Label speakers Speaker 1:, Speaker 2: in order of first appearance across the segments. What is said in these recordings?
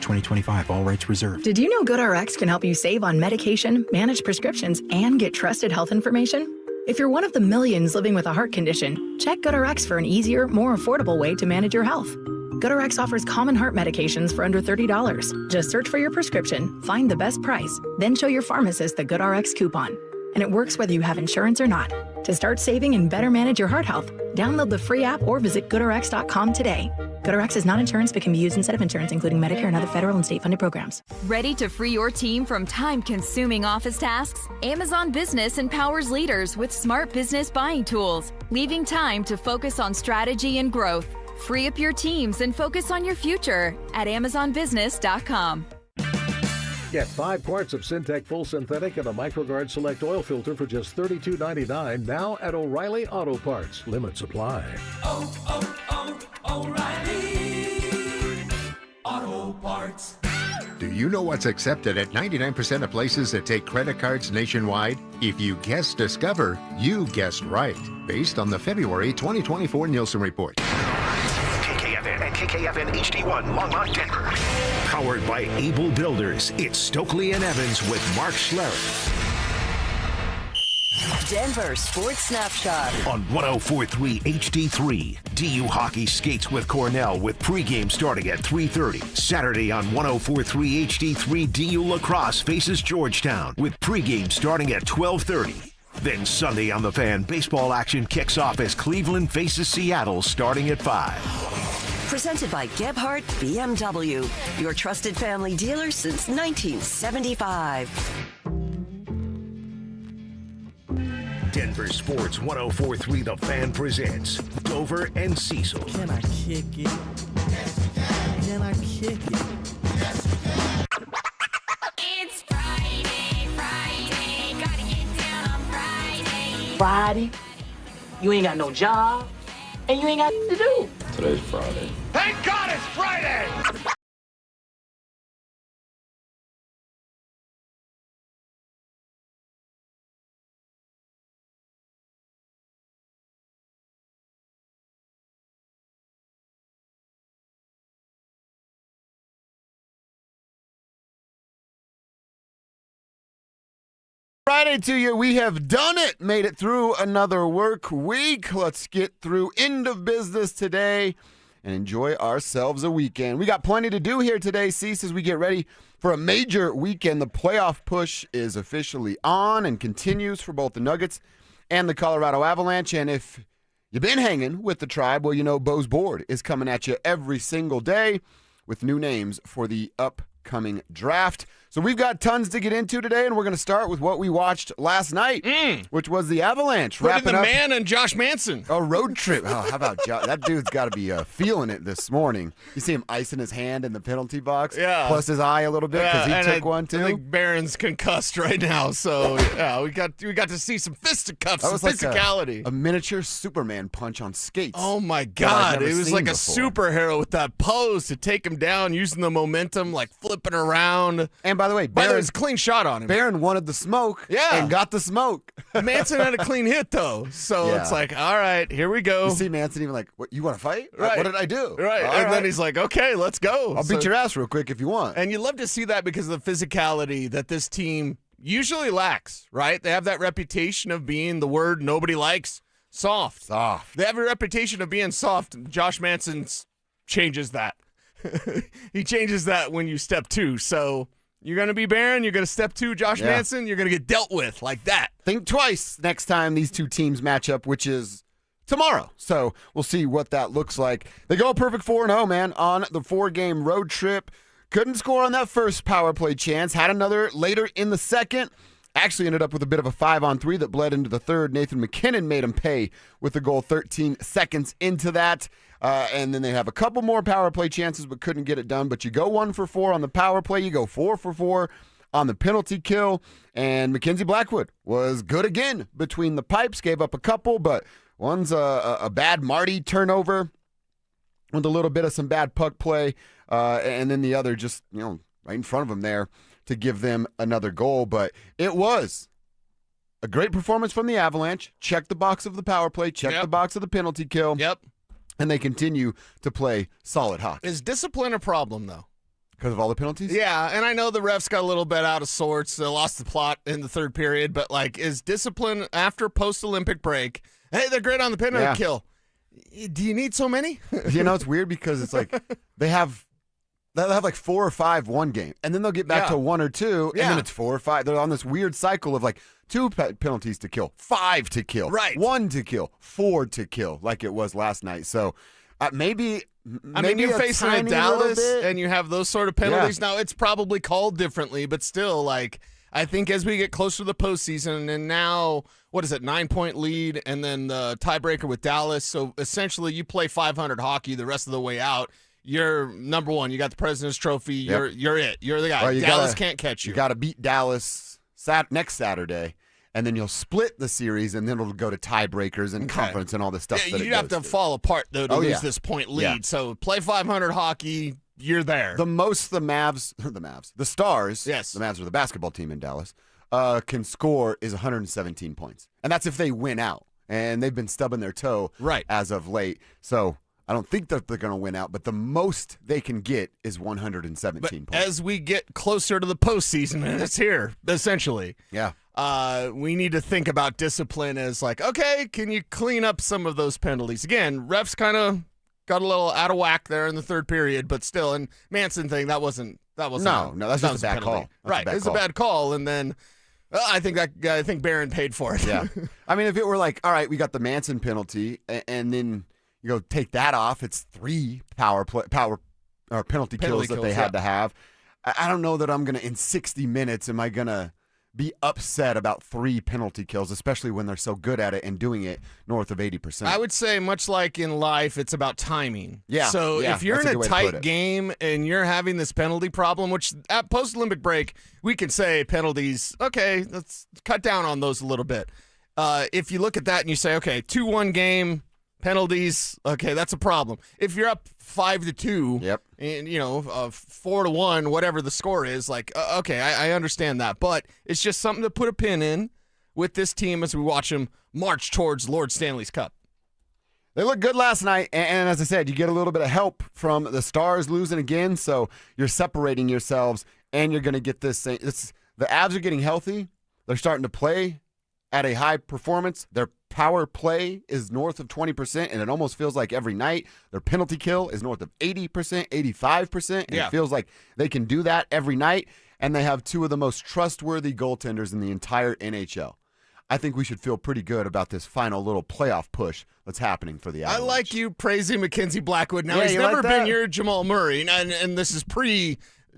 Speaker 1: 2025. All rights reserved.
Speaker 2: Did you know GoodRx can help you save on medication, manage prescriptions, and get trusted health information? If you're one of the millions living with a heart condition, check GoodRx for an easier, more affordable way to manage your health. GoodRx offers common heart medications for under $30. Just search for your prescription, find the best price, then show your pharmacist the GoodRx coupon. And it works whether you have insurance or not. To start saving and better manage your heart health, download the free app or visit GoodRx.com today. GoodRx is not insurance but can be used instead of insurance, including Medicare and other federal and state-funded programs.
Speaker 3: Ready to free your team from time-consuming office tasks? Amazon Business empowers leaders with smart business buying tools, leaving time to focus on strategy and growth. Free up your teams and focus on your future at AmazonBusiness.com.
Speaker 4: Get 5 quarts of Syntec Full Synthetic and a MicroGuard Select Oil Filter for just $32.99 now at O'Reilly Auto Parts. Limit supply.
Speaker 5: O'Reilly Auto Parts.
Speaker 6: Do you know what's accepted at 99% of places that take credit cards nationwide? If you guessed Discover, you guessed right, based on the February 2024 Nielsen report.
Speaker 7: KKFN and KKFN HD1 Longmont, Denver. Powered by Able Builders, it's Stokely and Evans with Mark Schlereth.
Speaker 8: Denver Sports Snapshot
Speaker 7: On 104.3 HD3, DU Hockey skates with Cornell with pregame starting at 3:30. Saturday on 104.3 HD3, DU Lacrosse faces Georgetown with pregame starting at 12:30. Then Sunday on The Fan, baseball action kicks off as Cleveland faces Seattle starting at 5.
Speaker 8: presented by Gebhardt BMW, your trusted family dealer since 1975.
Speaker 7: Denver Sports 104.3 The Fan presents Dover and Cecil.
Speaker 9: Can I kick it? Yes, you can. Can I kick it? Yes, you can.
Speaker 10: It's Friday, gotta get down on Friday.
Speaker 11: Friday, you ain't got no job, and you ain't got to do.
Speaker 12: Today's Friday.
Speaker 7: Thank God it's Friday!
Speaker 13: Friday to you. We have done it. Made it through another work week. Let's get through end of business today and enjoy ourselves a weekend. We got plenty to do here today, Cease, as we get ready for a major weekend. The playoff push is officially on and continues for both the Nuggets and the Colorado Avalanche. And if you've been hanging with the Tribe, well, you know Bo's Board is coming at you every single day with new names for the upcoming draft. So we've got tons to get into today, and we're going to start with what we watched last night, which was the Avalanche.
Speaker 14: Wrapping up man and Josh Manson.
Speaker 13: A road trip. Oh, how about Josh? That dude's got to be feeling it this morning. You see him icing his hand in the penalty box, plus his eye a little bit because he took one too.
Speaker 14: I think Barron's concussed right now, so yeah, we got to see some fisticuffs, some physicality.
Speaker 13: Like a miniature Superman punch on skates.
Speaker 14: Oh my God! It was like a superhero with that pose to take him down, using the momentum, like flipping around.
Speaker 13: And by the way,
Speaker 14: it's a clean shot on him.
Speaker 13: Barron wanted the smoke and got the smoke.
Speaker 14: Manson had a clean hit, though. So it's like, all right, here we go.
Speaker 13: You see Manson even like, what, you want to fight?
Speaker 14: Right.
Speaker 13: What did I do?
Speaker 14: Right. And then he's like, okay, let's go.
Speaker 13: I'll beat your ass real quick if you want.
Speaker 14: And you love to see that because of the physicality that this team usually lacks, right? They have that reputation of being the word nobody likes, soft. They have a reputation of being soft. Josh Manson changes that. He changes that when you step two. So you're going to be Barron, you're going to step two Josh Manson, you're going to get dealt with like that.
Speaker 13: Think twice next time these two teams match up, which is tomorrow. So we'll see what that looks like. They go a perfect 4-0, man, on the 4-game road trip. Couldn't score on that first power play chance. Had another later in the second. Actually ended up with a bit of a 5-on-3 that bled into the third. Nathan McKinnon made him pay with the goal 13 seconds into that. And then they have a couple more power play chances but couldn't get it done. But you go 1 for 4 on the power play. You go 4 for 4 on the penalty kill. And Mackenzie Blackwood was good again between the pipes. Gave up a couple, but one's a bad Marty turnover with a little bit of some bad puck play. And then the other just, right in front of him there to give them another goal. But it was a great performance from the Avalanche. Check the box of the power play. Check the box of the penalty kill.
Speaker 14: Yep.
Speaker 13: And they continue to play solid hockey.
Speaker 14: Is discipline a problem, though?
Speaker 13: Because of all the penalties?
Speaker 14: Yeah, and I know the refs got a little bit out of sorts. They lost the plot in the third period, but like, is discipline after post-Olympic break? Hey, they're great on the penalty kill. Do you need so many?
Speaker 13: It's weird because it's like they'll have like 4 or 5 one game, and then they'll get back to 1 or 2, and then it's 4 or 5. They're on this weird cycle of like 2 penalties to kill, 5 to kill, 1 to kill, 4 to kill, like it was last night. So maybe
Speaker 14: you're facing a Dallas, and you have those sort of penalties. Now, it's probably called differently, but still, like, I think as we get closer to the postseason, and now, 9-point lead, and then the tiebreaker with Dallas. So essentially, you play 500 hockey the rest of the way out. You're number one. You got the President's Trophy. You're it. You're the guy. Dallas can't catch you.
Speaker 13: You got to beat Dallas next Saturday, and then you'll split the series, and then it'll go to tiebreakers and conference and all this stuff.
Speaker 14: You'd have to fall apart, though, to lose this point lead. Yeah. So play 500 hockey. You're there.
Speaker 13: The Stars, yes, the Mavs are the basketball team in Dallas, can score is 117 points. And that's if they win out. And they've been stubbing their toe as of late. So I don't think that they're going to win out, but the most they can get is 117 points.
Speaker 14: As we get closer to the postseason, and it's here, essentially.
Speaker 13: Yeah.
Speaker 14: We need to think about discipline as like, okay, can you clean up some of those penalties? Again, refs kind of got a little out of whack there in the third period, but still, and Manson thing, that wasn't.
Speaker 13: No, that's just a bad call.
Speaker 14: Right, it's a bad call, and then I think Barron paid for it.
Speaker 13: Yeah, I mean, if it were like, all right, we got the Manson penalty, and then you go take that off, it's 3 penalty kills that they had to have. I don't know that I'm gonna in 60 minutes am I gonna be upset about 3 penalty kills, especially when they're so good at it and doing it north of 80%.
Speaker 14: I would say, much like in life, it's about timing.
Speaker 13: Yeah.
Speaker 14: So if you're in a tight game and you're having this penalty problem, which at post-Olympic break, we can say penalties, okay, let's cut down on those a little bit. If you look at that and you say, okay, 2-1 game, penalties, okay, that's a problem. If you're up 5-2, and 4-1, whatever the score is, like, okay, I understand that, but it's just something to put a pin in with this team as we watch them march towards Lord Stanley's Cup.
Speaker 13: They looked good last night, and as I said, you get a little bit of help from the Stars losing again, so you're separating yourselves, and you're going to get this thing. The Avs are getting healthy. They're starting to play at a high performance. Their power play is north of 20%, and it almost feels like every night. Their penalty kill is north of 80%, 85%, and it feels like they can do that every night, and they have 2 of the most trustworthy goaltenders in the entire NHL. I think we should feel pretty good about this final little playoff push that's happening for the Avalanche.
Speaker 14: I like you praising Mackenzie Blackwood. Now, he's never been your Jamal Murray, and this is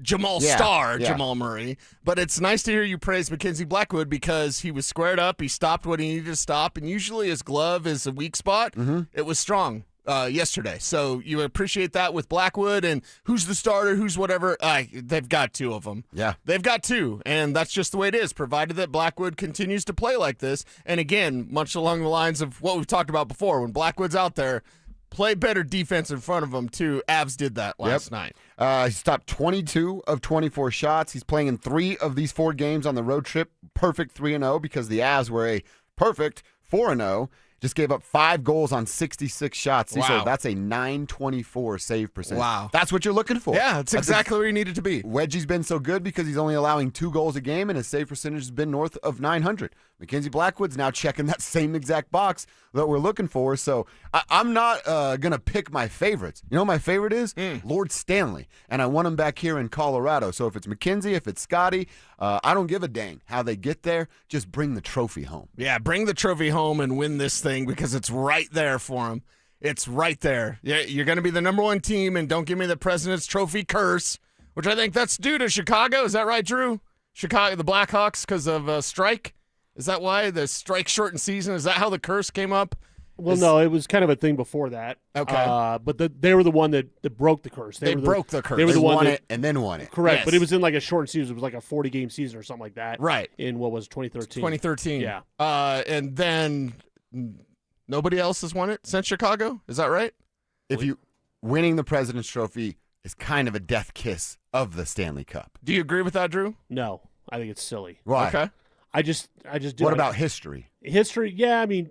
Speaker 14: Jamal Jamal Murray. But it's nice to hear you praise Mackenzie Blackwood because he was squared up. He stopped what he needed to stop. And usually his glove is a weak spot. Mm-hmm. It was strong yesterday. So you appreciate that with Blackwood. And who's the starter? Who's whatever? They've got 2 of them.
Speaker 13: Yeah.
Speaker 14: They've got 2. And that's just the way it is, provided that Blackwood continues to play like this. And again, much along the lines of what we've talked about before, when Blackwood's out there, play better defense in front of him, too. Avs did that last night.
Speaker 13: He stopped 22 of 24 shots. He's playing in 3 of these 4 games on the road trip. Perfect 3-0 because the Avs were a perfect 4-0. Just gave up 5 goals on 66 shots.
Speaker 14: Wow.
Speaker 13: So that's a .924 save percent.
Speaker 14: Wow.
Speaker 13: That's what you're looking for.
Speaker 14: Yeah, that's exactly where you need it to be.
Speaker 13: Wedgie's been so good because he's only allowing 2 goals a game, and his save percentage has been north of 900. Mackenzie Blackwood's now checking that same exact box that we're looking for. So I'm not going to pick my favorites. You know what my favorite is? Lord Stanley. And I want him back here in Colorado. So if it's Mackenzie, if it's Scotty, I don't give a dang how they get there. Just bring the trophy home.
Speaker 14: Yeah, bring the trophy home and win this thing because it's right there for them. It's right there. Yeah, you're going to be the number 1 team, and don't give me the President's Trophy curse, which I think that's due to Chicago. Is that right, Drew? Chicago, the Blackhawks, because of a strike? Is that why the strike shortened season? Is that how the curse came up?
Speaker 1: Well, no, it was kind of a thing before that.
Speaker 14: Okay.
Speaker 1: But they were the one that broke the curse.
Speaker 14: They broke the curse.
Speaker 1: They were the one
Speaker 13: won
Speaker 1: that,
Speaker 13: it and then won it.
Speaker 1: Correct.
Speaker 14: Yes.
Speaker 1: But it was in like a short season. It was like a 40-game season or something like that.
Speaker 14: Right.
Speaker 1: In what was 2013.
Speaker 14: 2013.
Speaker 1: Yeah.
Speaker 14: And then nobody else has won it since Chicago? Is that right?
Speaker 13: Winning the President's Trophy is kind of a death kiss of the Stanley Cup.
Speaker 14: Do you agree with that, Drew?
Speaker 1: No. I think it's silly.
Speaker 13: Why?
Speaker 14: Okay.
Speaker 1: I just do.
Speaker 13: What about history?
Speaker 1: History, yeah. I mean,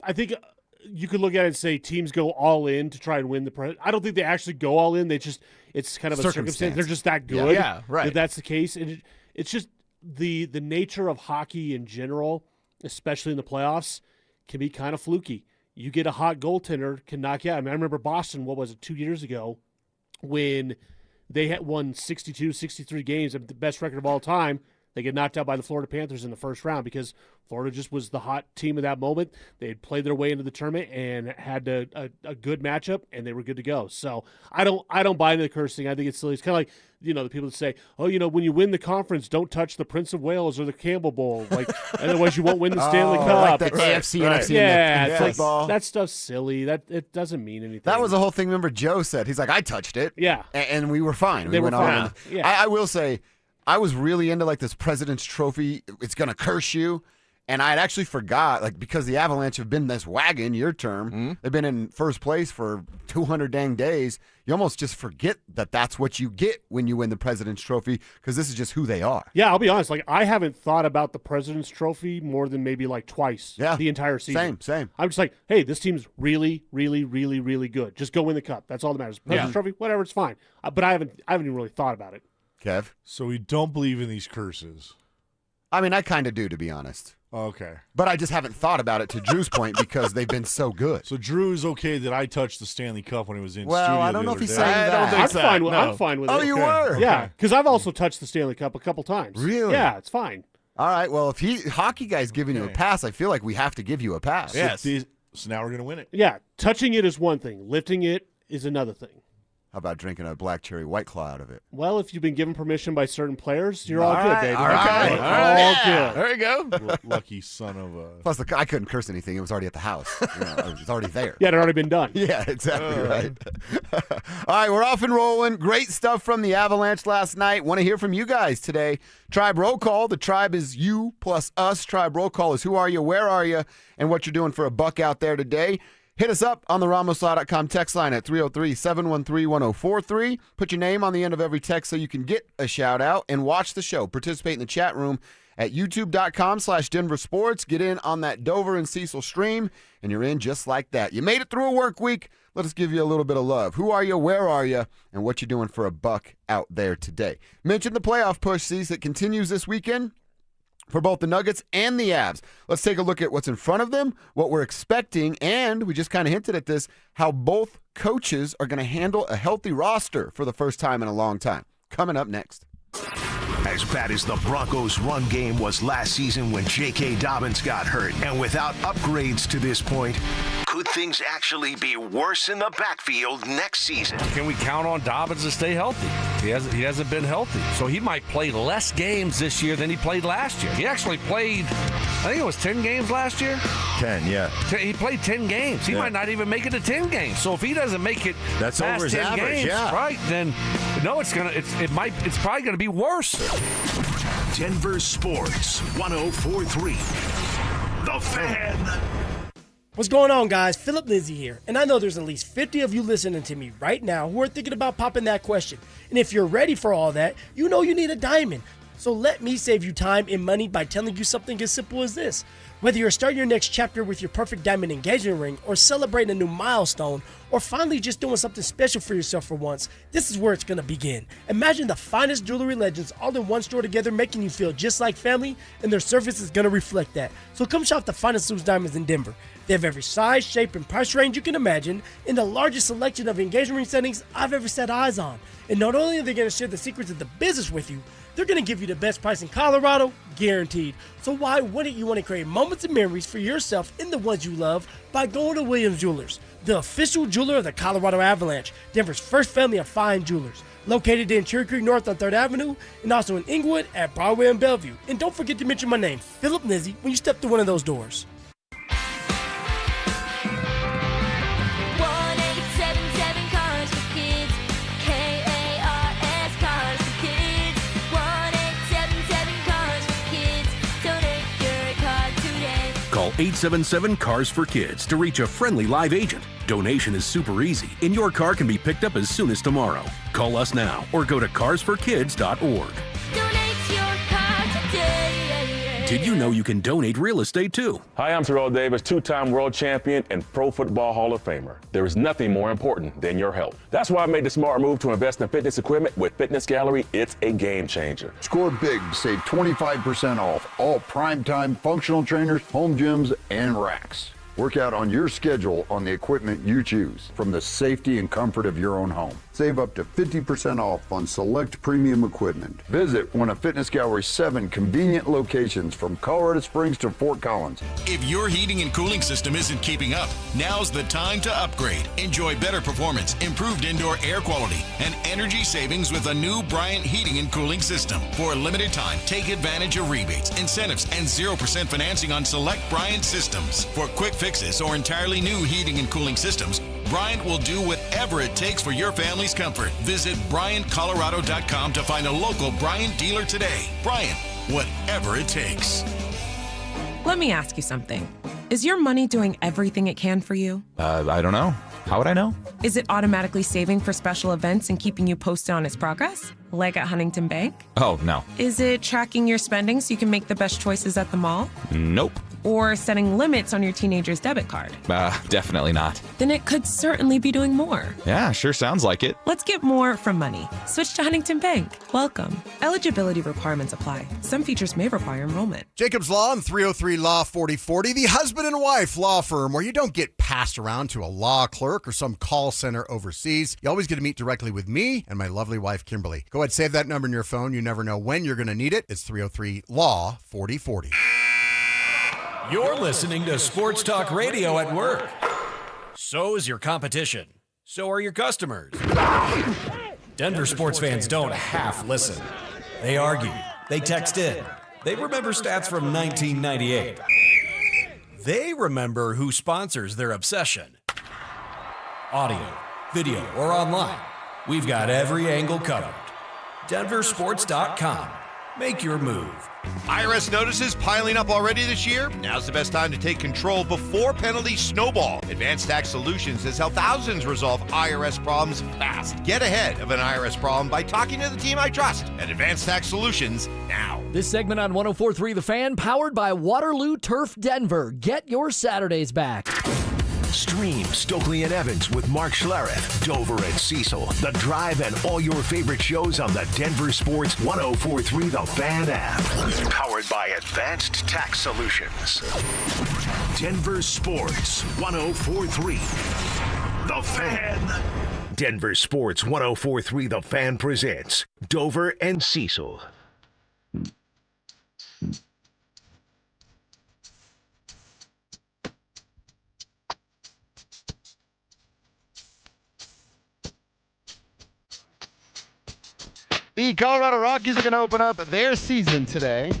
Speaker 1: I think you could look at it and say teams go all in to try and win the President. I don't think they actually go all in. They just it's kind of a circumstance. They're just that good.
Speaker 14: Yeah, right.
Speaker 1: That's the case. And it's just the nature of hockey in general, especially in the playoffs, can be kind of fluky. You get a hot goaltender, can knock you out. I mean, I remember Boston, 2 years ago, when they had won 62, 63 games, the best record of all time. They get knocked out by the Florida Panthers in the first round because Florida just was the hot team of that moment. They had played their way into the tournament and had a good matchup, and they were good to go. So I don't buy into the cursing. I think it's silly. It's kind of like, the people that say, oh, when you win the conference, don't touch the Prince of Wales or the Campbell Bowl. Like, otherwise you won't win the Stanley Cup.
Speaker 13: Like the AFC, NFC,
Speaker 1: yeah,
Speaker 13: and
Speaker 1: it's like, that stuff's silly. That it doesn't mean anything.
Speaker 13: That was the whole thing. Remember, Joe said, he's like, I touched it.
Speaker 1: Yeah.
Speaker 13: And we were fine.
Speaker 1: They
Speaker 13: we went
Speaker 1: were fine.
Speaker 13: on.
Speaker 1: Yeah.
Speaker 13: I will say, I was really into like this President's Trophy. It's going to curse you. And I had actually forgot, because the Avalanche have been this wagon, your term. They've been in first place for 200 dang days. You almost just forget that that's what you get when you win the President's Trophy, because this is just who they are.
Speaker 1: Yeah, I'll be honest. I haven't thought about the President's Trophy more than maybe twice the entire season.
Speaker 13: Same.
Speaker 1: I'm just like, hey, this team's really, really, really, really good. Just go win the cup. That's all that matters. President's Trophy, whatever, it's fine. But I haven't even really thought about it.
Speaker 13: Kev?
Speaker 12: So we don't believe in these curses.
Speaker 13: I mean, I kind of do, to be honest.
Speaker 12: Okay.
Speaker 13: But I just haven't thought about it, to Drew's point, because they've been so good.
Speaker 12: So Drew is okay that I touched the Stanley Cup when he was in
Speaker 13: well,
Speaker 12: studio
Speaker 13: I don't know if he's saying
Speaker 14: I
Speaker 13: that.
Speaker 14: don't think
Speaker 1: I'm fine with it.
Speaker 13: Oh, you were?
Speaker 1: Yeah, because I've also touched the Stanley Cup a couple times.
Speaker 13: Really?
Speaker 1: Yeah, it's fine.
Speaker 13: All right, well, if hockey guy's giving you a pass, I feel like we have to give you a pass.
Speaker 14: Yes.
Speaker 12: So now we're going to win it.
Speaker 1: Yeah, touching it is one thing. Lifting it is another thing.
Speaker 13: How about drinking a black cherry White Claw out of it?
Speaker 1: Well, if you've been given permission by certain players, you're all good, baby.
Speaker 13: All right.
Speaker 1: All good.
Speaker 14: There you go.
Speaker 12: Lucky son of a...
Speaker 13: Plus, I couldn't curse anything. It was already at the house. It was already there.
Speaker 1: Yeah, it had already been done.
Speaker 13: Yeah, exactly right. All right, we're off and rolling. Great stuff from the Avalanche last night. Want to hear from you guys today. Tribe Roll Call. The tribe is you plus us. Tribe Roll Call is who are you, where are you, and what you're doing for a buck out there today. Hit us up on the RamosLaw.com text line at 303-713-1043. Put your name on the end of every text so you can get a shout out and watch the show. Participate in the chat room at youtube.com/DenverSports. Get in on that Dover and Cecil stream, and you're in just like that. You made it through a work week. Let us give you a little bit of love. Who are you? Where are you? And what you doing for a buck out there today? Mentioned the playoff push, Cecil. It continues this weekend for both the Nuggets and the Avs. Let's take a look at what's in front of them, what we're expecting, and we just kind of hinted at this, how both coaches are going to handle a healthy roster for the first time in a long time. Coming up next.
Speaker 7: As bad as the Broncos' run game was last season when J.K. Dobbins got hurt, and without upgrades to this point, could things actually be worse in the backfield next season?
Speaker 15: Can we count on Dobbins to stay healthy? He hasn't been healthy. So he might play less games this year than he played last year. He actually played, I think it was 10 games last year?
Speaker 16: 10, yeah.
Speaker 15: He played 10 games. He might not even make it to 10 games. So if he doesn't make it
Speaker 16: that's
Speaker 15: past
Speaker 16: over his
Speaker 15: 10
Speaker 16: average,
Speaker 15: games,
Speaker 16: yeah.
Speaker 15: right, then no, it's probably gonna be worse.
Speaker 7: Denver Sports 104.3. The Fan.
Speaker 17: What's going on, guys? Philip Lindsay here, and I know there's at least 50 of you listening to me right now who are thinking about popping that question. And if you're ready for all that, you know you need a diamond. So let me save you time and money by telling you something as simple as this. Whether you're starting your next chapter with your perfect diamond engagement ring, or celebrating a new milestone, or finally just doing something special for yourself for once, this is where it's going to begin. Imagine the finest jewelry legends all in one store together, making you feel just like family, and their service is going to reflect that. So come shop the finest loose diamonds in Denver. They have every size, shape, and price range you can imagine, in the largest selection of engagement ring settings I've ever set eyes on. And not only are they going to share the secrets of the business with you, they're going to give you the best price in Colorado, guaranteed. So why wouldn't you want to create moments and memories for yourself and the ones you love by going to Williams Jewelers, the official jeweler of the Colorado Avalanche, Denver's first family of fine jewelers. Located in Cherry Creek North on 3rd Avenue, and also in Inglewood at Broadway and Bellevue. And don't forget to mention my name, Philip Nizzi, when you step through one of those doors.
Speaker 10: 1877 Cars for Kids. K-A-R-S Cars for Kids. 1877 Cars for Kids. Donate your car today.
Speaker 18: Call 877 Cars for Kids to reach a friendly live agent. Donation is super easy, and your car can be picked up as soon as tomorrow. Call us now or go to carsforkids.org.
Speaker 10: Donate your car today.
Speaker 18: Did you know you can donate real estate too?
Speaker 16: Hi, I'm Terrell Davis, two-time world champion and Pro Football Hall of Famer. There is nothing more important than your health. That's why I made the smart move to invest in fitness equipment with Fitness Gallery. It's a game changer.
Speaker 19: Score big to save 25% off all primetime functional trainers, home gyms, and racks. Work out on your schedule on the equipment you choose from the safety and comfort of your own home. Save up to 50% off on select premium equipment. Visit one of Fitness Gallery's 7 convenient locations from Colorado Springs to Fort Collins.
Speaker 20: If your heating and cooling system isn't keeping up, now's the time to upgrade. Enjoy better performance, improved indoor air quality, and energy savings with a new Bryant heating and cooling system. For a limited time, take advantage of rebates, incentives, and 0% financing on select Bryant systems. For quick fixes or entirely new heating and cooling systems, Bryant will do whatever it takes for your family's comfort. Visit BryantColorado.com to find a local Bryant dealer today. Bryant, whatever it takes.
Speaker 21: Let me ask you something. Is your money doing everything it can for you?
Speaker 22: I don't know. How would I know?
Speaker 21: Is it automatically saving for special events and keeping you posted on its progress? Like at Huntington Bank?
Speaker 22: Oh, no.
Speaker 21: Is it tracking your spending so you can make the best choices at the mall?
Speaker 22: Nope.
Speaker 21: Or setting limits on your teenager's debit card?
Speaker 22: Definitely not.
Speaker 21: Then it could certainly be doing more.
Speaker 22: Yeah, sure sounds like it.
Speaker 21: Let's get more from money. Switch to Huntington Bank. Welcome. Eligibility requirements apply. Some features may require enrollment.
Speaker 23: Jacob's Law and 303 Law 4040, the husband and wife law firm where you don't get passed around to a law clerk or some call center overseas. You always get to meet directly with me and my lovely wife, Kimberly. Go ahead, save that number in your phone. You never know when you're going to need it. It's 303 Law 4040.
Speaker 24: You're listening to Sports Talk Radio at work. So is your competition. So are your customers. Denver sports fans don't half listen. They argue. They text in. They remember stats from 1998. They remember who sponsors their obsession. Audio, video, or online. We've got every angle covered. DenverSports.com. Make your move.
Speaker 25: IRS notices piling up already this year? Now's the best time to take control before penalties snowball. Advanced Tax Solutions has helped thousands resolve IRS problems fast. Get ahead of an IRS problem by talking to the team I trust at Advanced Tax Solutions now.
Speaker 26: This segment on 104.3 The Fan, powered by Waterloo Turf Denver. Get your Saturdays back.
Speaker 7: Stream Stokely and Evans with Mark Schlereth, Dover and Cecil, The Drive, and all your favorite shows on the Denver Sports 104.3 The Fan app. Powered by Advanced Tax Solutions. Denver Sports 104.3 The Fan. Denver Sports 104.3 The Fan presents Dover and Cecil.
Speaker 13: The Colorado Rockies are going to open up their season today.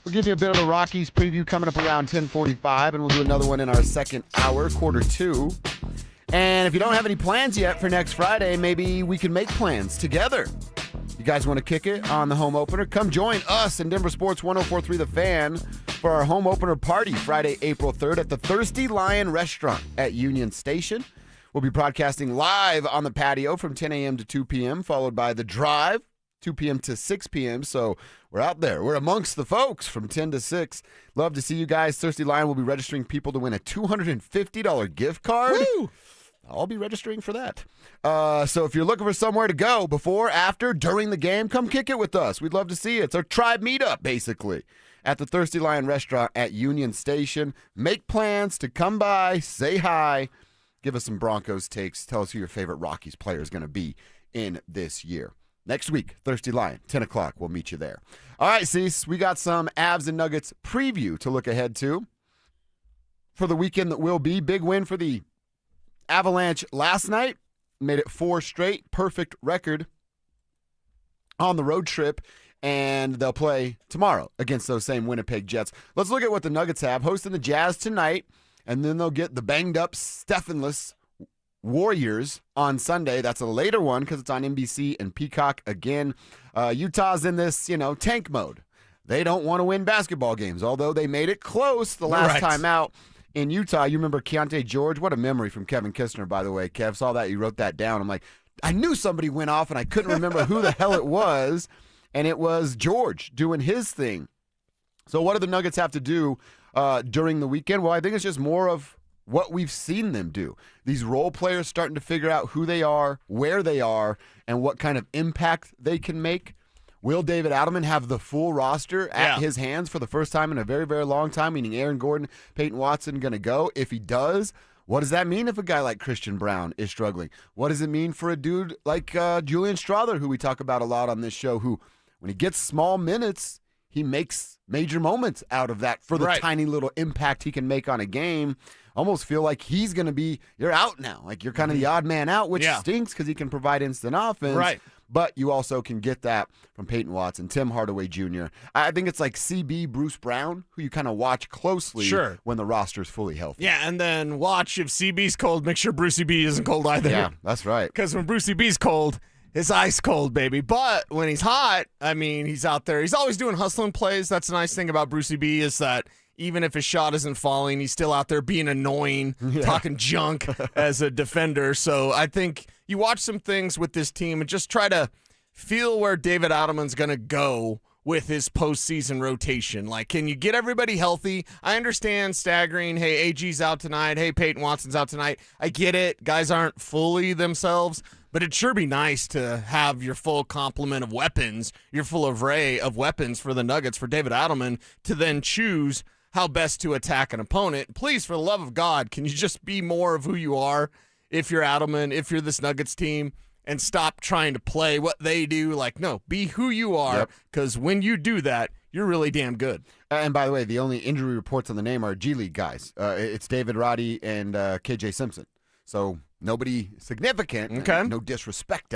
Speaker 13: We'll give you a bit of a Rockies preview coming up around 10:45, and we'll do another one in our second hour, quarter two. And if you don't have any plans yet for next Friday, maybe we can make plans together. You guys want to kick it on the home opener? Come join us in Denver Sports 104.3 The Fan for our home opener party Friday, April 3rd at the Thirsty Lion Restaurant at Union Station. We'll be broadcasting live on the patio from 10 a.m. to 2 p.m., followed by The Drive, 2 p.m. to 6 p.m. So we're out there. We're amongst the folks from 10 to 6. Love to see you guys. Thirsty Lion will be registering people to win a $250 gift card. Woo! I'll be registering for that. So if you're looking for somewhere to go before, after, during the game, come kick it with us. We'd love to see you. It's our tribe meetup, basically, at the Thirsty Lion Restaurant at Union Station. Make plans to come by, say hi. Give us some Broncos takes. Tell us who your favorite Rockies player is going to be in this year. Next week, Thirsty Lion, 10 o'clock. We'll meet you there. All right, Cease, we got some Avs and Nuggets preview to look ahead to for the weekend that will be. Big win for the Avalanche last night. Made it 4 straight. Perfect record on the road trip. And they'll play tomorrow against those same Winnipeg Jets. Let's look at what the Nuggets have. Hosting the Jazz tonight. And then they'll get the banged-up, Stephanless Warriors on Sunday. That's a later one because it's on NBC and Peacock again. Utah's in this, tank mode. They don't want to win basketball games, although they made it close the last time out in Utah. You remember Keontae George? What a memory from Kevin Kistner, by the way. Kev, saw that. You wrote that down. I'm like, I knew somebody went off, and I couldn't remember who the hell it was. And it was George doing his thing So what do the Nuggets have to do during the weekend? Well, I think it's just more of what we've seen them do. These role players starting to figure out who they are, where they are, and what kind of impact they can make. Will David Adelman have the full roster at his hands for the first time in a very, very long time, meaning Aaron Gordon, Payton Watson going to go? If he does, what does that mean if a guy like Christian Brown is struggling? What does it mean for a dude like Julian Strawther, who we talk about a lot on this show, who when he gets small minutes, he makes major moments out of that for the tiny little impact he can make on a game. Almost feel like he's going to be, you're out now. Like you're kind of the odd man out, which stinks because he can provide instant offense.
Speaker 14: Right.
Speaker 13: But you also can get that from Peyton Watson, Tim Hardaway Jr. I think it's like CB Bruce Brown, who you kind of watch closely when the roster's fully healthy.
Speaker 14: Yeah, and then watch if CB's cold, make sure Brucey B isn't cold either.
Speaker 13: Yeah, that's right.
Speaker 14: Because when Brucey B's cold, his ice cold, baby. But when he's hot, I mean, he's out there. He's always doing hustling plays. That's the nice thing about Brucey B is that even if his shot isn't falling, he's still out there being annoying, talking junk as a defender. So I think you watch some things with this team and just try to feel where David Adelman's going to go with his postseason rotation. Like, can you get everybody healthy? I understand staggering. Hey, AG's out tonight. Hey, Peyton Watson's out tonight. I get it. Guys aren't fully themselves. But it'd sure be nice to have your full complement of weapons, your full array of weapons for the Nuggets, for David Adelman to then choose how best to attack an opponent. Please, for the love of God, can you just be more of who you are if you're Adelman, if you're this Nuggets team, and stop trying to play what they do? Like, no, be who you are, because when you do that, you're really damn good.
Speaker 13: And by the way, the only injury reports on the name are G League guys. It's David Roddy and KJ Simpson. So nobody significant.
Speaker 14: Okay.
Speaker 13: No disrespect,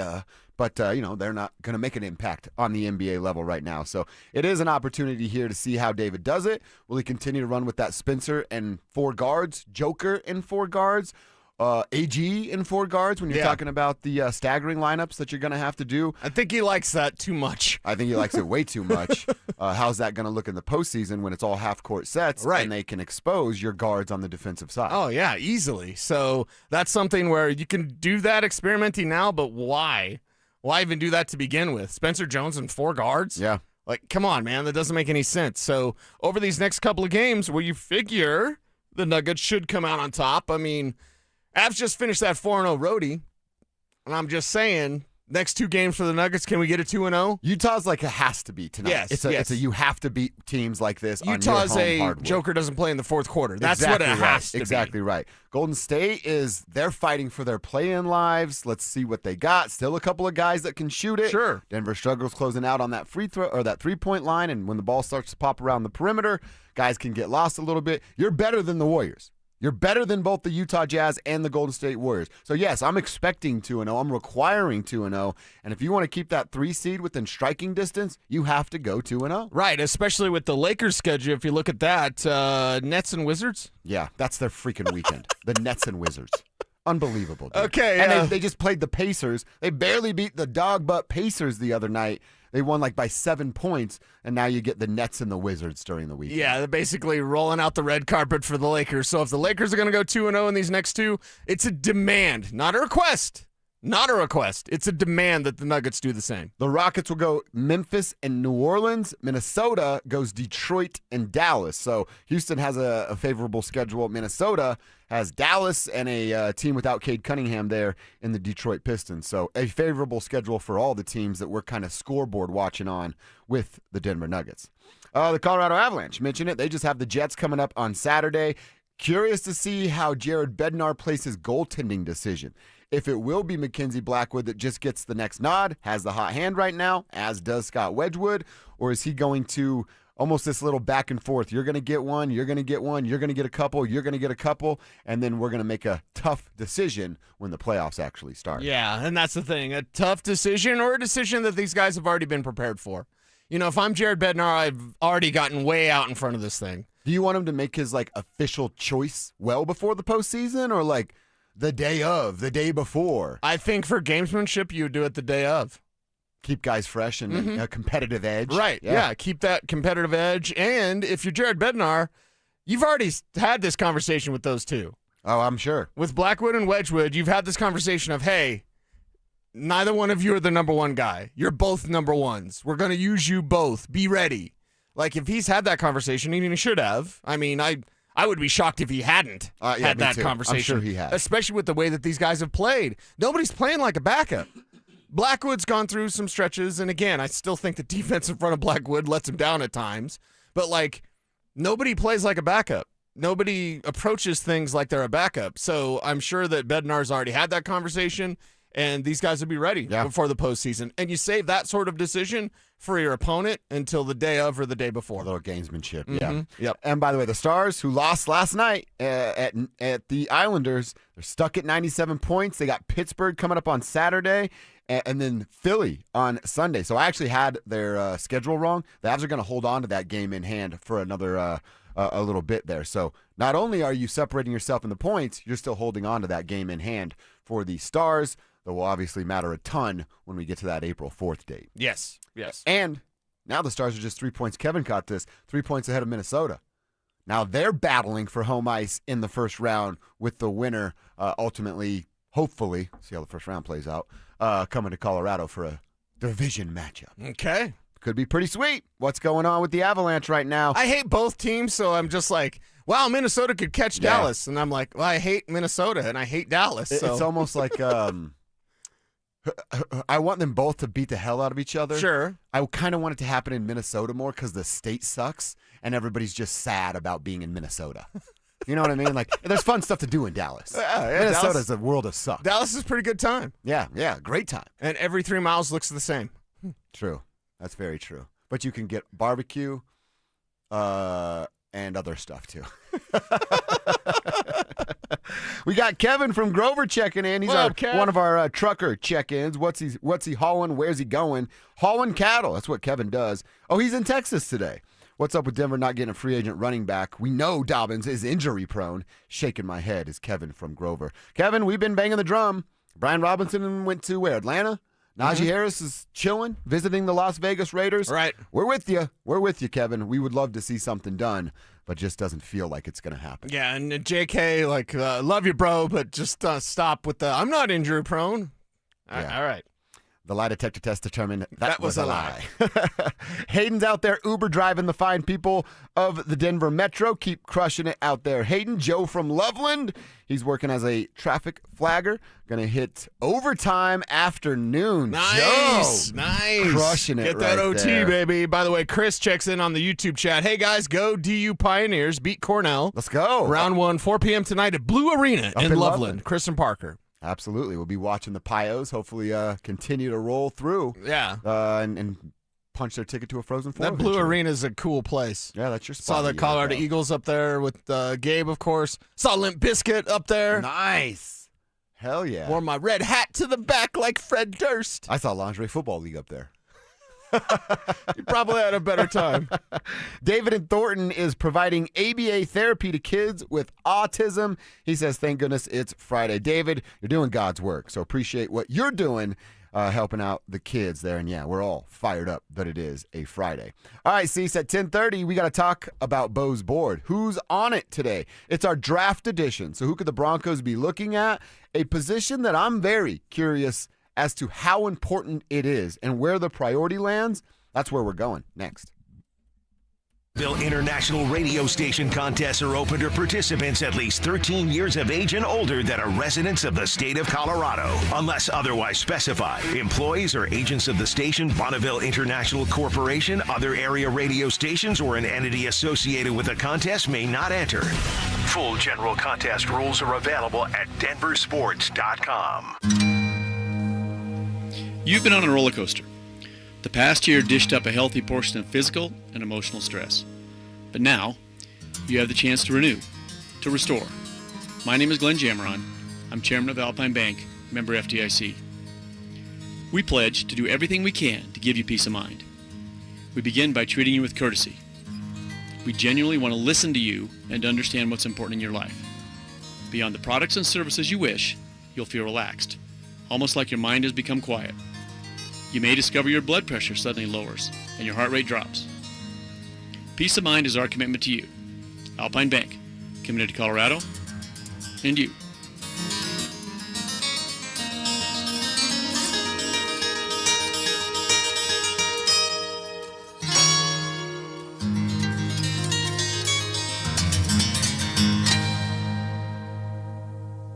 Speaker 13: but they're not going to make an impact on the NBA level right now. So it is an opportunity here to see how David does it. Will he continue to run with that Spencer and 4 guards, Joker in 4 guards, AG in 4 guards when you're talking about the staggering lineups that you're going to have to do?
Speaker 14: I think he likes that too much.
Speaker 13: I think he likes it way too much. How's that going to look in the postseason when it's all half-court sets and they can expose your guards on the defensive side?
Speaker 14: Oh, yeah, easily. So that's something where you can do that experimenting now, but why? Why even do that to begin with? Spencer Jones and 4 guards?
Speaker 13: Yeah.
Speaker 14: Like, come on, man. That doesn't make any sense. So over these next couple of games where you figure the Nuggets should come out on top, I mean, Avs just finished that 4-0 roadie, and I'm just saying, next 2 games for the Nuggets, can we get a 2-0?
Speaker 13: Utah's like it has to be tonight.
Speaker 14: Yes,
Speaker 13: it's a you have to beat teams like this.
Speaker 14: Utah's
Speaker 13: on your home hardwood.
Speaker 14: Joker doesn't play in the 4th quarter. That's
Speaker 13: exactly
Speaker 14: what it
Speaker 13: right.
Speaker 14: has to be.
Speaker 13: Exactly right. Golden State they're fighting for their play-in lives. Let's see what they got. Still a couple of guys that can shoot it.
Speaker 14: Sure.
Speaker 13: Denver struggles closing out on that free throw or that 3-point line, and when the ball starts to pop around the perimeter, guys can get lost a little bit. You're better than the Warriors. You're better than both the Utah Jazz and the Golden State Warriors. So, yes, I'm expecting 2-0. I'm requiring 2-0. And if you want to keep that 3 seed within striking distance, you have to go 2-0.
Speaker 14: Right, especially with the Lakers schedule. If you look at that, Nets and Wizards.
Speaker 13: Yeah, that's their freaking weekend. The Nets and Wizards. Unbelievable. Dude.
Speaker 14: Okay.
Speaker 13: And they just played the Pacers. They barely beat the dog butt Pacers the other night. They won by 7 points, and now you get the Nets and the Wizards during the weekend.
Speaker 14: Yeah, they're basically rolling out the red carpet for the Lakers. So if the Lakers are going to go 2-0 in these next 2, it's a demand, not a request. Not a request. It's a demand that the Nuggets do the same.
Speaker 13: The Rockets will go Memphis and New Orleans. Minnesota goes Detroit and Dallas. So Houston has a favorable schedule. Minnesota has Dallas and a team without Cade Cunningham there in the Detroit Pistons. So a favorable schedule for all the teams that we're kind of scoreboard watching on with the Denver Nuggets. The Colorado Avalanche, mentioned it. They just have the Jets coming up on Saturday. Curious to see how Jared Bednar plays his goaltending decision. If it will be Mackenzie Blackwood that just gets the next nod, has the hot hand right now, as does Scott Wedgwood, or is he going to almost this little back and forth? You're going to get one, you're going to get one, you're going to get a couple, you're going to get a couple, and then we're going to make a tough decision when the playoffs actually start.
Speaker 14: Yeah, and that's the thing. A tough decision or a decision that these guys have already been prepared for. You know, if I'm Jared Bednar, I've already gotten way out in front of this thing.
Speaker 13: Do you want him to make his official choice well before the postseason, or the day of, the day before?
Speaker 14: I think for gamesmanship, you would do it the day of.
Speaker 13: Keep guys fresh and a competitive edge.
Speaker 14: Right, yeah, keep that competitive edge. And if you're Jared Bednar, you've already had this conversation with those two.
Speaker 13: Oh, I'm sure.
Speaker 14: With Blackwood and Wedgwood, you've had this conversation of, hey, neither one of you are the number one guy. You're both number ones. We're going to use you both. Be ready. Like, if he's had that conversation, and he should have. I mean, I would be shocked if he hadn't had
Speaker 13: me
Speaker 14: that
Speaker 13: too.
Speaker 14: conversation.
Speaker 13: I'm sure he has.
Speaker 14: Especially with the way that these guys have played. Nobody's playing like a backup. Blackwood's gone through some stretches, and again, I still think the defense in front of Blackwood lets him down at times. But, like, nobody plays like a backup. Nobody approaches things like they're a backup. So I'm sure that Bednar's already had that conversation, and these guys will be ready before the postseason. And you save that sort of decision for your opponent until the day of or the day before.
Speaker 13: A little gamesmanship,
Speaker 14: Mhm.
Speaker 13: Yep. And by the way, the Stars, who lost last night at the Islanders, they're stuck at 97 points. They got Pittsburgh coming up on Saturday, and then Philly on Sunday. So I actually had their schedule wrong. The Avs are going to hold on to that game in hand for another a little bit there. So not only are you separating yourself in the points, you're still holding on to that game in hand for the Stars. That will obviously matter a ton when we get to that April 4th date.
Speaker 14: Yes.
Speaker 13: And now the Stars are just 3 points. Kevin caught this, 3 points ahead of Minnesota. Now they're battling for home ice in the first round with the winner ultimately, hopefully, see how the first round plays out, coming to Colorado for a division matchup.
Speaker 14: Okay.
Speaker 13: Could be pretty sweet. What's going on with the Avalanche right now?
Speaker 14: I hate both teams, so I'm just like, wow, Minnesota could catch Dallas. And I'm like, well, I hate Minnesota, and I hate Dallas. So.
Speaker 13: It's almost like I want them both to beat the hell out of each other.
Speaker 14: Sure.
Speaker 13: I kind of want it to happen in Minnesota more because the state sucks, and everybody's just sad about being in Minnesota. You know what I mean? Like, there's fun stuff to do in Dallas. Minnesota's a world of suck.
Speaker 14: Dallas is a pretty good time.
Speaker 13: Yeah, great time.
Speaker 14: And every 3 miles looks the same.
Speaker 13: True. That's very true. But you can get barbecue and other stuff, too. We got Kevin from Grover checking in. He's one of our trucker check-ins. What's he hauling? Where's he going? Hauling cattle. That's what Kevin does. Oh, he's in Texas today. What's up with Denver not getting a free agent running back? We know Dobbins is injury-prone. Shaking my head is Kevin from Grover. Kevin, we've been banging the drum. Brian Robinson went to where? Atlanta? Najee Harris is chilling, visiting the Las Vegas Raiders.
Speaker 14: Right.
Speaker 13: We're with you. We're with you, Kevin. We would love to see something done, but just doesn't feel like it's going to happen.
Speaker 14: Yeah, and JK, like, love you, bro, but just stop with the, I'm not injury prone. All right.
Speaker 13: The lie detector test determined that
Speaker 14: was a lie.
Speaker 13: Hayden's out there Uber driving the fine people of the Denver Metro. Keep crushing it out there, Hayden. Joe from Loveland. He's working as a traffic flagger. Going to hit overtime afternoon.
Speaker 14: Nice.
Speaker 13: Joe,
Speaker 14: Nice.
Speaker 13: crushing it.
Speaker 14: Get that
Speaker 13: right
Speaker 14: OT,
Speaker 13: there.
Speaker 14: baby. By the way, Chris checks in on the YouTube chat. Hey, guys, go DU Pioneers. Beat Cornell.
Speaker 13: Let's go.
Speaker 14: Round 1, 4 p.m. tonight at Blue Arena in Loveland. Chris and Parker.
Speaker 13: Absolutely. We'll be watching the Pios hopefully continue to roll through.
Speaker 14: Yeah.
Speaker 13: And punch their ticket to a Frozen Four.
Speaker 14: That Blue Arena is a cool place.
Speaker 13: Yeah, that's your spot.
Speaker 14: Saw the Colorado Eagles up there with Gabe, of course. Saw Limp Bizkit up there.
Speaker 13: Nice. Hell yeah.
Speaker 14: Wore my red hat to the back like Fred Durst.
Speaker 13: I saw Lingerie Football League up there.
Speaker 14: You probably had a better time.
Speaker 13: David in Thornton is providing ABA therapy to kids with autism. He says, thank goodness it's Friday. David, you're doing God's work, so appreciate what you're doing, helping out the kids there. And yeah, we're all fired up that it is a Friday. All right, Cease, at 10:30, we got to talk about Bo's board. Who's on it today? It's our draft edition. So who could the Broncos be looking at? A position that I'm very curious as to how important it is and where the priority lands. That's where we're going next.
Speaker 7: International radio station contests are open to participants at least 13 years of age and older that are residents of the state of Colorado. Unless otherwise specified, employees or agents of the station, Bonneville International Corporation, other area radio stations, or an entity associated with the contest may not enter. Full general contest rules are available at DenverSports.com.
Speaker 2: You've been on a roller coaster. The past year dished up a healthy portion of physical and emotional stress. But now, you have the chance to renew, to restore. My name is Glenn Jameron. I'm chairman of Alpine Bank, member FDIC. We pledge to do everything we can to give you peace of mind. We begin by treating you with courtesy. We genuinely want to listen to you and understand what's important in your life. Beyond the products and services you wish, you'll feel relaxed, almost like your mind has become quiet. You may discover your blood pressure suddenly lowers and your heart rate drops. Peace of mind is our commitment to you. Alpine Bank, committed to Colorado and you.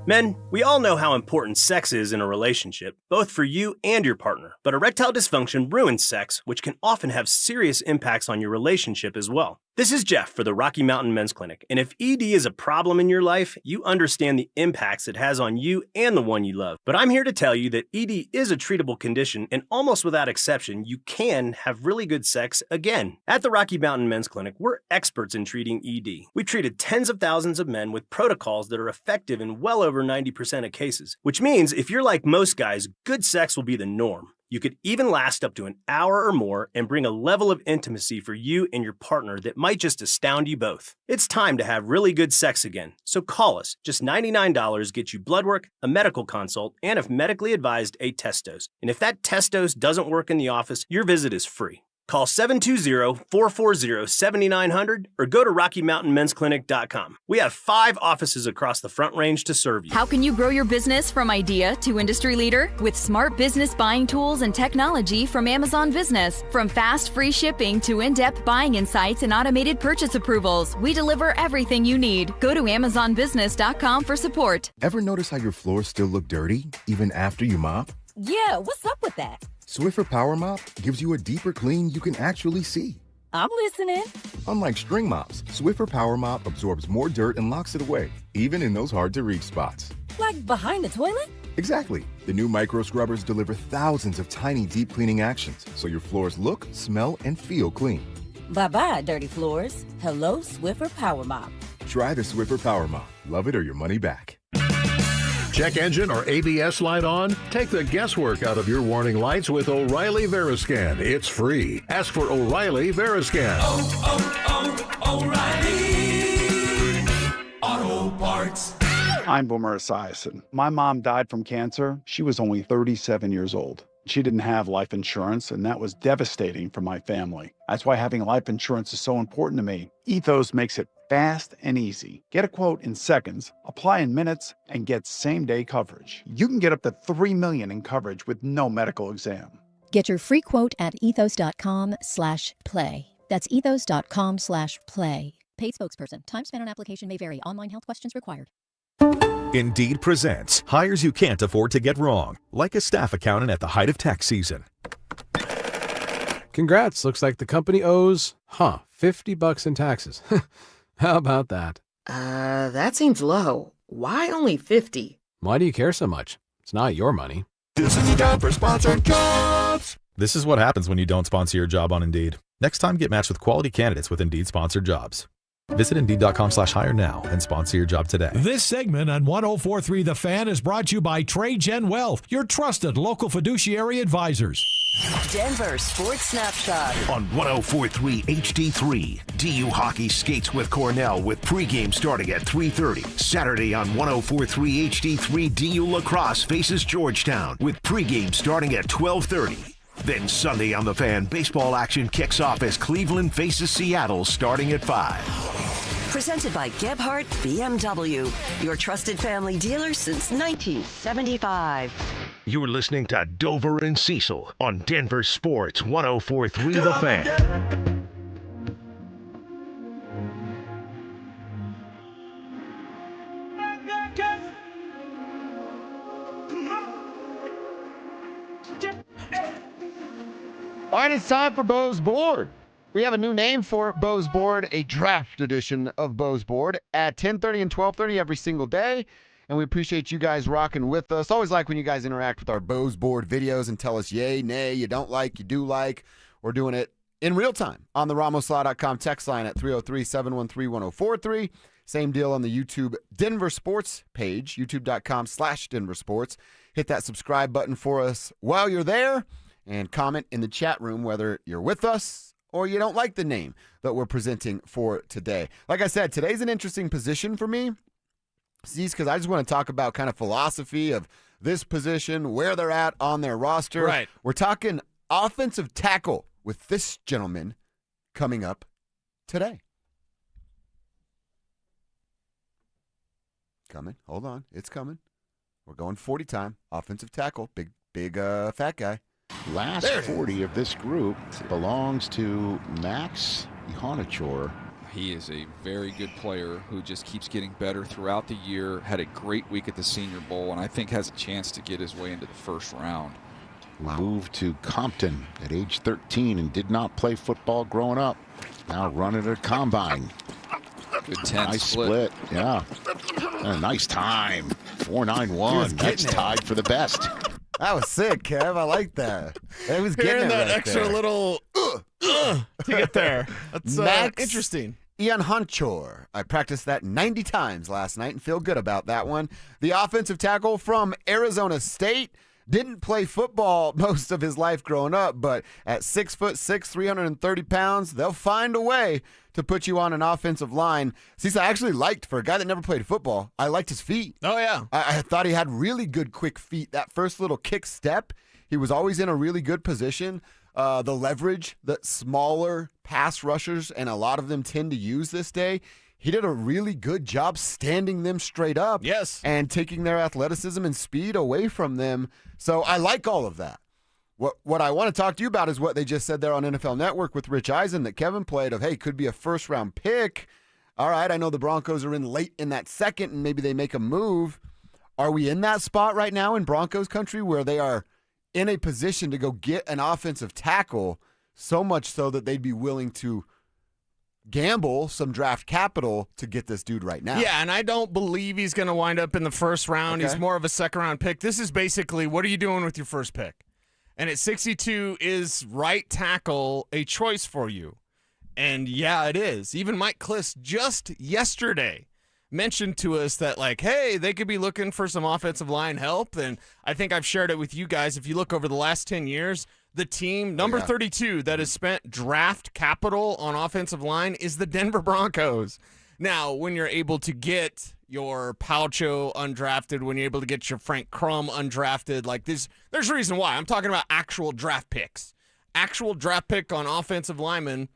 Speaker 3: Men, we all know how important sex is in a relationship, both for you and your partner. But erectile dysfunction ruins sex, which can often have serious impacts on your relationship as well. This is Jeff for the Rocky Mountain Men's Clinic, and if ED is a problem in your life, you understand the impacts it has on you and the one you love. But I'm here to tell you that ED is a treatable condition, and almost without exception, you can have really good sex again. At the Rocky Mountain Men's Clinic, we're experts in treating ED. We've treated tens of thousands of men with protocols that are effective in well over 90% of cases, which means if you're like most guys, good sex will be the norm. You could even last up to an hour or more and bring a level of intimacy for you and your partner that might just astound you both. It's time to have really good sex again, so call us. Just $99 gets you blood work, a medical consult, and if medically advised, a test dose. And if that test dose doesn't work in the office, your visit is free. Call 720-440-7900 or go to RockyMountainMen'sClinic.com. We have 5 offices across the Front Range to serve you.
Speaker 4: How can you grow your business from idea to industry leader? With smart business buying tools and technology from Amazon Business. From fast, free shipping to in-depth buying insights and automated purchase approvals, we deliver everything you need. Go to AmazonBusiness.com for support.
Speaker 5: Ever notice how your floors still look dirty, even after you mop?
Speaker 4: Yeah, what's up with that?
Speaker 5: Swiffer Power Mop gives you a deeper clean you can actually see.
Speaker 4: I'm listening.
Speaker 5: Unlike string mops, Swiffer Power Mop absorbs more dirt and locks it away, even in those hard-to-reach spots.
Speaker 4: Like behind the toilet?
Speaker 5: Exactly. The new micro scrubbers deliver thousands of tiny deep cleaning actions, so your floors look, smell, and feel clean.
Speaker 4: Bye-bye, dirty floors. Hello, Swiffer Power Mop.
Speaker 5: Try the Swiffer Power Mop. Love it or your money back.
Speaker 6: Check engine or ABS light on? Take the guesswork out of your warning lights with O'Reilly Veriscan. It's free. Ask for O'Reilly Veriscan.
Speaker 8: O'Reilly Auto Parts.
Speaker 9: I'm Boomer Esiason. My mom died from cancer. She was only 37 years old. She didn't have life insurance, and that was devastating for my family. That's why having life insurance is so important to me. Ethos makes it fast and easy. Get a quote in seconds, apply in minutes, and get same-day coverage. You can get up to $3 million in coverage with no medical exam.
Speaker 27: Get your free quote at ethos.com/play. That's ethos.com/play. Paid spokesperson. Time spent on application may vary. Online health questions required.
Speaker 28: Indeed presents hires you can't afford to get wrong, like a staff accountant at the height of tax season.
Speaker 29: Congrats. Looks like the company owes, $50 in taxes. How about that?
Speaker 30: That seems low. Why only 50?
Speaker 29: Why do you care so much? It's not your money.
Speaker 6: This is time for sponsored jobs.
Speaker 22: This is what happens when you don't sponsor your job on Indeed. Next time, get matched with quality candidates with Indeed sponsored jobs. Visit Indeed.com/hire now and sponsor your job today.
Speaker 24: This segment on 104.3 The Fan is brought to you by TradeGen Wealth, your trusted local fiduciary advisors.
Speaker 31: Denver Sports Snapshot.
Speaker 7: On 104.3 HD3, DU Hockey skates with Cornell with pregame starting at 3:30. Saturday on 104.3 HD3, DU Lacrosse faces Georgetown with pregame starting at 12:30. Then Sunday on The Fan, baseball action kicks off as Cleveland faces Seattle starting at 5.
Speaker 31: Presented by Gebhardt BMW, your trusted family dealer since 1975.
Speaker 7: You're listening to Dover and Cecil on Denver Sports 104.3 The Fan.
Speaker 13: All right, it's time for Bo's Board. We have a new name for Bo's Board, a draft edition of Bo's Board at 10:30 and 12:30 every single day. And we appreciate you guys rocking with us. Always like when you guys interact with our Bo's Board videos and tell us yay, nay, you don't like, you do like. We're doing it in real time on the RamosLaw.com text line at 303-713-1043. Same deal on the YouTube Denver Sports page, youtube.com/DenverSports. Hit that subscribe button for us while you're there. And comment in the chat room whether you're with us or you don't like the name that we're presenting for today. Like I said, today's an interesting position for me, because I just want to talk about kind of philosophy of this position, where they're at on their roster.
Speaker 14: Right.
Speaker 13: We're talking offensive tackle with this gentleman coming up today. Coming. Hold on. It's coming. We're going 40 time. Offensive tackle. Big fat guy.
Speaker 32: Last 40 of this group belongs to Max Ihonachor.
Speaker 1: He is a very good player who just keeps getting better throughout the year, had a great week at the Senior Bowl, and I think has a chance to get his way into the first round.
Speaker 10: Moved to Compton at age 13 and did not play football growing up. Now running a combine.
Speaker 1: Good 10
Speaker 10: nice
Speaker 1: split.
Speaker 10: Yeah. And a nice time. 4.91. That's tied for the best.
Speaker 13: That was sick, Kev. I like that. It was getting
Speaker 14: Hearing that
Speaker 13: right
Speaker 14: extra
Speaker 13: there.
Speaker 14: little to get there. That's
Speaker 13: Max
Speaker 14: interesting.
Speaker 13: Ian Hunchor. I practiced that 90 times last night and feel good about that one. The offensive tackle from Arizona State. Didn't play football most of his life growing up, but at 6'6", 330 pounds, they'll find a way to put you on an offensive line. Cecil, I actually liked, for a guy that never played football, I liked his feet.
Speaker 14: Oh, yeah.
Speaker 13: I thought he had really good quick feet. That first little kick step, he was always in a really good position. The leverage that smaller pass rushers, and a lot of them tend to use this day, he did a really good job standing them straight up.
Speaker 14: Yes.
Speaker 13: And taking their athleticism and speed away from them. So I like all of that. What I want to talk to you about is what they just said there on NFL Network with Rich Eisen that Kevin played of, hey, could be a first-round pick. All right, I know the Broncos are in late in that second, and maybe they make a move. Are we in that spot right now in Broncos country where they are in a position to go get an offensive tackle, so much so that they'd be willing to gamble some draft capital to get this dude right now?
Speaker 14: Yeah, and I don't believe he's going to wind up in the first round.
Speaker 13: Okay.
Speaker 14: He's more of a second-round pick. This is basically, what are you doing with your first pick? And at 62, is right tackle a choice for you? And yeah, it is. Even Mike Kliss just yesterday mentioned to us that, like, hey, they could be looking for some offensive line help. And I think I've shared it with you guys. If you look over the last 10 years, the team, number 32, that has spent draft capital on offensive line is the Denver Broncos. Now, when you're able to get your Palcho undrafted, when you're able to get your Frank Crum undrafted, like this, there's a reason why. I'm talking about actual draft picks. Actual draft pick on offensive linemen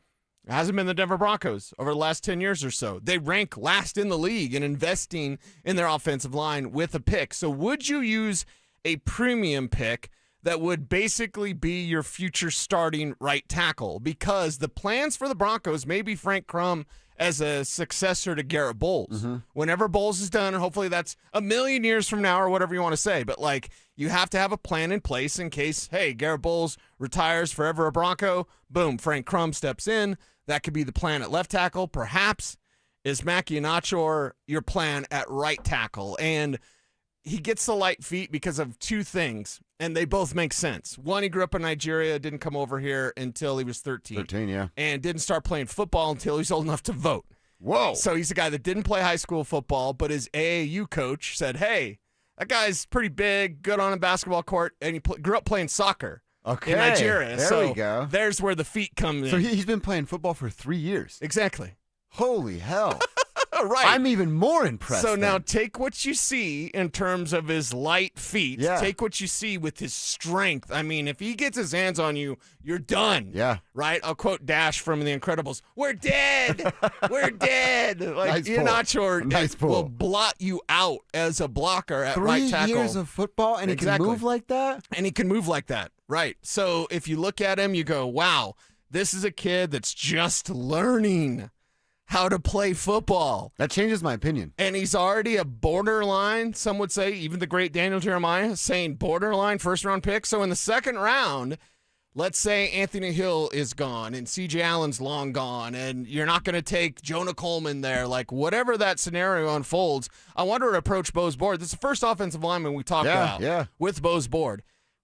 Speaker 14: hasn't been the Denver Broncos over the last 10 years or so. They rank last in the league in investing in their offensive line with a pick. So would you use a premium pick that would basically be your future starting right tackle? Because the plans for the Broncos may be Frank Crum as a successor to Garrett Bowles. Whenever Bowles is done, and hopefully that's a million years from now or whatever you want to say, but like, you have to have a plan in place in case, hey, Garrett Bowles retires forever a Bronco, boom, Frank Crum steps in. That could be the plan at left tackle. Perhaps is Mackie Nachor your plan at right tackle? And he gets the light feet because of two things, and they both make sense. One, he grew up in Nigeria, didn't come over here until he was 13.
Speaker 13: 13, yeah.
Speaker 14: And didn't start playing football until he was old enough to vote.
Speaker 13: Whoa.
Speaker 14: So he's a guy that didn't play high school football, but his AAU coach said, hey, that guy's pretty big, good on a basketball court, and he grew up playing soccer in Nigeria.
Speaker 13: There we go.
Speaker 14: There's where the feet come in.
Speaker 13: So he's been playing football for 3 years.
Speaker 14: Exactly.
Speaker 13: Holy hell.
Speaker 14: Right.
Speaker 13: I'm even more impressed.
Speaker 14: So now
Speaker 13: then.
Speaker 14: take what you see in terms of his light feet.
Speaker 13: Yeah.
Speaker 14: Take what you see with his strength. I mean, if he gets his hands on you, you're done.
Speaker 13: Yeah.
Speaker 14: Right? I'll quote Dash from The Incredibles. We're dead. We're dead. Like,
Speaker 13: Nice
Speaker 14: Ian
Speaker 13: pull.
Speaker 14: Nachor
Speaker 13: Nice pull.
Speaker 14: will blot you out as a blocker at
Speaker 13: 3
Speaker 14: right tackle.
Speaker 13: years of football, and he can move like that?
Speaker 14: And he can move like that. Right. So if you look at him, you go, wow, this is a kid that's just learning how to play football.
Speaker 13: That changes my opinion.
Speaker 14: And he's already a borderline, some would say, even the great Daniel Jeremiah, saying borderline first-round pick. So in the second round, let's say Anthony Hill is gone and C.J. Allen's long gone, and you're not going to take Jonah Coleman there. Like, whatever that scenario unfolds, I want to approach Bose Board. This is the first offensive lineman we talked about with Bose Board.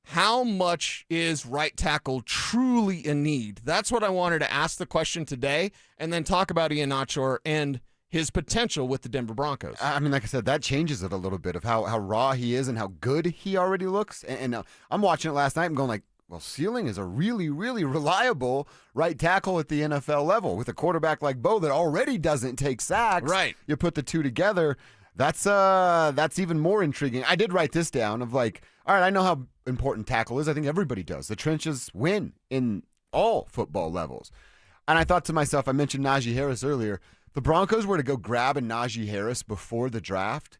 Speaker 14: How much is right tackle truly in need? That's what I wanted to ask the question today, and then talk about Ian Nachor and his potential with the Denver Broncos.
Speaker 13: I mean, like I said, that changes it a little bit of how raw he is and how good he already looks. And I'm watching it last night and going like, well, Ceiling is a really, really reliable right tackle at the NFL level with a quarterback like Bo that already doesn't take sacks.
Speaker 14: Right.
Speaker 13: You put the two together. That's even more intriguing. I did write this down of like, all right, I know how important tackle is. I think everybody does. The trenches win in all football levels. And I thought to myself, I mentioned Najee Harris earlier. The Broncos were to go grab a Najee Harris before the draft,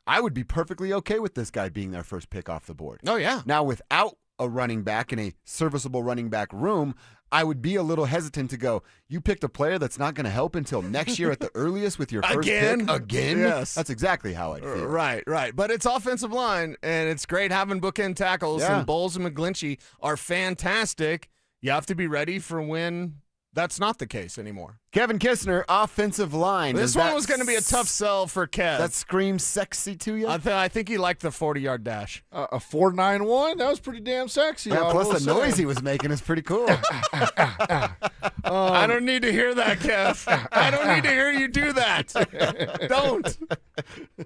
Speaker 13: I would be perfectly okay with this guy being their first pick off the board.
Speaker 14: Oh, yeah.
Speaker 13: Now, without a running back in a serviceable running back room, I would be a little hesitant to go, you picked a player that's not going to help until next year at the earliest with your first pick? Again?
Speaker 14: Yes.
Speaker 13: That's exactly how I'd feel.
Speaker 14: Right. But it's offensive line, and it's great having bookend tackles, and Bowles and McGlinchey are fantastic. You have to be ready for when that's not the case anymore.
Speaker 13: Kevin Kistner, offensive line.
Speaker 14: This one was going to be a tough sell for Kev.
Speaker 13: That screams sexy to you?
Speaker 14: I think he liked the 40-yard dash.
Speaker 11: A 4.91? That was pretty damn sexy.
Speaker 13: Yeah, plus the noise he was making is pretty cool.
Speaker 14: I don't need to hear that, Kev. I don't need to hear you do that. Don't.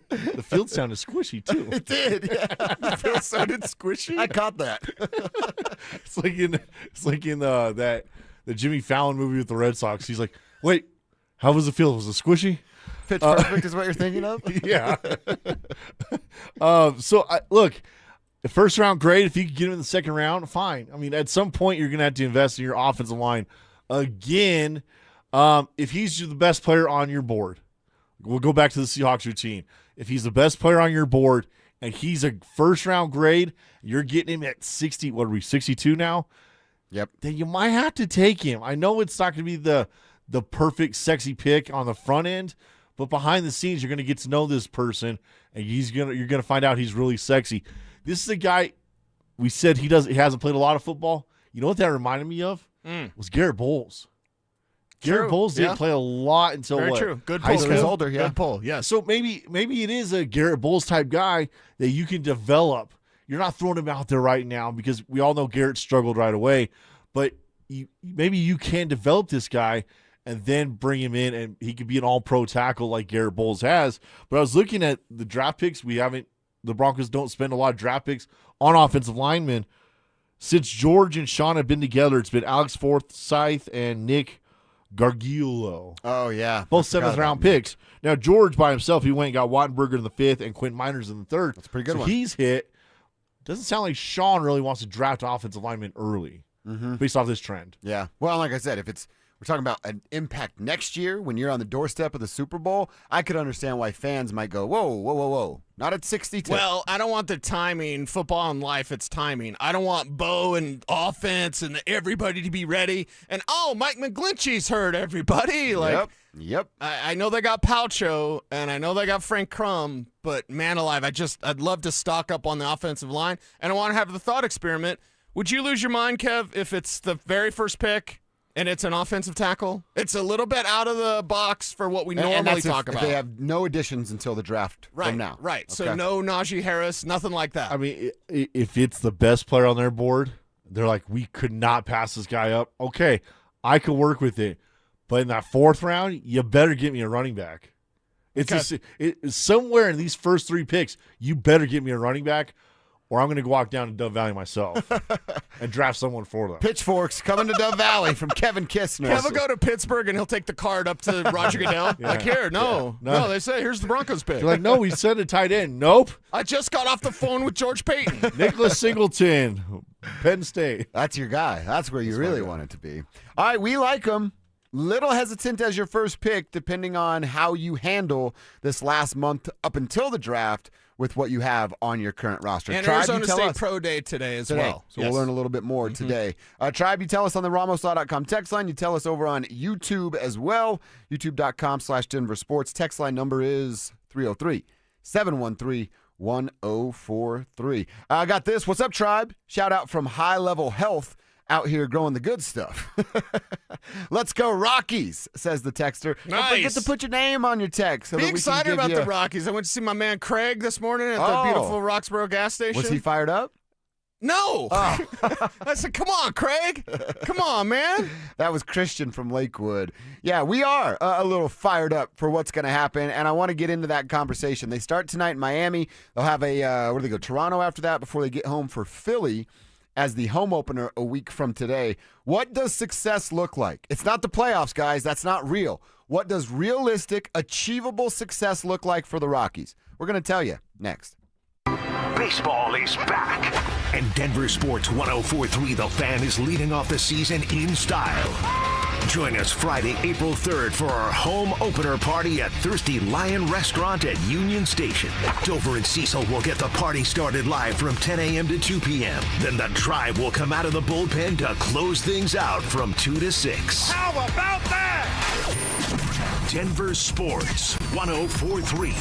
Speaker 11: The field sounded squishy, too.
Speaker 13: It did, yeah.
Speaker 14: The field sounded squishy?
Speaker 13: I caught that.
Speaker 11: It's like in the Jimmy Fallon movie with the Red Sox. He's like, wait, how was the field? Was it squishy?
Speaker 13: Pitch perfect is what you're thinking of?
Speaker 11: Yeah. Look, the first round, great. If you could get him in the second round, fine. I mean, at some point, you're going to have to invest in your offensive line. Again, if he's the best player on your board, we'll go back to the Seahawks routine. If he's the best player on your board and he's a first round grade, you're getting him at 60. What are we, 62 now?
Speaker 13: Yep.
Speaker 11: Then you might have to take him. I know it's not going to be the perfect, sexy pick on the front end, but behind the scenes, you're going to get to know this person, and you're going to find out he's really sexy. This is a guy we said he hasn't played a lot of football. You know what that reminded me of? Was Garrett Bowles. Garrett Bowles didn't play a lot until
Speaker 14: Very
Speaker 11: what?
Speaker 14: true. Good
Speaker 11: High
Speaker 14: pull.
Speaker 11: school?
Speaker 14: He's older, yeah. Good pull, yes.
Speaker 11: So maybe it is a Garrett Bowles type guy that you can develop. You're not throwing him out there right now because we all know Garrett struggled right away, but maybe you can develop this guy and then bring him in, and he could be an all-pro tackle like Garrett Bowles has. But I was looking at the draft picks. The Broncos don't spend a lot of draft picks on offensive linemen. Since George and Sean have been together, it's been Alex Forsyth and Nick Gargiulo.
Speaker 13: Oh, yeah.
Speaker 11: Both seventh-round picks. Now, George by himself, he went and got Wattenberger in the 5th and Quinn Miners in the 3rd.
Speaker 13: That's a pretty good one.
Speaker 11: He's hit. Doesn't sound like Sean really wants to draft offensive linemen early based off this trend.
Speaker 13: Yeah. Well, like I said, if we're talking about an impact next year when you're on the doorstep of the Super Bowl, I could understand why fans might go, whoa. Not at 62.
Speaker 14: Well, I don't want the timing. Football and life, it's timing. I don't want Bo and offense and everybody to be ready. And, Mike McGlinchey's hurt, everybody.
Speaker 13: Yep.
Speaker 14: I know they got Palcho, and I know they got Frank Crum, but man alive, I'd love to stock up on the offensive line. And I want to have the thought experiment. Would you lose your mind, Kev, if it's the very first pick and it's an offensive tackle? It's a little bit out of the box for what we normally talk about.
Speaker 13: If they have no additions until the draft from now.
Speaker 14: Right.
Speaker 13: Okay.
Speaker 14: So no Najee Harris, nothing like that.
Speaker 11: I mean, if it's the best player on their board, they're like, we could not pass this guy up. Okay, I could work with it. But in that 4th round, you better get me a running back. It's somewhere in these first 3 picks, you better get me a running back, or I'm going to walk down to Dove Valley myself and draft someone for them.
Speaker 13: Pitchforks coming to Dove Valley from Kevin Kistner.
Speaker 14: Kev will go to Pittsburgh, and he'll take the card up to Roger Goodell. No, they say, here's the Broncos pick.
Speaker 11: They're like, no, we sent a tight end. Nope.
Speaker 14: I just got off the phone with George Payton.
Speaker 11: Nicholas Singleton, Penn State.
Speaker 13: That's your guy. That's where you really want it to be. All right, we like him. Little hesitant as your first pick, depending on how you handle this last month up until the draft with what you have on your current roster.
Speaker 14: And
Speaker 13: Tribe,
Speaker 14: Arizona State Pro Day today as well.
Speaker 13: So we'll learn a little bit more today. Tribe, you tell us on the RamosLaw.com text line. You tell us over on YouTube as well. YouTube.com/DenverSports. Text line number is 303-713-1043. I got this. What's up, Tribe? Shout out from High Level Health. Out here growing the good stuff. Let's go Rockies, says the texter.
Speaker 14: Nice.
Speaker 13: Don't forget to put your name on your text.
Speaker 14: Be excited about the Rockies. I went to see my man Craig this morning at the beautiful Roxborough gas station.
Speaker 13: Was he fired up?
Speaker 14: No. I said, come on, Craig. Come on, man.
Speaker 13: That was Christian from Lakewood. Yeah, we are a little fired up for what's going to happen, and I want to get into that conversation. They start tonight in Miami. They'll have where do they go? Toronto after that before they get home for Philly as the home opener a week from today. What does success look like? It's not the playoffs, guys. That's not real. What does realistic, achievable success look like for the Rockies? We're going to tell you next.
Speaker 7: Baseball is back, and Denver Sports 104.3 The Fan is leading off the season in style. Join us Friday, April 3rd for our home opener party at Thirsty Lion Restaurant at Union Station. Dover and Cecil will get the party started live from 10 a.m. to 2 p.m. Then the Tribe will come out of the bullpen to close things out from 2 to 6.
Speaker 8: How about that?
Speaker 7: Denver Sports 104.3.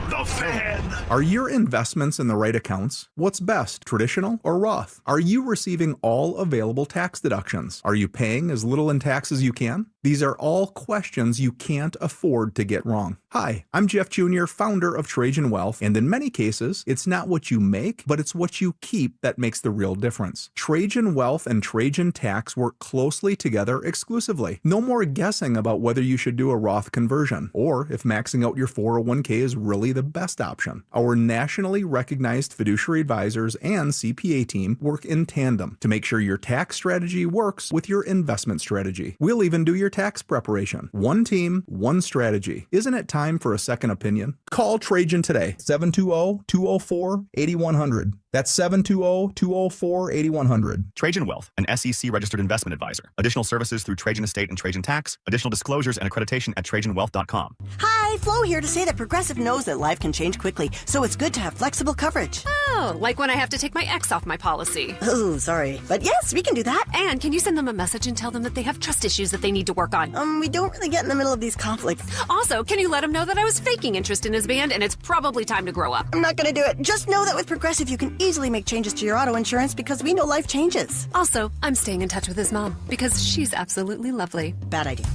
Speaker 7: The Fan.
Speaker 12: Are your investments in the right accounts? What's best, traditional or Roth? Are you receiving all available tax deductions? Are you paying as little in tax as you can? These are all questions you can't afford to get wrong. Hi, I'm Jeff Jr., founder of Trajan Wealth, and in many cases, it's not what you make, but it's what you keep that makes the real difference. Trajan Wealth and Trajan Tax work closely together exclusively. No more guessing about whether you should do a Roth conversion, or if maxing out your 401k is really the best option. Our nationally recognized fiduciary advisors and CPA team work in tandem to make sure your tax strategy works with your investment strategy. We'll even do your tax preparation. One team, one strategy. Isn't it time for a second opinion? Call Trajan today, 720-204-8100. That's 720-204-8100.
Speaker 15: Trajan Wealth, an SEC-registered investment advisor. Additional services through Trajan Estate and Trajan Tax. Additional disclosures and accreditation at TrajanWealth.com.
Speaker 31: Hi, Flo here to say that Progressive knows that life can change quickly, so it's good to have flexible coverage.
Speaker 16: Oh, like when I have to take my ex off my policy.
Speaker 31: Oh, sorry. But yes, we can do that.
Speaker 16: And can you send them a message and tell them that they have trust issues that they need to work on?
Speaker 31: We don't really get in the middle of these conflicts.
Speaker 16: Also, can you let him know that I was faking interest in his band and it's probably time to grow up?
Speaker 31: I'm not going to do it. Just know that with Progressive, you can easily make changes to your auto insurance because we know life changes.
Speaker 16: Also, I'm staying in touch with his mom because she's absolutely lovely.
Speaker 31: Bad idea.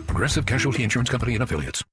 Speaker 6: Progressive Casualty Insurance Company and Affiliates.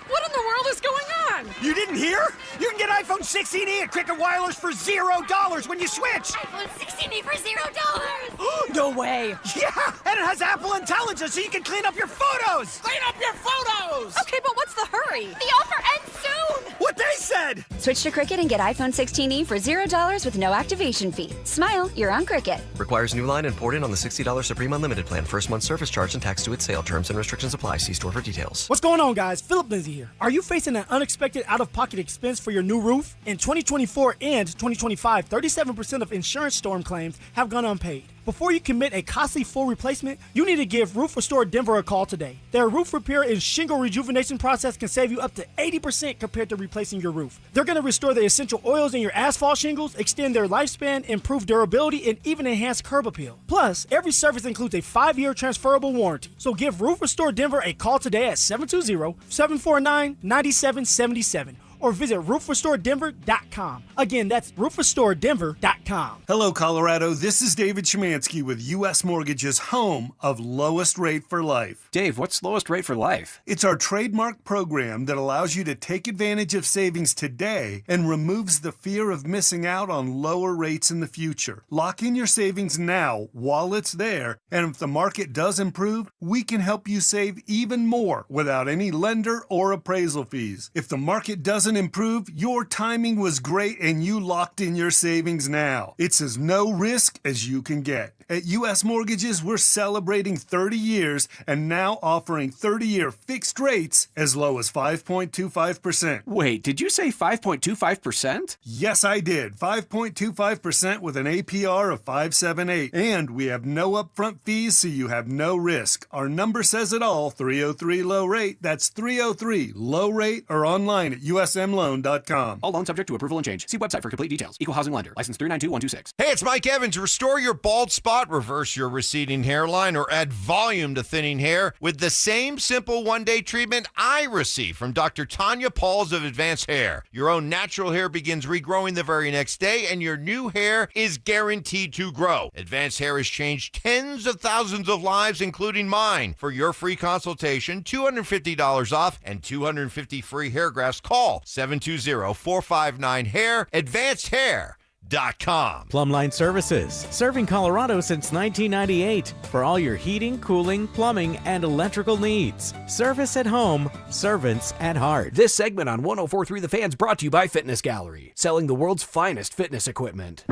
Speaker 16: What in the world is going on?
Speaker 17: You didn't hear? You can get iPhone 16e at Cricket Wireless for $0 when you switch.
Speaker 16: iPhone 16e for $0.
Speaker 17: No way. Yeah, and it has Apple Intelligence so you can clean up your photos. Clean up your photos.
Speaker 16: Okay, but what's the hurry? The offer ends soon.
Speaker 17: What they said.
Speaker 18: Switch to Cricket and get iPhone 16e for $0 with no activation fee. Smile, you're on Cricket.
Speaker 19: Requires new line and port in on the $60 Supreme Unlimited plan. First month service charge and tax to its sale. Terms and restrictions apply. See store for details.
Speaker 17: What's going on, guys? Philip Lindsay here. Are you facing an unexpected out-of-pocket expense for your new roof? In 2024 and 2025, 37% of insurance storm claims have gone unpaid. Before you commit a costly full replacement, you need to give Roof Restore Denver a call today. Their roof repair and shingle rejuvenation process can save you up to 80% compared to replacing your roof. They're going to restore the essential oils in your asphalt shingles, extend their lifespan, improve durability, and even enhance curb appeal. Plus, every service includes a 5-year transferable warranty. So give Roof Restore Denver a call today at 720-749-9777. Or visit roofrestoredenver.com. Again, that's roofrestoredenver.com.
Speaker 20: Hello, Colorado. This is David Szymanski with U.S. Mortgage's home of Lowest Rate for Life.
Speaker 21: Dave, what's Lowest Rate for Life?
Speaker 20: It's our trademark program that allows you to take advantage of savings today and removes the fear of missing out on lower rates in the future. Lock in your savings now while it's there, and if the market does improve, we can help you save even more without any lender or appraisal fees. If the market doesn't improve, your timing was great and you locked in your savings now. It's as no risk as you can get. At U.S. Mortgages, we're celebrating 30 years and now offering 30-year fixed rates as low as 5.25%.
Speaker 21: Wait, did you say 5.25%?
Speaker 20: Yes, I did. 5.25% with an APR of 5.78. And we have no upfront fees, so you have no risk. Our number says it all, 303-LOW-RATE. That's 303-LOW-RATE or online at usmloan.com.
Speaker 21: All loans subject to approval and change. See website for complete details. Equal housing lender. License 392126.
Speaker 20: Hey, it's Mike Evans. Restore your bald spot, reverse your receding hairline, or add volume to thinning hair with the same simple one-day treatment I receive from Dr. Tanya Pauls of Advanced Hair. Your own natural hair begins regrowing the very next day, and your new hair is guaranteed to grow. Advanced Hair has changed tens of thousands of lives, including mine. For your free consultation, $250 off and 250 free hair grafts, call 720-459-HAIR, AdvancedHair.com.
Speaker 23: Plumline Services, serving Colorado since 1998 for all your heating, cooling, plumbing, and electrical needs. Service at home, servants at heart.
Speaker 24: This segment on 104.3 The Fan's brought to you by Fitness Gallery, selling the world's finest fitness equipment.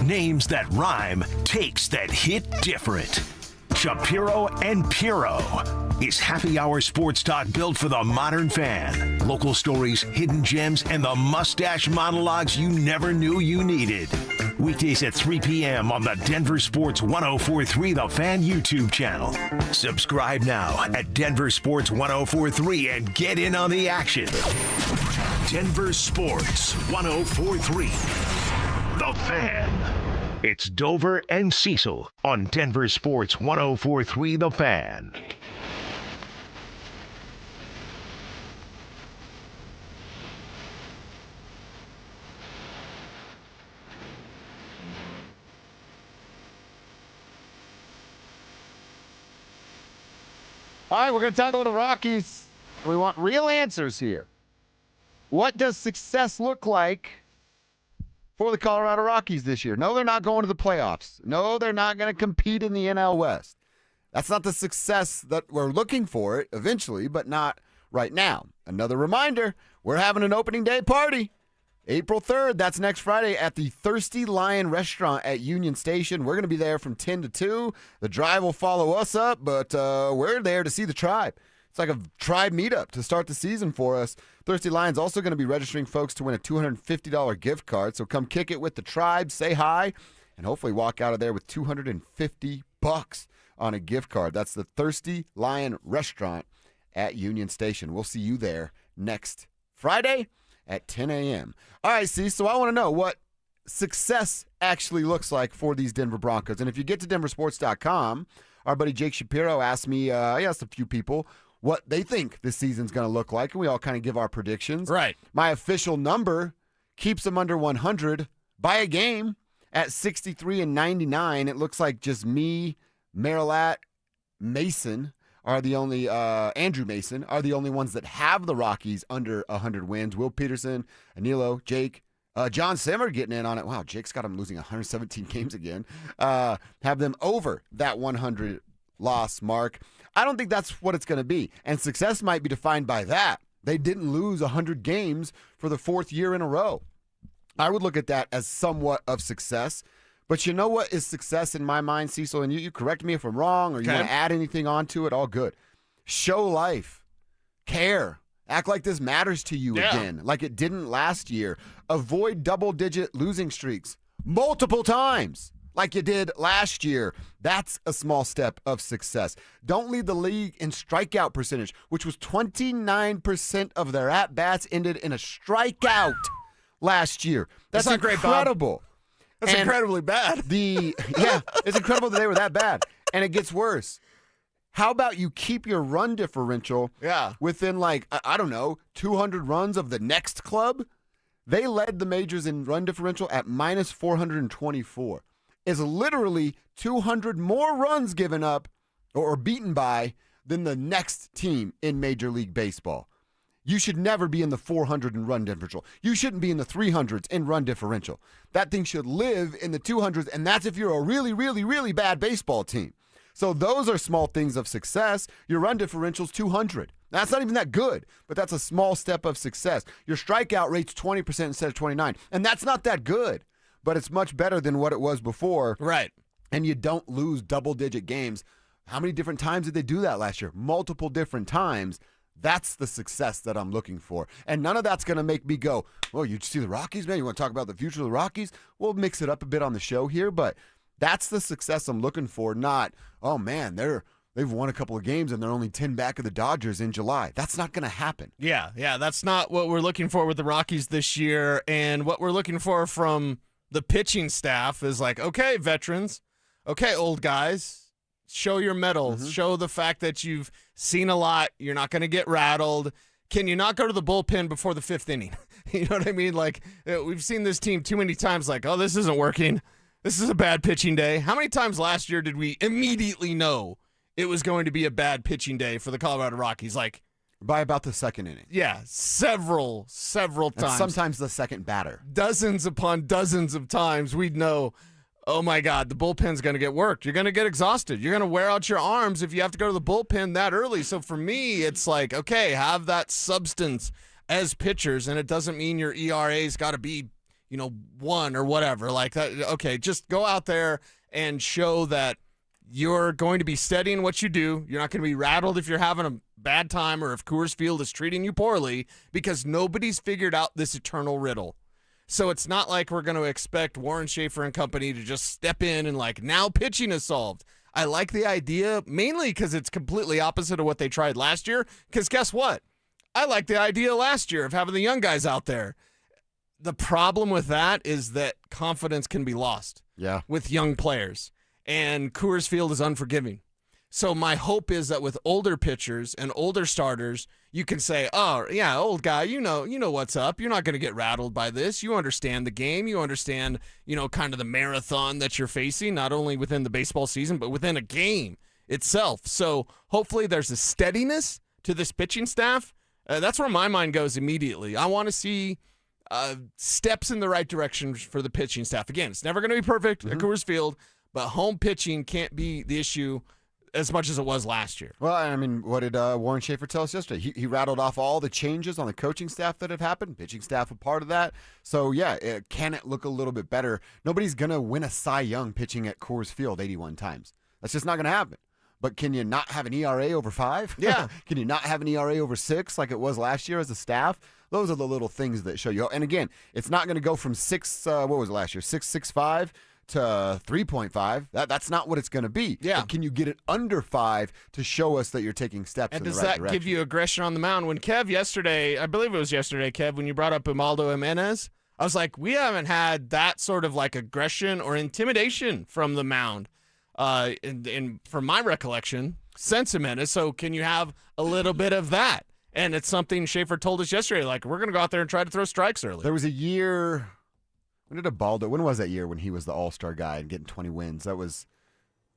Speaker 7: Names that rhyme, takes that hit different. Shapiro and Piro. Is happy hour sports talk built for the modern fan. Local stories, hidden gems, and the mustache monologues you never knew you needed. Weekdays at 3 p.m. on the Denver Sports 104.3 The Fan YouTube channel. Subscribe now at Denver Sports 104.3 and get in on the action. Denver Sports 104.3 The Fan. It's Dover and Cecil on Denver Sports 104.3 The Fan.
Speaker 13: All right, we're going to talk about the Rockies. We want real answers here. What does success look like for the Colorado Rockies this year? No, they're not going to the playoffs. No, they're not going to compete in the NL West. That's not the success that we're looking for it eventually, but not right now. Another reminder, we're having an opening day party. April 3rd, that's next Friday at the Thirsty Lion Restaurant at Union Station. We're going to be there from 10 to 2. The Drive will follow us up, but we're there to see the Tribe. It's like a Tribe meetup to start the season for us. Thirsty Lion's also going to be registering folks to win a $250 gift card, so come kick it with the Tribe, say hi, and hopefully walk out of there with $250 on a gift card. That's the Thirsty Lion Restaurant at Union Station. We'll see you there next Friday at 10 a.m. All right, so I want to know what success actually looks like for these Denver Broncos. And if you get to DenverSports.com, our buddy Jake Shapiro asked me, I asked a few people what they think this season's going to look like, and we all kind of give our predictions.
Speaker 14: Right.
Speaker 13: My official number keeps them under 100 by a game at 63 and 99. It looks like just me, Marilat, Mason are the only Andrew Mason are the only ones that have the Rockies under 100 wins. Will Peterson, Anilo, Jake, John Simmer getting in on it. Wow, Jake's got him losing 117 games again. Have them over that 100 loss mark. I don't think that's what it's going to be. And success might be defined by that. They didn't lose 100 games for the fourth year in a row. I would look at that as somewhat of success. But you know what is success in my mind, Cecil? And you correct me if I'm wrong or you want to add anything onto it, all good. Show life. Care. Act like this matters to you again, like it didn't last year. Avoid double-digit losing streaks multiple times like you did last year. That's a small step of success. Don't lead the league in strikeout percentage, which was 29% of their at-bats ended in a strikeout last year. That's
Speaker 14: not great, Bob.
Speaker 13: Incredible.
Speaker 14: That's incredibly bad.
Speaker 13: It's incredible that they were that bad. And it gets worse. How about you keep your run differential within, like, I don't know, 200 runs of the next club? They led the majors in run differential at minus 424. Is literally 200 more runs given up or beaten by than the next team in Major League Baseball. You should never be in the 400 in run differential. You shouldn't be in the 300s in run differential. That thing should live in the 200s, and that's if you're a really, really, really bad baseball team. So those are small things of success. Your run differential's 200. That's not even that good, but that's a small step of success. Your strikeout rate's 20% instead of 29, and that's not that good, but it's much better than what it was before.
Speaker 14: Right.
Speaker 13: And you don't lose double-digit games. How many different times did they do that last year? Multiple different times. That's the success that I'm looking for. And none of that's going to make me go, well, you see the Rockies, man? You want to talk about the future of the Rockies? We'll mix it up a bit on the show here, but that's the success I'm looking for, not, oh, man, they've won a couple of games and they're only 10 back of the Dodgers in July. That's not going to happen.
Speaker 14: Yeah, that's not what we're looking for with the Rockies this year. And what we're looking for from the pitching staff is like, okay, veterans, okay, old guys, show your mettle. Show the fact that you've seen a lot. You're not going to get rattled. Can you not go to the bullpen before the fifth inning? You know what I mean? Like, we've seen this team too many times like, oh, this isn't working. This is a bad pitching day. How many times last year did we immediately know it was going to be a bad pitching day for the Colorado Rockies? Like,
Speaker 13: by about the second inning.
Speaker 14: Yeah, several times.
Speaker 13: And sometimes the second batter.
Speaker 14: Dozens upon dozens of times we'd know, oh my God, the bullpen's going to get worked. You're going to get exhausted. You're going to wear out your arms if you have to go to the bullpen that early. So for me, it's like, okay, have that substance as pitchers, and it doesn't mean your ERA's got to be, 1 or whatever. Like that. Okay, just go out there and show that you're going to be steady in what you do. You're not going to be rattled if you're having a bad time or if Coors Field is treating you poorly, because nobody's figured out this eternal riddle. So it's not like we're going to expect Warren Schaefer and company to just step in and like, now pitching is solved. I like the idea mainly because it's completely opposite of what they tried last year. Because guess what? I like the idea last year of having the young guys out there. The problem with that is that confidence can be lost with young players. And Coors Field is unforgiving. So my hope is that with older pitchers and older starters, you can say, oh, yeah, old guy, you know what's up. You're not going to get rattled by this. You understand the game. You understand, kind of the marathon that you're facing, not only within the baseball season, but within a game itself. So hopefully there's a steadiness to this pitching staff. That's where my mind goes immediately. I want to see steps in the right direction for the pitching staff. Again, it's never going to be perfect at Coors Field, but home pitching can't be the issue as much as it was last year.
Speaker 13: Well, I mean, what did Warren Schaefer tell us yesterday? He rattled off all the changes on the coaching staff that have happened, pitching staff a part of that. So, yeah, can it look a little bit better? Nobody's going to win a Cy Young pitching at Coors Field 81 times. That's just not going to happen. But can you not have an ERA over 5?
Speaker 14: Yeah.
Speaker 13: Can you not have an ERA over 6 like it was last year as a staff? Those are the little things that show you. And, again, it's not going to go from 6, what was it last year, 6.65 to 3.5. That's not what it's going to be.
Speaker 14: Yeah.
Speaker 13: But can you get it under 5 to show us that you're taking steps in the right direction?
Speaker 14: And does that give you aggression on the mound? When Kev yesterday, I believe it was yesterday, Kev, when you brought up Ubaldo Jimenez, I was like, we haven't had that sort of like aggression or intimidation from the mound. And from my recollection, since Jimenez. So can you have a little bit of that? And it's something Schaefer told us yesterday, like, we're going to go out there and try to throw strikes early.
Speaker 13: There was a year. When was that year when he was the all-star guy and getting 20 wins? That was,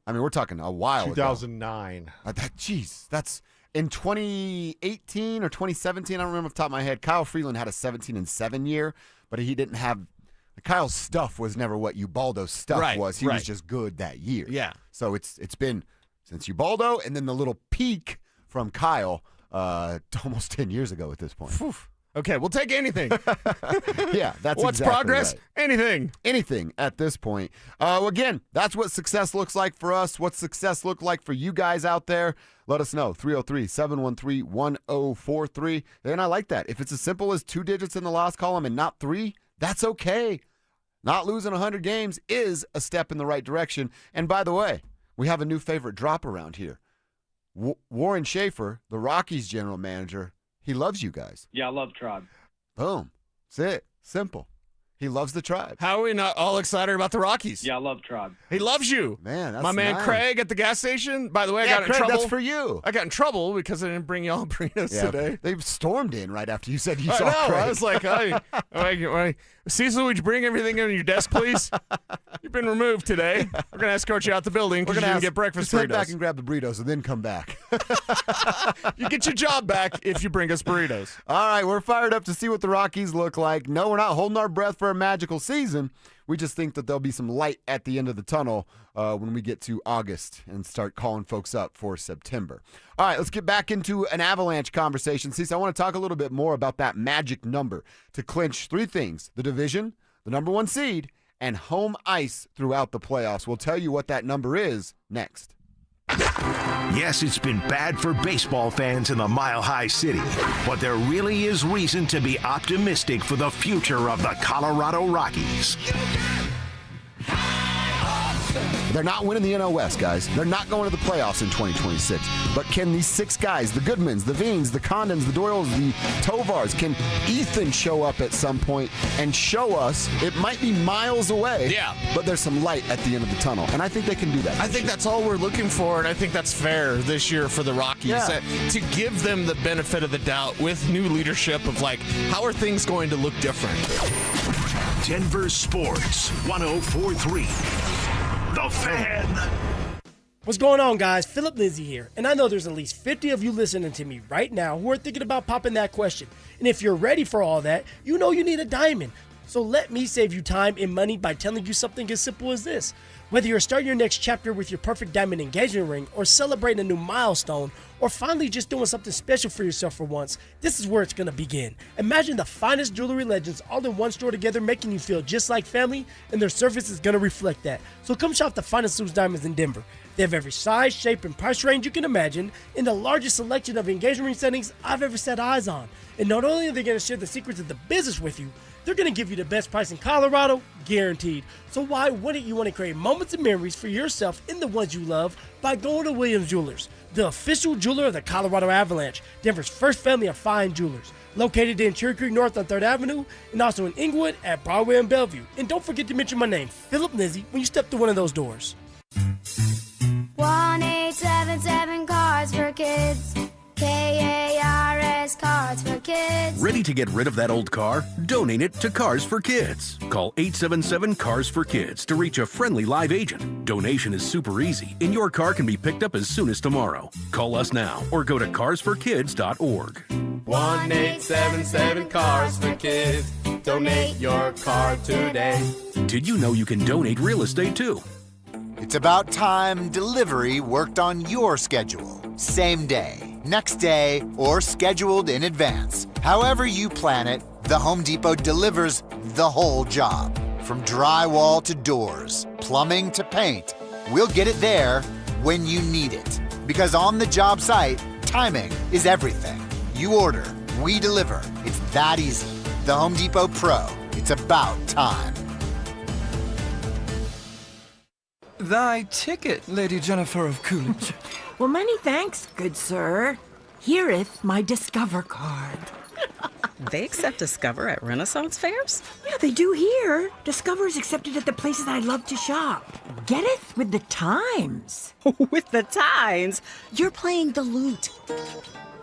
Speaker 13: we're talking a while
Speaker 11: 2009.
Speaker 13: ago. That's in 2018 or 2017, I don't remember off the top of my head. Kyle Freeland had a 17-7 year, but he didn't have, Kyle's stuff was never what Ubaldo's stuff was. He was just good that year.
Speaker 14: Yeah.
Speaker 13: So it's been since Ubaldo and then the little peak from Kyle almost 10 years ago at this point.
Speaker 14: Whew. Okay, we'll take anything.
Speaker 13: Yeah, that's
Speaker 14: what's
Speaker 13: exactly
Speaker 14: progress?
Speaker 13: Right.
Speaker 14: Anything
Speaker 13: at this point. Again, that's what success looks like for us. What's success look like for you guys out there? Let us know. 303-713-1043. And I like that. If it's as simple as 2 digits in the loss column and not 3, that's okay. Not losing 100 games is a step in the right direction. And by the way, we have a new favorite drop around here. Warren Schaefer, the Rockies general manager, he loves you guys.
Speaker 2: Yeah, I love Tribe.
Speaker 13: Boom. That's it. Simple. He loves the Tribe.
Speaker 14: How are we not all excited about the Rockies?
Speaker 2: Yeah, I love Tribe.
Speaker 14: He loves you.
Speaker 13: Man, that's
Speaker 14: my man
Speaker 13: nice.
Speaker 14: Craig at the gas station. By the way, I got in
Speaker 13: Craig,
Speaker 14: trouble.
Speaker 13: that's for you.
Speaker 14: I got in trouble because I didn't bring y'all burritos today.
Speaker 13: They stormed in right after you said you
Speaker 14: I
Speaker 13: saw
Speaker 14: know.
Speaker 13: Craig.
Speaker 14: I was like, Cecil, would you bring everything on your desk, please? You've been removed today. We're going to escort you out the building because you didn't get breakfast
Speaker 13: just
Speaker 14: burritos.
Speaker 13: head back and grab the burritos and then come back.
Speaker 14: You get your job back if you bring us burritos.
Speaker 13: All right, we're fired up to see what the Rockies look like. No, we're not holding our breath for a magical season. We just think that there'll be some light at the end of the tunnel when we get to August and start calling folks up for September. All right, let's get back into an Avalanche conversation. Cecil, I want to talk a little bit more about that magic number to clinch 3 things: the division, the number 1 seed, and home ice throughout the playoffs. We'll tell you what that number is next.
Speaker 7: Yes, it's been bad for baseball fans in the Mile High City, but there really is reason to be optimistic for the future of the Colorado Rockies.
Speaker 13: They're not winning the NL West, guys. They're not going to the playoffs in 2026. But can these 6 guys, the Goodmans, the Veens, the Condons, the Doyles, the Tovars, can Ethan show up at some point and show us, it might be miles away, but there's some light at the end of the tunnel. And I think they can do that.
Speaker 14: I think that's all we're looking for, and I think that's fair this year for the Rockies. To give them the benefit of the doubt with new leadership of, like, how are things going to look different?
Speaker 7: Denver Sports 104.3. The Fan.
Speaker 17: What's going on, guys? Philip Lindsay here, and I know there's at least 50 of you listening to me right now who are thinking about popping that question. And if you're ready for all that, you know you need a diamond. So let me save you time and money by telling you something as simple as this. Whether you're starting your next chapter with your perfect diamond engagement ring, or celebrating a new milestone, or finally just doing something special for yourself for once, this is where it's going to begin. Imagine the finest jewelry legends all in one store together, making you feel just like family, and their service is going to reflect that. So come shop the finest loose diamonds in Denver. They have every size, shape, and price range you can imagine, in the largest selection of engagement ring settings I've ever set eyes on. And not only are they going to share the secrets of the business with you, They're going to give you the best price in Colorado, guaranteed. So why wouldn't you want to create moments and memories for yourself and the ones you love by going to Williams Jewelers, the official jeweler of the Colorado Avalanche, Denver's first family of fine jewelers. Located in Cherry Creek North on 3rd Avenue and also in Inglewood at Broadway and Bellevue. And don't forget to mention my name, Philip Lizzie, when you step through one of those doors.
Speaker 2: 1-877 Cards for Kids. KARS Cards for Kids.
Speaker 3: Ready to get rid of that old car? Donate it to Cars for Kids. Call 877 Cars for Kids to reach a friendly live agent. Donation is super easy, and your car can be picked up as soon as tomorrow. Call us now or go to carsforkids.org.
Speaker 4: 1-877 Cars for Kids. Donate your car today.
Speaker 3: Did you know you can donate real estate too?
Speaker 5: It's about time delivery worked on your schedule. Same day, next day, or scheduled in advance. However you plan it, the Home Depot delivers the whole job. From drywall to doors, plumbing to paint, we'll get it there when you need it. Because on the job site, timing is everything. You order, we deliver. It's that easy. The Home Depot Pro. It's about time.
Speaker 9: Thy ticket, Lady Jennifer of Coolidge.
Speaker 25: Well, many thanks, good sir. Here'th my Discover card.
Speaker 26: They accept Discover at Renaissance fairs?
Speaker 25: Yeah, they do here. Discover is accepted at the places I love to shop. Getteth with the times.
Speaker 26: With the times? You're playing the lute.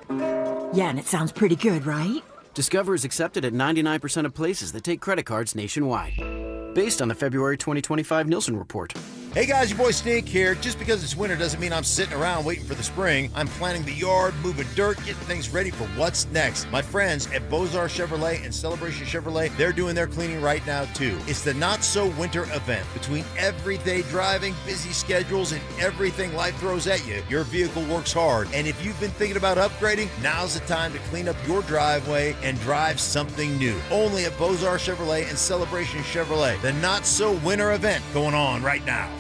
Speaker 25: Yeah, and it sounds pretty good, right?
Speaker 27: Discover is accepted at 99% of places that take credit cards nationwide. Based on the February 2025 Nielsen report.
Speaker 28: Hey guys, your boy Snake here. Just because it's winter doesn't mean I'm sitting around waiting for the spring. I'm planning the yard, moving dirt, getting things ready for what's next. My friends at Beaux-Arts Chevrolet and Celebration Chevrolet, they're doing their cleaning right now too. It's the Not So Winter event. Between everyday driving, busy schedules, and everything life throws at you, your vehicle works hard. And if you've been thinking about upgrading, now's the time to clean up your driveway and drive something new. Only at Beaux-Arts Chevrolet and Celebration Chevrolet. The Not So Winter event going on right now.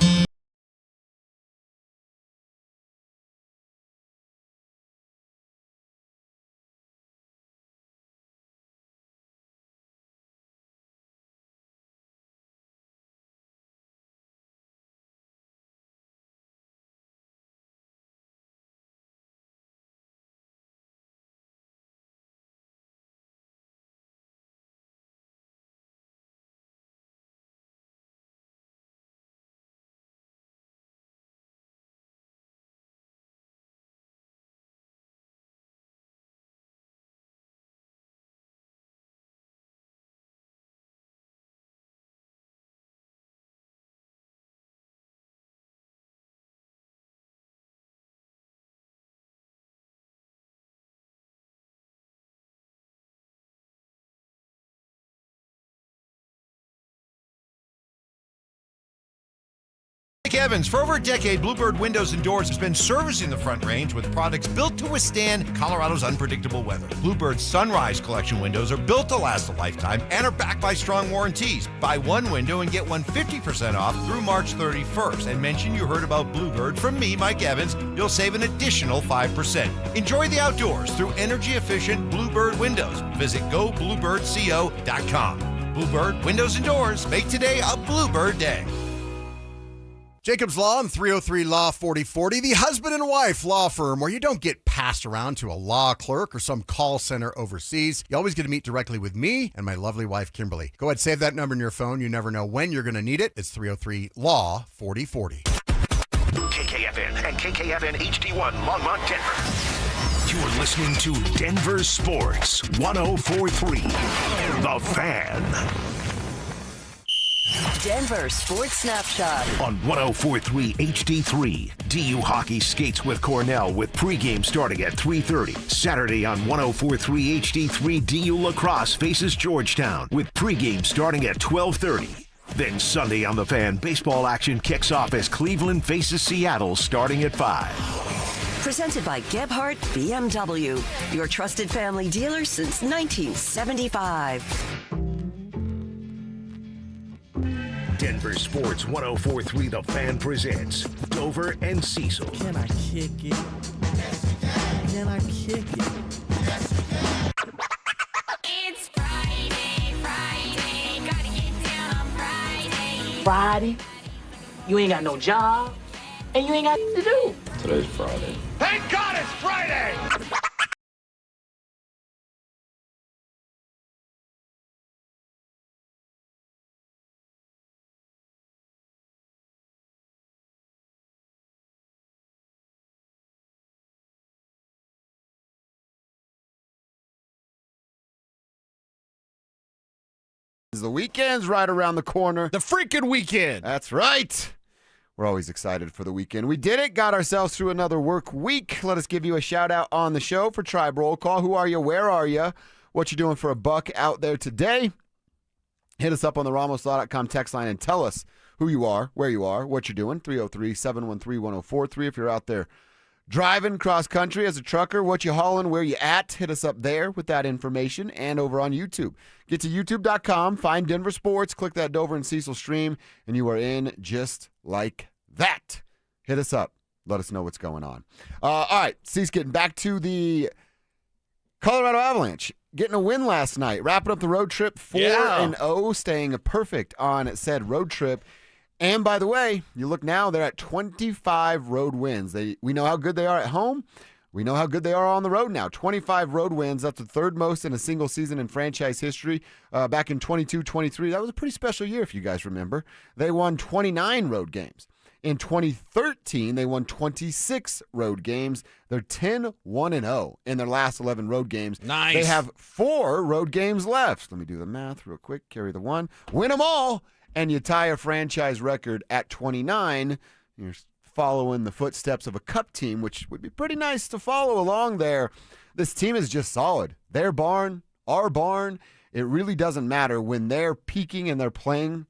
Speaker 28: Mike Evans, for over a decade, Bluebird Windows and Doors has been servicing the Front Range with products built to withstand Colorado's unpredictable weather. Bluebird's Sunrise Collection windows are built to last a lifetime and are backed by strong warranties. Buy one window and get one 50% off through March 31st. And mention you heard about Bluebird from me, Mike Evans. You'll save an additional 5%. Enjoy the outdoors through energy-efficient Bluebird windows. Visit gobluebirdco.com. Bluebird Windows and Doors. Make today a Bluebird day. Jacobs Law and 303 Law 4040, the husband and wife law firm where you don't get passed around to a law clerk or some call center overseas. You always get to meet directly with me and my lovely wife, Kimberly. Go ahead, save that number in your phone. You never know when you're going to need it. It's 303 Law 4040.
Speaker 7: KKFN and KKFN HD1 Longmont, Denver. You're listening to Denver Sports 104.3 The Fan.
Speaker 29: Denver Sports Snapshot
Speaker 7: On 104.3 HD3, DU Hockey skates with Cornell with pregame starting at 3:30. Saturday on 104.3 HD3, DU Lacrosse faces Georgetown with pregame starting at 12:30. Then Sunday on The Fan, baseball action kicks off as Cleveland faces Seattle starting at 5.
Speaker 29: Presented by Gebhardt BMW, your trusted family dealer since 1975.
Speaker 7: Denver Sports 104.3 The Fan presents Dover and Cecil.
Speaker 11: Can I kick it? Can I kick it?
Speaker 2: It's Friday.
Speaker 25: Friday, you ain't got no job, and you ain't got to do.
Speaker 1: Today's Friday.
Speaker 14: Thank God it's Friday!
Speaker 13: The weekend's right around the corner.
Speaker 14: The freaking weekend.
Speaker 13: That's right. We're always excited for the weekend. We did it. Got ourselves through another work week. Let us give you a shout out on the show for Tribe Roll Call. Who are you? Where are you? What you doing for a buck out there today? Hit us up on the RamosLaw.com text line and tell us who you are, where you are, what you're doing. 303-713-1043. If you're out there driving cross country as a trucker, what you hauling, where you at, hit us up there with that information and over on YouTube. Get to youtube.com, find Denver Sports, click that Dover and Cecil stream, and you are in just like that. Hit us up. Let us know what's going on. All right, Cease, getting back to the Colorado Avalanche. Getting a win last night, wrapping up the road trip 4-0, staying perfect on said road trip. And by the way, you look now, they're at 25 road wins. We know how good they are at home. We know how good they are on the road now. 25 road wins. That's the third most in a single season in franchise history. Back in 22-23, that was a pretty special year, if you guys remember. They won 29 road games. In 2013, they won 26 road games. They're 10-1-0 in their last 11 road games.
Speaker 14: Nice.
Speaker 13: They have 4 road games left. Let me do the math real quick. Carry the 1. Win them all. And you tie a franchise record at 29. You're following the footsteps of a cup team, which would be pretty nice to follow along there. This team is just solid. Their barn, our barn, it really doesn't matter when they're peaking and they're playing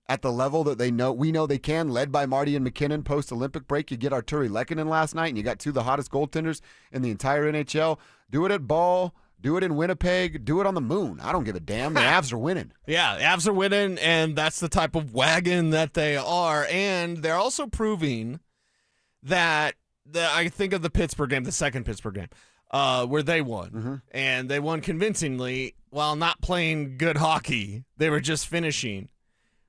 Speaker 13: at the level that we know they can, led by Marty and McKinnon post-Olympic break. You get Arturi Lehkonen last night, and you got 2 of the hottest goaltenders in the entire NHL. Do it at Ball. Do it in Winnipeg. Do it on the moon. I don't give a damn. The Avs are winning.
Speaker 14: Yeah, the Avs are winning, and that's the type of wagon that they are. And they're also proving that I think of the Pittsburgh game, the second Pittsburgh game, where they won.
Speaker 13: Mm-hmm.
Speaker 14: And they won convincingly while not playing good hockey. They were just finishing.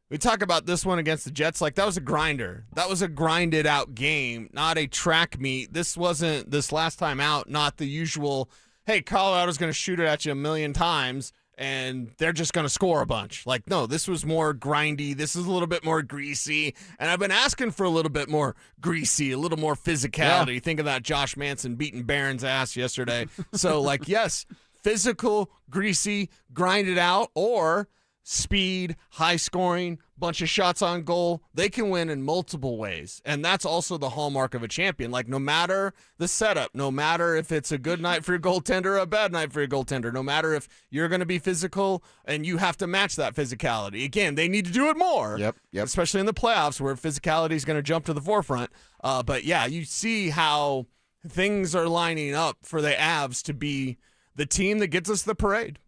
Speaker 14: We talk about this one against the Jets like that was a grinder. That was a grinded out game, not a track meet. This wasn't this last time out, not the usual, hey, Colorado's going to shoot it at you a million times and they're just going to score a bunch. Like, no, this was more grindy. This is a little bit more greasy. And I've been asking for a little bit more greasy, a little more physicality. Yeah. Think of that Josh Manson beating Barron's ass yesterday. So, like, yes, physical, greasy, grinded out, or speed, high scoring, bunch of shots on goal. They can win in multiple ways. And that's also the hallmark of a champion. Like, no matter the setup, no matter if it's a good night for your goaltender or a bad night for your goaltender, no matter if you're going to be physical and you have to match that physicality. Again, they need to do it more.
Speaker 13: Yep.
Speaker 14: Especially in the playoffs where physicality is going to jump to the forefront. But yeah, you see how things are lining up for the Avs to be the team that gets us the parade.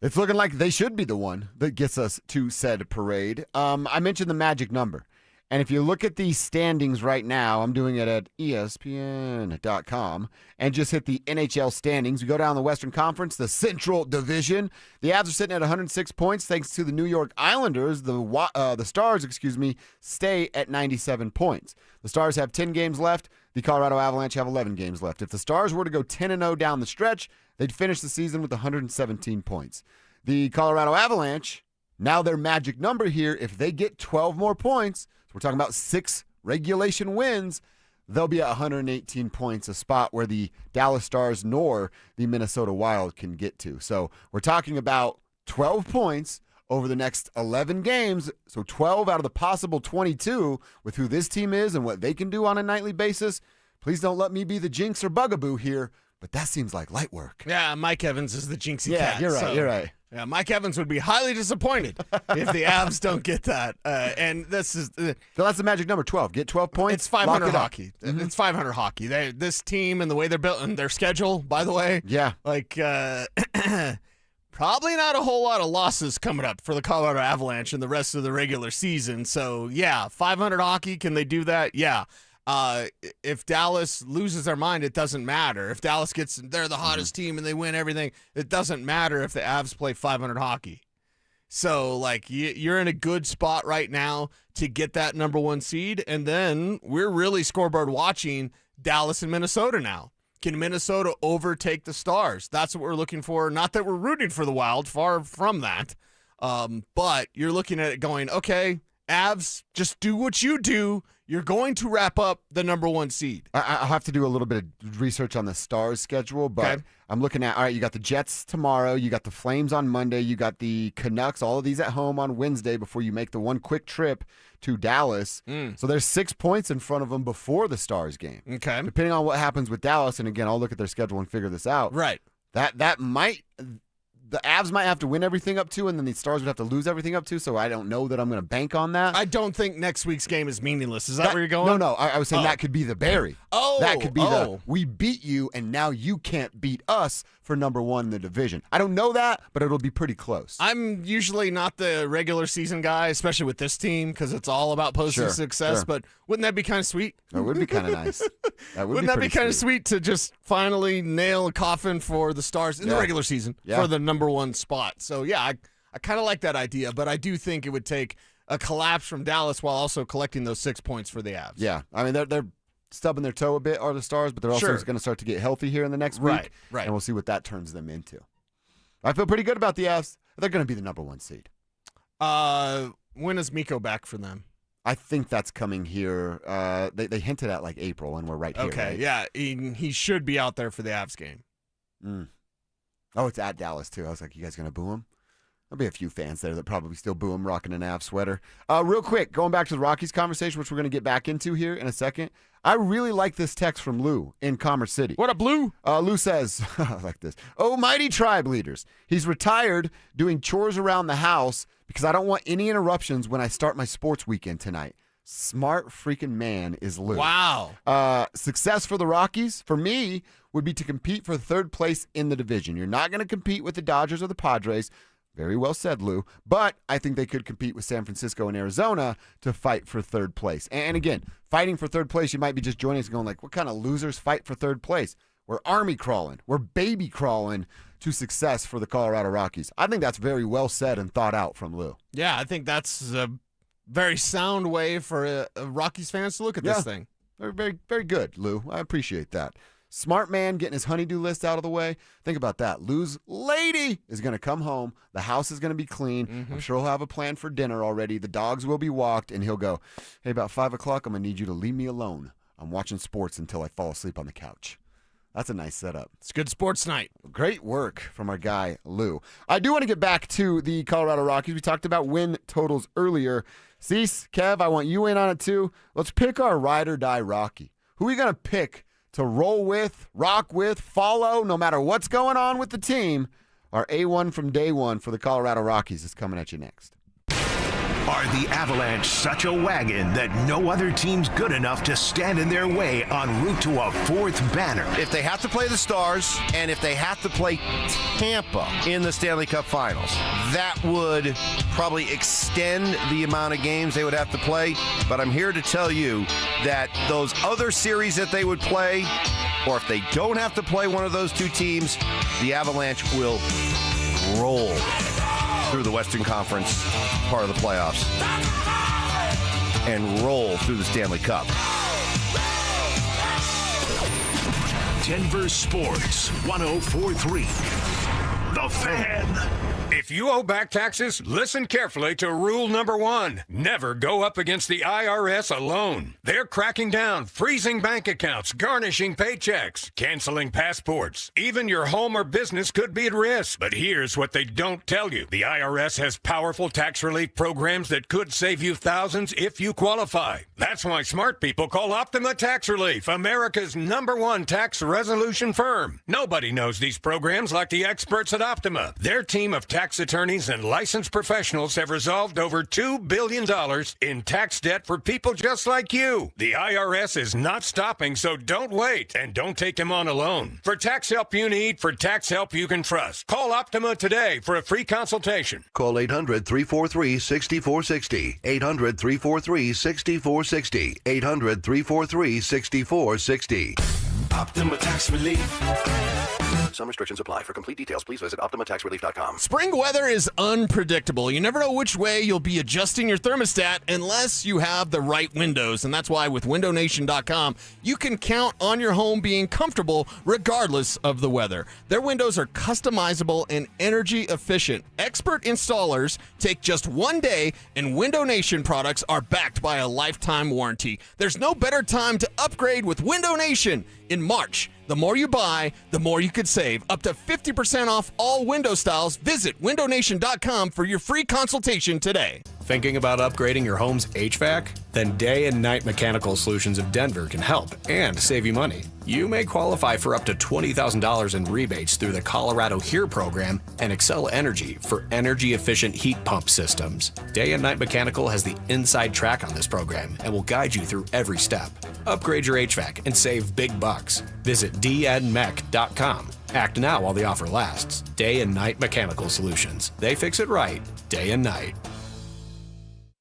Speaker 13: It's looking like they should be the one that gets us to said parade. I mentioned the magic number. And if you look at the standings right now, I'm doing it at ESPN.com, and just hit the NHL standings. We go down the Western Conference, the Central Division. The Avs are sitting at 106 points thanks to the New York Islanders. The Stars, stay at 97 points. The Stars have 10 games left. The Colorado Avalanche have 11 games left. If the Stars were to go 10-0 down the stretch, they'd finish the season with 117 points. The Colorado Avalanche, now their magic number here, if they get 12 more points, so we're talking about 6 regulation wins, they'll be at 118 points, a spot where the Dallas Stars nor the Minnesota Wild can get to. So we're talking about 12 points over the next 11 games, so 12 out of the possible 22 with who this team is and what they can do on a nightly basis. Please don't let me be the jinx or bugaboo here, but that seems like light work.
Speaker 14: Yeah, Mike Evans is the jinxie cat.
Speaker 13: You're right, you're right.
Speaker 14: Yeah, Mike Evans would be highly disappointed if the Avs don't get that. And this is
Speaker 13: so that's the magic number, 12. Get 12 points.
Speaker 14: It's 500 hockey. Mm-hmm. It's 500 hockey. This team and the way they're built and their schedule, by the way.
Speaker 13: Yeah.
Speaker 14: Like, probably not a whole lot of losses coming up for the Colorado Avalanche in the rest of the regular season. So, yeah, 500 hockey, can they do that? Yeah. If Dallas loses their mind, it doesn't matter. If Dallas they're the hottest team and they win everything, it doesn't matter if the Avs play 500 hockey. So, like, you're in a good spot right now to get that number 1 seed. And then we're really scoreboard watching Dallas and Minnesota now. Can Minnesota overtake the Stars? That's what we're looking for. Not that we're rooting for the Wild, far from that. But you're looking at it going, okay, Avs, just do what you do. You're going to wrap up the number 1 seed.
Speaker 13: I'll have to do a little bit of research on the Stars schedule, but I'm looking at, all right, you got the Jets tomorrow, you got the Flames on Monday, you got the Canucks, all of these at home on Wednesday before you make the one quick trip to Dallas. So there's 6 points in front of them before the Stars game.
Speaker 14: Okay.
Speaker 13: Depending on what happens with Dallas, and again, I'll look at their schedule and figure this out.
Speaker 14: Right.
Speaker 13: That might... The Avs might have to win everything up to, and then the Stars would have to lose everything up to, so I don't know that I'm going to bank on that.
Speaker 14: I don't think next week's game is meaningless. Is that where you're going?
Speaker 13: No. I was saying that could be the Barry. That could be the we beat you, and now you can't beat us for number 1 in the division. I don't know that, but it'll be pretty close.
Speaker 14: I'm usually not the regular season guy, especially with this team, because it's all about postseason success, but wouldn't that be kind of sweet?
Speaker 13: That would be kind of nice.
Speaker 14: Wouldn't that be kind of sweet to just finally nail a coffin for the Stars in the regular season for the number 1 spot? So, yeah, I kind of like that idea, but I do think it would take a collapse from Dallas while also collecting those 6 points for the Avs.
Speaker 13: Yeah, I mean, they're stubbing their toe a bit, are the Stars, but they're also going to start to get healthy here in the next week.
Speaker 14: Right.
Speaker 13: And we'll see what that turns them into. I feel pretty good about the Avs. They're going to be the number 1 seed.
Speaker 14: When is Mikko back for them?
Speaker 13: I think that's coming here. They hinted at like April, and we're right here.
Speaker 14: Okay,
Speaker 13: right?
Speaker 14: yeah. He should be out there for the Avs game.
Speaker 13: Oh, it's at Dallas, too. I was like, you guys going to boo him? There'll be a few fans there that probably still boo him rocking an Avs sweater. Real quick, going back to the Rockies conversation, which we're going to get back into here in a second. I really like this text from Lou in Commerce City.
Speaker 14: What up, Lou?
Speaker 13: Lou says, I like this. Oh, mighty tribe leaders. He's retired doing chores around the house because I don't want any interruptions when I start my sports weekend tonight. Smart freaking man is Lou.
Speaker 14: Wow.
Speaker 13: Success for the Rockies, for me, would be to compete for 3rd place in the division. You're not going to compete with the Dodgers or the Padres. Very well said, Lou. But I think they could compete with San Francisco and Arizona to fight for 3rd place. And again, fighting for 3rd place, you might be just joining us and going like, what kind of losers fight for 3rd place? We're army crawling. We're baby crawling to success for the Colorado Rockies. I think that's very well said and thought out from Lou.
Speaker 14: Yeah, I think that's a very sound way for Rockies fans to look at this thing.
Speaker 13: Very, very, very good, Lou. I appreciate that. Smart man getting his honeydew list out of the way. Think about that. Lou's lady is going to come home. The house is going to be clean. I'm sure he'll have a plan for dinner already. The dogs will be walked, and he'll go, hey, about 5 o'clock, I'm going to need you to leave me alone. I'm watching sports until I fall asleep on the couch. That's a nice setup.
Speaker 14: It's good sports night.
Speaker 13: Great work from our guy, Lou. I do want to get back to the Colorado Rockies. We talked about win totals earlier. Cease, Kev, I want you in on it too. Let's pick our ride or die Rocky. Who are we going to pick to roll with, rock with, follow, no matter what's going on with the team? Our A1 from day one for the Colorado Rockies is coming at you next.
Speaker 7: Are the Avalanche such a wagon that no other team's good enough to stand in their way en route to a 4th banner?
Speaker 28: If they have to play the Stars and if they have to play Tampa in the Stanley Cup Finals, that would probably extend the amount of games they would have to play. But I'm here to tell you that those other series that they would play, or if they don't have to play one of those 2 teams, the Avalanche will roll through the Western Conference part of the playoffs and roll through the Stanley Cup.
Speaker 7: Denver Sports 104.3. The Fan.
Speaker 1: If you owe back taxes, listen carefully to rule number 1. Never go up against the IRS alone. They're cracking down, freezing bank accounts, garnishing paychecks, canceling passports. Even your home or business could be at risk. But here's what they don't tell you. The IRS has powerful tax relief programs that could save you thousands if you qualify. That's why smart people call Optima Tax Relief, America's #1 tax resolution firm. Nobody knows these programs like the experts at Optima. Their team of tax attorneys and licensed professionals have resolved over $2 billion in tax debt for people just like you. The IRS is not stopping, so don't wait and don't take them on alone. For tax help you need, for tax help you can trust, call Optima today for a free consultation.
Speaker 28: Call 800-343-6460. 800-343-6460. 800-343-6460.
Speaker 7: Optima Tax Relief. Some restrictions apply. For complete details, please visit OptimaTaxRelief.com.
Speaker 14: Spring weather is unpredictable. You never know which way you'll be adjusting your thermostat unless you have the right windows. And that's why with WindowNation.com, you can count on your home being comfortable regardless of the weather. Their windows are customizable and energy efficient. Expert installers take just one day, and Window Nation products are backed by a lifetime warranty. There's no better time to upgrade with Window Nation. In March, the more you buy, the more you could save. Up to 50% off all window styles. Visit WindowNation.com for your free consultation today.
Speaker 24: Thinking about upgrading your home's HVAC? Then Day and Night Mechanical Solutions of Denver can help and save you money. You may qualify for up to $20,000 in rebates through the Colorado HERE program and Excel Energy for energy-efficient heat pump systems. Day and Night Mechanical has the inside track on this program and will guide you through every step. Upgrade your HVAC and save big bucks. Visit dnmech.com. Act now while the offer lasts. Day and Night Mechanical Solutions. They fix it right, day and night.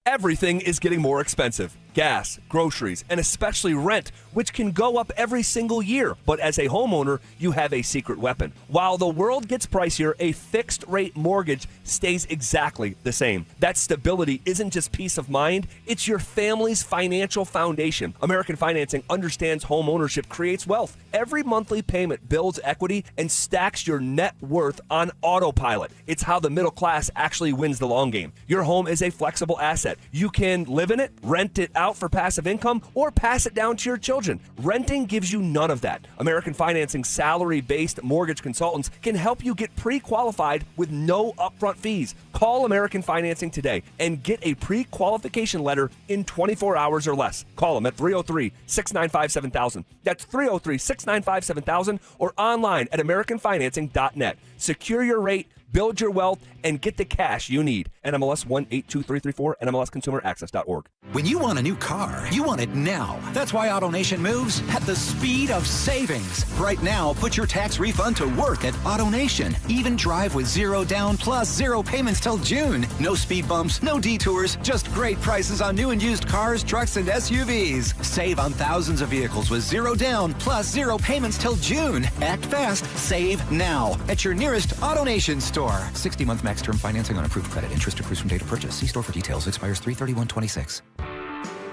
Speaker 6: Everything is getting more expensive. Gas, groceries, and especially rent, which can go up every single year. But as a homeowner, you have a secret weapon. While the world gets pricier, a fixed-rate mortgage stays exactly the same. That stability isn't just peace of mind, it's your family's financial foundation. American Financing understands home ownership creates wealth. Every monthly payment builds equity and stacks your net worth on autopilot. It's how the middle class actually wins the long game. Your home is a flexible asset. You can live in it, rent it out for passive income, or pass it down to your children. Renting gives you none of that. American Financing salary-based mortgage consultants can help you get pre-qualified with no upfront fees. Call American Financing today and get a pre-qualification letter in 24 hours or less. Call them at 303-695-7000. That's 303-695-7000 or online at AmericanFinancing.net. Secure your rate, build your wealth, and get the cash you need. NMLS 182334, NMLSConsumerAccess.org.
Speaker 8: When you want a new car, you want it now. That's why AutoNation moves at the speed of savings. Right now, put your tax refund to work at AutoNation. Even drive with zero down plus zero payments till June. No speed bumps, no detours, just great prices on new and used cars, trucks, and SUVs. Save on thousands of vehicles with zero down plus zero payments till June. Act fast, save now at your nearest AutoNation store. 60-month max term financing on approved credit. Interest accrues from date of purchase. See store for details. Expires 3/31/26.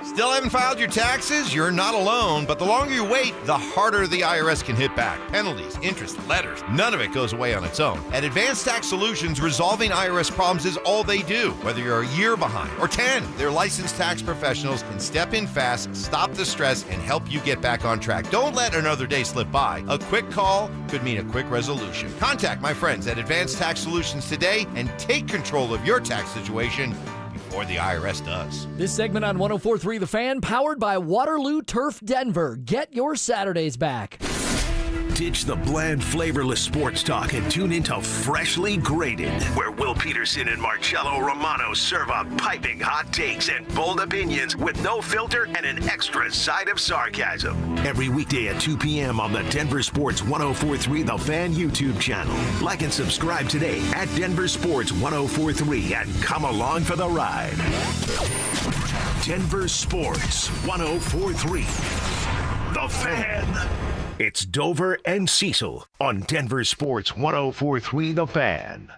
Speaker 28: Still haven't filed your taxes? You're not alone, but the longer you wait, the harder the IRS can hit back. Penalties, interest, letters, none of it goes away on its own. At Advanced Tax Solutions, resolving IRS problems is all they do. Whether you're a year behind or 10, their licensed tax professionals can step in fast, stop the stress, and help you get back on track. Don't let another day slip by. A quick call could mean a quick resolution. Contact my friends at Advanced Tax Solutions today and take control of your tax situation before the IRS does.
Speaker 10: This segment on 104.3 The Fan, powered by Waterloo Turf Denver. Get your Saturdays back.
Speaker 7: Ditch the bland, flavorless sports talk and tune into Freshly Grated, where Will Peterson and Marcello Romano serve up piping hot takes and bold opinions with no filter and an extra side of sarcasm. Every weekday at 2 p.m. on the Denver Sports 104.3 The Fan YouTube channel. Like and subscribe today at Denver Sports 104.3 and come along for the ride. Denver Sports 104.3 The Fan. It's Dover and Cecil on Denver Sports 104.3 The Fan.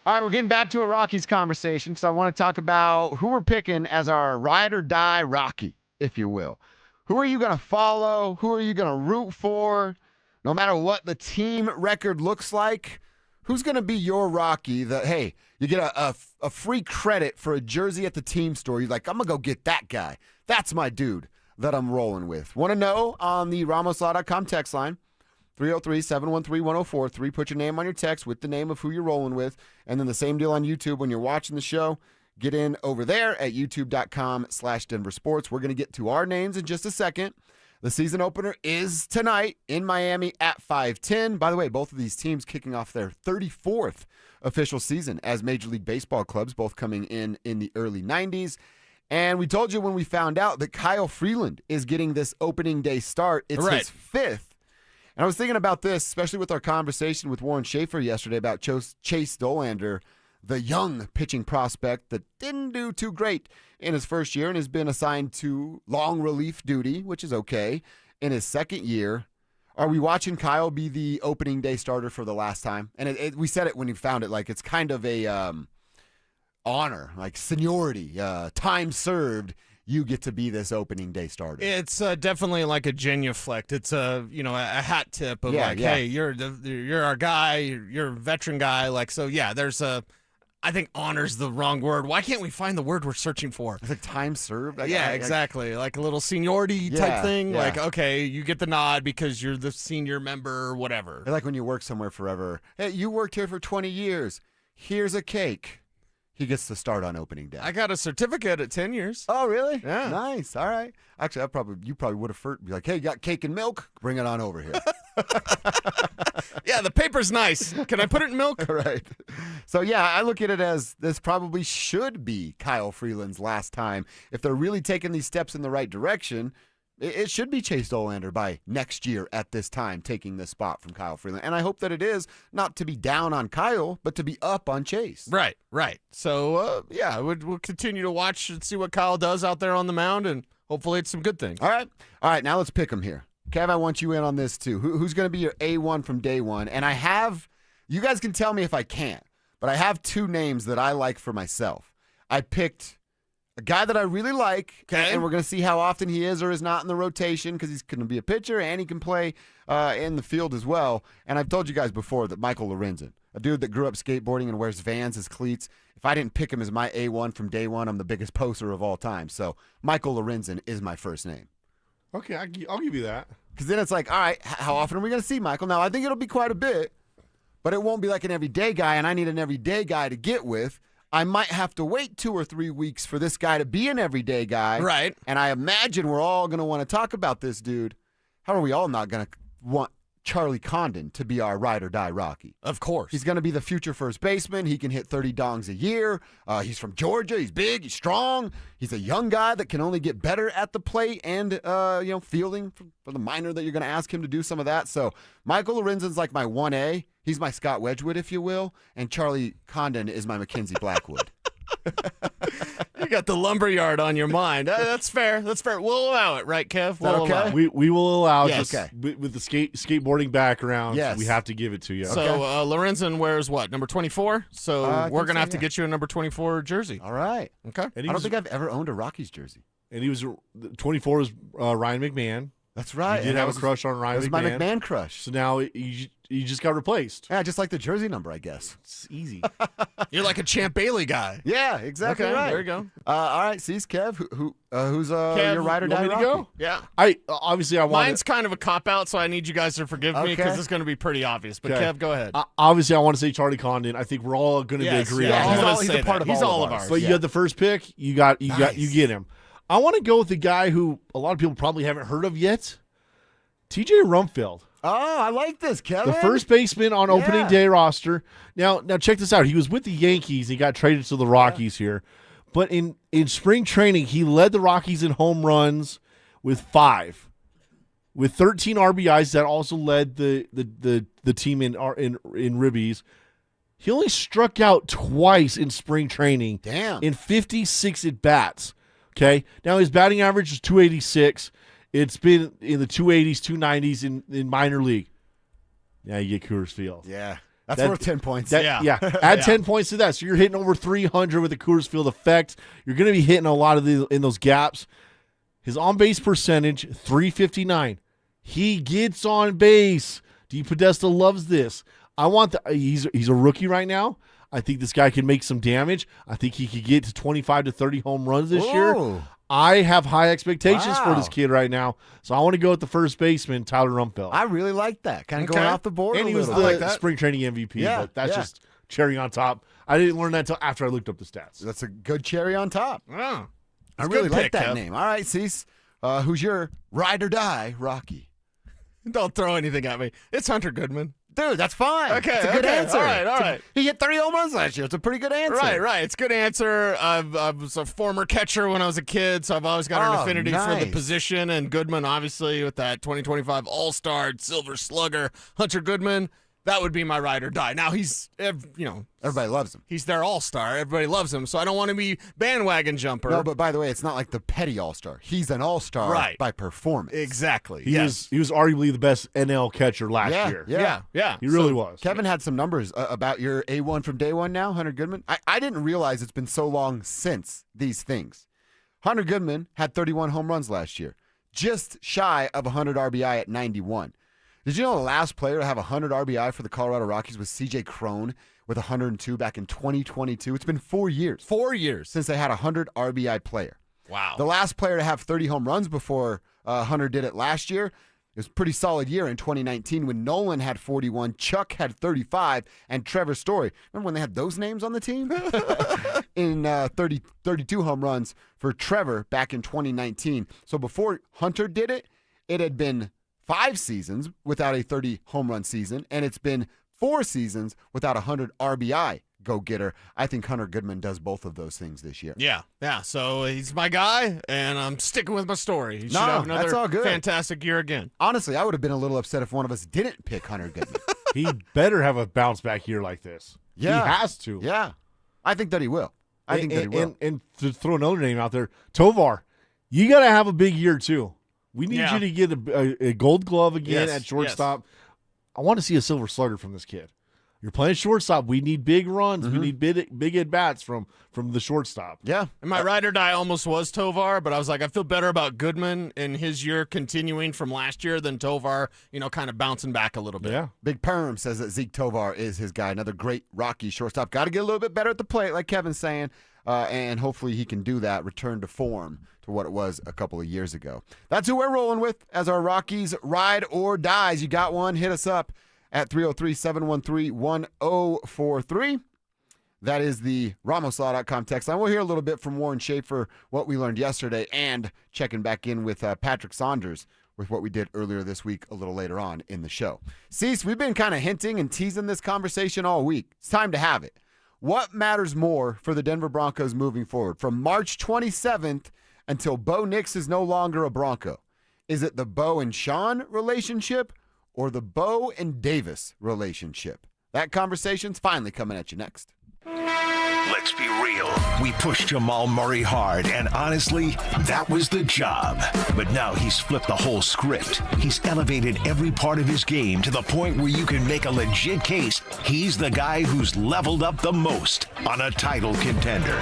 Speaker 13: All right, we're getting back to a Rockies conversation, so I want to talk about who we're picking as our ride or die Rocky, if you will. Who are you going to follow? Who are you going to root for? No matter what the team record looks like, who's going to be your Rocky that, hey, you get a free credit for a jersey at the team store. You're like, I'm going to go get that guy. That's my dude that I'm rolling with. Want to know on the RamosLaw.com text line, 303-713-1043. Put your name on your text with the name of who you're rolling with. And then the same deal on YouTube when you're watching the show. Get in over there at youtube.com/DenverSports. We're going to get to our names in just a second. The season opener is tonight in Miami at 5:10. By the way, both of these teams kicking off their 34th official season as Major League Baseball clubs, both coming in the early 90s. And we told you when we found out that Kyle Freeland is getting this opening day start. It's his fifth. And I was thinking about this, especially with our conversation with Warren Schaefer yesterday about Chase Dollander, the young pitching prospect that didn't do too great in his first year and has been assigned to long relief duty, which is okay, in his second year. Are we watching Kyle be the opening day starter for the last time? And we said it when we found it, like it's kind of a honor, like seniority, time served. You get to be this opening day starter.
Speaker 14: It's definitely like a genuflect. It's a hat tip of hey, you're our guy, you're a veteran guy. Like, so yeah, there's I think honor's the wrong word. Why can't we find the word we're searching for?
Speaker 13: It's like time served.
Speaker 14: Exactly. Like a little seniority type thing. Yeah. Like, okay, you get the nod because you're the senior member or whatever.
Speaker 13: Like when you work somewhere forever. Hey, you worked here for 20 years. Here's a cake. He gets to start on opening day.
Speaker 14: I got a certificate at 10 years.
Speaker 13: Oh, really?
Speaker 14: Yeah.
Speaker 13: Nice. All right. Actually, you probably would have be like, hey, you got cake and milk? Bring it on over here.
Speaker 14: Yeah, the paper's nice. Can I put it in milk?
Speaker 13: Right. So, yeah, I look at it as this probably should be Kyle Freeland's last time. If they're really taking these steps in the right direction, it should be Chase Dollander by next year at this time, taking this spot from Kyle Freeland. And I hope that it is not to be down on Kyle, but to be up on Chase.
Speaker 14: Right. So, we'll continue to watch and see what Kyle does out there on the mound, and hopefully it's some good things.
Speaker 13: All right, now let's pick him here. Kev, I want you in on this too. Who's going to be your A1 from day one? And you guys can tell me if I can't, but I have two names that I like for myself. I picked a guy that I really like, and we're going to see how often he is or is not in the rotation because he's going to be a pitcher and he can play in the field as well. And I've told you guys before that Michael Lorenzen, a dude that grew up skateboarding and wears Vans as cleats, if I didn't pick him as my A1 from day one, I'm the biggest poser of all time. So Michael Lorenzen is my first name.
Speaker 11: Okay, I'll give you that.
Speaker 13: Because then it's like, all right, how often are we going to see Michael? Now, I think it'll be quite a bit, but it won't be like an everyday guy, and I need an everyday guy to get with. I might have to wait 2 or 3 weeks for this guy to be an everyday guy.
Speaker 14: Right.
Speaker 13: And I imagine we're all going to want to talk about this dude. How are we all not going to want Charlie Condon to be our ride or die Rocky?
Speaker 14: Of course.
Speaker 13: He's going to be the future first baseman. He can hit 30 dongs a year. He's from Georgia. He's big. He's strong. He's a young guy that can only get better at the plate and fielding for the minor that you're going to ask him to do some of that. So Michael Lorenzen's like my 1A. He's my Scott Wedgwood, if you will. And Charlie Condon is my Mackenzie Blackwood.
Speaker 14: You got the lumberyard on your mind. That's fair. We'll allow it, right, Kev? We'll
Speaker 11: allow. We will allow.
Speaker 14: Yes.
Speaker 11: Just with the skateboarding background. Yes. We have to give it to you.
Speaker 14: So Lorenzen wears what, number 24? So we're gonna have to get you a number 24 jersey.
Speaker 13: All right.
Speaker 14: Okay.
Speaker 13: I don't think I've ever owned a Rockies jersey.
Speaker 11: And he was 24 was Ryan McMahon.
Speaker 13: That's right.
Speaker 11: You did have a crush on Ryan McMahon.
Speaker 13: That was my McMahon crush.
Speaker 11: So now you just got replaced.
Speaker 13: Yeah, just like the jersey number, I guess.
Speaker 11: It's easy.
Speaker 14: You're like a Champ Bailey guy.
Speaker 13: Yeah, exactly right.
Speaker 14: There you go.
Speaker 13: All right, Cecil, Kev, who's
Speaker 14: Kev,
Speaker 13: your ride or die Rocky?
Speaker 14: Go? Yeah.
Speaker 11: I want.
Speaker 14: Mine's kind of a cop-out, so I need you guys to forgive me because it's going to be pretty obvious. But Kev, go ahead.
Speaker 11: Obviously, I want to say Charlie Condon. I think we're all going to agree on
Speaker 13: he's a part of all of ours.
Speaker 11: But you had the first pick. You get him. I want to go with the guy who a lot of people probably haven't heard of yet. TJ Rumfield.
Speaker 13: Oh, I like this, Kevin.
Speaker 11: The first baseman on opening day roster. Now check this out. He was with the Yankees. He got traded to the Rockies here. But in spring training, he led the Rockies in home runs with 5. With 13 RBIs, that also led the team in ribbies. He only struck out twice in spring training.
Speaker 13: Damn.
Speaker 11: In 56 at-bats. Okay? Now his batting average is .286. It's been in the 280s, 290s in minor league. Yeah, you get Coors Field.
Speaker 13: Yeah. That's worth 10 points.
Speaker 11: Add 10 points to that. So you're hitting over 300 with the Coors Field effect. You're going to be hitting a lot of in those gaps. His on-base percentage, .359. He gets on base. D. Podesta loves this. He's a rookie right now. I think this guy can make some damage. I think he could get to 25 to 30 home runs this year. I have high expectations for this kid right now, so I want to go with the first baseman, Tyler Rumfield.
Speaker 13: I really like that. Kind of going off the board.
Speaker 11: And he was the spring training MVP, but that's just cherry on top. I didn't learn that until after I looked up the stats.
Speaker 13: That's a good cherry on top.
Speaker 14: Oh,
Speaker 13: I really like that name. All right, Cease, who's your ride or die Rocky?
Speaker 14: Don't throw anything at me. It's Hunter Goodman.
Speaker 13: Dude, that's fine.
Speaker 14: Okay,
Speaker 13: it's a good answer.
Speaker 14: All right.
Speaker 13: He hit 30 home runs last year. It's a pretty good answer.
Speaker 14: Right. It's a good answer. I was a former catcher when I was a kid, so I've always got an affinity for the position. And Goodman, obviously, with that 2025 All-Star Silver Slugger, Hunter Goodman, that would be my ride or die. Now, he's,
Speaker 13: everybody loves him.
Speaker 14: He's their all-star. Everybody loves him, so I don't want to be bandwagon jumper.
Speaker 13: No, but by the way, it's not like the petty all-star. He's an all-star by performance.
Speaker 14: Exactly.
Speaker 11: He was arguably the best NL catcher last year.
Speaker 14: Yeah.
Speaker 11: He really was.
Speaker 13: Kevin had some numbers about your A1 from day one now, Hunter Goodman. I didn't realize it's been so long since these things. Hunter Goodman had 31 home runs last year, just shy of 100 RBI at 91. Did you know the last player to have 100 RBI for the Colorado Rockies was C.J. Cron with 102 back in 2022? It's been 4 years.
Speaker 14: 4 years.
Speaker 13: Since they had a 100 RBI player.
Speaker 14: Wow.
Speaker 13: The last player to have 30 home runs before Hunter did it last year, it was a pretty solid year in 2019 when Nolan had 41, Chuck had 35, and Trevor Story. Remember when they had those names on the team? In 32 home runs for Trevor back in 2019. So before Hunter did it, it had been 5 seasons without a 30 home run season, and it's been 4 seasons without a 100 RBI go-getter. I think Hunter Goodman does both of those things this year.
Speaker 14: Yeah. So he's my guy, and I'm sticking with my story. He should have another
Speaker 13: that's all good.
Speaker 14: fantastic year again.
Speaker 13: Honestly, I would have been a little upset if one of us didn't pick Hunter Goodman.
Speaker 11: He better have a bounce-back year like this.
Speaker 13: Yeah.
Speaker 11: He has to.
Speaker 13: Yeah. I think that he will.
Speaker 11: And to throw another name out there, Tovar, you got to have a big year too. We need you to get a gold glove again at shortstop. Yes. I want to see a silver slugger from this kid. You're playing shortstop. We need big runs. Mm-hmm. We need big at-bats from the shortstop.
Speaker 13: Yeah.
Speaker 14: And my ride or die almost was Tovar, but I was like, I feel better about Goodman in his year continuing from last year than Tovar, kind of bouncing back a little bit.
Speaker 11: Yeah.
Speaker 13: Big Perm says that Zeke Tovar is his guy. Another great Rocky shortstop. Got to get a little bit better at the plate, like Kevin's saying, and hopefully he can do that, return to form to what it was a couple of years ago. That's who we're rolling with as our Rockies ride or dies. You got one? Hit us up at 303-713-1043. That is the RamosLaw.com text line. We'll hear a little bit from Warren Schaefer, what we learned yesterday, and checking back in with Patrick Saunders with what we did earlier this week a little later on in the show. Cease, we've been kind of hinting and teasing this conversation all week. It's time to have it. What matters more for the Denver Broncos moving forward? From March 27th until Bo Nix is no longer a Bronco. Is it the Bo and Sean relationship or the Bo and Davis relationship? That conversation's finally coming at you next.
Speaker 7: Let's be real. We pushed Jamal Murray hard, and honestly, that was the job. But now he's flipped the whole script. He's elevated every part of his game to the point where you can make a legit case he's the guy who's leveled up the most on a title contender.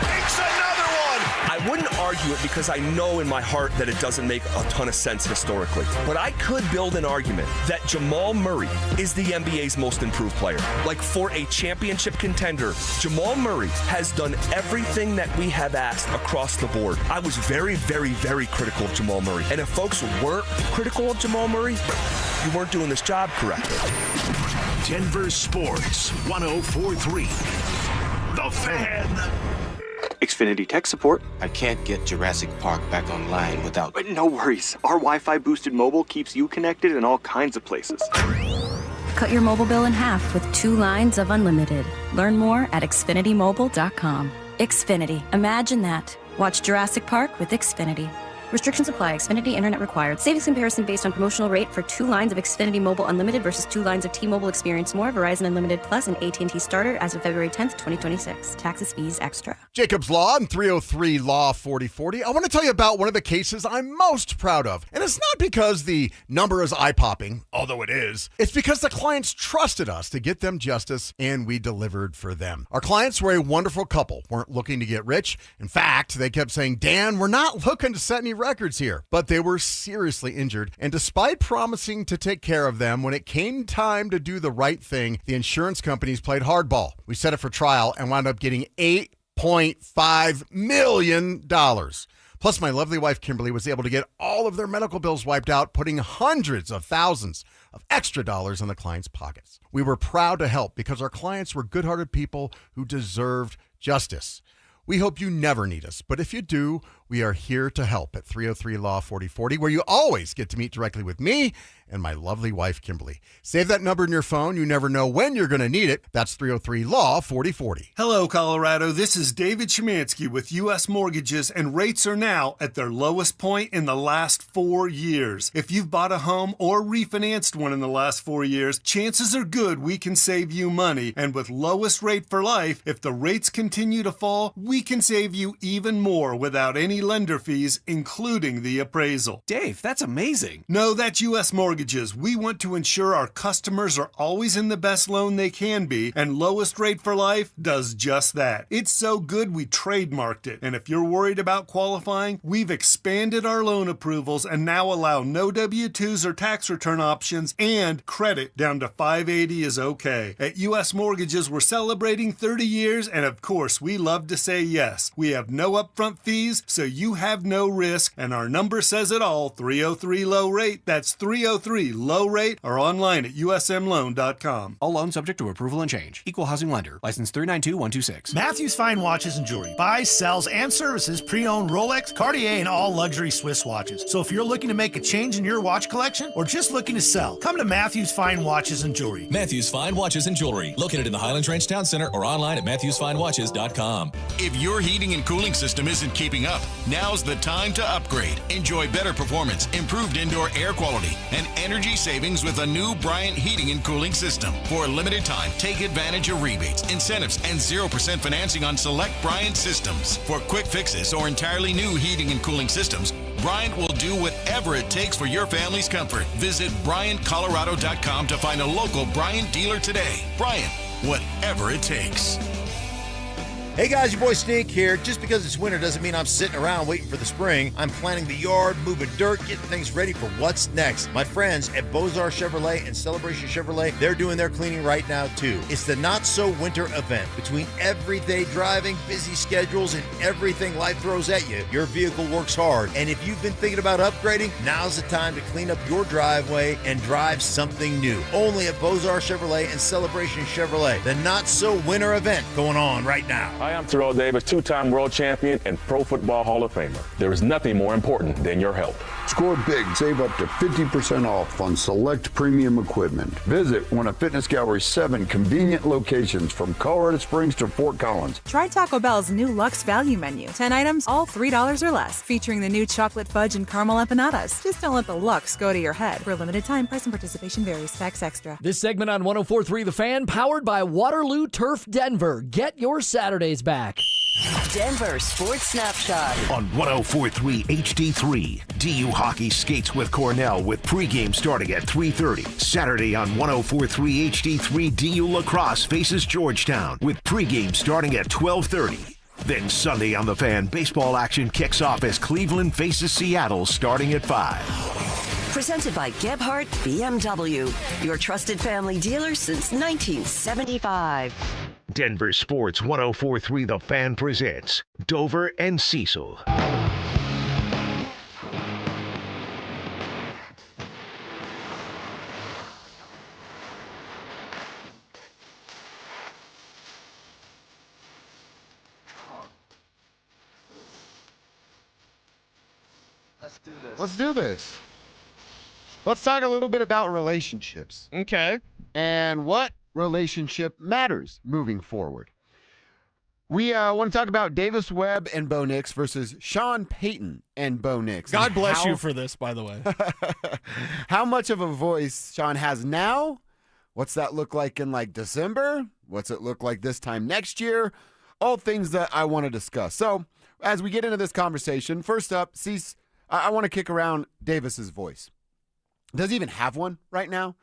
Speaker 6: I wouldn't argue it because I know in my heart that it doesn't make a ton of sense historically. But I could build an argument that Jamal Murray is the NBA's most improved player. Like for a championship contender, Jamal Murray has done everything that we have asked across the board. I was very, very, very critical of Jamal Murray. And if folks weren't critical of Jamal Murray, you weren't doing this job correctly.
Speaker 7: Denver Sports 104.3. The Fan.
Speaker 12: Xfinity tech support. I can't get Jurassic Park back online without... But no worries. Our Wi-Fi boosted mobile keeps you connected in all kinds of places.
Speaker 15: Cut your mobile bill in half with 2 lines of unlimited. Learn more at xfinitymobile.com. Xfinity. Imagine that. Watch Jurassic Park with Xfinity. Restrictions apply. Xfinity Internet required. Savings comparison based on promotional rate for 2 lines of Xfinity Mobile Unlimited versus 2 lines of T-Mobile Experience More, Verizon Unlimited Plus, and AT&T Starter as of February 10th, 2026. Taxes, fees, extra.
Speaker 16: Jacob's Law and 303 Law 4040. I want to tell you about one of the cases I'm most proud of. And it's not because the number is eye-popping, although it is. It's because the clients trusted us to get them justice, and we delivered for them. Our clients were a wonderful couple, weren't looking to get rich. In fact, they kept saying, Dan, we're not looking to set any records here. But they were seriously injured, and despite promising to take care of them, when it came time to do the right thing, the insurance companies played hardball. We set it for trial and wound up getting $8.5 million. Plus, my lovely wife, Kimberly, was able to get all of their medical bills wiped out, putting hundreds of thousands of extra dollars in the clients' pockets. We were proud to help because our clients were good-hearted people who deserved justice. We hope you never need us, but if you do, we are here to help at 303 Law 4040, where you always get to meet directly with me and my lovely wife, Kimberly. Save that number in your phone. You never know when you're going to need it. That's 303-LAW-4040.
Speaker 3: Hello, Colorado. This is David Szymanski with U.S. Mortgages, and rates are now at their lowest point in the last 4 years. If you've bought a home or refinanced one in the last 4 years, chances are good we can save you money. And with lowest rate for life, if the rates continue to fall, we can save you even more without any lender fees, including the appraisal.
Speaker 4: Dave, that's amazing.
Speaker 3: No, that's U.S. Mortgages. We want to ensure our customers are always in the best loan they can be, and lowest rate for life does just that. It's so good we trademarked it. And if you're worried about qualifying, we've expanded our loan approvals and now allow no W-2s or tax return options, and credit down to 580 is okay. At U.S. Mortgages, we're celebrating 30 years, and of course, we love to say yes. We have no upfront fees, so you have no risk, and our number says it all, 303-LOW-RATE. That's 303-LOW-RATE, or online at usmloan.com.
Speaker 4: All loans subject to approval and change. Equal housing lender. License 392126.
Speaker 17: Matthews Fine Watches and Jewelry buys, sells, and services pre-owned Rolex, Cartier, and all luxury Swiss watches. So if you're looking to make a change in your watch collection or just looking to sell, come to Matthews Fine Watches and Jewelry.
Speaker 18: Matthews Fine Watches and Jewelry, located in the Highlands Ranch Town Center or online at matthewsfinewatches.com.
Speaker 19: If your heating and cooling system isn't keeping up, now's the time to upgrade. Enjoy better performance, improved indoor air quality, and energy savings with a new Bryant heating and cooling system. For a limited time, take advantage of rebates, incentives, and 0% financing on select Bryant systems. For quick fixes or entirely new heating and cooling systems, Bryant will do whatever it takes for your family's comfort. Visit BryantColorado.com to find a local Bryant dealer today. Bryant, whatever it takes.
Speaker 28: Hey guys, your boy Snake here. Just because it's winter doesn't mean I'm sitting around waiting for the spring. I'm planning the yard, moving dirt, getting things ready for what's next. My friends at Bozar Chevrolet and Celebration Chevrolet, they're doing their cleaning right now too. It's the Not So Winter event. Between everyday driving, busy schedules, and everything life throws at you, your vehicle works hard. And if you've been thinking about upgrading, now's the time to clean up your driveway and drive something new. Only at Bozar Chevrolet and Celebration Chevrolet. The Not So Winter event going on right now.
Speaker 20: Hi, I'm Terrell Davis, two-time world champion and Pro Football Hall of Famer. There is nothing more important than your health.
Speaker 21: Score big, save up to 50% off on select premium equipment. Visit one of Fitness Gallery's 7 convenient locations from Colorado Springs to Fort Collins.
Speaker 22: Try Taco Bell's new Luxe Value Menu. 10 items, all $3 or less, featuring the new chocolate fudge and caramel empanadas. Just don't let the Luxe go to your head. For a limited time, price and participation varies. Tax extra.
Speaker 10: This segment on 104.3 The Fan, powered by Waterloo Turf Denver. Get your Saturdays back.
Speaker 29: Denver Sports Snapshot
Speaker 7: on 104.3 HD3. DU Hockey skates with Cornell with pregame starting at 3:30. Saturday on 104.3 HD3, DU Lacrosse faces Georgetown with pregame starting at 12:30. Then Sunday on The Fan, baseball action kicks off as Cleveland faces Seattle starting at 5.
Speaker 29: Presented by Gebhardt BMW, your trusted family dealer since 1975.
Speaker 7: Denver Sports 104.3 The Fan presents Dover and Cecil.
Speaker 13: Let's do this. Let's talk a little bit about relationships.
Speaker 14: Okay.
Speaker 13: And what relationship matters moving forward. We want to talk about Davis Webb and Bo Nix versus Sean Payton and Bo Nix.
Speaker 14: God bless you for this, by the way.
Speaker 13: How much of a voice Sean has now? What's that look like in like December? What's it look like this time next year? All things that I want to discuss. So as we get into this conversation, first up, Cease, I want to kick around Davis's voice. Does he even have one right now?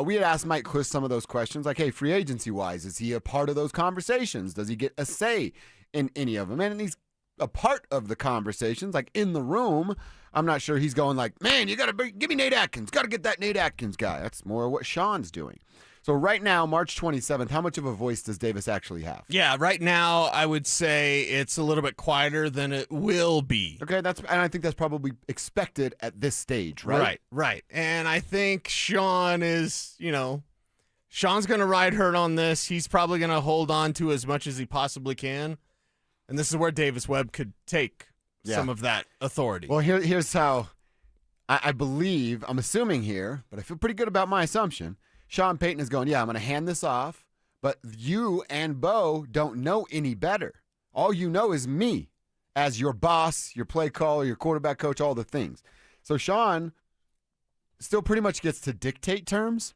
Speaker 13: We had asked Mike Kliss some of those questions, like, hey, free agency-wise, is he a part of those conversations? Does he get a say in any of them? And he's a part of the conversations, like in the room. I'm not sure he's going like, man, you got to give me Nate Atkins. Got to get that Nate Atkins guy. That's more what Sean's doing. So right now, March 27th, how much of a voice does Davis actually have?
Speaker 14: Yeah, right now I would say it's a little bit quieter than it will be.
Speaker 13: Okay, and I think that's probably expected at this stage, right?
Speaker 14: Right. And I think Sean is, Sean's going to ride herd on this. He's probably going to hold on to as much as he possibly can. And this is where Davis Webb could take some of that authority.
Speaker 13: Well, here's how I believe, I'm assuming here, but I feel pretty good about my assumption. Sean Payton is going, yeah, I'm going to hand this off, but you and Bo don't know any better. All you know is me as your boss, your play caller, your quarterback coach, all the things. So Sean still pretty much gets to dictate terms,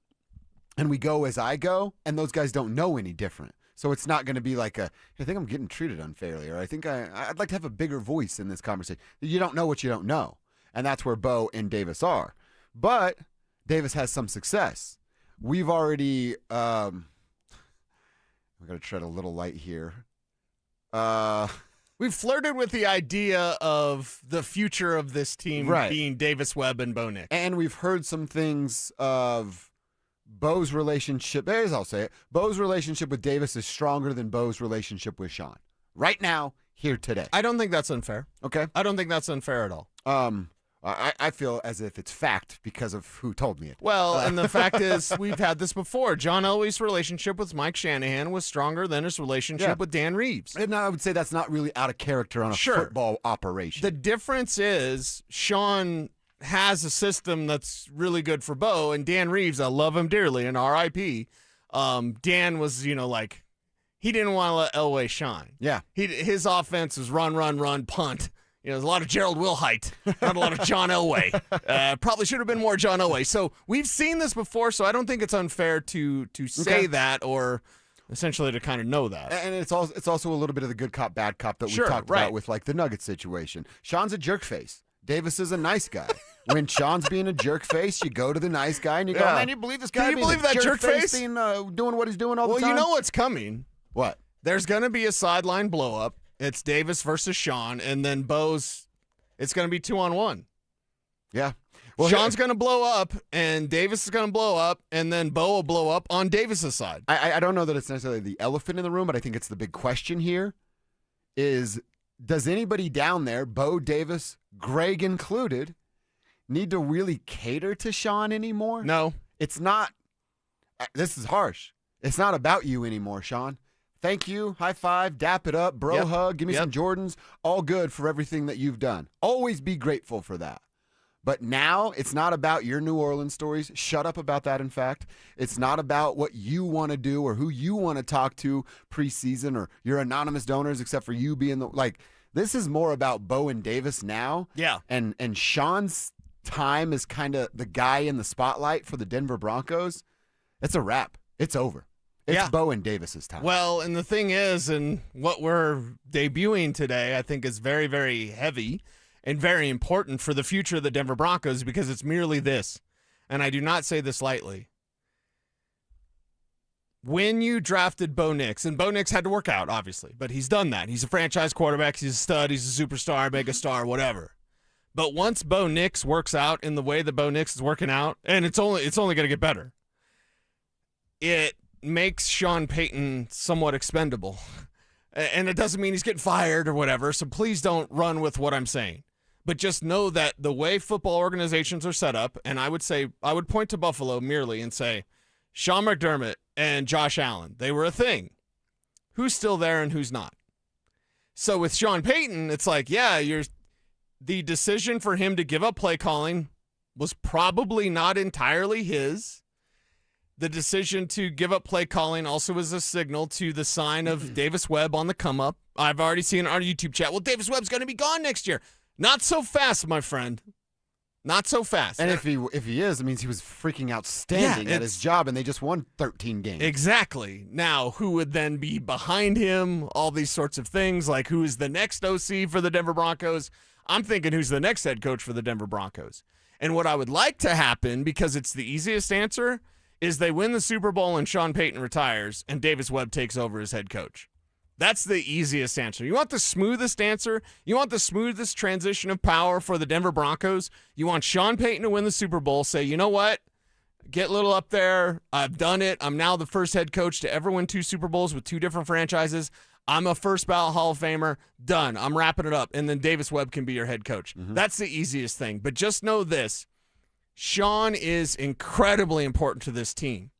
Speaker 13: and we go as I go, and those guys don't know any different. So it's not going to be like I think I'm getting treated unfairly, or I think I'd like to have a bigger voice in this conversation. You don't know what you don't know, and that's where Bo and Davis are. But Davis has some success. We've already we're going to tread a little light here.
Speaker 14: We've flirted with the idea of the future of this team being Davis Webb and Bo Nix.
Speaker 13: And we've heard some things of Bo's relationship. As I'll say it, Bo's relationship with Davis is stronger than Bo's relationship with Sean. Right now, here today.
Speaker 14: I don't think that's unfair.
Speaker 13: Okay.
Speaker 14: I don't think that's unfair at all.
Speaker 13: I feel as if it's fact because of who told me it.
Speaker 14: Well, and the fact is, we've had this before. John Elway's relationship with Mike Shanahan was stronger than his relationship with Dan Reeves.
Speaker 13: And I would say that's not really out of character on a football operation.
Speaker 14: The difference is Sean has a system that's really good for Bo, and Dan Reeves, I love him dearly, and R.I.P. Dan was, he didn't want to let Elway shine.
Speaker 13: Yeah.
Speaker 14: His offense is run, punt. There's a lot of Gerald Wilhite, not a lot of John Elway. Probably should have been more John Elway. So we've seen this before, so I don't think it's unfair to say that or essentially to kind of know that.
Speaker 13: And it's also a little bit of the good cop, bad cop that we talked about with like the Nuggets situation. Sean's a jerk face. Davis is a nice guy. When Sean's being a jerk face, you go to the nice guy and you go, man, you believe this guy?
Speaker 14: Can you believe that jerk face?
Speaker 13: Doing what he's doing all the time?
Speaker 14: Well, you know what's coming.
Speaker 13: What?
Speaker 14: There's going to be a sideline blow up. It's Davis versus Sean, and then it's going to be 2-on-1.
Speaker 13: Yeah.
Speaker 14: Well, Sean's going to blow up, and Davis is going to blow up, and then Bo will blow up on Davis's side.
Speaker 13: I don't know that it's necessarily the elephant in the room, but I think it's the big question here is, does anybody down there, Bo, Davis, Greg included, need to really cater to Sean anymore?
Speaker 14: No.
Speaker 13: It's not. This is harsh. It's not about you anymore, Sean. Thank you, high five, dap it up, bro hug, give me some Jordans. All good for everything that you've done. Always be grateful for that. But now it's not about your New Orleans stories. Shut up about that, in fact. It's not about what you want to do or who you want to talk to preseason or your anonymous donors, except for you being this is more about Bo and Davis now.
Speaker 14: Yeah.
Speaker 13: And Sean's time is kind of the guy in the spotlight for the Denver Broncos. It's a wrap. It's over. It's Bo and Davis's time.
Speaker 14: Well, and the thing is, and what we're debuting today, I think is very, very heavy and very important for the future of the Denver Broncos because it's merely this, and I do not say this lightly. When you drafted Bo Nix, and Bo Nix had to work out, obviously, but he's done that. He's a franchise quarterback. He's a stud. He's a superstar, megastar, whatever. But once Bo Nix works out in the way that Bo Nix is working out, and it's only going to get better, it makes Sean Payton somewhat expendable. And it doesn't mean he's getting fired or whatever, so please don't run with what I'm saying. But just know that the way football organizations are set up, and I would point to Buffalo merely and say, Sean McDermott and Josh Allen, they were a thing. Who's still there and who's not? So with Sean Payton, it's like, the decision for him to give up play calling was probably not entirely his. The decision to give up play calling also was a signal to the sign of Davis Webb on the come up. I've already seen our YouTube chat. Well, Davis Webb's going to be gone next year. Not so fast, my friend. Not so fast.
Speaker 13: And if he is, it means he was freaking outstanding at his job, and they just won 13 games.
Speaker 14: Exactly. Now, who would then be behind him? All these sorts of things, like who is the next OC for the Denver Broncos? I'm thinking who's the next head coach for the Denver Broncos. And what I would like to happen, because it's the easiest answer, is they win the Super Bowl and Sean Payton retires and Davis Webb takes over as head coach. That's the easiest answer. You want the smoothest answer? You want the smoothest transition of power for the Denver Broncos? You want Sean Payton to win the Super Bowl, say, you know what? Get a little up there. I've done it. I'm now the first head coach to ever win 2 Super Bowls with 2 different franchises. I'm a first ballot Hall of Famer. Done. I'm wrapping it up. And then Davis Webb can be your head coach. Mm-hmm. That's the easiest thing. But just know this. Sean is incredibly important to this team.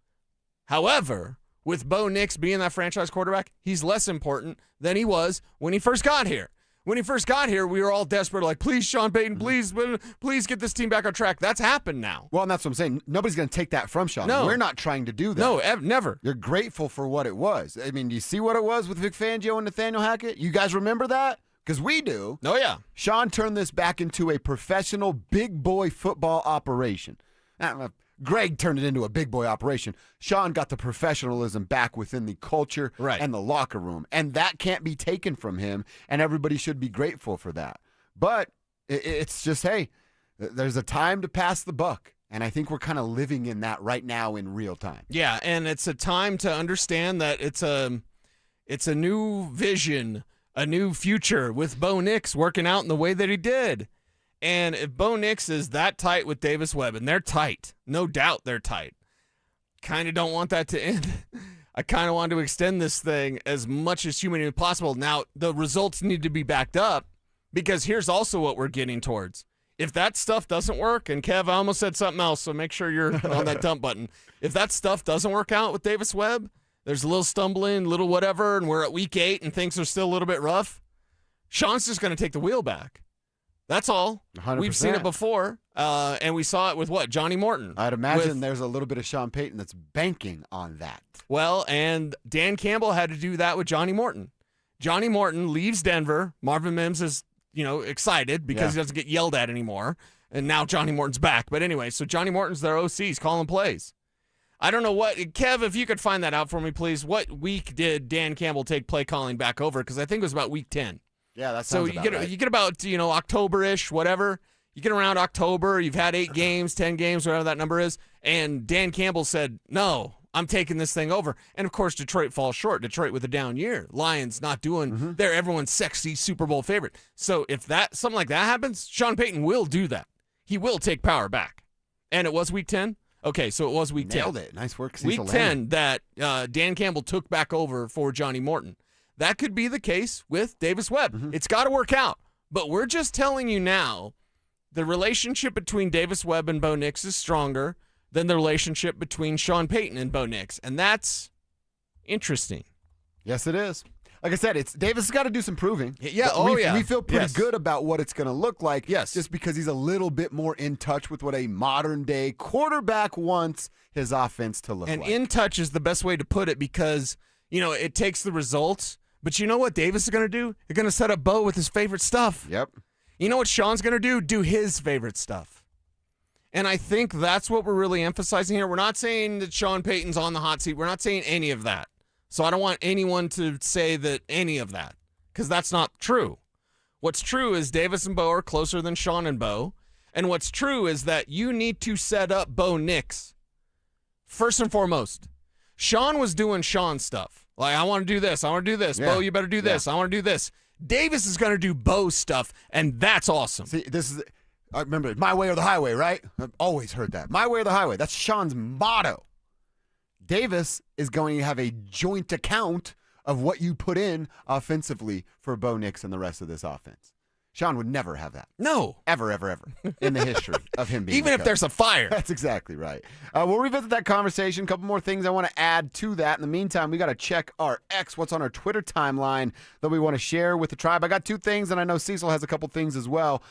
Speaker 14: However, with Bo Nix being that franchise quarterback, he's less important than he was when he first got here. When he first got here, we were all desperate, like, please, Sean Payton, please get this team back on track. That's happened now.
Speaker 13: Well, and that's what I'm saying. Nobody's going to take that from Sean.
Speaker 14: No.
Speaker 13: We're not trying to do that.
Speaker 14: No, never.
Speaker 13: You're grateful for what it was. I mean, do you see what it was with Vic Fangio and Nathaniel Hackett? You guys remember that? Because we do.
Speaker 14: Oh, yeah.
Speaker 13: Sean turned this back into a professional big boy football operation. Greg turned it into a big boy operation. Sean got the professionalism back within the culture and the locker room. And that can't be taken from him, and everybody should be grateful for that. But it's just, hey, there's a time to pass the buck. And I think we're kind of living in that right now in real time.
Speaker 14: Yeah, and it's a time to understand that it's a new vision, a new future with Bo Nix working out in the way that he did. And if Bo Nix is that tight with Davis Webb, and they're tight, no doubt they're tight, kind of don't want that to end. I kind of want to extend this thing as much as humanly possible. Now, the results need to be backed up, because here's also what we're getting towards. If that stuff doesn't work, and Kev, I almost said something else, so make sure you're on that dump button. If that stuff doesn't work out with Davis Webb, there's a little stumbling, little whatever, and we're at week 8 and things are still a little bit rough, Sean's just going to take the wheel back. That's all.
Speaker 13: 100%.
Speaker 14: We've seen it before, and we saw it with what? Johnny Morton.
Speaker 13: I'd imagine there's a little bit of Sean Payton that's banking on that.
Speaker 14: Well, and Dan Campbell had to do that with Johnny Morton. Johnny Morton leaves Denver. Marvin Mims is, excited because he doesn't get yelled at anymore, and now Johnny Morton's back. But anyway, so Johnny Morton's their OC. He's calling plays. I don't know Kev, if you could find that out for me, please. What week did Dan Campbell take play calling back over? Because I think it was about week 10.
Speaker 13: Yeah, that sounds about right.
Speaker 14: You get about, October-ish, whatever. You get around October, you've had 8 games, 10 games, whatever that number is, and Dan Campbell said, no, I'm taking this thing over. And, of course, Detroit falls short. Detroit with a down year. Lions not doing, they're everyone's sexy Super Bowl favorite. So if something like that happens, Sean Payton will do that. He will take power back. And it was week 10? Okay, so it was week 10.
Speaker 13: Nailed it. Nice work, Cecil.
Speaker 14: Week 10 that Dan Campbell took back over for Johnny Morton. That could be the case with Davis Webb. It's got to work out. But we're just telling you now, the relationship between Davis Webb and Bo Nix is stronger than the relationship between Sean Payton and Bo Nix. And that's interesting.
Speaker 13: Yes, it is. Like I said, Davis has got to do some proving.
Speaker 14: Yeah,
Speaker 13: we feel pretty good about what it's going to look like.
Speaker 14: Yes.
Speaker 13: Just because he's a little bit more in touch with what a modern-day quarterback wants his offense to look like.
Speaker 14: And in touch is the best way to put it, because, it takes the results. But you know what Davis is going to do? He's going to set up Bo with his favorite stuff.
Speaker 13: Yep.
Speaker 14: You know what Sean's going to do? Do his favorite stuff. And I think that's what we're really emphasizing here. We're not saying that Sean Payton's on the hot seat. We're not saying any of that. So I don't want anyone to say that any of that, because that's not true. What's true is Davis and Bo are closer than Sean and Bo. And what's true is that you need to set up Bo Nix first and foremost. Sean was doing Sean stuff. Like, I want to do this. I want to do this.
Speaker 13: Yeah.
Speaker 14: Bo, you better do this. I want to do this. Davis is going to do Bo stuff, and that's awesome.
Speaker 13: See, I remember, my way or the highway, right? I've always heard that. My way or the highway. That's Sean's motto. Davis is going to have a joint account of what you put in offensively for Bo Nix and the rest of this offense. Sean would never have that.
Speaker 14: No.
Speaker 13: Ever in the history of him being
Speaker 14: Even if there's a fire.
Speaker 13: That's exactly right. We'll revisit that conversation. A couple more things I want to add to that. In the meantime, we got to check our X, what's on our Twitter timeline that we want to share with the tribe. I got 2 things, and I know Cecil has a couple things as well.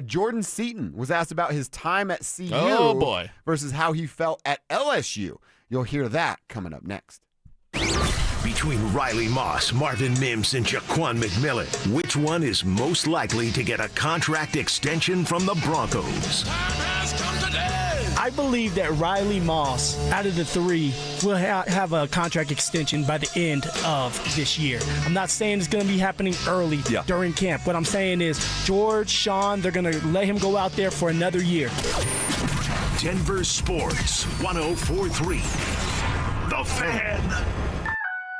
Speaker 13: Jordan Seaton was asked about his time at CU versus how he felt at LSU. You'll hear that coming up next.
Speaker 7: Between Riley Moss, Marvin Mims, and Jaquan McMillan, which one is most likely to get a contract extension from the Broncos?
Speaker 1: I believe that Riley Moss, out of the 3, will have a contract extension by the end of this year. I'm not saying it's going to be happening early during camp. What I'm saying is George, Sean, they're going to let him go out there for another year.
Speaker 7: Denver Sports 104.3. The Fan.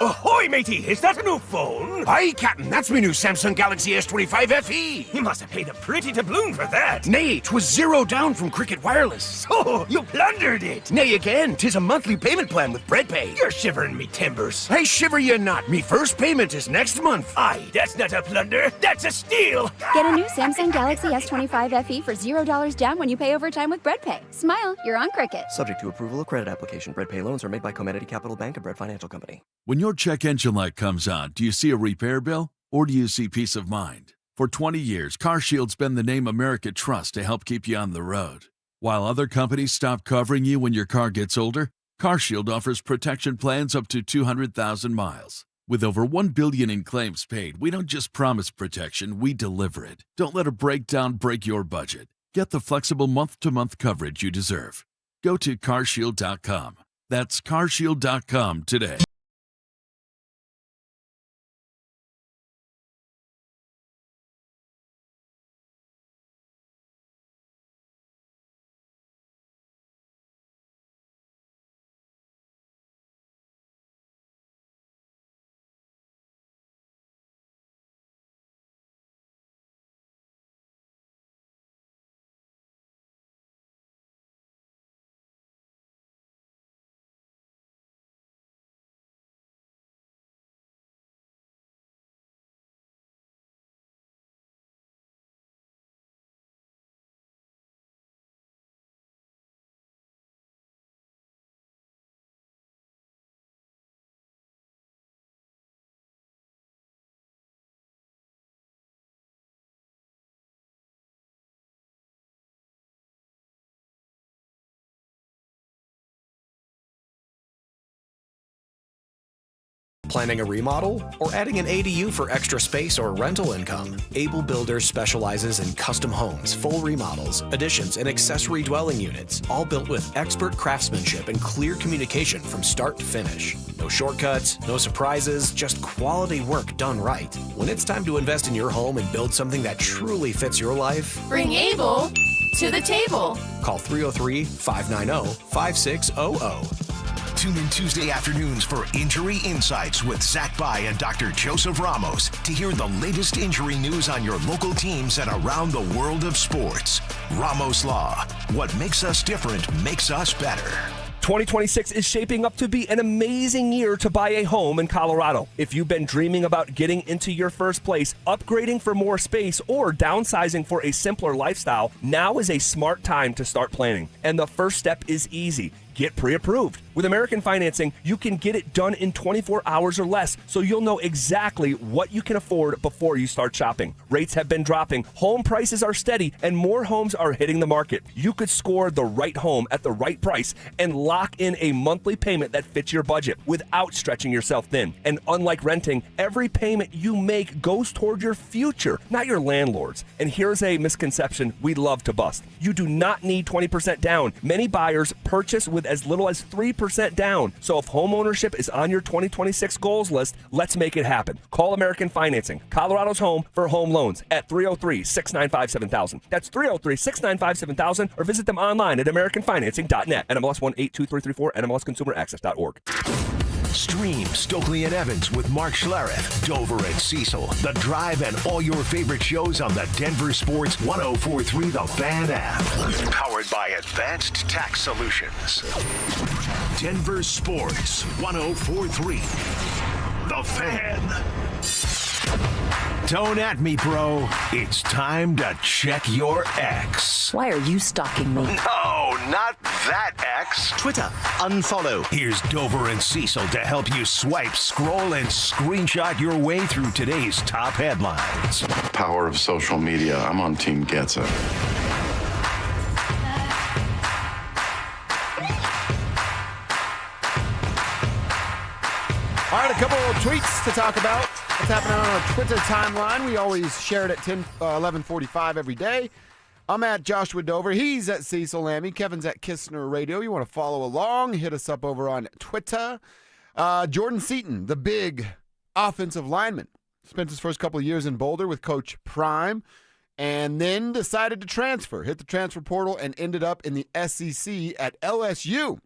Speaker 2: Ahoy, matey! Is that a new phone?
Speaker 5: Aye, Captain, that's me new Samsung Galaxy S25 FE.
Speaker 2: You must have paid a pretty doubloon for that.
Speaker 5: Nay, 'twas 0 down from Cricket Wireless.
Speaker 2: So, you plundered it.
Speaker 5: Nay, again, 'tis a monthly payment plan with BreadPay.
Speaker 2: You're shivering me timbers.
Speaker 5: Hey, shiver ye not. Me first payment is next month.
Speaker 2: Aye, that's not a plunder. That's a steal.
Speaker 9: Get a new Samsung Galaxy S25 FE for $0 down when you pay overtime with BreadPay. Smile, you're on Cricket.
Speaker 23: Subject to approval of credit application. BreadPay loans are made by Comenity Capital Bank and Bread Financial Company.
Speaker 24: When your check engine light comes on, do you see a repair bill or do you see peace of mind?
Speaker 6: For 20 years, CarShield's been the name America trusts to help keep you on the road. While other companies stop covering you when your car gets older, CarShield offers protection plans up to 200,000 miles. With over 1 billion in claims paid, we don't just promise protection, we deliver it. Don't let a breakdown break your budget. Get the flexible month-to-month coverage you deserve. Go to carshield.com. That's carshield.com today.
Speaker 8: Planning a remodel? Or adding an ADU for extra space or rental income? Able Builders specializes in custom homes, full remodels, additions, and accessory dwelling units, all built with expert craftsmanship and clear communication from start to finish. No shortcuts, no surprises, just quality work done right. When it's time to invest in your home and build something that truly fits your life,
Speaker 11: bring Able to the table.
Speaker 8: Call 303-590-5600.
Speaker 7: Tune in Tuesday afternoons for Injury Insights with Zach Bai and Dr. Joseph Ramos to hear the latest injury news on your local teams and around the world of sports. Ramos Law. What makes us different makes us better.
Speaker 12: 2026 is shaping up to be an amazing year to buy a home in Colorado. If you've been dreaming about getting into your first place, upgrading for more space, or downsizing for a simpler lifestyle, now is a smart time to start planning. And the first step is easy. Get pre-approved. With American Financing, you can get it done in 24 hours or less, so you'll know exactly what you can afford before you start shopping. Rates have been dropping, home prices are steady, and more homes are hitting the market. You could score the right home at the right price and lock in a monthly payment that fits your budget without stretching yourself thin. And unlike renting, every payment you make goes toward your future, not your landlord's. And here's a misconception we love to bust. You do not need 20% down. Many buyers purchase with as little as 3% down. So if home ownership is on your 2026 goals list, let's make it happen. Call American Financing, Colorado's home for home loans, at 303-695-7000. That's 303-695-7000, or visit them online at americanfinancing.net. NMLS 182334, NMLSconsumeraccess.org.
Speaker 7: Stream Stokely and Evans with Mark Schlereth, Dover and Cecil, The Drive, and all your favorite shows on the Denver Sports 104.3 The Fan app. Powered by Advanced Tax Solutions. Denver Sports 104.3 The Fan. Don't at me, bro. It's time to check your ex.
Speaker 29: Why are you stalking me?
Speaker 7: No, not that ex.
Speaker 28: Twitter, unfollow.
Speaker 7: Here's Dover and Cecil to help you swipe, scroll, and screenshot your way through today's top headlines.
Speaker 15: Power of social media. I'm on Team Gets It.
Speaker 13: All right, a couple of tweets to talk about. What's happening on our Twitter timeline? We always share it at 11:45 every day. I'm at Joshua Dover. He's at Cecil Lammy. Kevin's at Kistner Radio. You want to follow along, hit us up over on Twitter. Jordan Seaton, the big offensive lineman, spent his first couple of years in Boulder with Coach Prime and then decided to transfer, hit the transfer portal, and ended up in the SEC at LSU.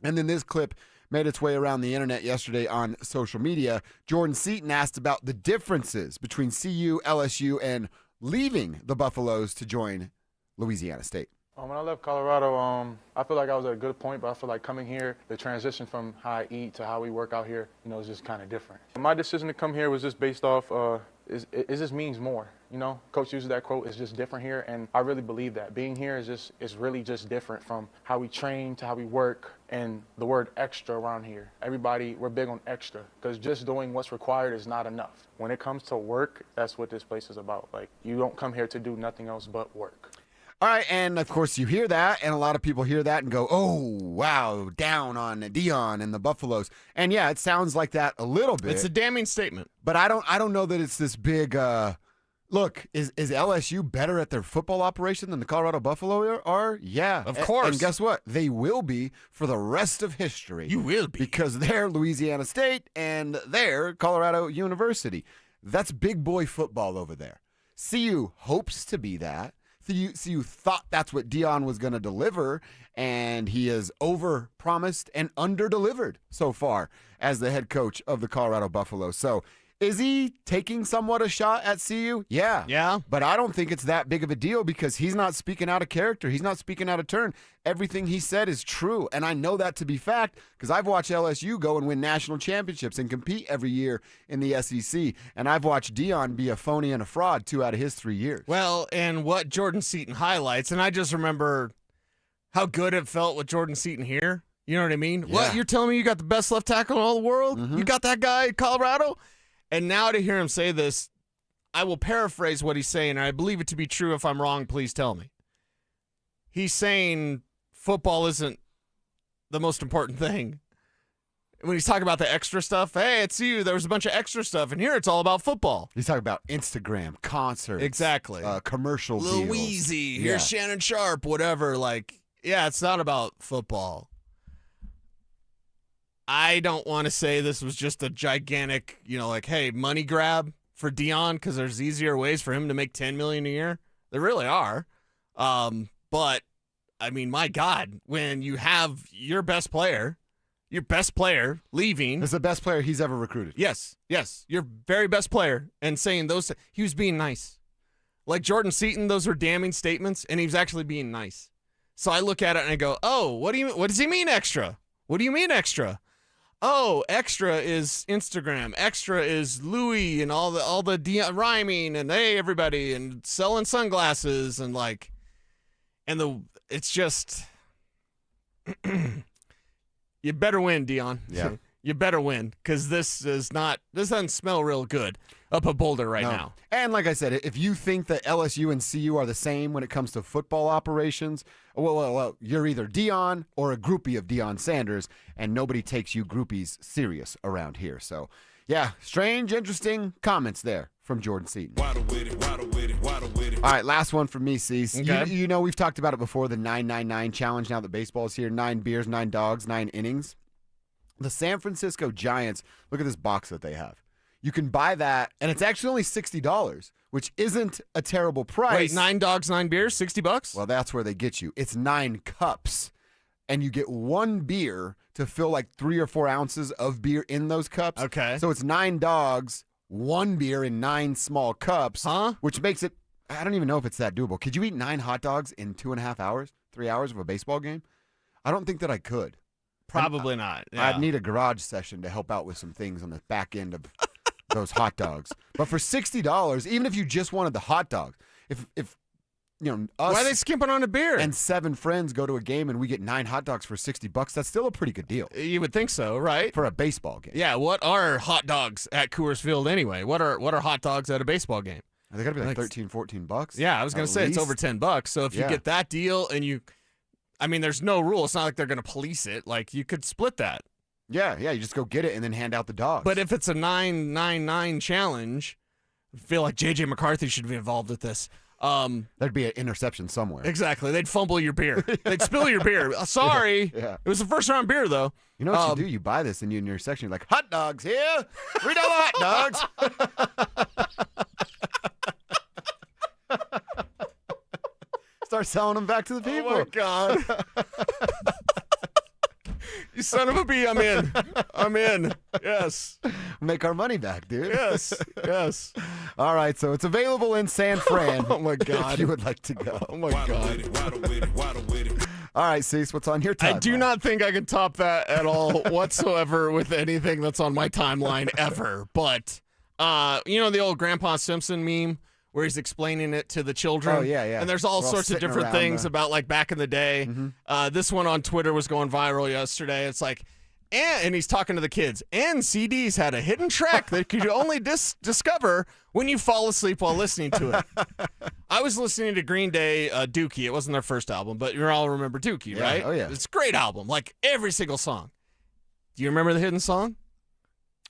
Speaker 13: And then this clip made its way around the internet yesterday on social media. Jordan Seaton asked about the differences between CU, LSU, and leaving the Buffaloes to join Louisiana State.
Speaker 24: When I left Colorado, I feel like I was at a good point, but I feel like coming here, the transition from how I eat to how we work out here, is just kind of different. My decision to come here was just based off, it just means more. Coach uses that quote, it's just different here, and I really believe that. Being here is really just different from how we train to how we work, and the word extra around here. Everybody, we're big on extra, because just doing what's required is not enough. When it comes to work, that's what this place is about. Like, you don't come here to do nothing else but work.
Speaker 13: All right, and of course you hear that, and a lot of people hear that and go, oh, wow, down on Deion and the Buffaloes. And yeah, it sounds like that a little bit.
Speaker 14: It's a damning statement.
Speaker 13: But I don't know that it's this big, look, is LSU better at their football operation than the Colorado Buffalo are? Yeah.
Speaker 14: Of course.
Speaker 13: And guess what? They will be for the rest of history.
Speaker 14: You will be.
Speaker 13: Because they're Louisiana State and they're Colorado University. That's big boy football over there. CU hopes to be that. CU thought that's what Deion was going to deliver, and he has over-promised and under-delivered so far as the head coach of the Colorado Buffaloes. So is he taking somewhat a shot at CU? Yeah.
Speaker 14: Yeah.
Speaker 13: But I don't think it's that big of a deal because he's not speaking out of character. He's not speaking out of turn. Everything he said is true, and I know that to be fact because I've watched LSU go and win national championships and compete every year in the SEC, and I've watched Deion be a phony and a fraud 2 out of his 3 years.
Speaker 14: Well, and what Jordan Seaton highlights, and I just remember how good it felt with Jordan Seaton here. You know what I mean?
Speaker 13: Yeah.
Speaker 14: What, you're telling me you got the best left tackle in all the world?
Speaker 13: Mm-hmm.
Speaker 14: You got that guy in Colorado? And now to hear him say this, I will paraphrase what he's saying, and I believe it to be true. If I'm wrong, please tell me. He's saying football isn't the most important thing. When he's talking about the extra stuff, hey, it's you. There was a bunch of extra stuff, and here it's all about football.
Speaker 13: He's talking about Instagram, concerts.
Speaker 14: Exactly.
Speaker 13: Commercial deals.
Speaker 14: Louise, here's Shannon Sharp, whatever. Like, yeah, it's not about football. I don't want to say this was just a gigantic, hey, money grab for Deion because there's easier ways for him to make $10 million a year. There really are. But, I mean, my God, when you have your best player leaving.
Speaker 13: It's the best player he's ever recruited.
Speaker 14: Yes, your very best player, and saying he was being nice. Like Jordan Seaton, those were damning statements, and he was actually being nice. So I look at it and I go, oh, what does he mean extra? What do you mean extra? Oh, extra is Instagram. Extra is Louis and all the rhyming and hey everybody and selling sunglasses and it's just you better win, Deion.
Speaker 13: Yeah.
Speaker 14: You better win because this doesn't smell real good up at Boulder right now.
Speaker 13: And like I said, if you think that LSU and CU are the same when it comes to football operations, well, you're either Deion or a groupie of Deion Sanders, and nobody takes you groupies serious around here. So, yeah, strange, interesting comments there from Jordan Seaton. All right, last one from me, Cecil.
Speaker 14: Okay.
Speaker 13: We've talked about it before, the 9-9-9 challenge now that baseball is here. 9 beers, 9 dogs, 9 innings. The San Francisco Giants, look at this box that they have. You can buy that, and it's actually only $60, which isn't a terrible price.
Speaker 14: Wait, 9 dogs, 9 beers, $60?
Speaker 13: Well, that's where they get you. It's 9 cups, and you get 1 beer to fill like 3 or 4 ounces of beer in those cups.
Speaker 14: Okay.
Speaker 13: So it's 9 dogs, 1 beer in 9 small cups, which makes it, I don't even know if it's that doable. Could you eat 9 hot dogs in 2.5 hours, 3 hours of a baseball game? I don't think that I could.
Speaker 14: Probably not. Yeah.
Speaker 13: I'd need a garage session to help out with some things on the back end of those hot dogs. But for $60, even if you just wanted the hot dogs, if us,
Speaker 14: why are they skimping on a beer?
Speaker 13: And 7 friends go to a game and we get 9 hot dogs for $60, that's still a pretty good deal.
Speaker 14: You would think so, right?
Speaker 13: For a baseball game.
Speaker 14: Yeah, what are hot dogs at Coors Field anyway? What are hot dogs at a baseball game?
Speaker 13: They got to be like $13, $14.
Speaker 14: Yeah, I was going to say it's over $10. So if you get that deal and there's no rule. It's not like they're going to police it. Like, you could split that.
Speaker 13: Yeah, you just go get it and then hand out the dogs.
Speaker 14: But if it's a 9-9-9 challenge, I feel like J.J. McCarthy should be involved with this.
Speaker 13: There'd be an interception somewhere.
Speaker 14: Exactly. They'd fumble your beer. They'd spill your beer. Sorry.
Speaker 13: Yeah.
Speaker 14: It was the first-round beer, though.
Speaker 13: You know what you do? You buy this and in your section, you're like, hot dogs here. $3 hot dogs. Start selling them back to the people.
Speaker 14: Oh, my God. You son of a bee, I'm in. I'm in. Yes.
Speaker 13: Make our money back, dude.
Speaker 14: Yes.
Speaker 13: All right, so it's available in San Fran.
Speaker 14: Oh, my God.
Speaker 13: If you would like to go.
Speaker 14: Oh, my God.
Speaker 13: All right, Cease, what's on your timeline?
Speaker 14: I do not think I can top that at all whatsoever with anything that's on my timeline ever. But, the old Grandpa Simpson meme where he's explaining it to the children.
Speaker 13: Oh, yeah.
Speaker 14: And there's all sorts of different things about like back in the day. This one on Twitter was going viral yesterday. It's like, and he's talking to the kids, and CDs had a hidden track that you only discover when you fall asleep while listening to it. I was listening to Green Day, Dookie. It wasn't their first album, but you all remember Dookie, right?
Speaker 13: Oh, yeah.
Speaker 14: It's a great album, like every single song. Do you remember the hidden song?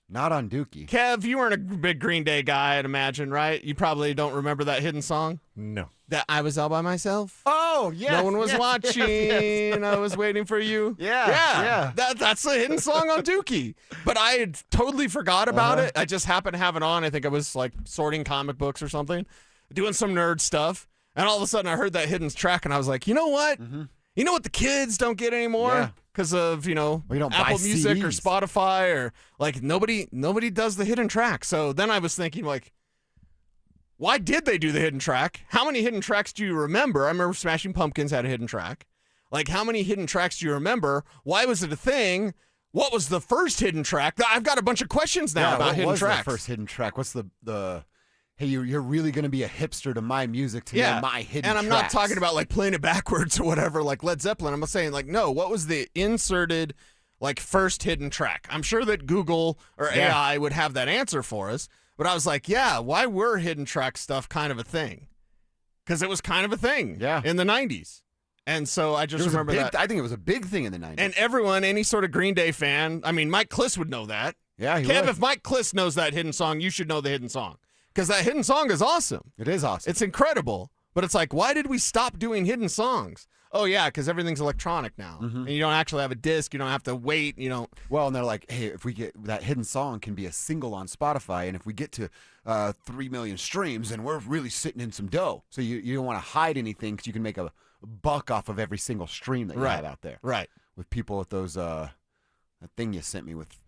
Speaker 13: Not on Dookie.
Speaker 14: Kev, you weren't a big Green Day guy, I'd imagine, right? You probably don't remember that hidden song?
Speaker 3: No.
Speaker 14: That I was all by myself?
Speaker 13: Oh, yeah.
Speaker 14: No one was watching. Yes. I was waiting for you.
Speaker 13: Yeah.
Speaker 14: That's the hidden song on Dookie. But I had totally forgot about it. I just happened to have it on. I think I was like sorting comic books or something, doing some nerd stuff. And all of a sudden I heard that hidden track and I was like, you know what? You know what the kids don't get anymore? Because of, Apple Music
Speaker 13: CDs.
Speaker 14: or Spotify or like nobody does the hidden track. So then I was thinking like, why did they do the hidden track? How many hidden tracks do you remember? I remember Smashing Pumpkins had a hidden track. Like, how many hidden tracks do you remember? Why was it a thing? What was the first hidden track? I've got a bunch of questions now about hidden tracks.
Speaker 13: What was the first hidden track? What's the hey, you're really going to be a hipster to my music to know my hidden
Speaker 14: And I'm
Speaker 13: tracks.
Speaker 14: not talking about, like, playing it backwards or whatever, like Led Zeppelin. I'm saying, like, no, what was the inserted, like, first hidden track? I'm sure that Google or AI would have that answer for us. But I was like, why were hidden track stuff kind of a thing? Because it was kind of a thing in the 90s. And so I just remember that.
Speaker 13: I think it was a big thing in the 90s.
Speaker 14: And everyone, any sort of Green Day fan, I mean, Mike Kliss would know that.
Speaker 13: Yeah, he
Speaker 14: Kev,
Speaker 13: would.
Speaker 14: if Mike Kliss knows that hidden song, you should know the hidden song. Because that hidden song is awesome.
Speaker 13: It is awesome.
Speaker 14: It's incredible. But it's like, why did we stop doing hidden songs? Oh, yeah, because everything's electronic now. And you don't actually have a disc. You don't have to wait. You don't.
Speaker 13: Well, and they're like, hey, if we get that hidden song can be a single on Spotify, and if we get to 3 million streams, then we're really sitting in some dough. So you don't want to hide anything because you can make a buck off of every single stream that you have out there.
Speaker 14: Right.
Speaker 13: With people with those, that thing you sent me with,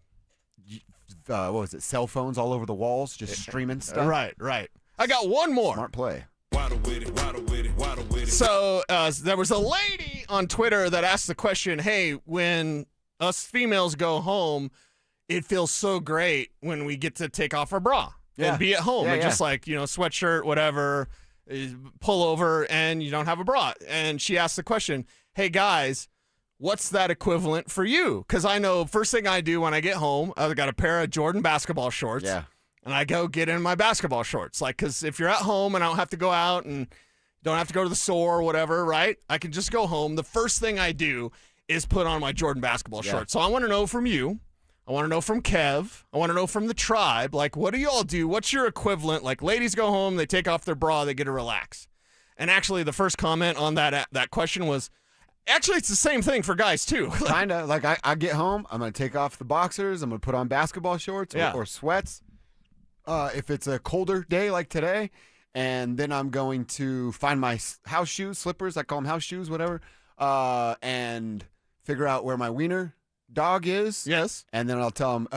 Speaker 13: what was it, cell phones all over the walls, just streaming stuff.
Speaker 14: Right. I got one more.
Speaker 13: Smart play.
Speaker 14: So there was a lady on Twitter that asked the question, hey, when us females go home, it feels so great when we get to take off our bra and be at home and just like, sweatshirt, whatever, pull over and you don't have a bra. And she asked the question, hey, guys, what's that equivalent for you? Because I know first thing I do when I get home, I've got a pair of Jordan basketball shorts.
Speaker 13: Yeah.
Speaker 14: And I go get in my basketball shorts. Like, because if you're at home and I don't have to go out and don't have to go to the store or whatever, right? I can just go home. The first thing I do is put on my Jordan basketball shorts. So I want to know from you. I want to know from Kev. I want to know from the tribe. Like, what do you all do? What's your equivalent? Like, ladies go home, they take off their bra, they get to relax. And actually, the first comment on that question was, actually, it's the same thing for guys, too.
Speaker 13: Kind of. Like, I get home, I'm going to take off the boxers, I'm going to put on basketball shorts or sweats. If it's a colder day like today, and then I'm going to find my house shoes, slippers, I call them house shoes, whatever, and figure out where my wiener dog is.
Speaker 14: Yes.
Speaker 13: And then I'll tell him,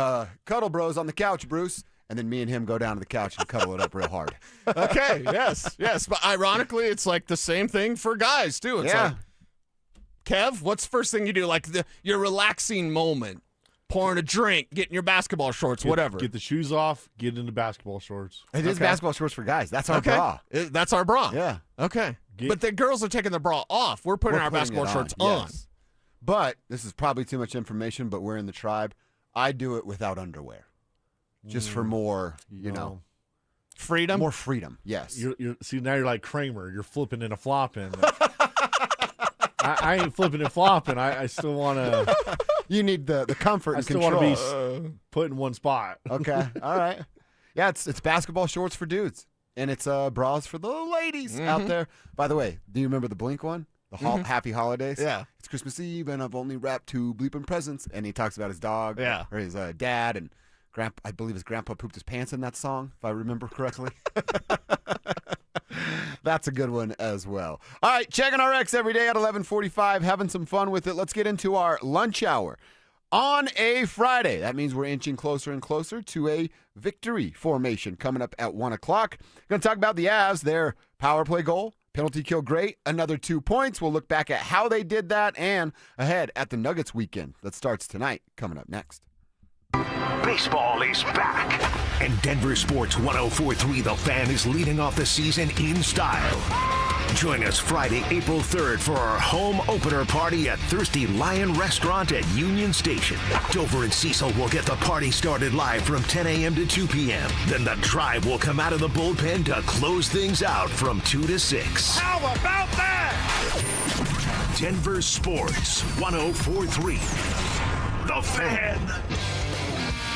Speaker 13: cuddle bros on the couch, Bruce. And then me and him go down to the couch and cuddle it up real hard.
Speaker 14: Okay, yes. But ironically, it's like the same thing for guys, too. It's like, Kev, what's the first thing you do? Like your relaxing moment. Pouring a drink, getting your basketball shorts, whatever.
Speaker 3: Get the shoes off, get into basketball shorts.
Speaker 13: It is basketball shorts for guys. That's our bra.
Speaker 14: That's our bra.
Speaker 13: Yeah.
Speaker 14: Okay. But the girls are taking the bra off. We're putting our basketball shorts on.
Speaker 13: Yes. But this is probably too much information, but we're in the tribe. I do it without underwear. Just for more,
Speaker 14: freedom?
Speaker 13: More freedom, yes.
Speaker 3: See, now you're like Kramer. You're flipping and a flopping. I ain't flipping and flopping. I still want to.
Speaker 13: You need the comfort and control.
Speaker 3: I still want to be put in one spot.
Speaker 13: Okay, all right. Yeah, it's basketball shorts for dudes, and it's bras for the ladies out there. By the way, do you remember the Blink one? The Happy Holidays?
Speaker 14: Yeah.
Speaker 13: It's Christmas Eve, and I've only wrapped 2 bleeping presents. And he talks about his dog or his dad, and I believe his grandpa pooped his pants in that song, if I remember correctly. That's a good one as well. All right, checking our X every day at 11:45, having some fun with it. Let's get into our lunch hour on a Friday. That means we're inching closer and closer to a victory formation coming up at 1 o'clock. Going to talk about the Avs, their power play goal, penalty kill great, another 2 points. We'll look back at how they did that and ahead at the Nuggets weekend that starts tonight, coming up next.
Speaker 7: Baseball is back, And Denver Sports 104.3 The Fan is leading off the season in style. Join us Friday, April 3rd for our home opener party at Thirsty Lion Restaurant at Union Station. Dover and Cecil will get the party started live from 10 a.m. to 2 p.m. Then the Tribe will come out of the bullpen to close things out from 2 to 6.
Speaker 2: How about that?
Speaker 7: Denver Sports 104.3 The Fan.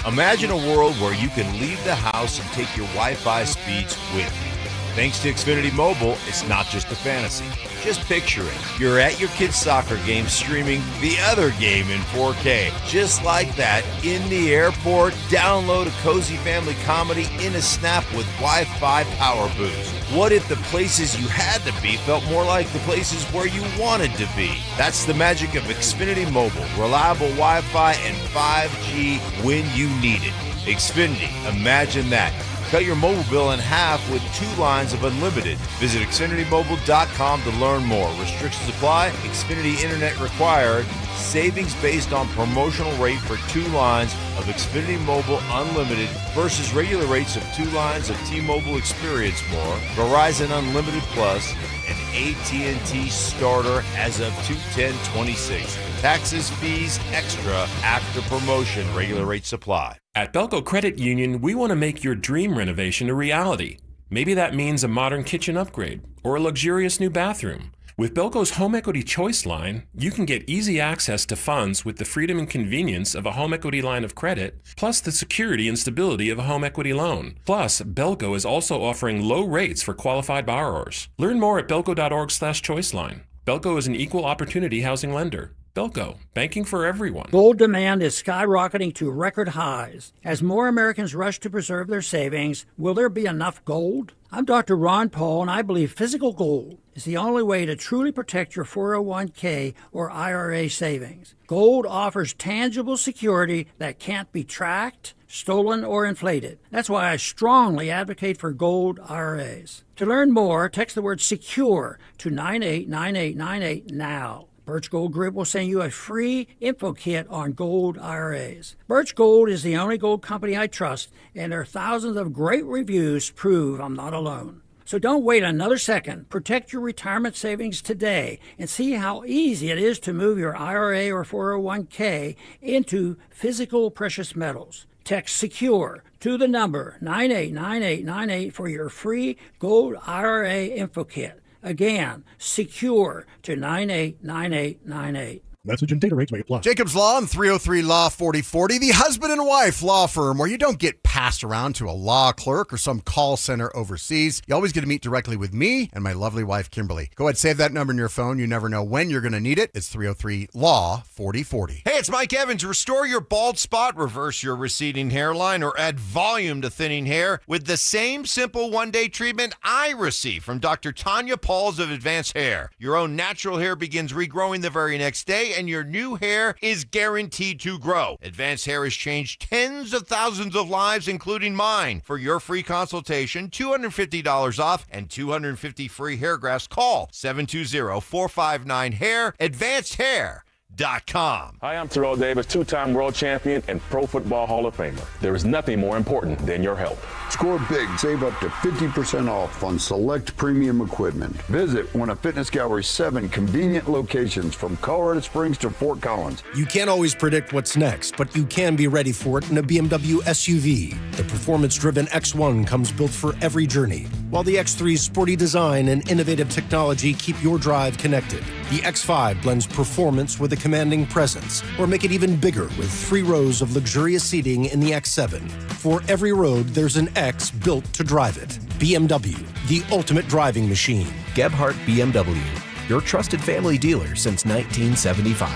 Speaker 28: Imagine a world where you can leave the house and take your Wi-Fi speeds with you. Thanks to Xfinity Mobile, it's not just a fantasy. Just picture it. You're at your kid's soccer game streaming the other game in 4K. Just like that, in the airport, download a cozy family comedy in a snap with Wi-Fi Power Boost. What if the places you had to be felt more like the places where you wanted to be? That's the magic of Xfinity Mobile. Reliable Wi-Fi and 5G when you need it. Xfinity, imagine that. Cut your mobile bill in half with 2 lines of unlimited. Visit XfinityMobile.com to learn more. Restrictions apply. Xfinity Internet required. Savings based on promotional rate for 2 lines of Xfinity Mobile Unlimited versus regular rates of 2 lines of T-Mobile Experience More, Verizon Unlimited Plus, and AT&T Starter as of 2/10/26. Taxes, fees, extra after promotion. Regular rates apply.
Speaker 4: At Belco Credit Union, we want to make your dream renovation a reality. Maybe that means a modern kitchen upgrade or a luxurious new bathroom. With Belco's Home Equity Choice line, you can get easy access to funds with the freedom and convenience of a home equity line of credit, plus the security and stability of a home equity loan. Plus, Belco is also offering low rates for qualified borrowers. Learn more at belco.org/choiceline. Belco is an equal opportunity housing lender. Belco, banking for everyone.
Speaker 16: Gold demand is skyrocketing to record highs. As more Americans rush to preserve their savings, will there be enough gold? I'm Dr. Ron Paul, and I believe physical gold is the only way to truly protect your 401k or IRA savings. Gold offers tangible security that can't be tracked, stolen, or inflated. That's why I strongly advocate for gold IRAs. To learn more, text the word SECURE to 989898 now. Birch Gold Group will send you a free info kit on gold IRAs. Birch Gold is the only gold company I trust, and their thousands of great reviews prove I'm not alone. So don't wait another second. Protect your retirement savings today and see how easy it is to move your IRA or 401k into physical precious metals. Text SECURE to the number 989898 for your free gold IRA info kit. Again, SECURE to 989898.
Speaker 17: Message and data rates may apply.
Speaker 18: Jacob's Law and 303 Law 4040, the husband and wife law firm where you don't get passed around to a law clerk or some call center overseas. You always get to meet directly with me and my lovely wife, Kimberly. Go ahead, save that number in your phone. You never know when you're going to need it. It's 303 Law 4040.
Speaker 28: Hey, it's Mike Evans. Restore your bald spot, reverse your receding hairline, or add volume to thinning hair with the same simple one-day treatment I receive from Dr. Tanya Pauls of Advanced Hair. Your own natural hair begins regrowing the very next day, and your new hair is guaranteed to grow. Advanced Hair has changed tens of thousands of lives, including mine. For your free consultation, $250 off and 250 free hair grafts, call 720-459-HAIR, AdvancedHair.com.
Speaker 19: Hi, I'm Terrell Davis, 2-time world champion and Pro Football Hall of Famer. There is nothing more important than your health.
Speaker 21: Score big, save up to 50% off on select premium equipment. Visit one of Fitness Gallery's 7 convenient locations from Colorado Springs to Fort Collins.
Speaker 20: You can't always predict what's next, but you can be ready for it in a BMW SUV. The performance-driven X1 comes built for every journey, while the X3's sporty design and innovative technology keep your drive connected. The X5 blends performance with a commanding presence, or make it even bigger with 3 rows of luxurious seating in the X7. For every road, there's an X built to drive it. BMW, the ultimate driving machine.
Speaker 8: Gebhardt BMW, your trusted family dealer since 1975.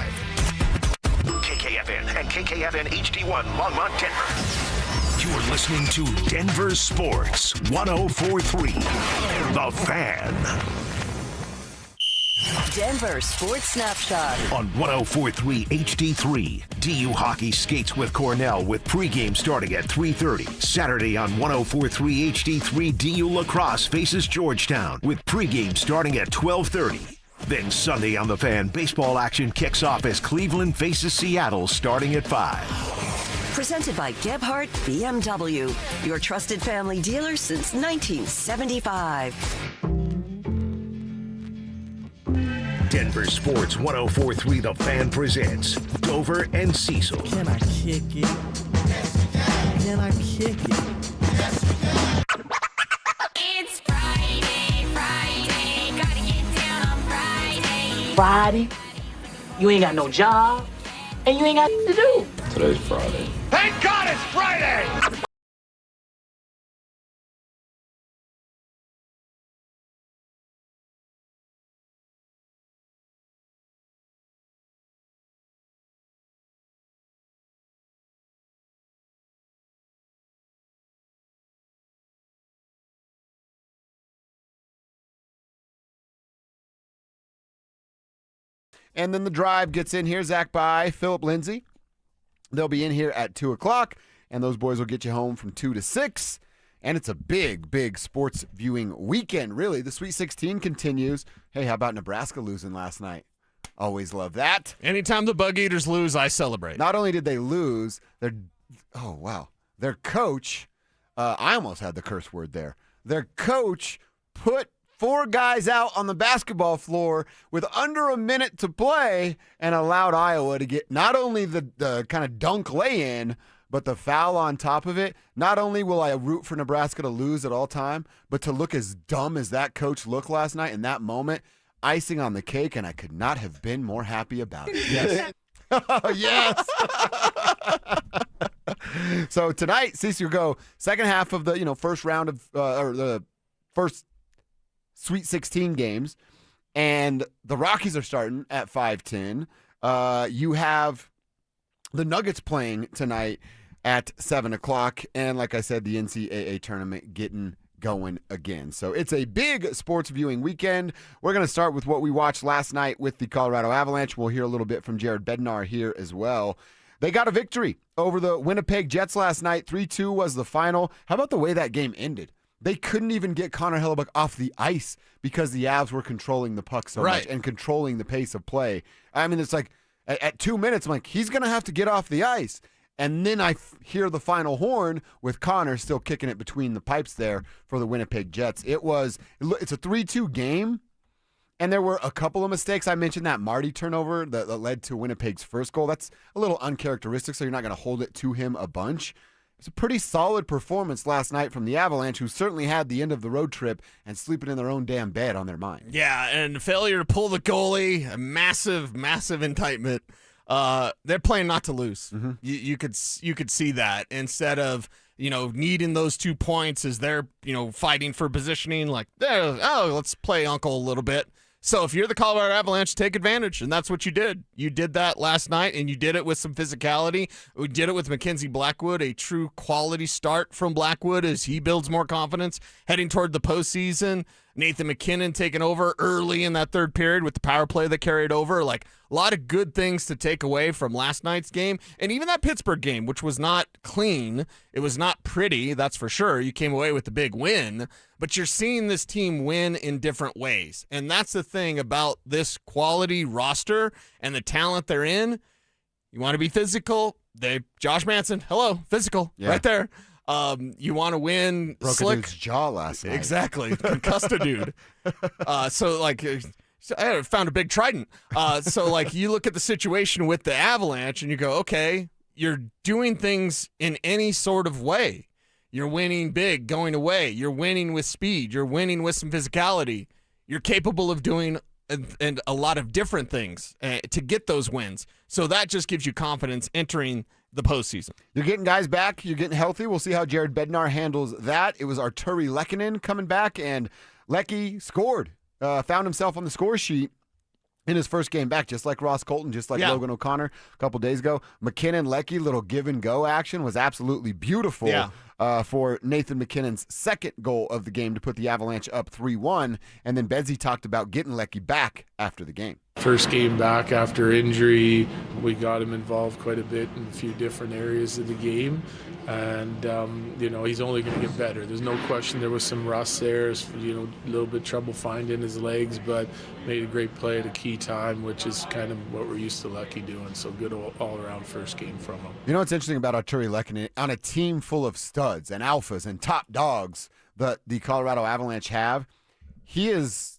Speaker 7: KKFN and KKFN HD1 Longmont, Denver. You're listening to Denver Sports 104.3 The Fan.
Speaker 29: Denver Sports Snapshot
Speaker 7: On 104.3 HD3, DU Hockey skates with Cornell with pregame starting at 3:30. Saturday on 104.3 HD3, DU Lacrosse faces Georgetown with pregame starting at 12:30. Then Sunday on The Fan, baseball action kicks off as Cleveland faces Seattle starting at 5.
Speaker 29: Presented by Gebhardt BMW, your trusted family dealer since 1975.
Speaker 7: Denver Sports 104.3 The Fan presents Dover and Cecil.
Speaker 1: Can I kick it? Can I kick it?
Speaker 11: It's Friday, gotta get down on Friday.
Speaker 5: Friday, you ain't got no job, and you ain't got to do.
Speaker 15: Today's Friday.
Speaker 2: Thank God it's Friday!
Speaker 13: And then the drive gets in here. Zach by Philip Lindsay. They'll be in here at 2 o'clock, and those boys will get you home from 2 to 6. And it's a big, big sports viewing weekend, really. The Sweet 16 continues. Hey, how about Nebraska losing last night? Always love that.
Speaker 14: Anytime the Bug Eaters lose, I celebrate.
Speaker 13: Not only did they lose, their coach, I almost had the curse word there. Their coach put 4 guys out on the basketball floor with under a minute to play and allowed Iowa to get not only the kind of dunk lay-in, but the foul on top of it. Not only will I root for Nebraska to lose at all time, but to look as dumb as that coach looked last night in that moment, icing on the cake, and I could not have been more happy about it. Yes. Yes. So tonight, Cecil, go second half of the first round of or the first Sweet 16 games, and the Rockies are starting at 5:10. You have the Nuggets playing tonight at 7 o'clock, and like I said, the NCAA tournament getting going again. So it's a big sports viewing weekend. We're going to start with what we watched last night with the Colorado Avalanche. We'll hear a little bit from Jared Bednar here as well. They got a victory over the Winnipeg Jets last night. 3-2 was the final. How about the way that game ended? They couldn't even get Connor Hellebuck off the ice because the Avs were controlling the puck so much and controlling the pace of play. I mean, it's like at 2 minutes, I'm like, he's going to have to get off the ice. And then I hear the final horn with Connor still kicking it between the pipes there for the Winnipeg Jets. It's a 3-2 game, and there were a couple of mistakes. I mentioned that Marty turnover that led to Winnipeg's first goal. That's a little uncharacteristic, so you're not going to hold it to him a bunch. It's a pretty solid performance last night from the Avalanche, who certainly had the end of the road trip and sleeping in their own damn bed on their mind.
Speaker 14: Yeah, and failure to pull the goalie, a massive, massive indictment. They're playing not to lose.
Speaker 13: Mm-hmm.
Speaker 14: You could see that instead of needing those 2 points as they're fighting for positioning. Like, let's play uncle a little bit. So if you're the Colorado Avalanche, take advantage, and that's what you did. You did that last night, and you did it with some physicality. We did it with Mackenzie Blackwood, a true quality start from Blackwood as he builds more confidence heading toward the postseason. Nathan McKinnon taking over early in that third period with the power play that carried over. Like, a lot of good things to take away from last night's game. And even that Pittsburgh game, which was not clean. It was not pretty, that's for sure. You came away with a big win. But you're seeing this team win in different ways. And that's the thing about this quality roster and the talent they're in. You want to be physical. Josh Manson, hello, physical, right there. You want to win
Speaker 13: Broke
Speaker 14: slick.
Speaker 13: a dude's jaw last night.
Speaker 14: Exactly. Concussed a dude. I found a big trident. You look at the situation with the Avalanche and you go, okay, you're doing things in any sort of way. You're winning big, going away. You're winning with speed. You're winning with some physicality. You're capable of doing and a lot of different things to get those wins. So that just gives you confidence entering the postseason.
Speaker 13: You're getting guys back. You're getting healthy. We'll see how Jared Bednar handles that. It was Arturi Lehkonen coming back, and Lecky scored. Found himself on the score sheet in his first game back, just like Ross Colton, just like Logan O'Connor a couple days ago. McKinnon, Lecky, little give-and-go action was absolutely beautiful for Nathan McKinnon's second goal of the game to put the Avalanche up 3-1. And then Bedsy talked about getting Lecky back after the game.
Speaker 6: First game back after injury, we got him involved quite a bit in a few different areas of the game. And, he's only going to get better. There's no question there was some rust there, a little bit trouble finding his legs, but made a great play at a key time, which is kind of what we're used to Lucky doing. So good all-around first game from him.
Speaker 13: You know what's interesting about Arturi Lehkonen? On a team full of studs and alphas and top dogs that the Colorado Avalanche have, he is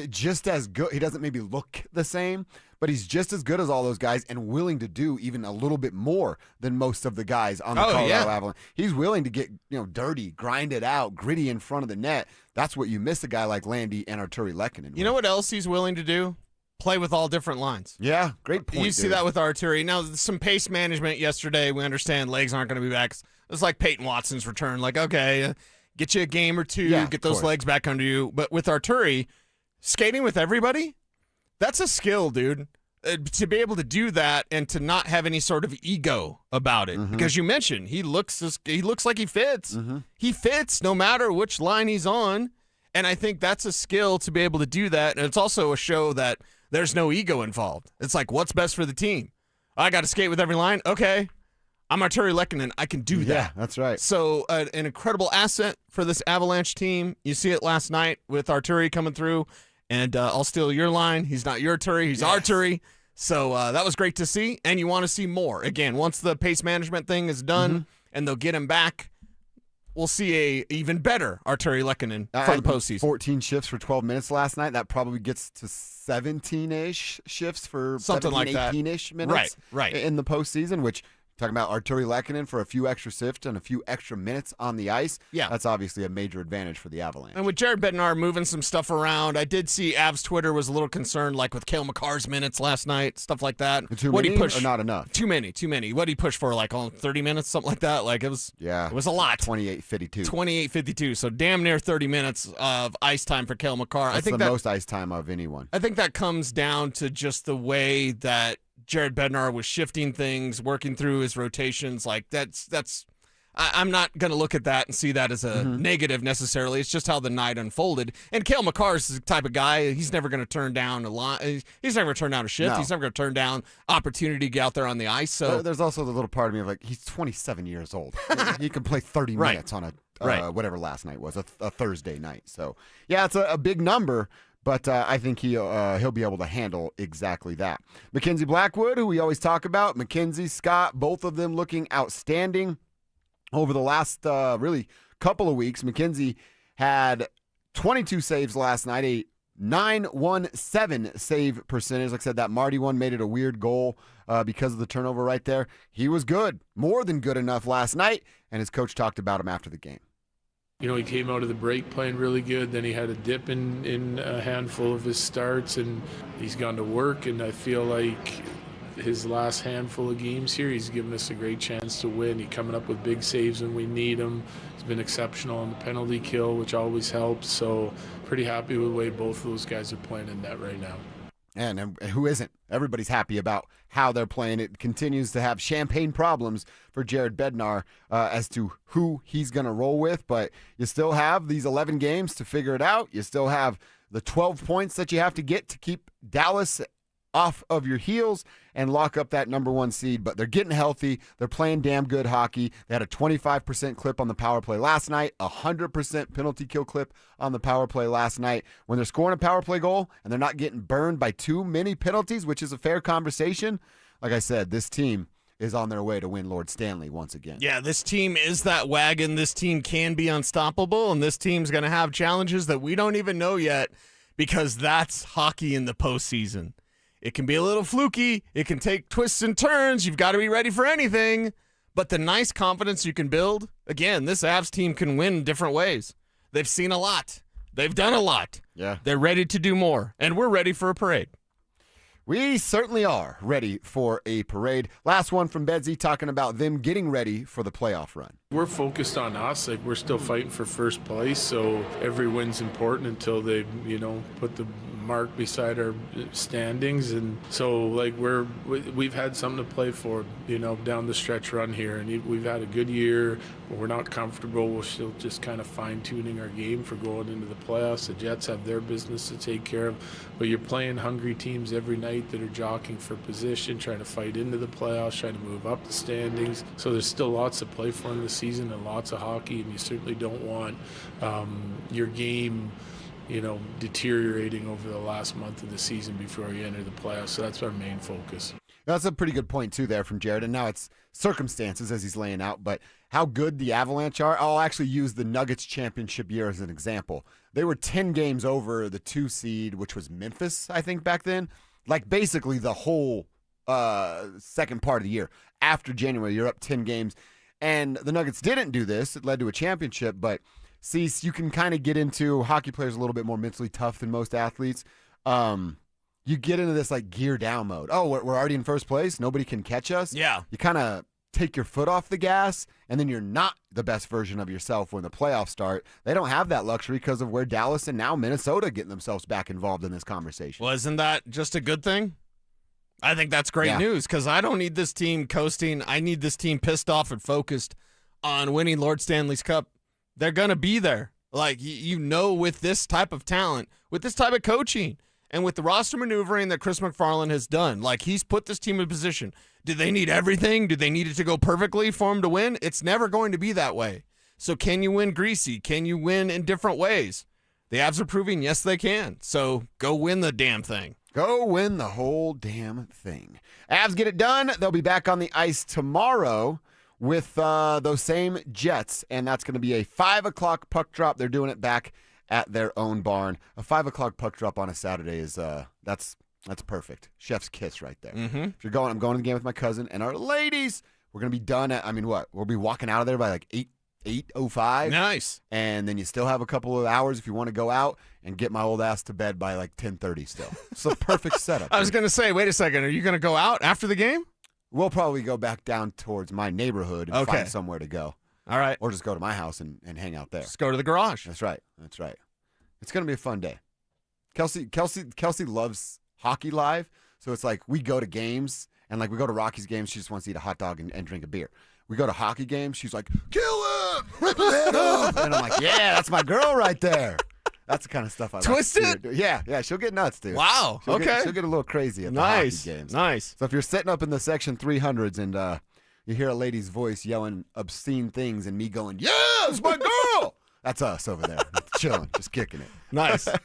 Speaker 13: just as good. He doesn't maybe look the same, but he's just as good as all those guys and willing to do even a little bit more than most of the guys on the Colorado Avalanche. He's willing to get dirty, grind it out, gritty in front of the net. That's what you miss a guy like Landy and Arturi Lehkonen.
Speaker 14: You know what else he's willing to do? Play with all different lines.
Speaker 13: Yeah, great point.
Speaker 14: You see that with Arturi. Now, some pace management yesterday. We understand legs aren't going to be back. It's like Payton Watson's return. Like, okay, get you a game or two, get those legs back under you. But with Arturi, skating with everybody, that's a skill, dude. To be able to do that and to not have any sort of ego about it.
Speaker 13: Mm-hmm.
Speaker 14: Because you mentioned he looks like he fits. Mm-hmm. He fits no matter which line he's on. And I think that's a skill to be able to do that. And it's also a show that there's no ego involved. It's like, what's best for the team? I got to skate with every line. Okay. I'm Arturi Lehkonen. I can do that.
Speaker 13: Yeah, that's right.
Speaker 14: So an incredible asset for this Avalanche team. You see it last night with Arturi coming through. And I'll steal your line. He's not your Arturi. He's our Arturi. So that was great to see. And you want to see more. Again, once the pace management thing is done and they'll get him back, we'll see a even better Arturi Lehkonen for the postseason.
Speaker 13: 14 shifts for 12 minutes last night. That probably gets to 17-ish shifts for
Speaker 14: something
Speaker 13: 17,
Speaker 14: like that.
Speaker 13: 18-ish minutes
Speaker 14: right.
Speaker 13: in the postseason, which talking about Arturi Lehkonen for a few extra shifts and a few extra minutes on the ice.
Speaker 14: Yeah.
Speaker 13: That's obviously a major advantage for the Avalanche.
Speaker 14: And with Jared Bednar moving some stuff around, I did see Avs Twitter was a little concerned, like with Cale Makar's minutes last night, stuff like that.
Speaker 13: Too many or not enough?
Speaker 14: Too many. What did he push for, like 30 minutes, something like that? Like it was a lot.
Speaker 13: 28:52.
Speaker 14: 28:52. So damn near 30 minutes of ice time for Cale Makar.
Speaker 13: That's the most ice time of anyone.
Speaker 14: I think that comes down to just the way that Jared Bednar was shifting things, working through his rotations. Like I'm not going to look at that and see that as a negative necessarily. It's just how the night unfolded. And Cale Makar is the type of guy, he's never going to turn down a lot. He's never going to turn down a shift.
Speaker 13: No.
Speaker 14: He's never going to turn down opportunity to get out there on the ice. So
Speaker 13: there's also the little part of me of like, he's 27 years old. He can play 30 minutes on whatever last night was, a Thursday night. So yeah, it's a big number. But I think he'll be able to handle exactly that. Mackenzie Blackwood, who we always talk about, Mackenzie, Scott, both of them looking outstanding over the last really couple of weeks. Mackenzie had 22 saves last night, a 917 save percentage. Like I said, that Marty one made it a weird goal because of the turnover right there. He was good, more than good enough last night, and his coach talked about him after the game.
Speaker 6: He came out of the break playing really good. Then he had a dip in a handful of his starts, and he's gone to work. And I feel like his last handful of games here, he's given us a great chance to win. He's coming up with big saves when we need him. He's been exceptional on the penalty kill, which always helps. So pretty happy with the way both of those guys are playing in net right now.
Speaker 13: And who isn't? Everybody's happy about how they're playing. It continues to have champagne problems for Jared Bednar as to who he's going to roll with. But you still have these 11 games to figure it out. You still have the 12 points that you have to get to keep Dallas off of your heels and lock up that number one seed. But they're getting healthy. They're playing damn good hockey. They had a 25% clip on the power play last night, 100% penalty kill clip on the power play last night. When they're scoring a power play goal and they're not getting burned by too many penalties, which is a fair conversation, like I said, this team is on their way to win Lord Stanley once again.
Speaker 14: Yeah, this team is that wagon. This team can be unstoppable, and this team's going to have challenges that we don't even know yet because that's hockey in the postseason. It can be a little fluky. It can take twists and turns. You've got to be ready for anything. But the nice confidence you can build, again, this Avs team can win different ways. They've seen a lot. They've done a lot.
Speaker 13: Yeah.
Speaker 14: They're ready to do more, and we're ready for a parade.
Speaker 13: We certainly are ready for a parade. Last one from Bedsy talking about them getting ready for the playoff run.
Speaker 6: We're focused on us. We're still fighting for first place, so every win's important until they, put the mark beside our standings, and so like we've had something to play for, down the stretch run here, and we've had a good year. We're not comfortable. We're still just kind of fine-tuning our game for going into the playoffs. The Jets have their business to take care of, but you're playing hungry teams every night that are jockeying for position, trying to fight into the playoffs, trying to move up the standings. So there's still lots to play for in the season and lots of hockey, and you certainly don't want your game deteriorating over the last month of the season before you enter the playoffs. So that's our main focus.
Speaker 13: That's a pretty good point, too, there from Jared. And now it's circumstances as he's laying out, but how good the Avalanche are. I'll actually use the Nuggets championship year as an example. They were 10 games over the 2 seed, which was Memphis, I think, back then. Like, basically the whole second part of the year. After January, you're up 10 games. And the Nuggets didn't do this. It led to a championship, but Cecil, you can kind of get into hockey players a little bit more mentally tough than most athletes. You get into this like gear down mode. Oh, we're already in first place. Nobody can catch us.
Speaker 14: Yeah.
Speaker 13: You kind of take your foot off the gas, and then you're not the best version of yourself when the playoffs start. They don't have that luxury because of where Dallas and now Minnesota getting themselves back involved in this conversation.
Speaker 14: Well, isn't that just a good thing? I think that's great news because I don't need this team coasting. I need this team pissed off and focused on winning Lord Stanley's Cup. They're going to be there. Like, with this type of talent, with this type of coaching, and with the roster maneuvering that Chris McFarland has done, like, he's put this team in position. Do they need everything? Do they need it to go perfectly for them to win? It's never going to be that way. So can you win greasy? Can you win in different ways? The Avs are proving, yes, they can. So go win the damn thing.
Speaker 13: Go win the whole damn thing. Avs get it done. They'll be back on the ice tomorrow with those same Jets, and that's going to be a 5 o'clock puck drop. They're doing it back at their own barn. A 5 o'clock puck drop on a Saturday is that's perfect. Chef's kiss right there.
Speaker 14: Mm-hmm.
Speaker 13: If you're I'm going to the game with my cousin and our ladies. We're going to be done at, we'll be walking out of there by like 8:05.
Speaker 14: Nice.
Speaker 13: And then you still have a couple of hours if you want to go out and get my old ass to bed by like 10:30 still. It's a perfect setup.
Speaker 14: I was going to say, wait a second. Are you going to go out after the game?
Speaker 13: We'll probably go back down towards my neighborhood and find somewhere to go.
Speaker 14: All right.
Speaker 13: Or just go to my house and hang out there.
Speaker 14: Just go to the garage.
Speaker 13: That's right. It's going to be a fun day. Kelsey loves hockey live, so it's like we go to games, and like we go to Rockies games, she just wants to eat a hot dog and drink a beer. We go to hockey games, she's like, kill him! Rip his head off! And I'm like, yeah, that's my girl right there. That's the kind of stuff I
Speaker 14: Twisted?
Speaker 13: like to do. Yeah, she'll get nuts, dude.
Speaker 14: Wow,
Speaker 13: She'll
Speaker 14: okay.
Speaker 13: She'll get a little crazy at the hockey games.
Speaker 14: Nice.
Speaker 13: So if you're sitting up in the section 300s and you hear a lady's voice yelling obscene things and me going, yeah, it's my girl! That's us over there, chilling, just kicking it.
Speaker 14: Nice.
Speaker 13: All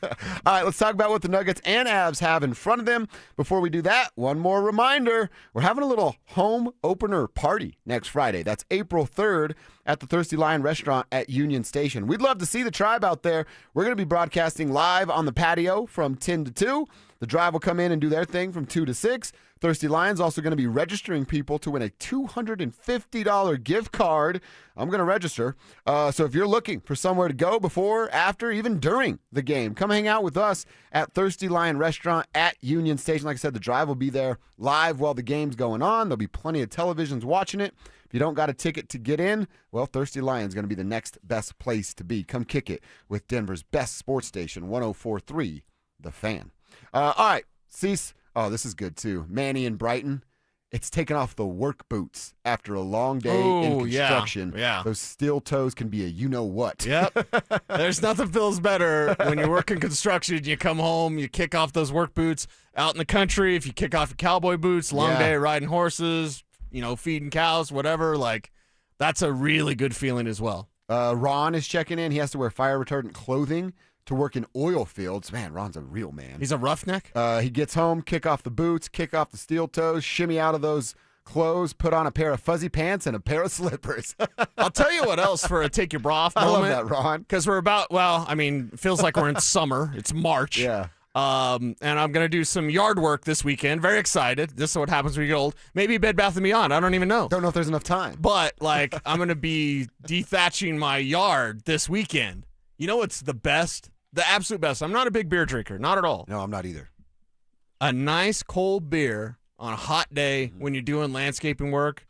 Speaker 13: right, let's talk about what the Nuggets and Avs have in front of them. Before we do that, one more reminder. We're having a little home opener party next Friday. That's April 3rd at the Thirsty Lion Restaurant at Union Station. We'd love to see the tribe out there. We're going to be broadcasting live on the patio from 10 to 2. The Drive will come in and do their thing from 2 to 6. Thirsty Lion's also going to be registering people to win a $250 gift card. I'm going to register. So if you're looking for somewhere to go before, after, even during the game, come hang out with us at Thirsty Lion Restaurant at Union Station. Like I said, the Drive will be there live while the game's going on. There'll be plenty of televisions watching it. If you don't got a ticket to get in, well, Thirsty Lion's going to be the next best place to be. Come kick it with Denver's best sports station, 104.3 The Fan. All right, Cease. Oh, this is good, too. Manny in Brighton. It's taken off the work boots after a long day in construction.
Speaker 14: Yeah.
Speaker 13: Those steel toes can be a you-know-what.
Speaker 14: Yep. There's nothing feels better when you're working construction. You come home, you kick off those work boots. Out in the country, if you kick off your cowboy boots, long day riding horses, feeding cows, whatever, like, that's a really good feeling as well.
Speaker 13: Ron is checking in. He has to wear fire-retardant clothing to work in oil fields. Man, Ron's a real man.
Speaker 14: He's a roughneck?
Speaker 13: He gets home, kick off the boots, kick off the steel toes, shimmy out of those clothes, put on a pair of fuzzy pants and a pair of slippers.
Speaker 14: I'll tell you what else for a take your bra off moment.
Speaker 13: I love that, Ron.
Speaker 14: Because we're about, it feels like we're in summer. It's March.
Speaker 13: Yeah.
Speaker 14: And I'm going to do some yard work this weekend. Very excited. This is what happens when you get old. Maybe Bed Bath & Beyond. I don't even know.
Speaker 13: Don't know if there's enough time.
Speaker 14: But, I'm going to be dethatching my yard this weekend. You know what's the best? The absolute best. I'm not a big beer drinker. Not at all.
Speaker 13: No, I'm not either.
Speaker 14: A nice cold beer on a hot day when you're doing landscaping work,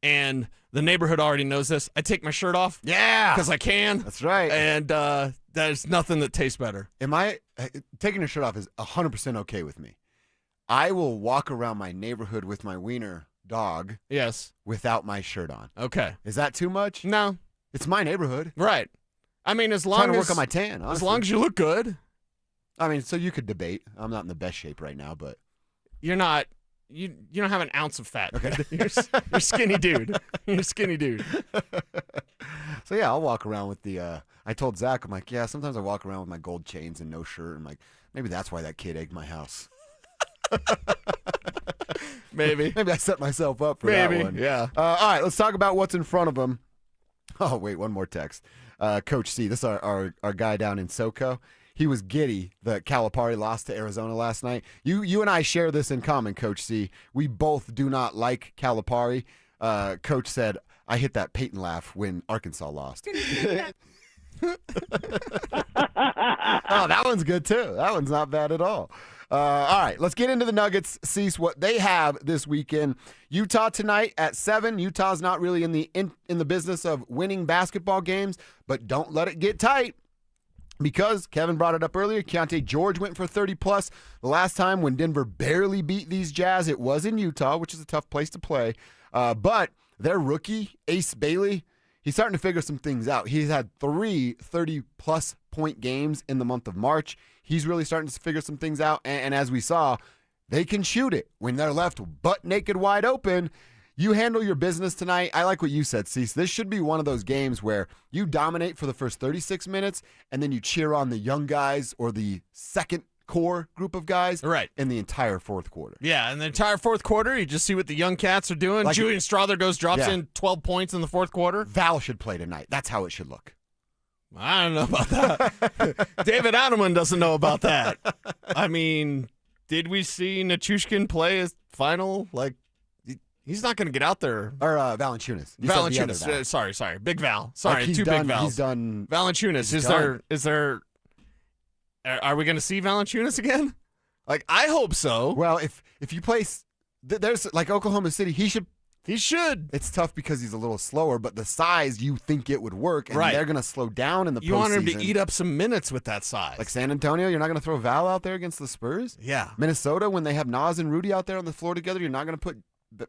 Speaker 14: and the neighborhood already knows this. I take my shirt off.
Speaker 13: Yeah.
Speaker 14: Because I can.
Speaker 13: That's right.
Speaker 14: And There's nothing that tastes better.
Speaker 13: Taking your shirt off is 100% okay with me. I will walk around my neighborhood with my wiener dog.
Speaker 14: Yes.
Speaker 13: Without my shirt on.
Speaker 14: Okay.
Speaker 13: Is that too much?
Speaker 14: No.
Speaker 13: It's my neighborhood.
Speaker 14: Right. I mean, as long
Speaker 13: trying to
Speaker 14: as
Speaker 13: work on my tan. Honestly.
Speaker 14: As long as you look good.
Speaker 13: I mean, so you could debate. I'm not in the best shape right now, but
Speaker 14: you're not. You don't have an ounce of fat.
Speaker 13: Okay.
Speaker 14: You're skinny dude. You're a skinny dude.
Speaker 13: So yeah, I'll walk around with the. I told Zach, I'm like, yeah. Sometimes I walk around with my gold chains and no shirt. I'm like, maybe that's why that kid egged my house.
Speaker 14: Maybe
Speaker 13: I set myself up for that one.
Speaker 14: Yeah.
Speaker 13: All right, let's talk about what's in front of him. Oh wait, one more text. Coach C, this is our guy down in SoCo. He was giddy that Calipari lost to Arizona last night. You and I share this in common, Coach C. We both do not like Calipari. Coach said, I hit that Payton laugh when Arkansas lost. Oh, that one's good, too. That one's not bad at all. All right, let's get into the Nuggets, see what they have this weekend. Utah tonight at 7. Utah's not really in the business of winning basketball games, but don't let it get tight. Because Kevin brought it up earlier, Keontae George went for 30-plus. The last time when Denver barely beat these Jazz, it was in Utah, which is a tough place to play. But their rookie, Ace Bailey, he's starting to figure some things out. He's had 3 30-plus point games in the month of March. He's really starting to figure some things out. And as we saw, they can shoot it when they're left butt naked wide open. You handle your business tonight. I like what you said, Cecil. This should be one of those games where you dominate for the first 36 minutes, and then you cheer on the young guys or the second core group of guys in the entire fourth quarter.
Speaker 14: Yeah, in the entire fourth quarter, you just see what the young cats are doing.
Speaker 13: Like
Speaker 14: Julian Strawther drops in 12 points in the fourth quarter.
Speaker 13: Val should play tonight. That's how it should look.
Speaker 14: I don't know about that. David Adelman doesn't know about that. I mean, did we see Nichushkin play his final? He's not going to get out there.
Speaker 13: Or Valanciunas.
Speaker 14: Sorry. Big Val. Sorry, two big Vals.
Speaker 13: He's done.
Speaker 14: Valanciunas. Is there? Are we going to see Valanciunas again? I hope so.
Speaker 13: Well, if you place, there's Oklahoma City, he should. It's tough because he's a little slower, but the size, you think it would work, and they're going to slow down in the postseason.
Speaker 14: You want him to eat up some minutes with that size.
Speaker 13: Like San Antonio, you're not going to throw Val out there against the Spurs?
Speaker 14: Yeah.
Speaker 13: Minnesota, when they have Nas and Rudy out there on the floor together, you're not going to put.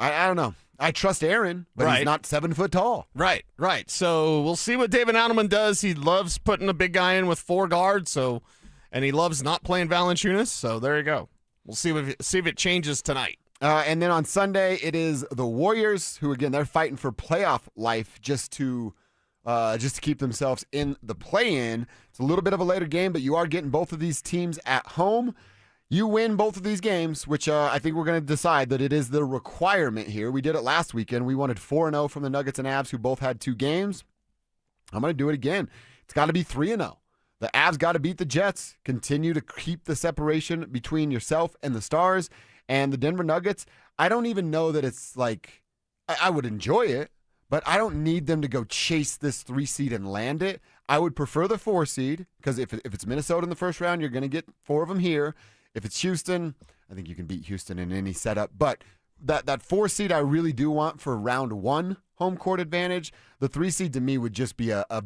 Speaker 13: I don't know. I trust Aaron, but he's not 7 foot tall.
Speaker 14: Right. So we'll see what David Adelman does. He loves putting a big guy in with 4 guards, and he loves not playing Valanciunas. So there you go. We'll see if it changes tonight.
Speaker 13: And then on Sunday, it is the Warriors, who again they're fighting for playoff life just to keep themselves in the play-in. It's a little bit of a later game, but you are getting both of these teams at home. You win both of these games, which I think we're going to decide that it is the requirement here. We did it last weekend. We wanted 4-0 from the Nuggets and Avs, who both had 2 games. I'm going to do it again. It's got to be 3-0. The Avs got to beat the Jets, continue to keep the separation between yourself and the Stars. And the Denver Nuggets, I don't even know that it's I would enjoy it, but I don't need them to go chase this 3 seed and land it. I would prefer the 4 seed, because if it's Minnesota in the first round, you're going to get 4 of them here. If it's Houston, I think you can beat Houston in any setup. But that 4 seed I really do want for round 1 home court advantage. The 3 seed to me would just be a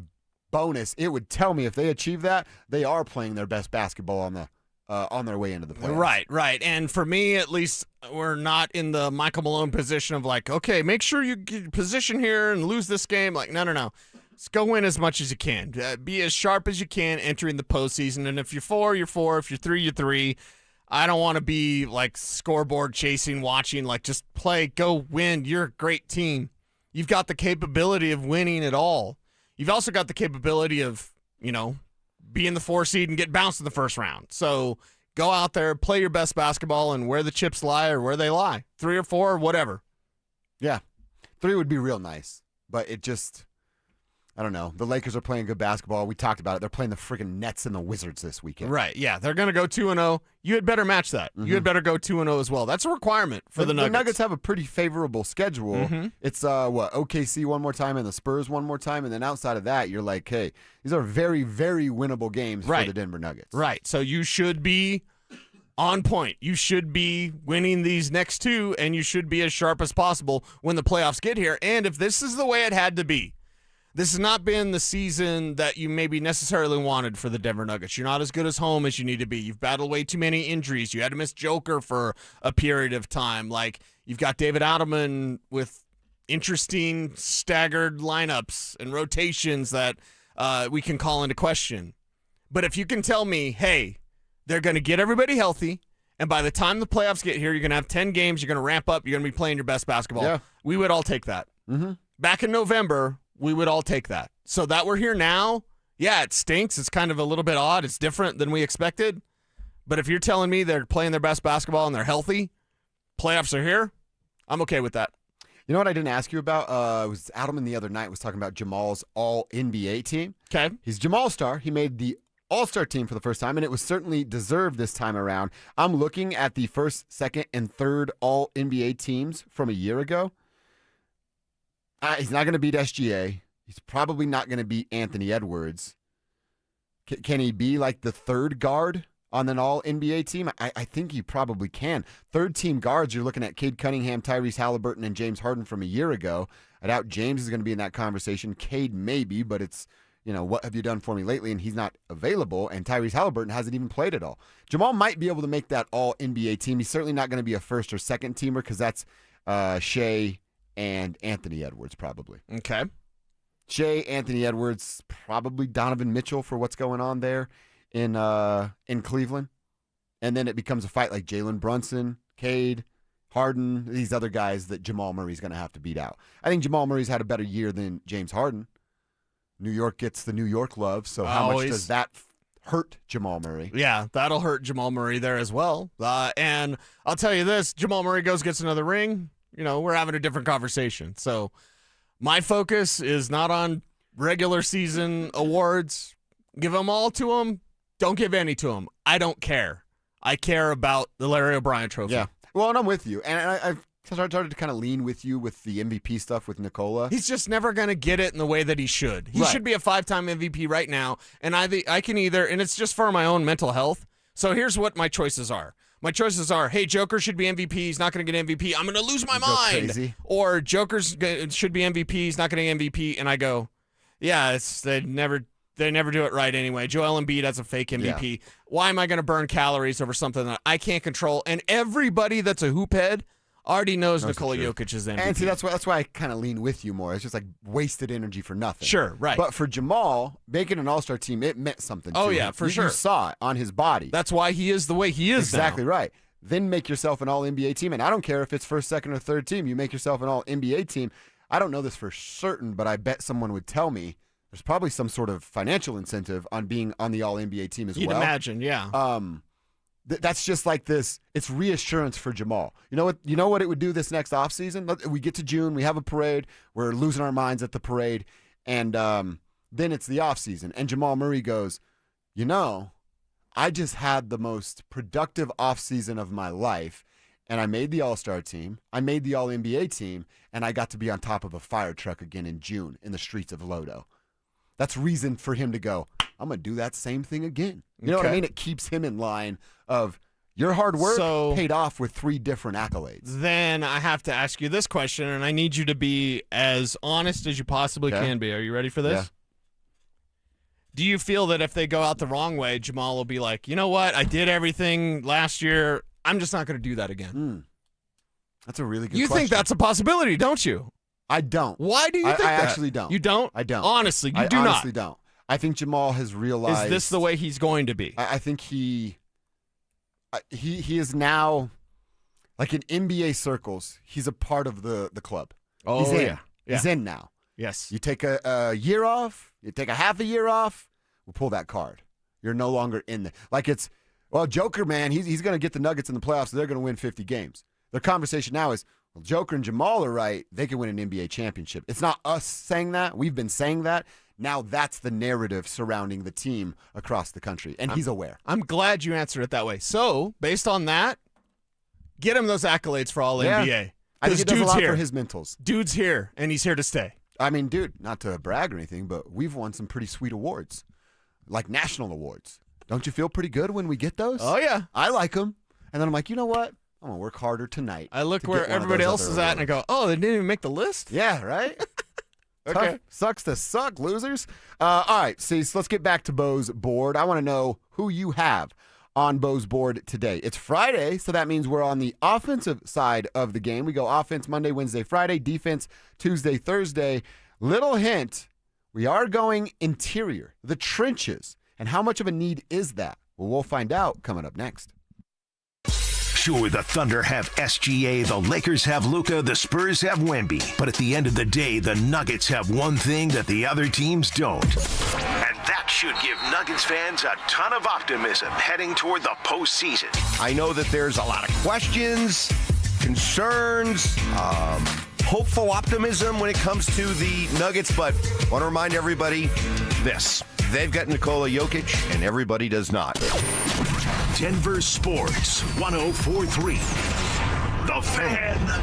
Speaker 13: bonus. It would tell me if they achieve that, they are playing their best basketball on their way into the playoffs.
Speaker 14: Right. And for me, at least, we're not in the Michael Malone position of okay, make sure you get position here and lose this game. No. Let's go win as much as you can. Be as sharp as you can entering the postseason. And if you're 4, you're 4. If you're 3, you're 3. I don't want to be scoreboard chasing, watching. Just play, go win. You're a great team. You've got the capability of winning it all. You've also got the capability of, being the 4 seed and get bounced in the first round. So go out there, play your best basketball, and where the chips lie or where they lie. 3 or 4 or whatever.
Speaker 13: Yeah. 3 would be real nice. But it just, I don't know. The Lakers are playing good basketball. We talked about it. They're playing the freaking Nets and the Wizards this weekend.
Speaker 14: Right, yeah. They're going to go 2-0. You had better match that. You had better go 2-0 as well. That's a requirement for the Nuggets.
Speaker 13: The Nuggets have a pretty favorable schedule.
Speaker 14: Mm-hmm.
Speaker 13: It's, OKC one more time and the Spurs one more time. And then outside of that, you're like, hey, these are very, very winnable games for the Denver Nuggets.
Speaker 14: Right, so you should be on point. You should be winning these next 2, and you should be as sharp as possible when the playoffs get here. And if this is the way it had to be, This has not been the season that you maybe necessarily wanted for the Denver Nuggets. You're not as good as home as you need to be. You've battled way too many injuries. You had to miss Joker for a period of time. Like, you've got David Adelman with interesting staggered lineups and rotations that we can call into question. But if you can tell me, hey, they're going to get everybody healthy, and by the time the playoffs get here, you're going to have 10 games, you're going to ramp up, you're going to be playing your best basketball.
Speaker 13: Yeah.
Speaker 14: We would all take that.
Speaker 13: Mm-hmm.
Speaker 14: Back in November, we would all take that. So that we're here now, yeah, it stinks. It's kind of a little bit odd. It's different than we expected. But if you're telling me they're playing their best basketball and they're healthy, playoffs are here, I'm okay with that.
Speaker 13: You know what I didn't ask you about? It was Adelman the other night was talking about Jamal's All-NBA team.
Speaker 14: Okay.
Speaker 13: He's Jamal Star. He made the All-Star team for the first time, and it was certainly deserved this time around. I'm looking at the first, second, and third All-NBA teams from a year ago. He's not going to beat SGA. He's probably not going to beat Anthony Edwards. Can he be like the third guard on an All-NBA team? I think he probably can. Third-team guards, you're looking at Cade Cunningham, Tyrese Halliburton, and James Harden from a year ago. I doubt James is going to be in that conversation. Cade maybe, but it's, what have you done for me lately? And he's not available, and Tyrese Halliburton hasn't even played at all. Jamal might be able to make that All-NBA team. He's certainly not going to be a first or second teamer because that's Shea and Anthony Edwards probably.
Speaker 14: Okay.
Speaker 13: Shea, Anthony Edwards, probably Donovan Mitchell for what's going on there in Cleveland. And then it becomes a fight like Jalen Brunson, Cade, Harden, these other guys that Jamal Murray's going to have to beat out. I think Jamal Murray's had a better year than James Harden. New York gets the New York love, so how much does that hurt Jamal Murray?
Speaker 14: Yeah, that'll hurt Jamal Murray there as well. And I'll tell you this, Jamal Murray gets another ring. We're having a different conversation. So my focus is not on regular season awards. Give them all to him. Don't give any to him. I don't care. I care about the Larry O'Brien trophy.
Speaker 13: Yeah. Well, and I'm with you. And I've started to kind of lean with you with the MVP stuff with Nikola.
Speaker 14: He's just never going to get it in the way that he should. He should be a 5-time MVP right now. And I can either, and it's just for my own mental health. So here's what my choices are. My choices are, hey, Joker should be MVP. He's not going to get MVP. I'm going to lose my mind.
Speaker 13: Crazy.
Speaker 14: Or Joker's should be MVP. He's not going to get MVP. And I go, yeah, they never do it right anyway. Joel Embiid has a fake MVP. Yeah. Why am I going to burn calories over something that I can't control? And everybody that's a hoop head already knows Nikola Jokic is MVP.
Speaker 13: And see, that's why I kind of lean with you more. It's just like wasted energy for nothing.
Speaker 14: Sure, right.
Speaker 13: But for Jamal, making an All-Star team, it meant something to him.
Speaker 14: Oh, yeah, for sure.
Speaker 13: You saw it on his body.
Speaker 14: That's why he is the way he is
Speaker 13: Exactly
Speaker 14: now.
Speaker 13: right. Then make yourself an All-NBA team. And I don't care if it's first, second, or third team. You make yourself an All-NBA team. I don't know this for certain, but I bet someone would tell me there's probably some sort of financial incentive on being on the All-NBA team as well.
Speaker 14: You'd imagine, yeah.
Speaker 13: That's just like this. It's reassurance for Jamal. You know what it would do this next offseason? We get to June. We have a parade. We're losing our minds at the parade. And then it's the offseason. And Jamal Murray goes, I just had the most productive offseason of my life. And I made the All-Star team. I made the All-NBA team. And I got to be on top of a fire truck again in June in the streets of Lodo. That's reason for him to go, I'm going to do that same thing again. You know what I mean? It keeps him in line of your hard work paid off with 3 different accolades.
Speaker 14: Then I have to ask you this question, and I need you to be as honest as you possibly can be. Are you ready for this?
Speaker 13: Yeah.
Speaker 14: Do you feel that if they go out the wrong way, Jamal will be like, you know what? I did everything last year. I'm just not going to do that again.
Speaker 13: That's a really good
Speaker 14: question. You think that's a possibility, don't you?
Speaker 13: I don't.
Speaker 14: Why do you think that?
Speaker 13: I actually don't.
Speaker 14: You don't?
Speaker 13: I don't.
Speaker 14: Honestly, you do
Speaker 13: not. I
Speaker 14: not.
Speaker 13: honestly don't. I think Jamal has realized.
Speaker 14: Is this the way he's going to be?
Speaker 13: I think he is now, like in NBA circles, he's a part of the club.
Speaker 14: Oh,
Speaker 13: he's in.
Speaker 14: Yeah.
Speaker 13: He's in now.
Speaker 14: Yes.
Speaker 13: You take a year off, you take a half a year off, we'll pull that card. You're no longer in there. Like it's, well, Joker, man, he's going to get the Nuggets in the playoffs, so they're going to win 50 games. The conversation now is, well, Joker and Jamal are right. They can win an NBA championship. It's not us saying that. We've been saying that. Now that's the narrative surrounding the team across the country, and he's aware.
Speaker 14: I'm glad you answered it that way. So, based on that, get him those accolades for All-NBA.
Speaker 13: I think it does a lot for his mentals.
Speaker 14: Dude's here, and he's here to stay.
Speaker 13: I mean, dude, not to brag or anything, but we've won some pretty sweet awards, like national awards. Don't you feel pretty good when we get those?
Speaker 14: Oh, yeah.
Speaker 13: I like them. And then I'm like, you know what? I'm going to work harder tonight.
Speaker 14: I look where everybody else is at, and I go, oh, they didn't even make the list?
Speaker 13: Yeah, right?
Speaker 14: Okay.
Speaker 13: Sucks to suck, losers. All right, Cecil, let's get back to Bo's board. I want to know who you have on Bo's board today. It's Friday, so that means we're on the offensive side of the game. We go offense Monday, Wednesday, Friday, defense Tuesday, Thursday. Little hint, we are going interior, the trenches. And how much of a need is that? Well, we'll find out coming up next.
Speaker 7: Sure, the Thunder have SGA, the Lakers have Luka, the Spurs have Wemby. But at the end of the day, the Nuggets have one thing that the other teams don't. And that should give Nuggets fans a ton of optimism heading toward the postseason.
Speaker 28: I know that there's a lot of questions, concerns, hopeful optimism when it comes to the Nuggets, but I want to remind everybody this. They've got Nikola Jokic, and everybody does not.
Speaker 7: Denver Sports 104.3. The Fan.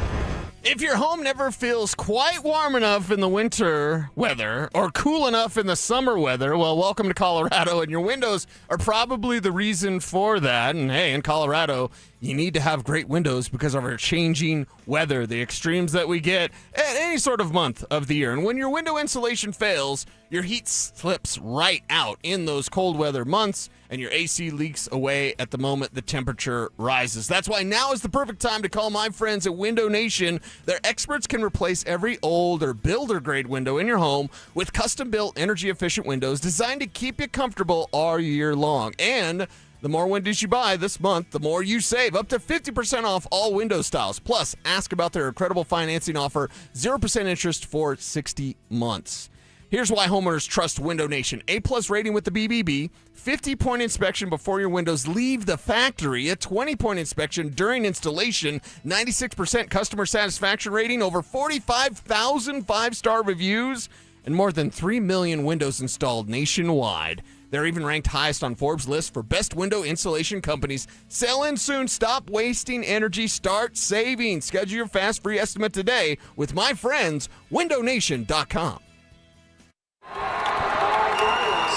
Speaker 14: If your home never feels quite warm enough in the winter weather or cool enough in the summer weather, well, welcome to Colorado, and your windows are probably the reason for that. And hey, in Colorado, you need to have great windows because of our changing weather, the extremes that we get at any sort of month of the year. And when your window insulation fails, your heat slips right out in those cold weather months, and your AC leaks away at the moment the temperature rises. That's why now is the perfect time to call my friends at Window Nation. Their experts can replace every old or builder-grade window in your home with custom-built, energy-efficient windows designed to keep you comfortable all year long. And the more windows you buy this month, the more you save. Up to 50% off all window styles. Plus, ask about their incredible financing offer, 0% interest for 60 months. Here's why homeowners trust Window Nation. A-plus rating with the BBB, 50-point inspection before your windows leave the factory, a 20-point inspection during installation, 96% customer satisfaction rating, over 45,000 five-star reviews, and more than 3 million windows installed nationwide. They're even ranked highest on Forbes' list for best window installation companies. Sell in soon. Stop wasting energy. Start saving. Schedule your fast free estimate today with my friends, windownation.com.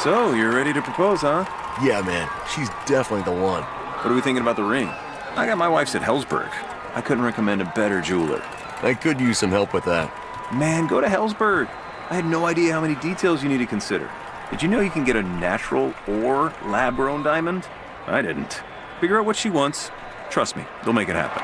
Speaker 9: So, you're ready to propose, huh?
Speaker 28: Yeah, man. She's definitely the one.
Speaker 9: What are we thinking about the ring? I got my wife's at Hellsberg. I couldn't recommend a better jeweler.
Speaker 28: I could use some help with that.
Speaker 9: Man, go to Hellsberg. I had no idea how many details you need to consider. Did you know you can get a natural or lab-grown diamond? I didn't. Figure out what she wants. Trust me, they'll make it happen.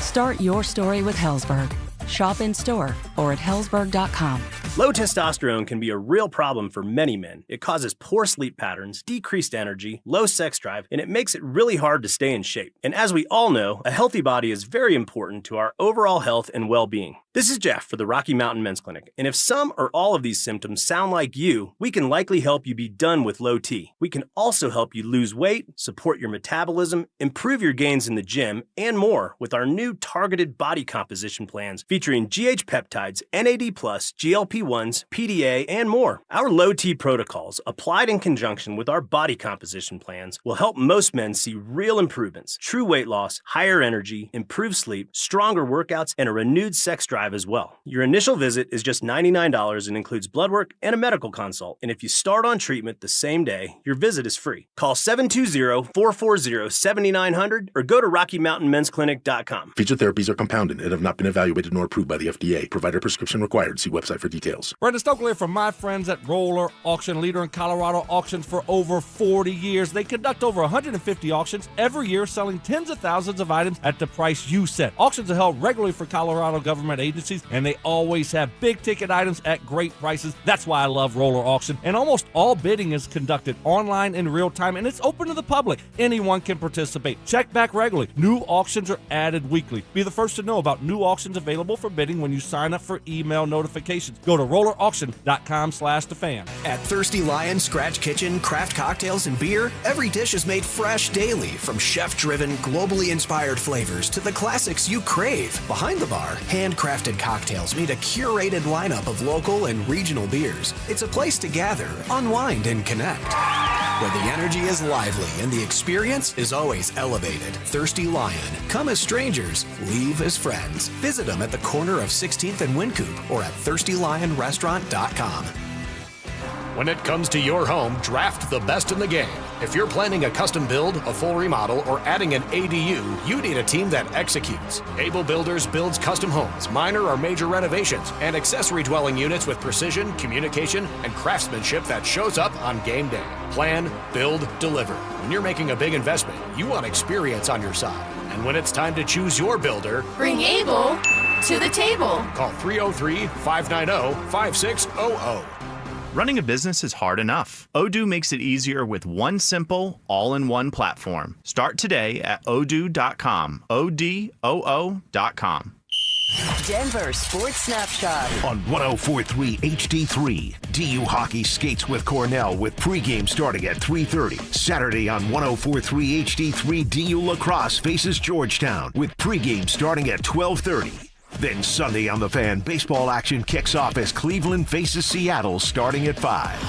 Speaker 10: Start your story with Hellsberg. Shop in store or at hellsberg.com.
Speaker 12: Low testosterone can be a real problem for many men. It causes poor sleep patterns, decreased energy, low sex drive, and it makes it really hard to stay in shape. And as we all know, a healthy body is very important to our overall health and well-being. This is Jeff for the Rocky Mountain Men's Clinic, and if some or all of these symptoms sound like you, we can likely help you be done with low T. We can also help you lose weight, support your metabolism, improve your gains in the gym, and more with our new targeted body composition plans featuring GH peptides, NAD+, GLP-1s, PDA, and more. Our low T protocols, applied in conjunction with our body composition plans, will help most men see real improvements, true weight loss, higher energy, improved sleep, stronger workouts, and a renewed sex drive as well. Your initial visit is just $99 and includes blood work and a medical consult. And if you start on treatment the same day, your visit is free. Call 720-440-7900 or go to RockyMountainMen'sClinic.com.
Speaker 17: Featured therapies are compounded and have not been evaluated nor approved by the FDA. Provider prescription required. See website for details.
Speaker 22: Brenda Stokely from my friends at Roller Auction, leader in Colorado auctions for over 40 years. They conduct over 150 auctions every year, selling tens of thousands of items at the price you set. Auctions are held regularly for Colorado government agencies, and they always have big-ticket items at great prices. That's why I love Roller Auction. And almost all bidding is conducted online in real time, and it's open to the public. Anyone can participate. Check back regularly. New auctions are added weekly. Be the first to know about new auctions available for bidding when you sign up for email notifications. Go to rollerauction.com/thefan.
Speaker 8: At Thirsty Lion Scratch Kitchen, craft cocktails and beer, every dish is made fresh daily, from chef-driven, globally inspired flavors to the classics you crave. Behind the bar, handcrafted cocktails meet a curated lineup of local and regional beers. It's a place to gather, unwind, and connect, where the energy is lively and the experience is always elevated. Thirsty Lion. Come as strangers, leave as friends. Visit them at the corner of 16th and Wynkoop or at thirstylionrestaurant.com. When it comes to your home, draft the best in the game. If you're planning a custom build, a full remodel, or adding an ADU, you need a team that executes. Able Builders builds custom homes, minor or major renovations, and accessory dwelling units with precision, communication, and craftsmanship that shows up on game day. Plan, build, deliver. When you're making a big investment, you want experience on your side. And when it's time to choose your builder,
Speaker 11: Bring Able to the table.
Speaker 8: call 303-590-5600.
Speaker 3: Running a business is hard enough. Odoo makes it easier with one simple, all-in-one platform. Start today at odoo.com. ODOO.com.
Speaker 29: Denver Sports Snapshot.
Speaker 7: On 104.3 HD3, DU Hockey skates with Cornell with pregame starting at 3:30. Saturday on 104.3 HD3, DU Lacrosse faces Georgetown with pregame starting at 12:30. Then Sunday on The Fan, baseball action kicks off as Cleveland faces Seattle starting at 5.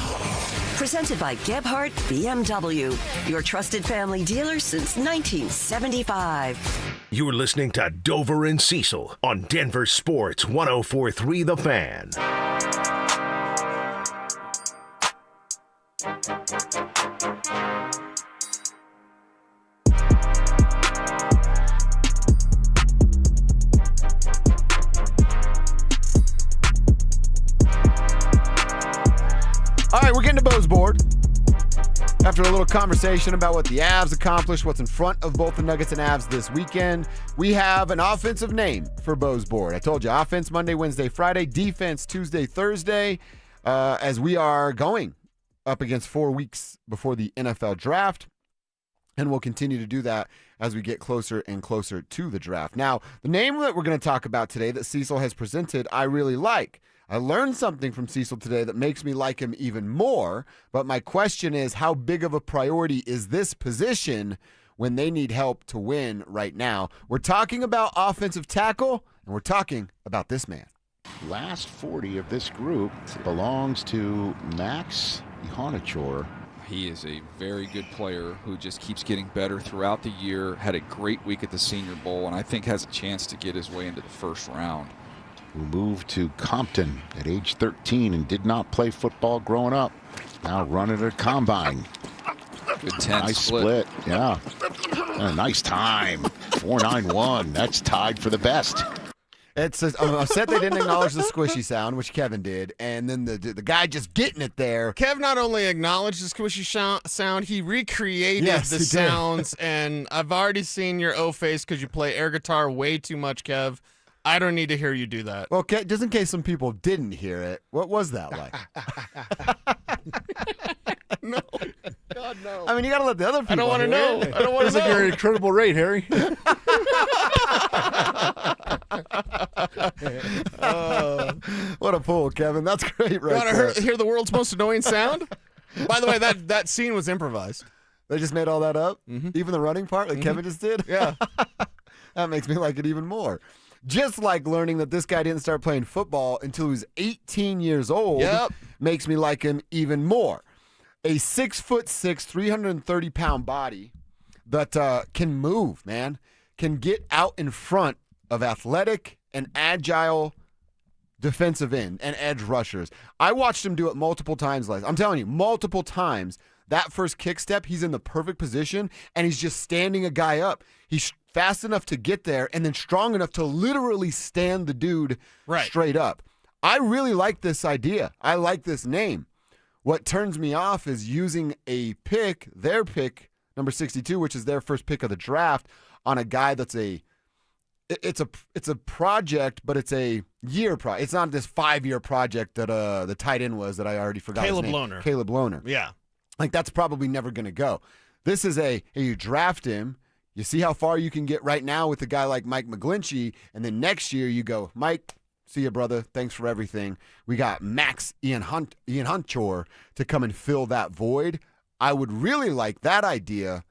Speaker 29: Presented by Gebhardt BMW, your trusted family dealer since 1975.
Speaker 7: You're listening to Dover and Cecil on Denver Sports 104.3 The Fan.
Speaker 13: All right, we're getting to Bo's board. After a little conversation about what the Avs accomplished, what's in front of both the Nuggets and Avs this weekend, we have an offensive name for Bo's board. I told you, offense Monday, Wednesday, Friday, defense Tuesday, Thursday, as we are going up against 4 weeks before the NFL draft. And we'll continue to do that as we get closer and closer to the draft. Now, the name that we're going to talk about today that Cecil has presented, I really like. I learned something from Cecil today that makes me like him even more, but my question is, how big of a priority is this position when they need help to win right now? We're talking about offensive tackle, and we're talking about this man.
Speaker 4: Last 40 of this group belongs to Max Ihonachor.
Speaker 16: He is a very good player who just keeps getting better throughout the year, had a great week at the Senior Bowl, and I think has a chance to get his way into the first round.
Speaker 4: Who moved to Compton at age 13 and did not play football growing up. Now running a combine.
Speaker 16: Good 10
Speaker 4: nice
Speaker 16: split.
Speaker 4: Yeah. And a nice time. 4.91. That's tied for the best.
Speaker 13: It's upset they didn't acknowledge the squishy sound, which Kevin did, and then the guy just getting it there.
Speaker 14: Kev not only acknowledged the squishy sound, he recreated the sounds, and I've already seen your O face because you play air guitar way too much, Kev. I don't need to hear you do that.
Speaker 13: Well, just in case some people didn't hear it, what was that like?
Speaker 14: No. God, no.
Speaker 13: I mean, you got to let the other people
Speaker 14: I don't want to know.
Speaker 13: it.
Speaker 14: I don't want to know.
Speaker 18: That's like you're at an incredible rate, Harry.
Speaker 13: What a fool, Kevin. That's great right
Speaker 14: You want to hear the world's most annoying sound? By the way, that scene was improvised.
Speaker 13: They just made all that up? Mm-hmm. Even the running part like Kevin just did?
Speaker 14: Yeah.
Speaker 13: That makes me like it even more. Just like learning that this guy didn't start playing football until he was 18 years old makes me like him even more. A 6'6", 330-pound body that can move, man, can get out in front of athletic and agile defensive end and edge rushers. I watched him do it multiple times. I'm telling you, multiple times. That first kick step, he's in the perfect position, and he's just standing a guy up. He's fast enough to get there and then strong enough to literally stand the dude straight up. I really like this idea. I like this name. What turns me off is using a pick, their pick, number 62, which is their first pick of the draft, on a guy that's it's a project, but it's a year project. It's not this 5-year project that the tight end was that I already forgot his name. Caleb Lohner.
Speaker 14: Yeah.
Speaker 13: Like, that's probably never going to go. This is you draft him, you see how far you can get right now with a guy like Mike McGlinchey, and then next year you go, Mike, see you, brother. Thanks for everything. We got Max Ihonachor to come and fill that void. I would really like that idea,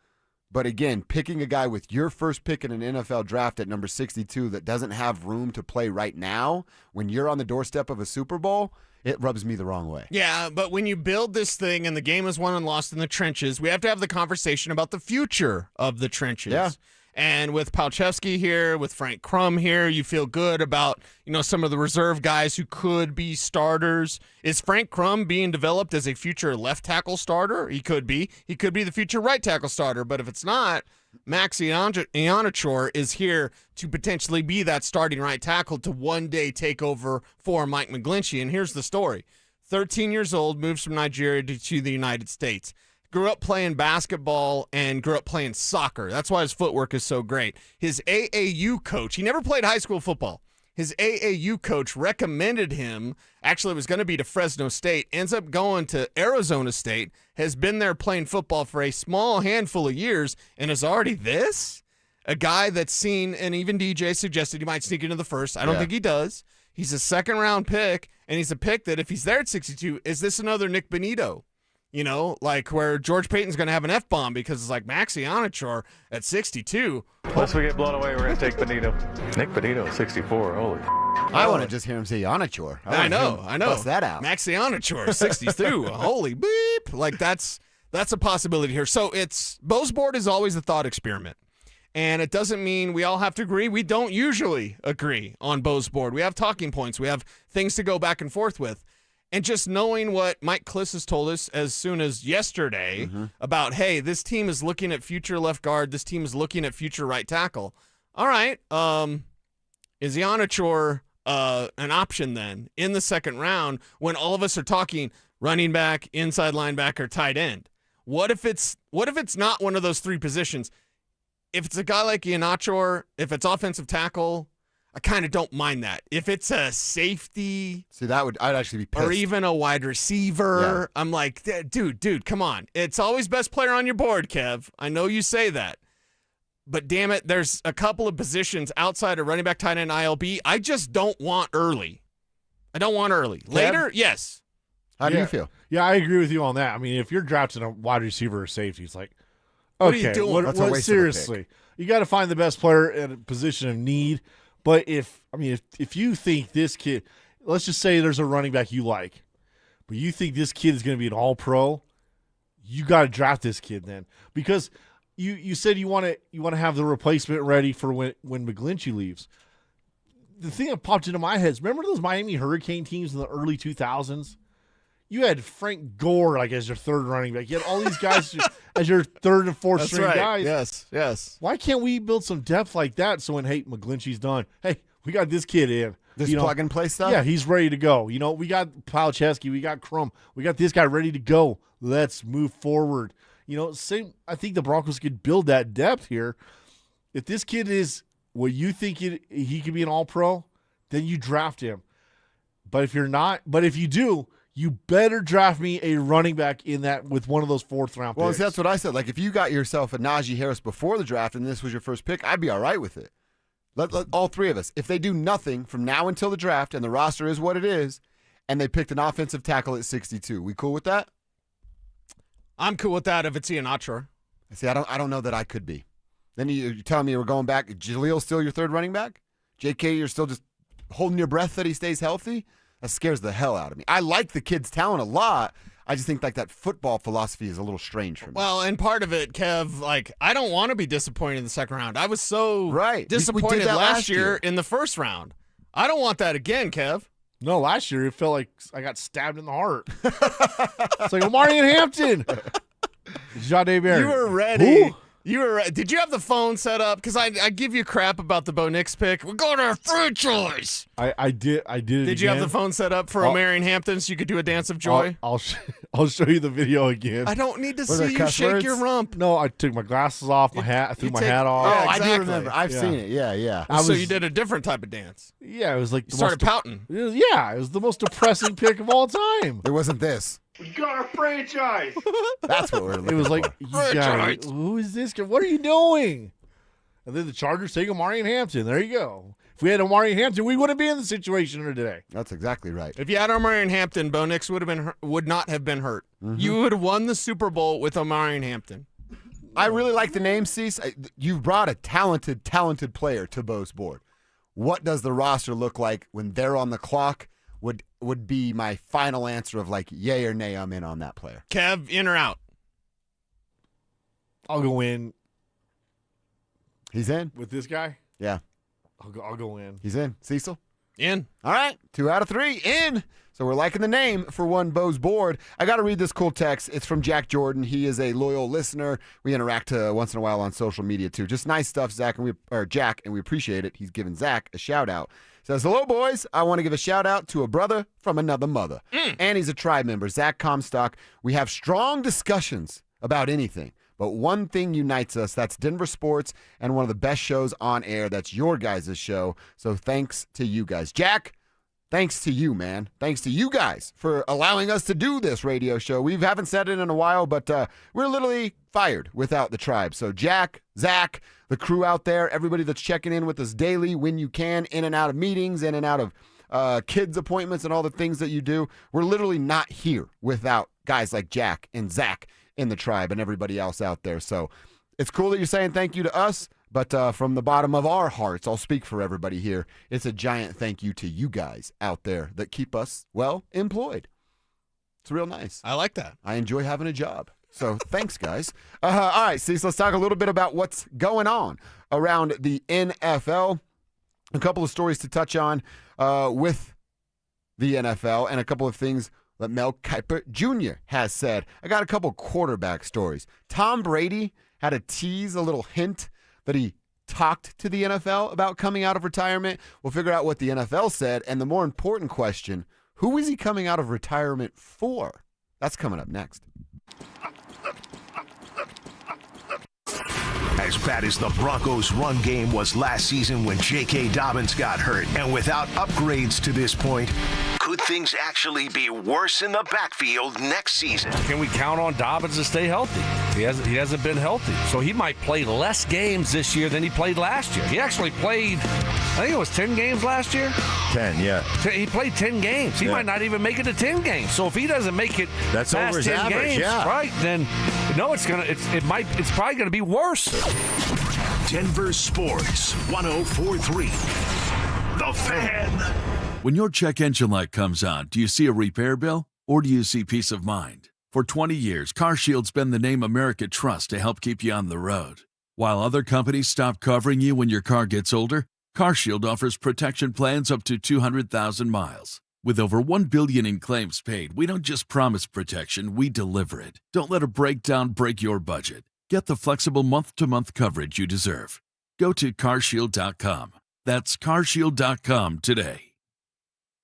Speaker 13: but again, picking a guy with your first pick in an NFL draft at number 62 that doesn't have room to play right now when you're on the doorstep of a Super Bowl, it rubs me the wrong way.
Speaker 14: Yeah, but when you build this thing and the game is won and lost in the trenches, we have to have the conversation about the future of the trenches.
Speaker 13: Yeah.
Speaker 14: And with Palczewski here, with Frank Crum here, you feel good about, some of the reserve guys who could be starters. Is Frank Crum being developed as a future left tackle starter? He could be. He could be the future right tackle starter. But if it's not, Max Ionichor is here to potentially be that starting right tackle to one day take over for Mike McGlinchey. And here's the story. 13 years old, moves from Nigeria to the United States. Grew up playing basketball and grew up playing soccer. That's why his footwork is so great. His AAU coach, he never played high school football. His AAU coach recommended him. Actually, it was going to be to Fresno State. Ends up going to Arizona State. Has been there playing football for a small handful of years and is already this? A guy that's seen, and even DJ suggested he might sneak into the first. I don't think he does. He's a second-round pick, and he's a pick that if he's there at 62, is this another Nick Benito? Like where George Payton's going to have an F-bomb because it's like Max Ionichor at 62.
Speaker 18: Unless we get blown away, we're going to take Benito. Nick Benito, 64. Holy
Speaker 13: I want to just hear him say Ionichor.
Speaker 14: I know.
Speaker 13: Bust that out.
Speaker 14: Max Ionichor, 62. Holy beep. Like that's a possibility here. So Bo's board is always a thought experiment. And it doesn't mean we all have to agree. We don't usually agree on Bo's board. We have talking points. We have things to go back and forth with. And just knowing what Mike Kliss has told us as soon as yesterday about, hey, this team is looking at future left guard. This team is looking at future right tackle. All right. Is Ionichor an option then in the second round when all of us are talking running back, inside linebacker, tight end? What if it's not one of those three positions? If it's a guy like Ionichor, if it's offensive tackle, I kind of don't mind that. If it's a safety,
Speaker 13: I'd actually be pissed.
Speaker 14: Or even a wide receiver, I'm like, dude, come on. It's always best player on your board, Kev. I know you say that. But damn it, there's a couple of positions outside of running back, tight end, ILB I just don't want early. I don't want early.
Speaker 19: Kev?
Speaker 14: Later, yes.
Speaker 13: How do you feel?
Speaker 19: Yeah, I agree with you on that. I mean, if you're drafting a wide receiver or safety, it's like,
Speaker 14: what are you doing?
Speaker 19: That's a waste seriously, of a pick. You got to find the best player in a position of need. But if you think this kid, let's just say there's a running back you like, but you think this kid is going to be an all-pro, you got to draft this kid then, because you said you want to have the replacement ready for when McGlinchey leaves. The thing that popped into my head is, remember those Miami Hurricane teams in the early 2000s? You had Frank Gore as your third running back. You had all these guys as your third and fourth string guys.
Speaker 14: Yes.
Speaker 19: Why can't we build some depth like that so when, hey, McGlinchey's done, hey, we got this kid in.
Speaker 13: This plug-and-play stuff?
Speaker 19: Yeah, he's ready to go. We got Palczewski, we got Crum, we got this guy ready to go. Let's move forward. Same. I think the Broncos could build that depth here. If this kid is what you think he could be an all-pro, then you draft him. But if you're not, if you do, you better draft me a running back in that with one of those fourth-round picks.
Speaker 13: Well, that's what I said. Like, if you got yourself a Najee Harris before the draft and this was your first pick, I'd be all right with it. Let all three of us. If they do nothing from now until the draft and the roster is what it is, and they picked an offensive tackle at 62, we cool with that?
Speaker 14: I'm cool with that if it's Ionichor.
Speaker 13: See, I don't know that I could be. Then you're telling me we're going back. Jalil's still your third running back? JK, you're still just holding your breath that he stays healthy? That scares the hell out of me. I like the kid's talent a lot. I just think that football philosophy is a little strange for me.
Speaker 14: Well, and part of it, Kev, I don't want to be disappointed in the second round. I was so disappointed last year in the first round. I don't want that again, Kev.
Speaker 19: No, last year it felt like I got stabbed in the heart. It's like Omari and Hampton. Jade Barry.
Speaker 14: You were ready. Who? Did you have the phone set up? Because I give you crap about the Bo Nix pick. We're going to our franchise.
Speaker 19: I did.
Speaker 14: Did you have the phone set up for Omarion Hampton so you could do a dance of joy?
Speaker 19: I'll show you the video again.
Speaker 14: I don't need to see you shake your rump.
Speaker 19: No, I took my glasses off, my hat. I threw my hat off.
Speaker 14: Yeah, exactly.
Speaker 13: I do remember. I've seen it. Yeah.
Speaker 14: So you did a different type of dance.
Speaker 19: Yeah, it was like
Speaker 14: you started pouting.
Speaker 19: Yeah, it was the most depressing pick of all time.
Speaker 13: It wasn't this.
Speaker 2: We got our franchise.
Speaker 13: That's what we're looking for.
Speaker 19: It was like, who is this guy? What are you doing? And then the Chargers take Omarion Hampton. There you go. If we had Omarion Hampton, we wouldn't be in the situation we're today.
Speaker 13: That's exactly right.
Speaker 14: If you had Omarion Hampton, Bo Nix would not have been hurt. Mm-hmm. You would have won the Super Bowl with Omarion Hampton.
Speaker 13: I really like the name, Cecil. You've brought a talented player to Bo's board. What does the roster look like when they're on the clock? Would be my final answer of yay or nay, I'm in on that player.
Speaker 14: Kev, in or out?
Speaker 19: I'll go in.
Speaker 13: He's in.
Speaker 19: With this guy?
Speaker 13: Yeah.
Speaker 19: I'll go in.
Speaker 13: He's in. Cecil?
Speaker 14: In.
Speaker 13: All right. 2 out of 3 in. So we're liking the name for one Bo's board. I got to read this cool text. It's from Jack Jordan. He is a loyal listener. We interact once in a while on social media too. Just nice stuff, Jack, and we appreciate it. He's giving Zach a shout out. Says, hello, boys. I want to give a shout out to a brother from another mother. And he's a tribe member, Zach Comstock. We have strong discussions about anything. But one thing unites us. That's Denver Sports and one of the best shows on air. That's your guys' show. So thanks to you guys. Jack, thanks to you, man. Thanks to you guys for allowing us to do this radio show. We haven't said it in a while, but we're literally fired without the tribe. So Jack, Zach, the crew out there, everybody that's checking in with us daily when you can, in and out of meetings, in and out of kids' appointments and all the things that you do. We're literally not here without guys like Jack and Zach in the tribe and everybody else out there. So it's cool that you're saying thank you to us, but from the bottom of our hearts, I'll speak for everybody here. It's a giant thank you to you guys out there that keep us, well, employed. It's real nice.
Speaker 14: I like that.
Speaker 13: I enjoy having a job. So thanks, guys. All right, Cecil, let's talk a little bit about what's going on around the NFL. A couple of stories to touch on with the NFL and a couple of things that Mel Kiper Jr. has said. I got a couple quarterback stories. Tom Brady had a tease, a little hint that he talked to the NFL about coming out of retirement. We'll figure out what the NFL said. And the more important question, who is he coming out of retirement for? That's coming up next.
Speaker 7: As bad as the Broncos' run game was last season when J.K. Dobbins got hurt, and without upgrades to this point, could things actually be worse in the backfield next season?
Speaker 22: Can we count on Dobbins to stay healthy? He hasn't been healthy. So he might play less games this year than he played last year. He actually played, I think it was 10 games last year.
Speaker 28: 10, yeah.
Speaker 22: He played 10 games. He might not even make it to 10 games. So if he doesn't make it
Speaker 28: that's
Speaker 22: past
Speaker 28: over his
Speaker 22: 10
Speaker 28: average,
Speaker 22: games,
Speaker 28: yeah.
Speaker 22: right, then it's probably gonna be worse.
Speaker 7: Denver Sports 104.3. The Fan.
Speaker 1: When your check engine light comes on, do you see a repair bill or do you see peace of mind? For 20 years, CarShield's been the name America trusts to help keep you on the road. While other companies stop covering you when your car gets older, CarShield offers protection plans up to 200,000 miles. With over 1 billion in claims paid, we don't just promise protection, we deliver it. Don't let a breakdown break your budget. Get the flexible month-to-month coverage you deserve. Go to CarShield.com. That's CarShield.com today.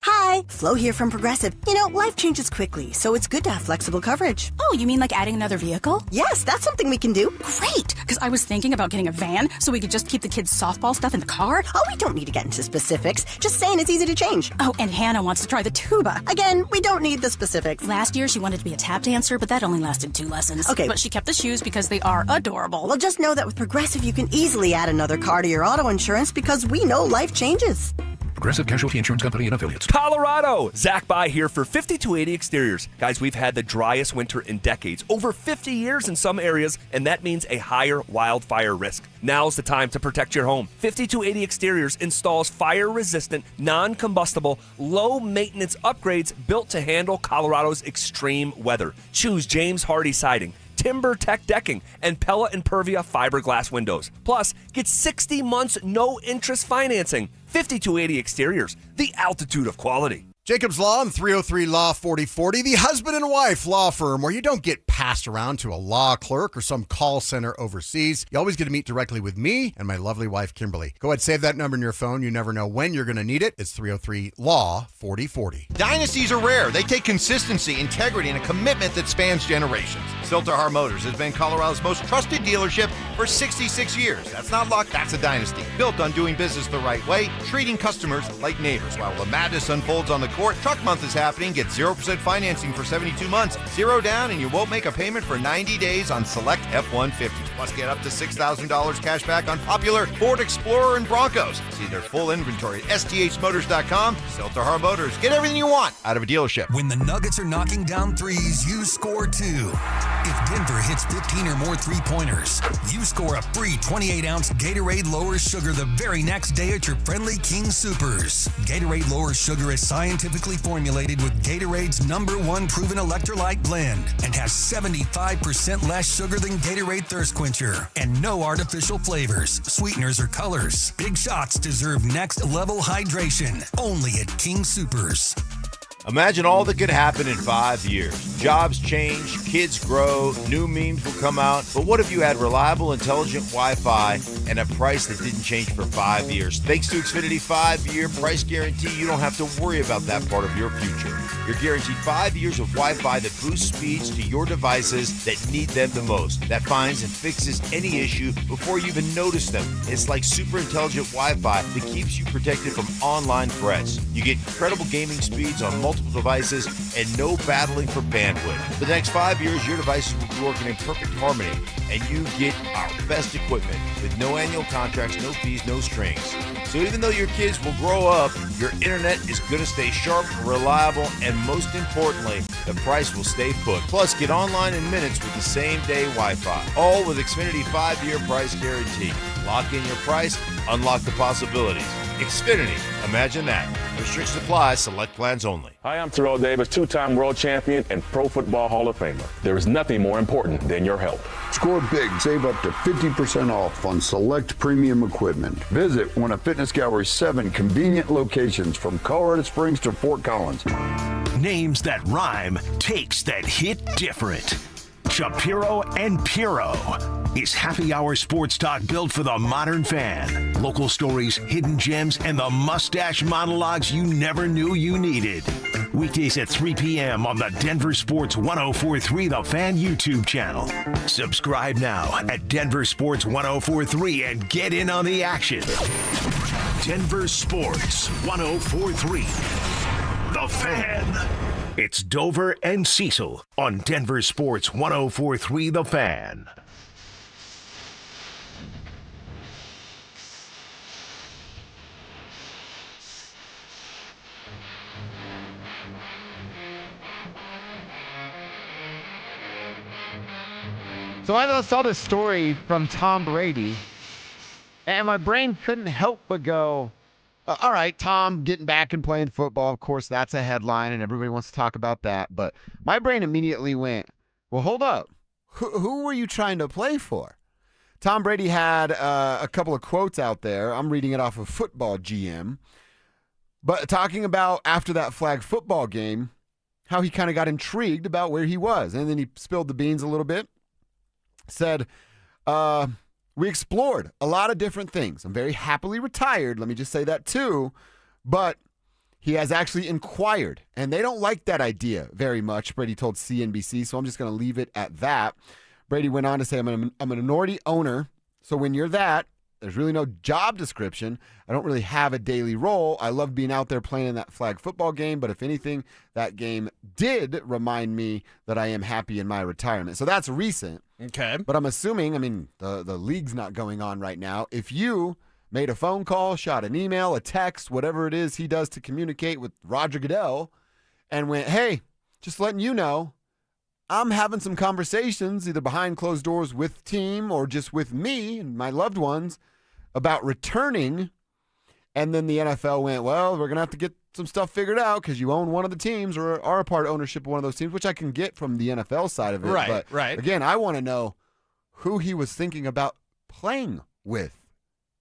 Speaker 29: Hi, Flo here from Progressive. You know, life changes quickly, so it's good to have flexible coverage.
Speaker 11: Oh, you mean like adding another vehicle?
Speaker 29: Yes, that's something we can do.
Speaker 11: Great, because I was thinking about getting a van so we could just keep the kids' softball stuff in the car.
Speaker 29: Oh, we don't need to get into specifics. Just saying it's easy to change.
Speaker 11: Oh, and Hannah wants to try the tuba.
Speaker 29: Again, we don't need the specifics.
Speaker 11: Last year, she wanted to be a tap dancer, but that only lasted 2 lessons.
Speaker 29: Okay.
Speaker 11: But she kept the shoes because they are adorable.
Speaker 29: Well, just know that with Progressive, you can easily add another car to your auto insurance because we know life changes.
Speaker 5: Progressive Casualty Insurance Company and Affiliates.
Speaker 20: Colorado! Zach By here for 5280 Exteriors. Guys, we've had the driest winter in decades, over 50 years in some areas, and that means a higher wildfire risk. Now's the time to protect your home. 5280 Exteriors installs fire-resistant, non-combustible, low-maintenance upgrades built to handle Colorado's extreme weather. Choose James Hardy siding, Timber Tech decking, and Pella Impervia fiberglass windows. Plus, get 60 months no-interest financing. 5280 Exteriors, the altitude of quality.
Speaker 28: Jacob's Law and 303 Law 4040, the husband and wife law firm where you don't get passed around to a law clerk or some call center overseas. You always get to meet directly with me and my lovely wife, Kimberly. Go ahead, save that number in your phone. You never know when you're going to need it. It's 303 Law 4040. Dynasties are rare. They take consistency, integrity, and a commitment that spans generations. Silterhar Motors has been Colorado's most trusted dealership for 66 years. That's not luck, that's a dynasty. Built on doing business the right way, treating customers like neighbors. While the madness unfolds on the court, Truck Month is happening. Get 0% financing for 72 months, 0 down, and you won't make a payment for 90 days on select F-150s. Plus, get up to $6,000 cash back on popular Ford Explorer and Broncos. See their full inventory at sthmotors.com. Silterhar Motors. Get everything you want out of a dealership.
Speaker 21: When the Nuggets are knocking down threes, you score too. If Denver hits 15 or more three-pointers, you score a free 28-ounce Gatorade Lower Sugar the very next day at your friendly King Supers. Gatorade Lower Sugar is scientifically formulated with Gatorade's #1 proven electrolyte blend and has 75% less sugar than Gatorade Thirst Quencher, and no artificial flavors, sweeteners, or colors. Big shots deserve next level hydration. Only at King Soopers.
Speaker 28: Imagine all that could happen in 5 years. Jobs change, kids grow, new memes will come out. But what if you had reliable, intelligent Wi-Fi and a price that didn't change for 5 years? Thanks to Xfinity 5-year price guarantee, you don't have to worry about that part of your future. You're guaranteed 5 years of Wi-Fi that boosts speeds to your devices that need them the most. That finds and fixes any issue before you even notice them. It's like super intelligent Wi-Fi that keeps you protected from online threats. You get incredible gaming speeds on multiple devices and no battling for bandwidth. For the next 5 years, your devices will be working in perfect harmony, and you get our best equipment with no annual contracts, no fees, no strings. So even though your kids will grow up, your internet is going to stay sharp, reliable, and most importantly, the price will stay put. Plus, get online in minutes with the same-day Wi-Fi. All with Xfinity 5-year price guarantee. Lock in your price, unlock the possibilities. Xfinity, imagine that. Restrictions apply, select plans only.
Speaker 6: Hi, I'm Terrell Davis, two-time world champion and Pro Football Hall of Famer. There is nothing more important than your health.
Speaker 9: Score big, save up to 50% off on select premium equipment. Visit one of Fitness Gallery's 7 convenient locations from Colorado Springs to Fort Collins.
Speaker 7: Names that rhyme, takes that hit different. Shapiro and Piro is happy hour sports talk built for the modern fan. Local stories, hidden gems, and the mustache monologues you never knew you needed. Weekdays at 3 p.m. on the Denver Sports 1043 The Fan YouTube channel. Subscribe now at Denver Sports 1043 and get in on the action. Denver Sports 1043 The Fan. It's Dover and Cecil on Denver Sports 1043 The Fan.
Speaker 10: So I saw this story from Tom Brady, and my brain couldn't help but go, all right, Tom getting back and playing football. Of course, that's a headline, and everybody wants to talk about that. But my brain immediately went, well, hold up. Who were you trying to play for? Tom Brady had a couple of quotes out there. I'm reading it off of Football GM. But talking about after that flag football game, how he kind of got intrigued about where he was. And then he spilled the beans a little bit. Said, we explored a lot of different things. I'm very happily retired. Let me just say that too. But he has actually inquired, and they don't like that idea very much, Brady told CNBC, so I'm just going to leave it at that. Brady went on to say, I'm a minority owner, so when you're that, there's really no job description. I don't really have a daily role. I love being out there playing in that flag football game, but if anything, that game did remind me that I am happy in my retirement. So that's recent.
Speaker 14: Okay.
Speaker 10: But I'm assuming, the league's not going on right now. If you made a phone call, shot an email, a text, whatever it is he does to communicate with Roger Goodell, and went, hey, just letting you know, I'm having some conversations either behind closed doors with team or just with me and my loved ones about returning. And then the NFL went, well, we're going to have to get some stuff figured out because you own one of the teams or are a part of ownership of one of those teams, which I can get from the NFL side of it.
Speaker 14: Right,
Speaker 10: but
Speaker 14: right.
Speaker 10: Again, I want to know who he was thinking about playing with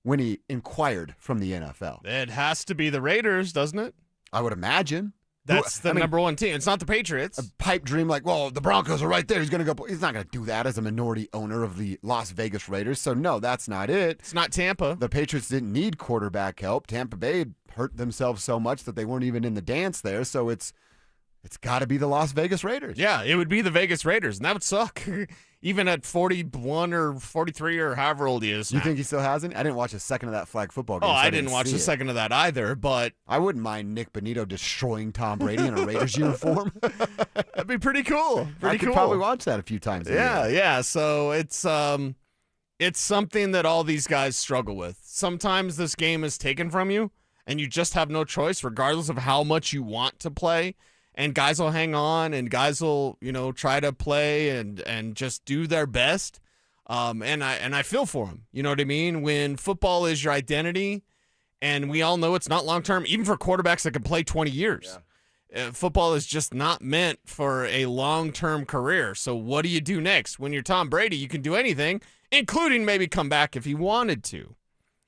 Speaker 10: when he inquired from the NFL.
Speaker 14: It has to be the Raiders, doesn't it?
Speaker 10: I would imagine.
Speaker 14: That's the number one team. It's not the Patriots.
Speaker 10: A pipe dream like, well, the Broncos are right there. He's going to go. He's not going to do that as a minority owner of the Las Vegas Raiders. So, no, that's not it.
Speaker 14: It's not Tampa.
Speaker 10: The Patriots didn't need quarterback help. Tampa Bay hurt themselves so much that they weren't even in the dance there. So, it's got to be the Las Vegas Raiders.
Speaker 14: Yeah, it would be the Vegas Raiders, and that would suck. Even at 41 or 43 or however old he is.
Speaker 10: You think he still hasn't? I didn't watch a second of that flag football game.
Speaker 14: Oh,
Speaker 10: so
Speaker 14: I didn't watch a second of that either, but
Speaker 10: I wouldn't mind Nick Bonito destroying Tom Brady in a Raiders uniform.
Speaker 14: That'd be pretty cool.
Speaker 10: I could probably watch that a few times.
Speaker 14: Yeah. So it's something that all these guys struggle with. Sometimes this game is taken from you, and you just have no choice, regardless of how much you want to play. And guys will hang on, and guys will, try to play and just do their best. And I feel for them. You know what I mean? When football is your identity, and we all know it's not long term, even for quarterbacks that can play 20 years. football is just not meant for a long-term career. So what do you do next? When you're Tom Brady, you can do anything, including maybe come back if he wanted to.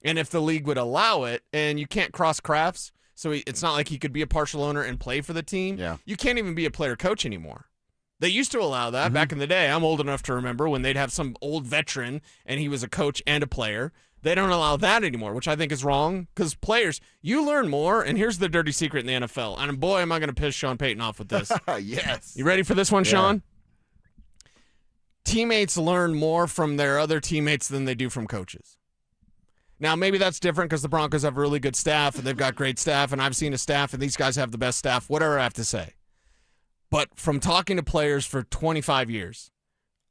Speaker 14: And if the league would allow it, and you can't cross crafts, so it's not like he could be a partial owner and play for the team.
Speaker 13: Yeah.
Speaker 14: You can't even be a player coach anymore. They used to allow that back in the day. I'm old enough to remember when they'd have some old veteran and he was a coach and a player. They don't allow that anymore, which I think is wrong because players, you learn more, and here's the dirty secret in the NFL. And boy, am I going to piss Sean Payton off with this.
Speaker 13: Yes.
Speaker 14: You ready for this one, Sean? Teammates learn more from their other teammates than they do from coaches. Now, maybe that's different because the Broncos have a really good staff, and they've got great staff, and I've seen a staff, and these guys have the best staff, whatever I have to say. But from talking to players for 25 years,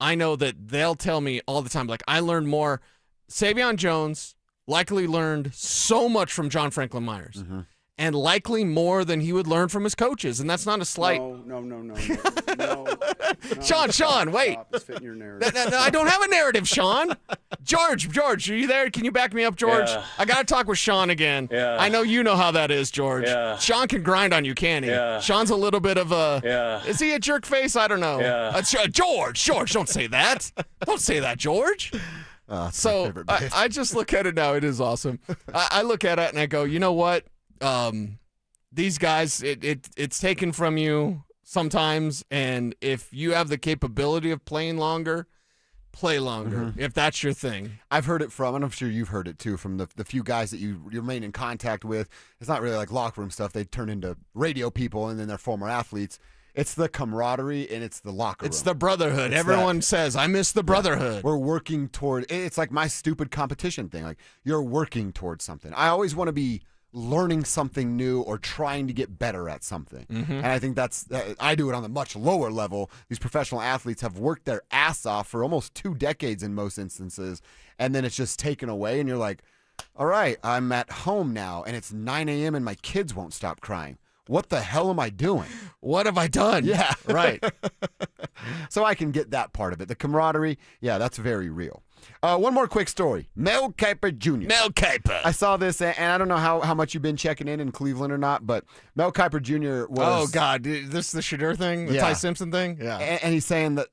Speaker 14: I know that they'll tell me all the time, like, I learned more. Savion Jones likely learned so much from John Franklin Myers, and likely more than he would learn from his coaches, and that's not a slight.
Speaker 2: No.
Speaker 14: Sean, wait.
Speaker 2: Stop. It's fitting your narrative.
Speaker 14: No, I don't have a narrative, Sean. George, are you there? Can you back me up, George?
Speaker 18: Yeah.
Speaker 14: I got to talk with Sean again.
Speaker 18: Yeah.
Speaker 14: I know you know how that is, George.
Speaker 18: Yeah.
Speaker 14: Sean can grind on you, can he?
Speaker 18: Yeah.
Speaker 14: Sean's a little bit of a...
Speaker 18: Yeah.
Speaker 14: Is he a jerk face? I don't know.
Speaker 18: Yeah.
Speaker 14: George, don't say that. Don't say that, George. So I just look at it now. It is awesome. I look at it and I go, you know what? These guys, it's taken from you sometimes, and if you have the capability of playing longer, play longer, if that's your thing.
Speaker 13: I've heard it from, and I'm sure you've heard it too, from the few guys that you remain in contact with. It's not really like locker room stuff. They turn into radio people, and then they're former athletes. It's the camaraderie, and it's the locker room.
Speaker 14: It's the brotherhood. Everyone says, I miss the brotherhood.
Speaker 13: We're working toward, it's like my stupid competition thing. Like, you're working towards something. I always want to be learning something new or trying to get better at something. And I think I do it on a much lower level. These professional athletes have worked their ass off for almost 2 decades in most instances, and then it's just taken away, and you're like, all right, I'm at home now, and it's 9 a.m. and my kids won't stop crying. What the hell am I doing?
Speaker 14: What have I done?
Speaker 13: Yeah, right. So I can get that part of it. The camaraderie, yeah, that's very real. One more quick story. Mel Kiper Jr.
Speaker 14: Mel Kiper.
Speaker 13: I saw this, and I don't know how much you've been checking in Cleveland or not, but Mel Kiper Jr. was...
Speaker 14: Oh, God. This is the Shedeur thing? The Ty Simpson thing? Yeah.
Speaker 13: And he's saying that,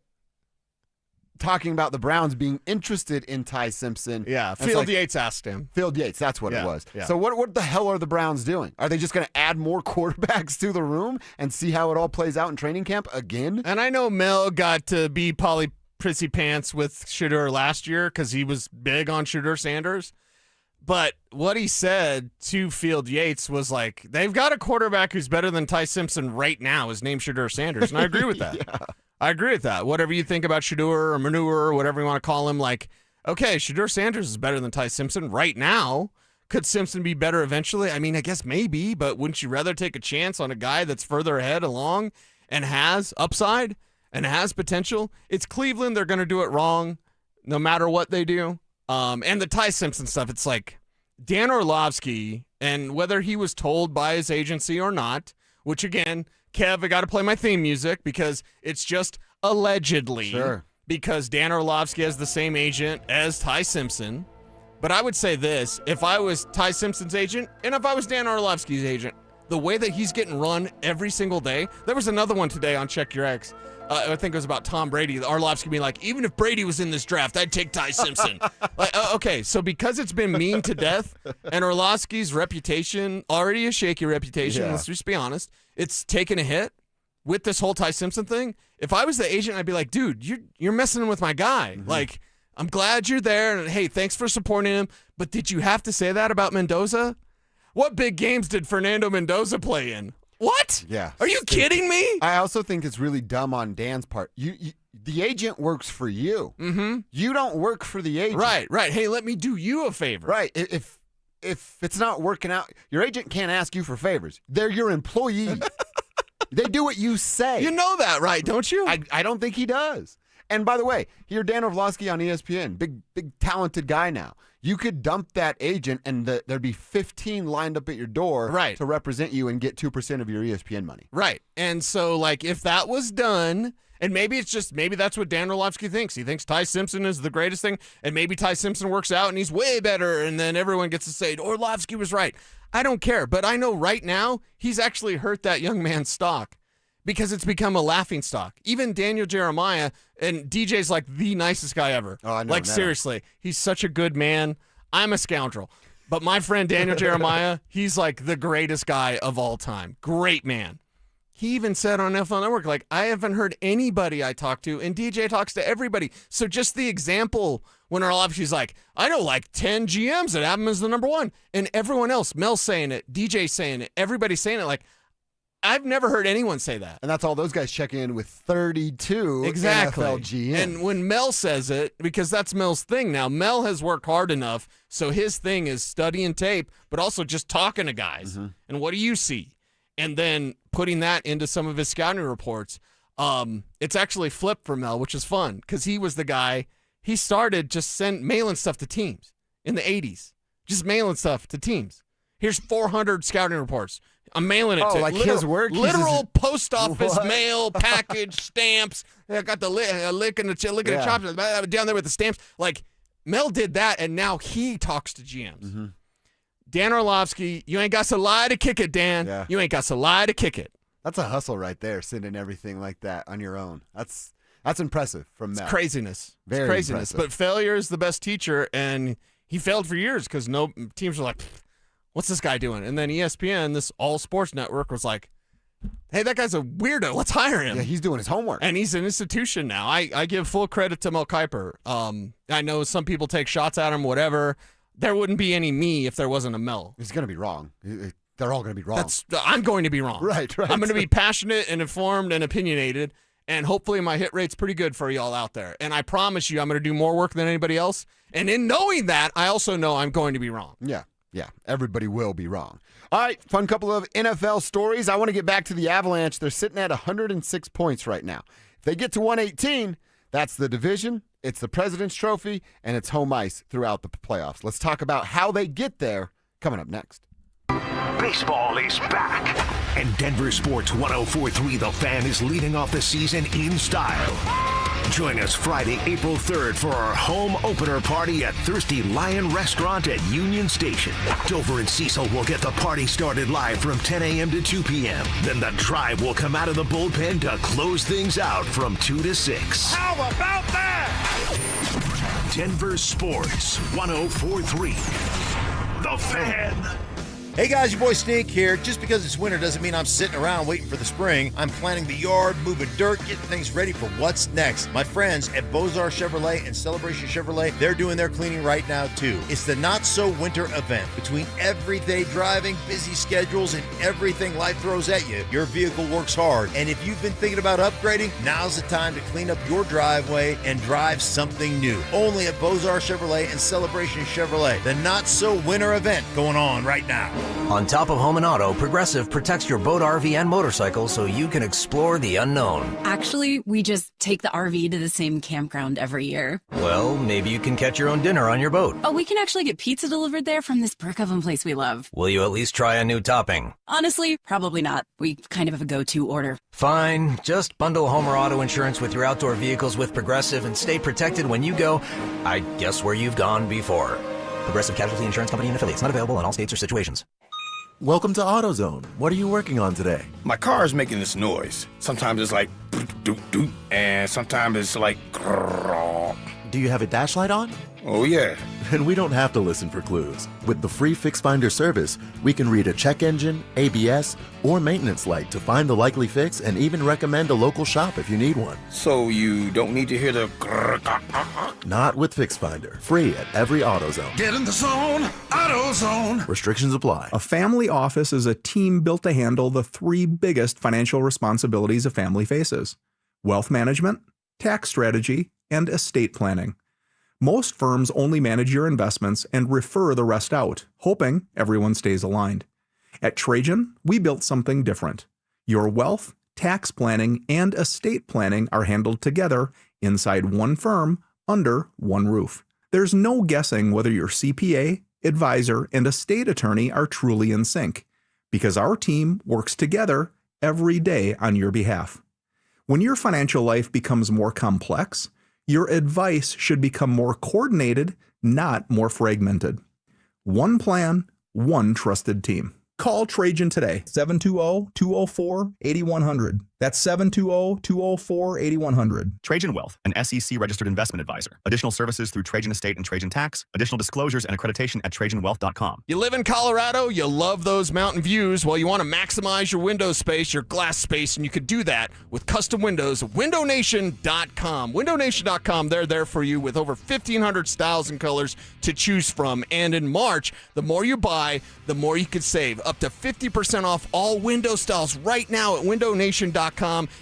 Speaker 13: talking about the Browns being interested in Ty Simpson.
Speaker 14: Yeah, Field Yates asked him.
Speaker 13: Field Yates, that's what it was.
Speaker 14: Yeah.
Speaker 13: So what the hell are the Browns doing? Are they just going to add more quarterbacks to the room and see how it all plays out in training camp again?
Speaker 14: And I know Mel got to be Polly Prissy Pants with Shedeur last year because he was big on Shedeur Sanders. But what he said to Field Yates was like, they've got a quarterback who's better than Ty Simpson right now. His name's Shedeur Sanders, and I agree with that.
Speaker 13: Yeah.
Speaker 14: I agree with that. Whatever you think about Shedeur or Manure or whatever you want to call him, like, okay, Shedeur Sanders is better than Ty Simpson right now. Could Simpson be better eventually? I mean, I guess maybe, but wouldn't you rather take a chance on a guy that's further ahead along and has upside and has potential? It's Cleveland. They're going to do it wrong no matter what they do. And the Ty Simpson stuff, it's like Dan Orlovsky, and whether he was told by his agency or not, which again, Kev, I got to play my theme music because it's just allegedly.
Speaker 13: Sure.
Speaker 14: Because Dan Orlovsky has the same agent as Ty Simpson. But I would say this, if I was Ty Simpson's agent and if I was Dan Orlovsky's agent, the way that he's getting run every single day, there was another one today on Check Your Ex. I think it was about Tom Brady. Orlovsky being like, even if Brady was in this draft, I'd take Ty Simpson. Okay, so because it's been mean to death, and Orlovsky's reputation, already a shaky reputation, let's just be honest, it's taken a hit with this whole Ty Simpson thing. If I was the agent, I'd be like, dude, you're messing with my guy. Like, I'm glad you're there, and hey, thanks for supporting him, but did you have to say that about Mendoza? What big games did Fernando Mendoza play in? What?
Speaker 13: Yeah.
Speaker 14: Are you kidding me?
Speaker 13: I also think it's really dumb on Dan's part. The agent works for you.
Speaker 14: Mm-hmm.
Speaker 13: You don't work for the agent.
Speaker 14: Right. Hey, let me do you a favor.
Speaker 13: Right. If it's not working out, your agent can't ask you for favors. They're your employee. They do what you say.
Speaker 14: You know that, right? Don't you?
Speaker 13: I don't think he does. And by the way, hear Dan Orlovsky on ESPN, big talented guy now. You could dump that agent and there'd be 15 lined up at your door to represent you and get 2% of your ESPN money.
Speaker 14: Right. And so, like, if that was done And maybe that's what Dan Orlovsky thinks. He thinks Ty Simpson is the greatest thing, and maybe Ty Simpson works out and he's way better, and then everyone gets to say, Orlovsky was right. I don't care, but I know right now he's actually hurt that young man's stock because it's become a laughing stock. Even Daniel Jeremiah, and DJ's like the nicest guy ever.
Speaker 13: Oh, I know.
Speaker 14: Like, seriously, he's such a good man. I'm a scoundrel. But my friend Daniel Jeremiah, he's like the greatest guy of all time. Great man. He even said on NFL Network, like, I haven't heard anybody I talk to, and DJ talks to everybody. So just the example when Orlovsky's like, I know like 10 GMs that have him as the number one, and everyone else, Mel's saying it, DJ's saying it, everybody's saying it. Like, I've never heard anyone say that.
Speaker 13: And that's all those guys checking in with 32
Speaker 14: exactly.
Speaker 13: NFL GMs.
Speaker 14: And when Mel says it, because that's Mel's thing now, Mel has worked hard enough, so his thing is studying tape, but also just talking to guys.
Speaker 13: Mm-hmm.
Speaker 14: And what do you see? And then putting that into some of his scouting reports. It's actually flipped for Mel, which is fun because he was the guy. He started just mailing stuff to teams in the 80s, just mailing stuff to teams. Here's 400 scouting reports. I'm mailing it to
Speaker 13: like his work.
Speaker 14: Literal post office mail package stamps. I got the lick and the chops down there with the stamps. Like Mel did that, and now he talks to GMs.
Speaker 13: Mm-hmm.
Speaker 14: Dan Orlovsky, you ain't got to lie to kick it, Dan.
Speaker 13: Yeah.
Speaker 14: You ain't got to lie to kick it.
Speaker 13: That's a hustle right there, sending everything like that on your own. That's impressive from Mel.
Speaker 14: It's craziness.
Speaker 13: Very
Speaker 14: it's craziness.
Speaker 13: impressive.
Speaker 14: But failure is the best teacher, and he failed for years because no teams were like, what's this guy doing? And then ESPN, this all sports network, was like, hey, that guy's a weirdo. Let's hire him.
Speaker 13: Yeah, he's doing his homework.
Speaker 14: And he's an institution now. I give full credit to Mel Kiper. I know some people take shots at him, whatever. There wouldn't be any me if there wasn't a Mel.
Speaker 13: He's going to be wrong. They're all going to be wrong.
Speaker 14: I'm going to be wrong.
Speaker 13: Right.
Speaker 14: I'm going to be passionate and informed and opinionated, and hopefully my hit rate's pretty good for y'all out there. And I promise you I'm going to do more work than anybody else. And in knowing that, I also know I'm going to be wrong.
Speaker 13: Yeah, everybody will be wrong. All right, fun couple of NFL stories. I want to get back to the Avalanche. They're sitting at 106 points right now. If they get to 118, that's the division, it's the President's Trophy, and it's home ice throughout the playoffs. Let's talk about how they get there coming up next.
Speaker 7: Baseball is back. And Denver Sports 104.3 The Fan is leading off the season in style. Join us Friday, April 3rd for our home opener party at Thirsty Lion Restaurant at Union Station. Dover and Cecil will get the party started live from 10 a.m. to 2 p.m. Then the Tribe will come out of the bullpen to close things out from 2 to 6.
Speaker 2: How about that?
Speaker 7: Denver Sports 104.3 The Fan.
Speaker 28: Hey guys, your boy Snake here. Just because it's winter doesn't mean I'm sitting around waiting for the spring. I'm planting the yard, moving dirt, getting things ready for what's next. My friends at Bozar Chevrolet and Celebration Chevrolet, they're doing their cleaning right now too. It's the Not So Winter event. Between everyday driving, busy schedules, and everything life throws at you, your vehicle works hard. And if you've been thinking about upgrading, now's the time to clean up your driveway and drive something new. Only at Bozar Chevrolet and Celebration Chevrolet. The Not So Winter event going on right now.
Speaker 8: On top of home and auto, Progressive protects your boat, RV, and motorcycle so you can explore the unknown.
Speaker 11: Actually, we just take the RV to the same campground every year.
Speaker 8: Well, maybe you can catch your own dinner on your boat.
Speaker 11: Oh, we can actually get pizza delivered there from this brick oven place we love.
Speaker 8: Will you at least try a new topping?
Speaker 11: Honestly, probably not. We kind of have a go-to order.
Speaker 8: Fine. Just bundle home or auto insurance with your outdoor vehicles with Progressive and stay protected when you go, I guess, where you've gone before. Progressive Casualty Insurance Company and Affiliates. Not available in all states or situations.
Speaker 12: Welcome to AutoZone. What are you working on today?
Speaker 15: My car is making this noise. Sometimes it's like doot doot, and sometimes it's like grrr.
Speaker 12: Do you have a dash light on?
Speaker 15: Oh yeah.
Speaker 12: Then we don't have to listen for clues. With the free Fix Finder service, we can read a check engine, ABS, or maintenance light to find the likely fix and even recommend a local shop if you need one.
Speaker 15: So you don't need to hear the grrr.
Speaker 12: Not with Fix Finder. Free at every AutoZone.
Speaker 21: Get in the zone, AutoZone.
Speaker 12: Restrictions apply.
Speaker 17: A family office is a team built to handle the three biggest financial responsibilities a family faces: wealth management, tax strategy, and estate planning. Most firms only manage your investments and refer the rest out, hoping everyone stays aligned. At Trajan, we built something different. Your wealth, tax planning, and estate planning are handled together inside one firm under one roof. There's no guessing whether your CPA, advisor, and estate attorney are truly in sync, because our team works together every day on your behalf. When your financial life becomes more complex, your advice should become more coordinated, not more fragmented. One plan, one trusted team. Call Trajan today, 720-204-8100. That's 720-204-8100.
Speaker 3: Trajan Wealth, an SEC-registered investment advisor. Additional services through Trajan Estate and Trajan Tax. Additional disclosures and accreditation at TrajanWealth.com.
Speaker 14: You live in Colorado, you love those mountain views. Well, you want to maximize your window space, your glass space, and you could do that with custom windows. WindowNation.com. WindowNation.com, they're there for you with over 1,500 styles and colors to choose from. And in March, the more you buy, the more you could save. Up to 50% off all window styles right now at WindowNation.com.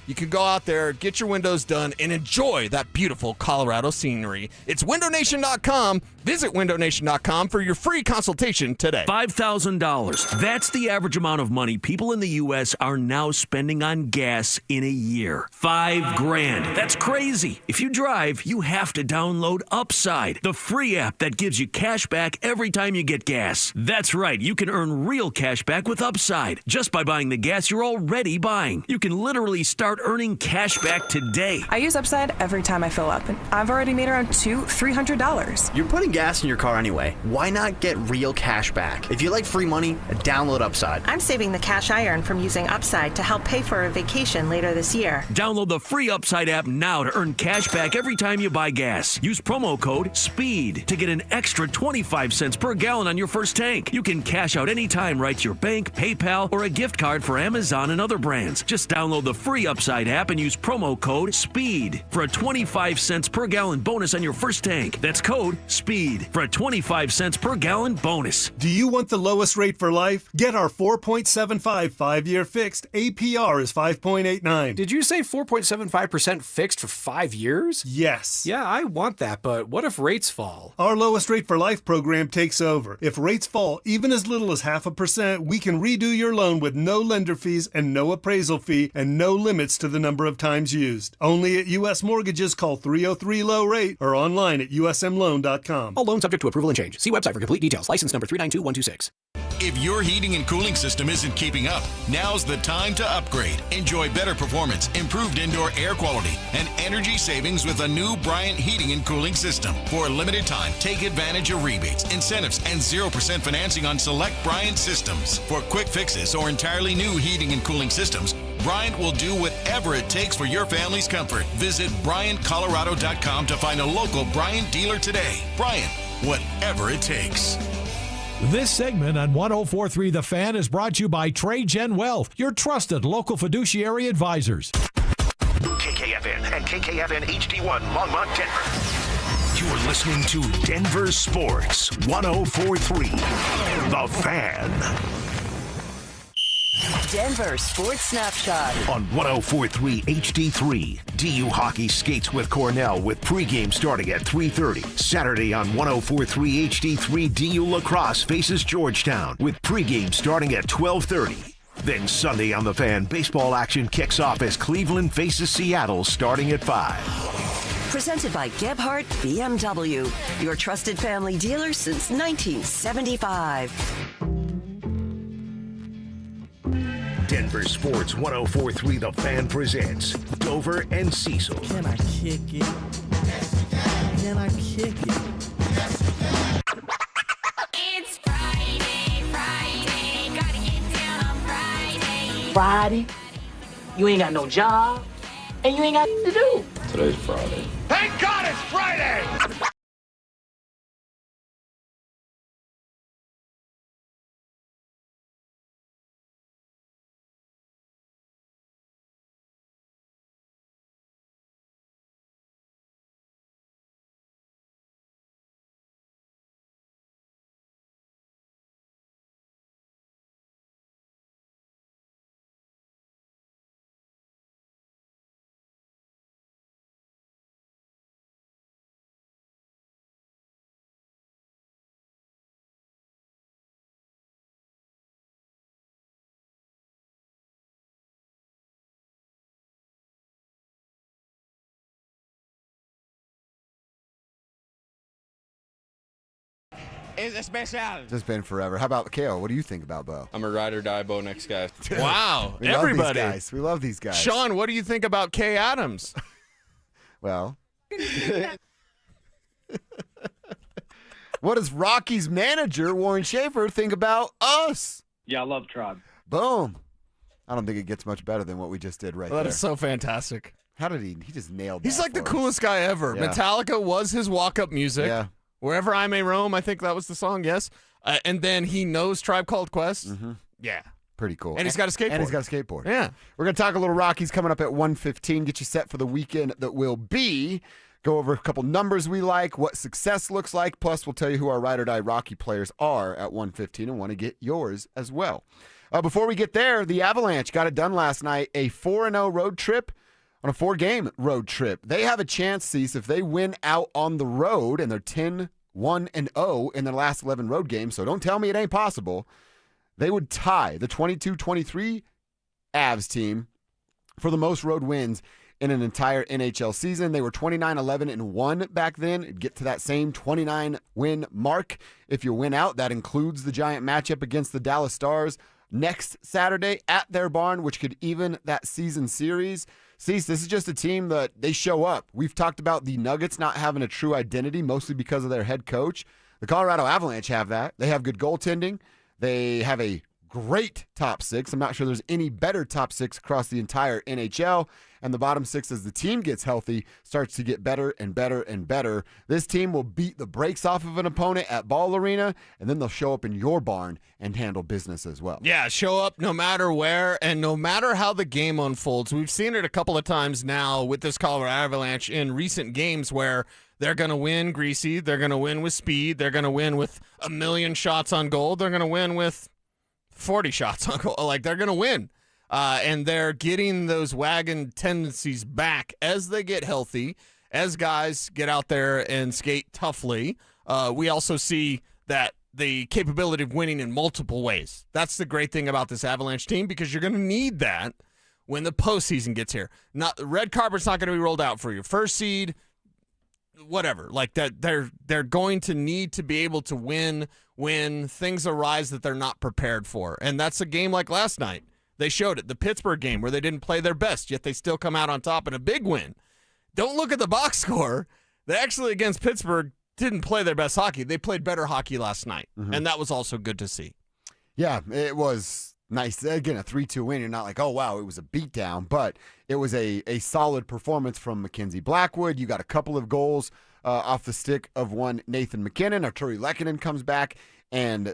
Speaker 14: You can go out there, get your windows done, and enjoy that beautiful Colorado scenery. It's WindowNation.com. Visit WindowNation.com for your free consultation today.
Speaker 4: $5,000. That's the average amount of money people in the U.S. are now spending on gas in a year. $5,000. That's crazy. If you drive, you have to download Upside, the free app that gives you cash back every time you get gas. That's right. You can earn real cash back with Upside just by buying the gas you're already buying. You can literally start earning cash back today.
Speaker 16: I use Upside every time I fill up, and I've already made around $300.
Speaker 19: You're putting gas in your car anyway. Why not get real cash back? If you like free money, download Upside.
Speaker 16: I'm saving the cash I earn from using Upside to help pay for a vacation later this year.
Speaker 4: Download the free Upside app now to earn cash back every time you buy gas. Use promo code SPEED to get an extra 25 cents per gallon on your first tank. You can cash out anytime right to your bank, PayPal, or a gift card for Amazon and other brands. Just download the free Upside app and use promo code SPEED for a 25 cents per gallon bonus on your first tank. That's code SPEED for a 25 cents per gallon bonus.
Speaker 23: Do you want the lowest rate for life? Get our 4.75 5-year fixed. APR is 5.89.
Speaker 24: Did you say 4.75% fixed for 5 years?
Speaker 23: Yes.
Speaker 24: Yeah, I want that, but what if rates fall?
Speaker 23: Our lowest rate for life program takes over. If rates fall even as little as 0.5%, we can redo your loan with no lender fees and no appraisal fee and no limits to the number of times used. Only at U.S. Mortgages. Call 303-LOW-RATE or online at usmloan.com.
Speaker 24: All loans subject to approval and change. See website for complete details. License number 392126.
Speaker 25: If your heating and cooling system isn't keeping up, now's the time to upgrade. Enjoy better performance, improved indoor air quality, and energy savings with a new Bryant heating and cooling system. For a limited time, take advantage of rebates, incentives, and 0% financing on select Bryant systems. For quick fixes or entirely new heating and cooling systems, Bryant will do whatever it takes for your family's comfort. Visit BryantColorado.com to find a local Bryant dealer today. Bryant, whatever it takes.
Speaker 26: This segment on 104.3 The Fan is brought to you by Trajan Wealth, your trusted local fiduciary advisors.
Speaker 7: KKFN and KKFN HD1 Longmont, Denver.
Speaker 25: You're listening to Denver Sports 104.3 The Fan.
Speaker 29: Denver Sports Snapshot
Speaker 7: On 104.3 HD3, DU Hockey skates with Cornell with pregame starting at 3:30. Saturday on 104.3 HD3, DU Lacrosse faces Georgetown with pregame starting at 12:30. Then Sunday on The Fan, baseball action kicks off as Cleveland faces Seattle starting at 5.
Speaker 29: presented by Gebhardt BMW, your trusted family dealer since 1975.
Speaker 7: Denver Sports 104.3 The Fan presents Dover and Cecil.
Speaker 27: Can I kick it? Can I kick it?
Speaker 30: It's Friday, gotta get down on Friday.
Speaker 31: Friday, you ain't got no job, and you ain't got to do.
Speaker 32: Today's Friday.
Speaker 2: Thank God it's Friday! is especial.
Speaker 1: Just been forever. How about Kale? What do you think about Bo?
Speaker 5: I'm a ride or die Bo next guy.
Speaker 14: Wow.
Speaker 1: We
Speaker 14: Everybody.
Speaker 1: love these guys. We love these guys.
Speaker 14: Sean, what do you think about Kay Adams?
Speaker 1: Well. What does Rockies manager Warren Schaefer think about us?
Speaker 6: Yeah, I love Tribe.
Speaker 1: Boom. I don't think it gets much better than what we just did right
Speaker 14: That
Speaker 1: there.
Speaker 14: is so fantastic.
Speaker 1: How did he just nailed that?
Speaker 14: He's like the
Speaker 1: for us.
Speaker 14: coolest guy ever.
Speaker 1: Yeah.
Speaker 14: Metallica was his walk-up music.
Speaker 1: Yeah.
Speaker 14: Wherever I May Roam, I think that was the song, yes. And then he knows Tribe Called Quest.
Speaker 1: Mm-hmm.
Speaker 14: Yeah.
Speaker 1: Pretty cool.
Speaker 14: And he's got a skateboard.
Speaker 1: And he's got a skateboard.
Speaker 14: Yeah.
Speaker 1: We're going to talk a little Rockies coming up at 1:15. Get you set for the weekend that will be. Go over a couple numbers we like, what success looks like. Plus, we'll tell you who our ride or die Rocky players are at 1:15 and want to get yours as well. Before we get there, the Avalanche got it done last night. A 4-0 road trip on a 4-game road trip. They have a chance, Cecil, if they win out on the road, and they're 10-1-0 in their last 11 road games, so don't tell me it ain't possible. They would tie the 22-23 Avs team for the most road wins in an entire NHL season. They were 29-11-1 back then. It'd get to that same 29-win mark if you win out. That includes the giant matchup against the Dallas Stars next Saturday at their barn, which could even that season series. Cease, this is just a team that they show up. We've talked about the Nuggets not having a true identity, mostly because of their head coach. The Colorado Avalanche have that. They have good goaltending. They have a great top six. I'm not sure there's any better top six across the entire NHL. And the bottom six, as the team gets healthy, starts to get better and better and better. This team will beat the brakes off of an opponent at Ball Arena, and then they'll show up in your barn and handle business as well.
Speaker 14: Yeah, show up no matter where and no matter how the game unfolds. We've seen it a couple of times now with this Colorado Avalanche in recent games where they're going to win greasy, they're going to win with speed, they're going to win with 1 million shots on goal, they're going to win with 40 shots on goal. Like, they're going to win. And they're getting those wagon tendencies back as they get healthy, as guys get out there and skate toughly. We also see that the capability of winning in multiple ways. That's the great thing about this Avalanche team, because you're going to need that when the postseason gets here. Not the red carpet's not going to be rolled out for your first seed, whatever. Like that, they're going to need to be able to win when things arise that they're not prepared for. And that's a game like last night. They showed it. The Pittsburgh game where they didn't play their best, yet they still come out on top in a big win. Don't look at the box score. They actually, against Pittsburgh, didn't play their best hockey. They played better hockey last night, and that was also good to see.
Speaker 1: Yeah, it was nice. Again, a 3-2 win. You're not like, oh, wow, it was a beatdown, but it was a solid performance from Mackenzie Blackwood. You got a couple of goals off the stick of one Nathan McKinnon. Arturi Lehkonen comes back and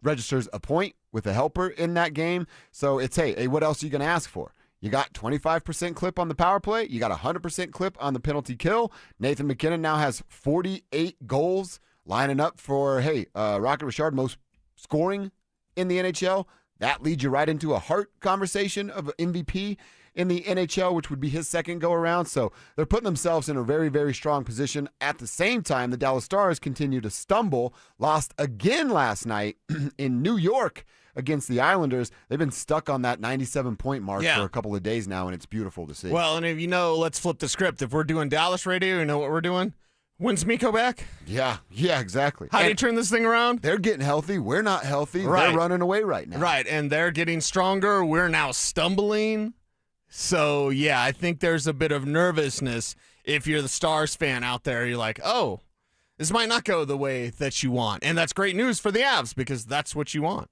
Speaker 1: registers a point with a helper in that game. So it's, hey, what else are you going to ask for? You got 25% clip on the power play. You got 100% clip on the penalty kill. Nathan McKinnon now has 48 goals lining up for, Rocket Richard, most scoring in the NHL. That leads you right into a Hart conversation of MVP in the NHL, which would be his second go-around. So they're putting themselves in a very, very strong position. At the same time, the Dallas Stars continue to stumble, lost again last night in New York against the Islanders. They've been stuck on that 97-point mark for a couple of days now, and it's beautiful to see.
Speaker 14: Well, and if you know, let's flip the script. If we're doing Dallas radio, you know what we're doing? When's Mikko back?
Speaker 1: Yeah, exactly.
Speaker 14: How do you turn this thing around?
Speaker 1: They're getting healthy. We're not healthy.
Speaker 14: Right.
Speaker 1: They're running away right now.
Speaker 14: Right, and they're getting stronger. We're now stumbling. So, yeah, I think there's a bit of nervousness if you're the Stars fan out there. You're like, oh, this might not go the way that you want. And that's great news for the Avs because that's what you want.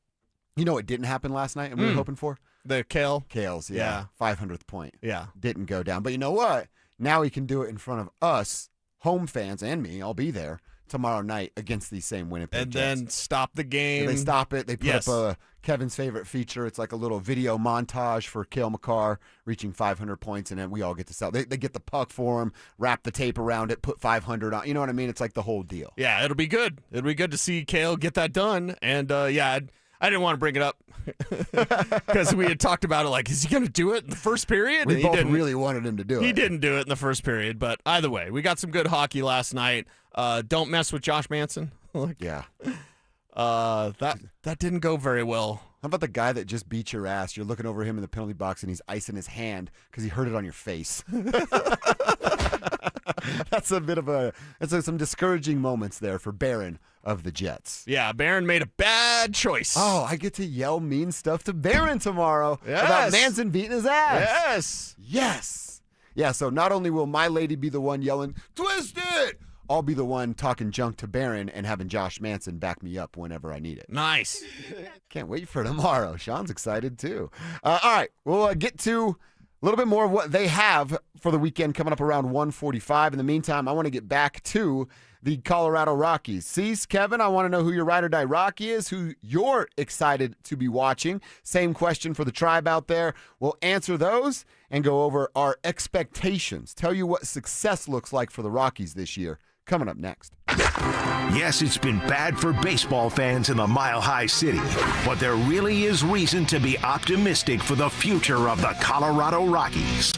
Speaker 1: You know what didn't happen last night and we were hoping for?
Speaker 14: The
Speaker 1: Kales,
Speaker 14: yeah.
Speaker 1: 500th point.
Speaker 14: Yeah.
Speaker 1: Didn't go down. But you know what? Now he can do it in front of us, home fans, and me. I'll be there tomorrow night against these same Winnipeg Jets.
Speaker 14: Then stop the game.
Speaker 1: They stop it. They put up Kevin's favorite feature. It's like a little video montage for Cale Makar reaching 500 points, and then we all get to sell. They get the puck for him, wrap the tape around it, put 500 on. You know what I mean? It's like the whole deal.
Speaker 14: Yeah, it'll be good. It'll be good to see Cale get that done. And, I didn't want to bring it up because we had talked about it like, is he going to do it in the first period?
Speaker 1: We both really wanted him to do it.
Speaker 14: He didn't do it in the first period, but either way, we got some good hockey last night. Don't mess with Josh Manson.
Speaker 1: Yeah.
Speaker 14: That didn't go very well.
Speaker 1: How about the guy that just beat your ass? You're looking over him in the penalty box, and he's icing his hand because he hurt it on your face. That's that's a bit of some discouraging moments there for Barron of the Jets.
Speaker 14: Yeah, Barron made a bad choice.
Speaker 1: Oh, I get to yell mean stuff to Barron tomorrow
Speaker 14: Yes.
Speaker 1: about Manson beating his ass.
Speaker 14: Yes.
Speaker 1: Yes. Yeah, so not only will my lady be the one yelling, twist it, I'll be the one talking junk to Barron and having Josh Manson back me up whenever I need it.
Speaker 14: Nice.
Speaker 1: Can't wait for tomorrow. Sean's excited too. All right, we'll get to a little bit more of what they have for the weekend coming up around 1:45. In the meantime, I want to get back to the Colorado Rockies. Cecil, Kevin, I want to know who your ride or die Rocky is, who you're excited to be watching. Same question for the tribe out there. We'll answer those and go over our expectations. Tell you what success looks like for the Rockies this year. Coming up next.
Speaker 7: Yes, it's been bad for baseball fans in the Mile High City, but there really is reason to be optimistic for the future of the Colorado Rockies.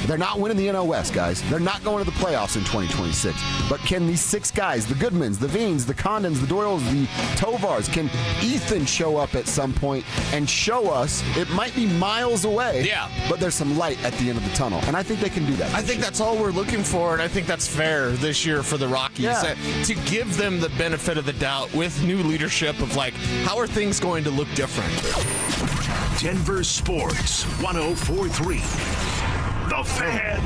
Speaker 1: They're not winning the NL West, guys. They're not going to the playoffs in 2026. But can these 6 guys, the Goodmans, the Veens, the Condons, the Doyles, the Tovars, can Ethan show up at some point and show us it might be miles away, but there's some light at the end of the tunnel. And I think they can do that.
Speaker 14: I think that's all we're looking for, and I think that's fair this year for the Rockies. To give them the benefit of the doubt with new leadership of, like, how are things going to look different?
Speaker 7: Denver Sports 104.3. The Fan.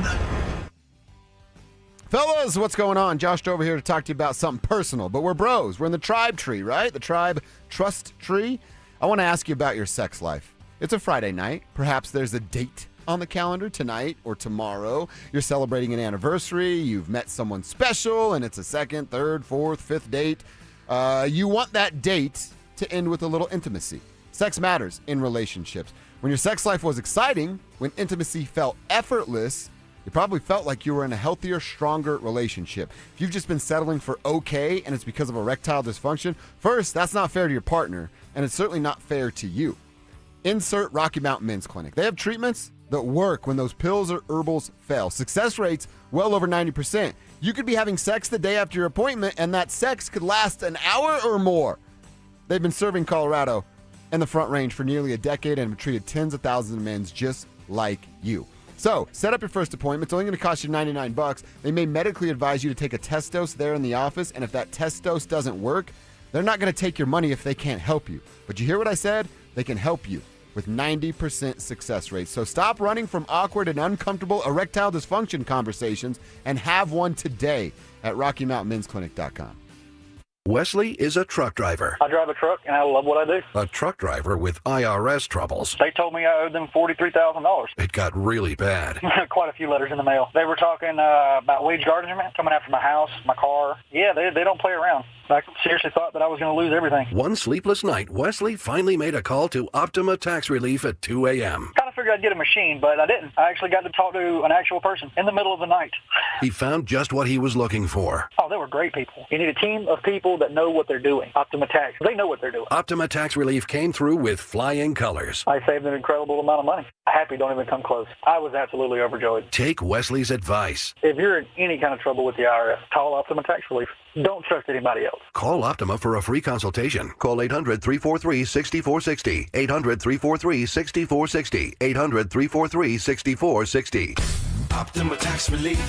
Speaker 1: Fellas, what's going on? Josh over here to talk to you about something personal, but we're bros. We're in the tribe tree, right? The tribe trust tree. I want to ask you about your sex life. It's a Friday night. Perhaps there's a date on the calendar tonight or tomorrow. You're celebrating an anniversary. You've met someone special, and it's a second, third, fourth, fifth date. You want that date to end with a little intimacy. Sex matters in relationships. When your sex life was exciting, when intimacy felt effortless, you probably felt like you were in a healthier, stronger relationship. If you've just been settling for okay and it's because of erectile dysfunction, first, that's not fair to your partner, and it's certainly not fair to you. Insert Rocky Mountain Men's Clinic. They have treatments that work when those pills or herbals fail. Success rates well over 90%. You could be having sex the day after your appointment, and that sex could last an hour or more. They've been serving Colorado and the Front Range for nearly a decade and have treated tens of thousands of men just like you. So, set up your first appointment. It's only going to cost you $99. They may medically advise you to take a test dose there in the office, and if that test dose doesn't work, they're not going to take your money if they can't help you. But you hear what I said? They can help you with 90% success rates. So stop running from awkward and uncomfortable erectile dysfunction conversations and have one today at RockyMountainMen'sClinic.com.
Speaker 5: Wesley is a truck driver.
Speaker 6: I drive a truck, and I love what I do.
Speaker 5: A truck driver with IRS troubles.
Speaker 6: They told me I owed them $43,000.
Speaker 5: It got really bad.
Speaker 6: Quite a few letters in the mail. They were talking about wage garnishment, coming after my house, my car. Yeah, they don't play around. I seriously thought that I was going to lose everything.
Speaker 5: One sleepless night, Wesley finally made a call to Optima Tax Relief at 2 a.m.
Speaker 6: Kind of figured I'd get a machine, but I didn't. I actually got to talk to an actual person in the middle of the night.
Speaker 5: He found just what he was looking for.
Speaker 6: Oh, they were great people. You need a team of people that know what they're doing. Optima Tax, they know what they're doing.
Speaker 5: Optima Tax Relief came through with flying colors.
Speaker 6: I saved an incredible amount of money. Happy don't even come close. I was absolutely overjoyed.
Speaker 5: Take Wesley's advice.
Speaker 6: If you're in any kind of trouble with the IRS, call Optima Tax Relief. Don't trust anybody else.
Speaker 5: Call Optima for a free consultation. Call 800-343-6460. 800-343-6460. 800-343-6460. Optima Tax Relief.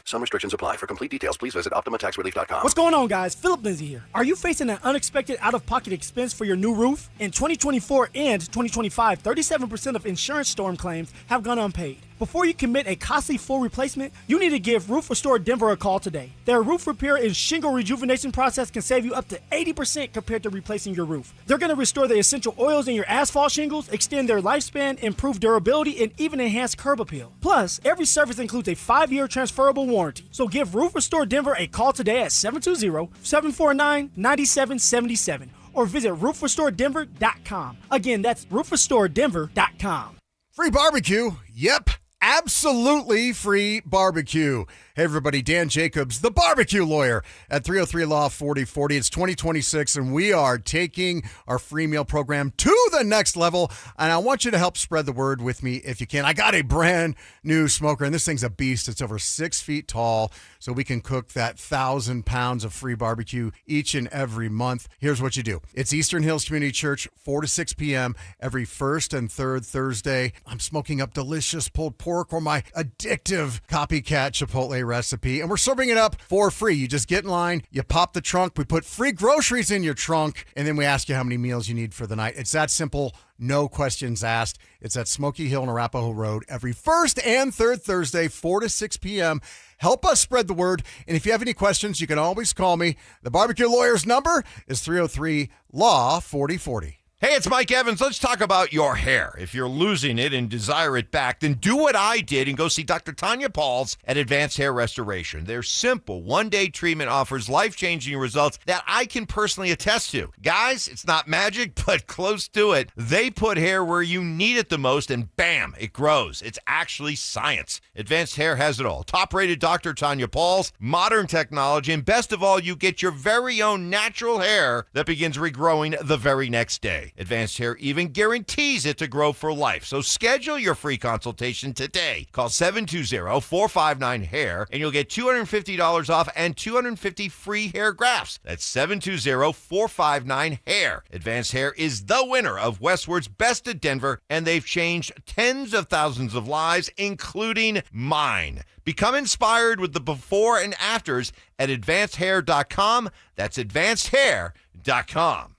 Speaker 5: Some restrictions apply. For complete details, please visit OptimaTaxRelief.com.
Speaker 8: What's going on, guys? Philip Lindsay here. Are you facing an unexpected out-of-pocket expense for your new roof? In 2024 and 2025, 37% of insurance storm claims have gone unpaid. Before you commit a costly full replacement, you need to give Roof Restore Denver a call today. Their roof repair and shingle rejuvenation process can save you up to 80% compared to replacing your roof. They're going to restore the essential oils in your asphalt shingles, extend their lifespan, improve durability, and even enhance curb appeal. Plus, every service includes a 5-year transferable warranty. So give Roof Restore Denver a call today at 720-749-9777 or visit roofrestoredenver.com. Again, that's roofrestoredenver.com.
Speaker 9: Free barbecue? Yep. Absolutely free barbecue. Hey, everybody, Dan Jacobs, the barbecue lawyer at 303 Law 4040. It's 2026, and we are taking our free meal program to the next level, and I want you to help spread the word with me if you can. I got a brand new smoker, and this thing's a beast. It's over 6 feet tall, so we can cook that 1,000 pounds of free barbecue each and every month. Here's what you do. It's Eastern Hills Community Church, 4 to 6 p.m. every first and third Thursday. I'm smoking up delicious pulled pork or my addictive copycat Chipotle recipe, and we're serving it up for free. You just get in line, you pop the trunk, we put free groceries in your trunk, and then we ask you how many meals you need for the night. It's that simple. No questions asked. It's at Smoky Hill and Arapahoe Road every first and third Thursday, 4 to 6 p.m. Help us spread the word. And if you have any questions, you can always call me. The barbecue lawyer's number is 303 Law 4040.
Speaker 2: Hey, it's Mike Evans. Let's talk about your hair. If you're losing it and desire it back, then do what I did and go see Dr. Tanya Pauls at Advanced Hair Restoration. Their simple one-day treatment offers life-changing results that I can personally attest to. Guys, it's not magic, but close to it. They put hair where you need it the most, and bam, it grows. It's actually science. Advanced Hair has it all. Top-rated Dr. Tanya Pauls, modern technology, and best of all, you get your very own natural hair that begins regrowing the very next day. Advanced Hair even guarantees it to grow for life. So schedule your free consultation today. Call 720-459-HAIR and you'll get $250 off and 250 free hair grafts. That's 720-459-HAIR. Advanced Hair is the winner of Westward's Best of Denver, and they've changed tens of thousands of lives, including mine. Become inspired with the before and afters at advancedhair.com. That's advancedhair.com.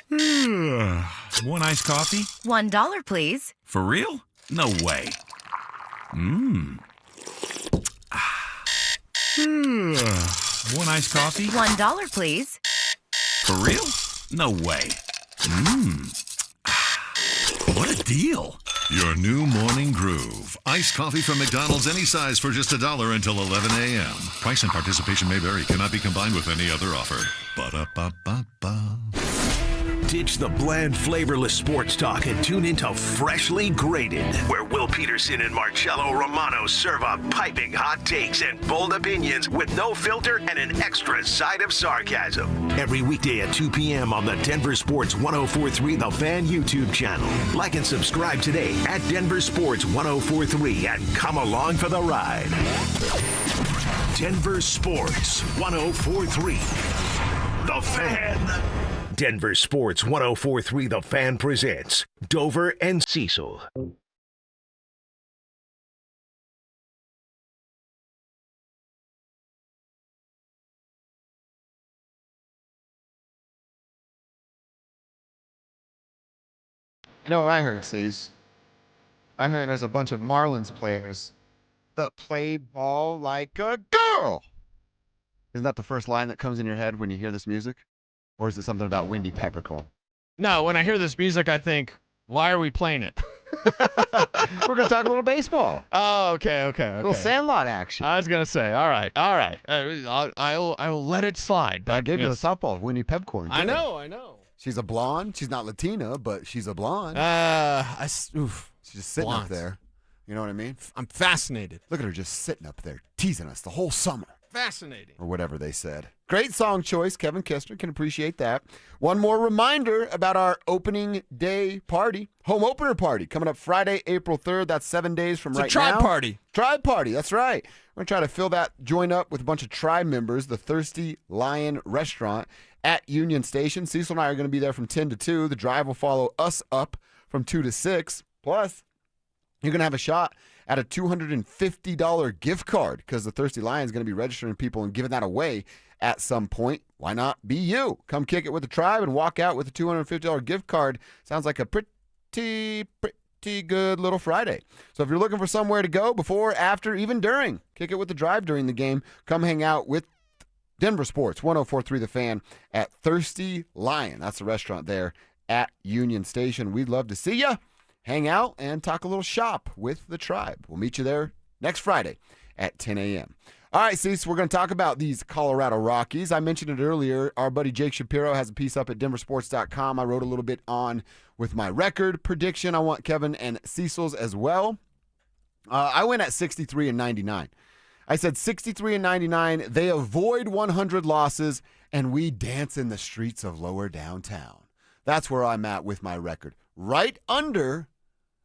Speaker 4: One iced coffee?
Speaker 30: $1, please.
Speaker 4: For real? No way. One iced coffee?
Speaker 30: $1, please.
Speaker 4: For real? No way. What a deal.
Speaker 10: Your new morning groove. Iced coffee from McDonald's, any size for just $1 until 11 a.m. Price and participation may vary. Cannot be combined with any other offer. Ba-da-ba-ba-ba.
Speaker 7: Ditch the bland, flavorless sports talk and tune into Freshly Grated, where Will Peterson and Marcello Romano serve up piping hot takes and bold opinions with no filter and an extra side of sarcasm. Every weekday at 2 p.m. on the Denver Sports 1043 The Fan YouTube channel. Like and subscribe today at Denver Sports 1043 and come along for the ride. Denver Sports 1043 The Fan. Denver Sports 1043 The Fan presents Dover and Cecil.
Speaker 1: You know what I heard, Cecil? I heard there's a bunch of Marlins players that play ball like a girl. Isn't that the first line that comes in your head when you hear this music? Or is it something about Windy Peppercorn?
Speaker 14: No, when I hear this music, I think, why are we playing it?
Speaker 1: We're going to talk a little baseball.
Speaker 14: Oh, okay.
Speaker 1: A little Sandlot action.
Speaker 14: I was going to say, all right. I will let it slide.
Speaker 1: I gave you the softball, Windy Peppercorn.
Speaker 14: I know.
Speaker 1: She's a blonde. She's not Latina, but she's a blonde. She's just sitting up there. You know what I mean?
Speaker 14: I'm fascinated.
Speaker 1: Look at her just sitting up there, teasing us the whole summer.
Speaker 14: Fascinating.
Speaker 1: Or whatever they said. Great song choice, Kevin Kistner. Can appreciate that. One more reminder about our opening day party, home opener party, coming up Friday, April 3rd. That's 7 days from right now.
Speaker 14: It's a tribe party.
Speaker 1: Tribe party, that's right. We're going to try to fill that joint up with a bunch of tribe members, the Thirsty Lion Restaurant at Union Station. Cecil and I are going to be there from 10 to 2. The drive will follow us up from 2 to 6. Plus, you're going to have a shot at a $250 gift card because the Thirsty Lion is going to be registering people and giving that away at some point. Why not be you? Come kick it with the tribe and walk out with a $250 gift card. Sounds like a pretty good little Friday. So if you're looking for somewhere to go before, after, even during, kick it with the drive during the game, come hang out with Denver Sports 1043 The Fan at Thirsty Lion. That's the restaurant there at Union Station. We'd love to see you. Hang out and talk a little shop with the tribe. We'll meet you there next Friday at 10 a.m. All right, Cecil, we're going to talk about these Colorado Rockies. I mentioned it earlier. Our buddy Jake Shapiro has a piece up at DenverSports.com. I wrote a little bit on with my record prediction. I want Kevin and Cecil's as well. I went at 63 and 99. I said 63-99. They avoid 100 losses, and we dance in the streets of lower downtown. That's where I'm at with my record. Right under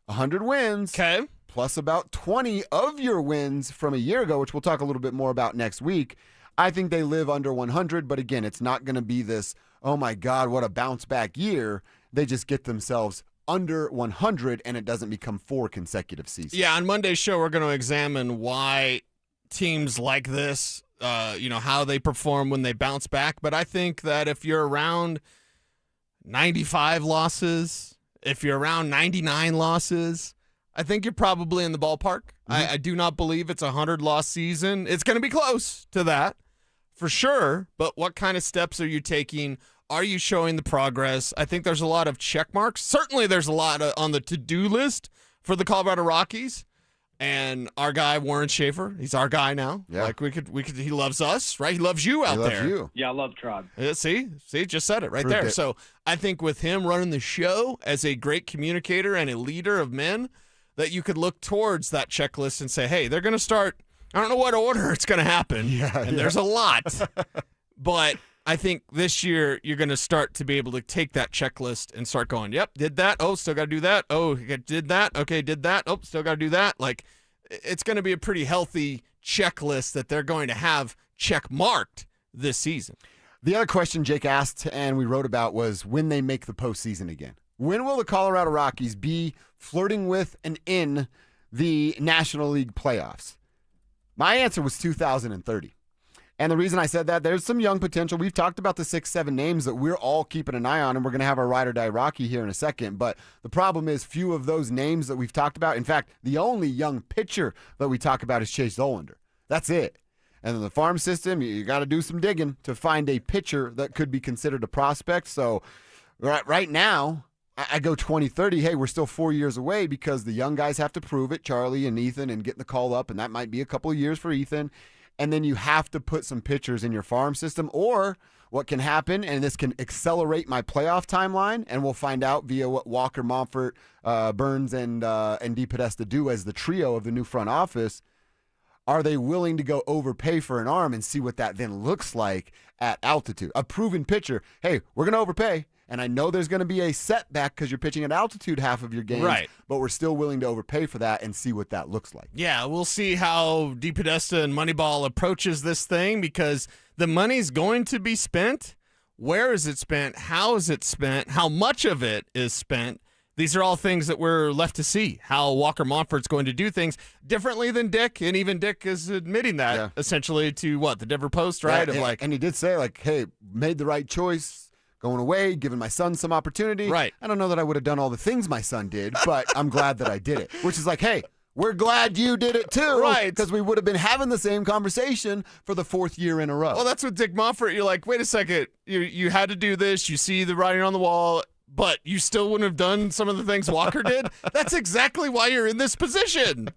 Speaker 1: 100 wins.
Speaker 14: Okay.
Speaker 1: Plus about 20 of your wins from a year ago, which we'll talk a little bit more about next week. I think they live under 100, but again, it's not going to be this, oh my God, what a bounce back year. They just get themselves under 100, and it doesn't become 4 consecutive seasons.
Speaker 14: Yeah, on Monday's show, we're going to examine why teams like this, how they perform when they bounce back. But I think that if you're around 95 losses, if you're around 99 losses, I think you're probably in the ballpark. I do not believe it's a 100-loss season. It's going to be close to that, for sure. But what kind of steps are you taking? Are you showing the progress? I think there's a lot of check marks. Certainly there's a lot on the to-do list for the Colorado Rockies. And our guy, Warren Schaefer, he's our guy now.
Speaker 1: Yeah.
Speaker 14: Like we could. He loves us, right? He loves you out there.
Speaker 1: You.
Speaker 3: Yeah, I love Tribe.
Speaker 14: Yeah, see, just said it right
Speaker 1: Proved
Speaker 14: there.
Speaker 1: it.
Speaker 14: So I think with him running the show as a great communicator and a leader of men, that you could look towards that checklist and say, hey, they're going to start. I don't know what order it's going to happen. There's a lot. But I think this year you're going to start to be able to take that checklist and start going, yep, did that. Oh, still got to do that. Oh, did that. Okay, did that. Oh, still got to do that. Like, it's going to be a pretty healthy checklist that they're going to have check marked this season.
Speaker 1: The other question Jake asked and we wrote about was when they make the postseason again. When will the Colorado Rockies be flirting with and in the National League playoffs? My answer was 2030. And the reason I said that, there's some young potential. We've talked about the 6-7 names that we're all keeping an eye on, and we're going to have our ride or die Rocky here in a second. But the problem is few of those names that we've talked about. In fact, the only young pitcher that we talk about is Chase Zollander. That's it. And in the farm system, you got to do some digging to find a pitcher that could be considered a prospect. So right now, I go 2030. Hey, we're still 4 years away because the young guys have to prove it, Charlie and Ethan, and getting the call up, and that might be a couple of years for Ethan. And then you have to put some pitchers in your farm system. Or what can happen, and this can accelerate my playoff timeline, and we'll find out via what Walker, Monfort, Burns, and D. Podesta do as the trio of the new front office. Are they willing to go overpay for an arm and see what that then looks like at altitude? A proven pitcher, hey, we're going to overpay. And I know there's going to be a setback because you're pitching at altitude half of your games,
Speaker 14: right?
Speaker 1: But we're still willing to overpay for that and see what that looks like.
Speaker 14: Yeah, we'll see how D. Podesta and Moneyball approaches this thing because the money's going to be spent. Where is it spent? How is it spent? How much of it is spent? These are all things that we're left to see, how Walker Monfort's going to do things differently than Dick, and even Dick is admitting that essentially to the Denver Post, right?
Speaker 1: Yeah, and he did say, hey, made the right choice. Going away, giving my son some opportunity.
Speaker 14: Right.
Speaker 1: I don't know that I would have done all the things my son did, but I'm glad that I did it. Which is hey, we're glad you did it too.
Speaker 14: Right.
Speaker 1: Because we would have been having the same conversation for the 4th year in a row.
Speaker 14: Well, that's what Dick Monfort, you're like, wait a second. You had to do this. You see the writing on the wall, but you still wouldn't have done some of the things Walker did. That's exactly why you're in this position.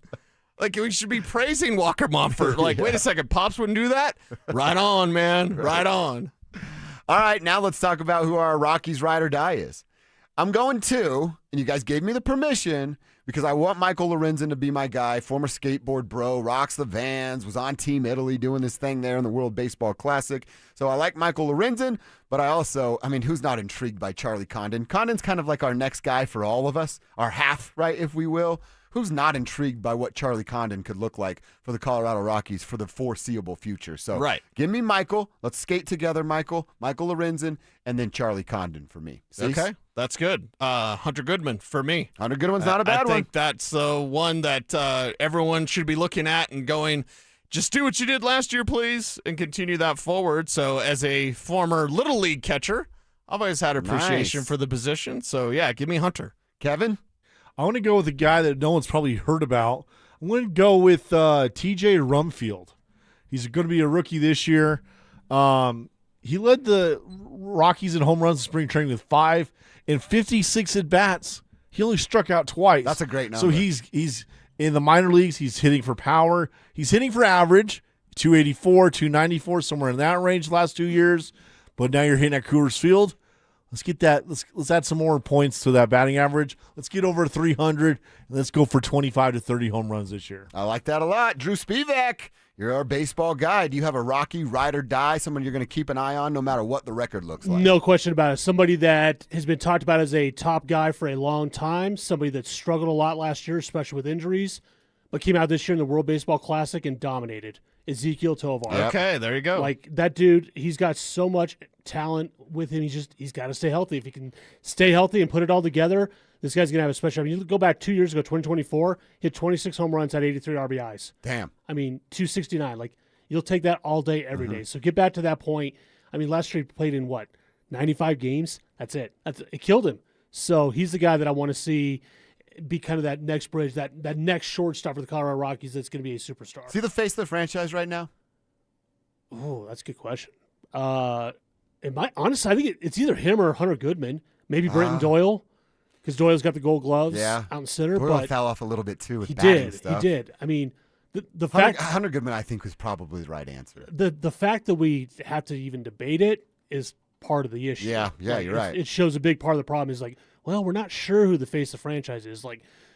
Speaker 14: We should be praising Walker Monfort. Wait a second, Pops wouldn't do that? Right on, man. Right on.
Speaker 1: All right, now let's talk about who our Rockies ride or die is. I'm going to, and you guys gave me the permission because I want Michael Lorenzen to be my guy, former skateboard bro, rocks the Vans, was on Team Italy doing this thing there in the World Baseball Classic. So I like Michael Lorenzen, but I also, who's not intrigued by Charlie Condon? Condon's kind of like our next guy for all of us, our half, right, if we will. Who's not intrigued by what Charlie Condon could look like for the Colorado Rockies for the foreseeable future? So give me Michael. Let's skate together, Michael Lorenzen, and then Charlie Condon for me.
Speaker 14: Okay, that's good. Hunter Goodman for me.
Speaker 1: Hunter Goodman's not a bad one.
Speaker 14: I think that's the one that everyone should be looking at and going, just do what you did last year, please, and continue that forward. So as a former Little League catcher, I've always had appreciation for the position. So, yeah, give me Hunter.
Speaker 1: Kevin?
Speaker 11: I want to go with a guy that no one's probably heard about. I'm going to go with TJ Rumfield. He's going to be a rookie this year. He led the Rockies in home runs in spring training with 5 and 56 at-bats. He only struck out twice.
Speaker 1: That's a great number.
Speaker 11: So he's in the minor leagues. He's hitting for power. He's hitting for average, 284, 294, somewhere in that range the last 2 years. But now you're hitting at Coors Field. Let's get that. Let's add some more points to that batting average. Let's get over 300, and let's go for 25 to 30 home runs this year.
Speaker 1: I like that a lot. Drew Spivak, you're our baseball guy. Do you have a Rocky ride or die, someone you're going to keep an eye on no matter what the record looks like?
Speaker 3: No question about it. Somebody that has been talked about as a top guy for a long time, somebody that struggled a lot last year, especially with injuries, but came out this year in the World Baseball Classic and dominated. Ezekiel Tovar.
Speaker 14: Yep. Okay, there you go.
Speaker 3: Like, that dude, he's got so much talent with him. He's got to stay healthy. If he can stay healthy and put it all together, this guy's going to have a special. I mean, you go back 2 years ago, 2024, hit 26 home runs, had 83 RBIs.
Speaker 1: Damn.
Speaker 3: I mean, 269. Like, you'll take that all day, every day. So get back to that point. I mean, last year he played in, 95 games? That's it. It killed him. So he's the guy that I want to see be kind of that next bridge, that next shortstop for the Colorado Rockies that's going to be a superstar.
Speaker 1: Is he the face of the franchise right now?
Speaker 3: Oh, that's a good question. Honestly, I think it's either him or Hunter Goodman. Maybe Brenton Doyle, because Doyle's got the gold gloves out in center.
Speaker 1: Doyle
Speaker 3: but
Speaker 1: fell off a little bit too with
Speaker 3: he
Speaker 1: batting
Speaker 3: did.
Speaker 1: stuff.
Speaker 3: He did. I mean, the
Speaker 1: Hunter,
Speaker 3: fact
Speaker 1: Hunter Goodman, I think, was probably the right answer.
Speaker 3: The fact that we have to even debate it is part of the issue.
Speaker 1: Yeah, you're right.
Speaker 3: It shows a big part of the problem is well, we're not sure who the face of the franchise is.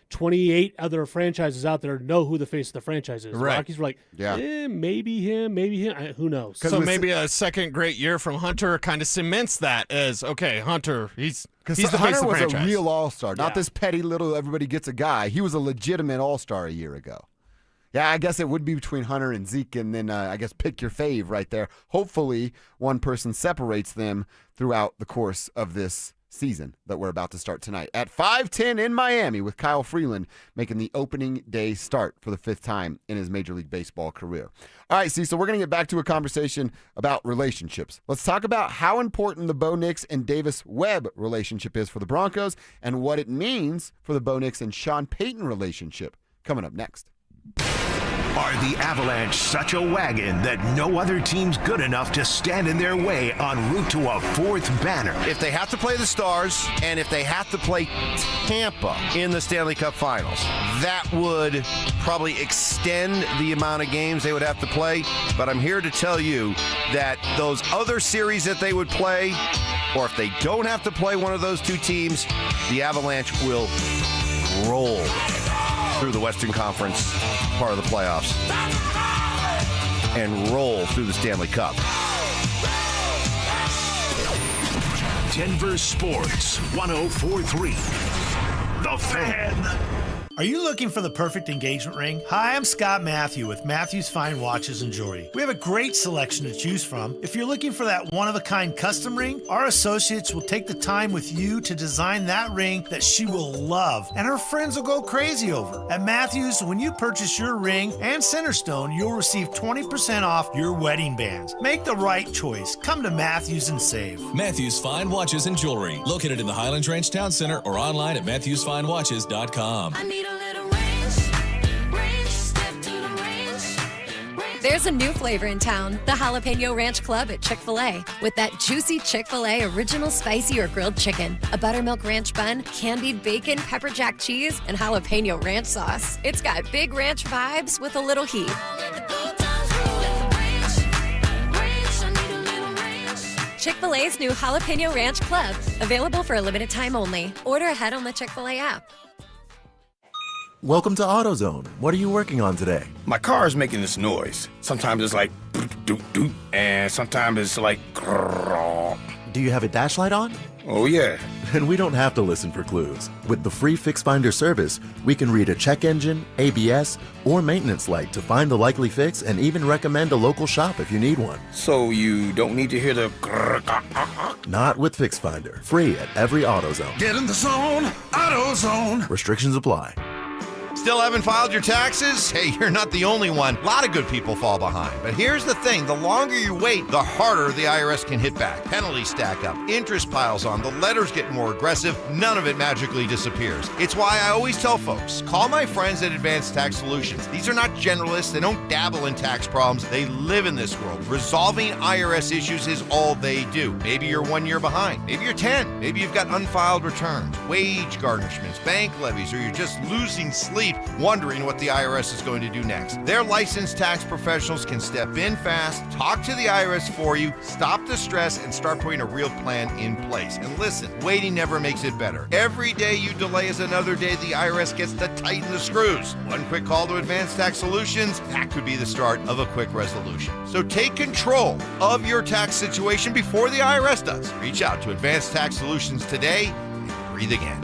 Speaker 3: 28 other franchises out there know who the face of the franchise is.
Speaker 14: Right.
Speaker 3: The Rockies were maybe him. Who knows?
Speaker 14: So maybe a second great year from Hunter kind of cements that as, okay, Hunter, he's the face
Speaker 1: Hunter
Speaker 14: of the
Speaker 1: was
Speaker 14: franchise.
Speaker 1: a real all-star, not this petty little everybody gets a guy. He was a legitimate all-star a year ago. Yeah, I guess it would be between Hunter and Zeke, and then I guess pick your fave right there. Hopefully one person separates them throughout the course of this season that we're about to start tonight at 5:10 in Miami with Kyle Freeland making the opening day start for the 5th time in his Major League Baseball career. All right, so we're going to get back to a conversation about relationships. Let's talk about how important the Bo Nix and Davis Webb relationship is for the Broncos and what it means for the Bo Nix and Sean Payton relationship coming up next.
Speaker 7: Are the Avalanche such a wagon that no other team's good enough to stand in their way en route to a 4th banner?
Speaker 2: If they have to play the Stars and if they have to play Tampa in the Stanley Cup Finals, that would probably extend the amount of games they would have to play. But I'm here to tell you that those other series that they would play, or if they don't have to play one of those two teams, the Avalanche will roll through the Western Conference part of the playoffs and roll through the Stanley Cup.
Speaker 7: Denver Sports 104.3. The Fan.
Speaker 12: Are you looking for the perfect engagement ring? Hi, I'm Scott Matthew with Matthew's Fine Watches and Jewelry. We have a great selection to choose from. If you're looking for that one-of-a-kind custom ring, our associates will take the time with you to design that ring that she will love, and her friends will go crazy over. At Matthews, when you purchase your ring and Centerstone, you'll receive 20% off your wedding bands. Make the right choice. Come to Matthews and save.
Speaker 13: Matthews Fine Watches and Jewelry, located in the Highlands Ranch Town Center or online at MatthewsFineWatches.com.
Speaker 15: There's a new flavor in town, the Jalapeno Ranch Club at Chick-fil-A. With that juicy Chick-fil-A original spicy or grilled chicken, a buttermilk ranch bun, candied bacon, pepper jack cheese, and jalapeno ranch sauce. It's got big ranch vibes with a little heat. Chick-fil-A's new Jalapeno Ranch Club, available for a limited time only. Order ahead on the Chick-fil-A app.
Speaker 17: Welcome to AutoZone. What are you working on today?
Speaker 18: My car is making this noise. Sometimes it's like doot doot, and sometimes it's like grrr.
Speaker 17: Do you have a dash light on?
Speaker 18: Oh yeah.
Speaker 17: And we don't have to listen for clues. With the free Fix Finder service, we can read a check engine, ABS, or maintenance light to find the likely fix and even recommend a local shop if you need one.
Speaker 18: So you don't need to hear the grrr.
Speaker 17: Not with Fix Finder. Free at every AutoZone.
Speaker 18: Get in the zone, AutoZone.
Speaker 17: Restrictions apply.
Speaker 2: Still haven't filed your taxes? Hey, you're not the only one. A lot of good people fall behind. But here's the thing. The longer you wait, the harder the IRS can hit back. Penalties stack up. Interest piles on. The letters get more aggressive. None of it magically disappears. It's why I always tell folks, call my friends at Advanced Tax Solutions. These are not generalists. They don't dabble in tax problems. They live in this world. Resolving IRS issues is all they do. Maybe you're 1 year behind. Maybe you're 10. Maybe you've got unfiled returns, wage garnishments, bank levies, or you're just losing sleep wondering what the IRS is going to do next. Their licensed tax professionals can step in fast, talk to the IRS for you, stop the stress, and start putting a real plan in place. And listen, waiting never makes it better. Every day you delay is another day the IRS gets to tighten the screws. One quick call to Advanced Tax Solutions, that could be the start of a quick resolution. So take control of your tax situation before the IRS does. Reach out to Advanced Tax Solutions today and breathe again.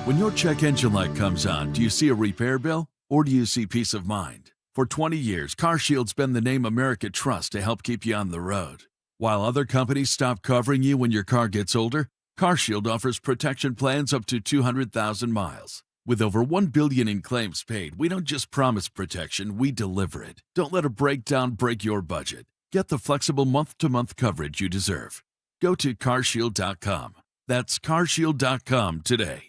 Speaker 4: When your check engine light comes on, do you see a repair bill or do you see peace of mind? For 20 years, CarShield's been the name America trusts to help keep you on the road. While other companies stop covering you when your car gets older, CarShield offers protection plans up to 200,000 miles. With over $1 billion in claims paid, we don't just promise protection, we deliver it. Don't let a breakdown break your budget. Get the flexible month-to-month coverage you deserve. Go to carshield.com. That's carshield.com today.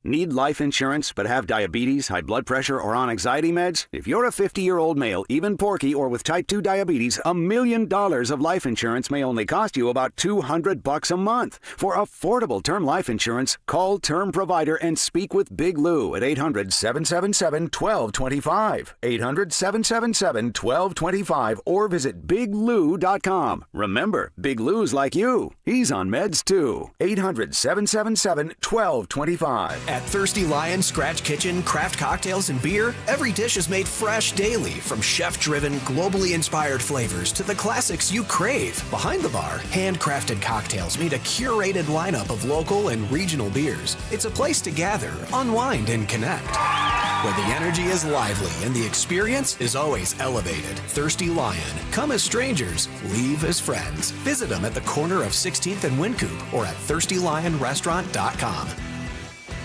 Speaker 16: Need life insurance but have diabetes, high blood pressure, or on anxiety meds? If you're a 50-year-old male, even porky, or with type 2 diabetes, $1 million of life insurance may only cost you about $200 a month. For affordable term life insurance, call Term Provider and speak with Big Lou at 800-777-1225. 800-777-1225 or visit biglou.com. Remember, Big Lou's like you. He's on meds too. 800-777-1225.
Speaker 19: At Thirsty Lion Scratch Kitchen, craft cocktails and beer, every dish is made fresh daily, from chef-driven, globally inspired flavors to the classics you crave. Behind the bar, handcrafted cocktails meet a curated lineup of local and regional beers. It's a place to gather, unwind, and connect, where the energy is lively and the experience is always elevated. Thirsty Lion. Come as strangers, leave as friends. Visit them at the corner of 16th and Wynkoop or at thirstylionrestaurant.com.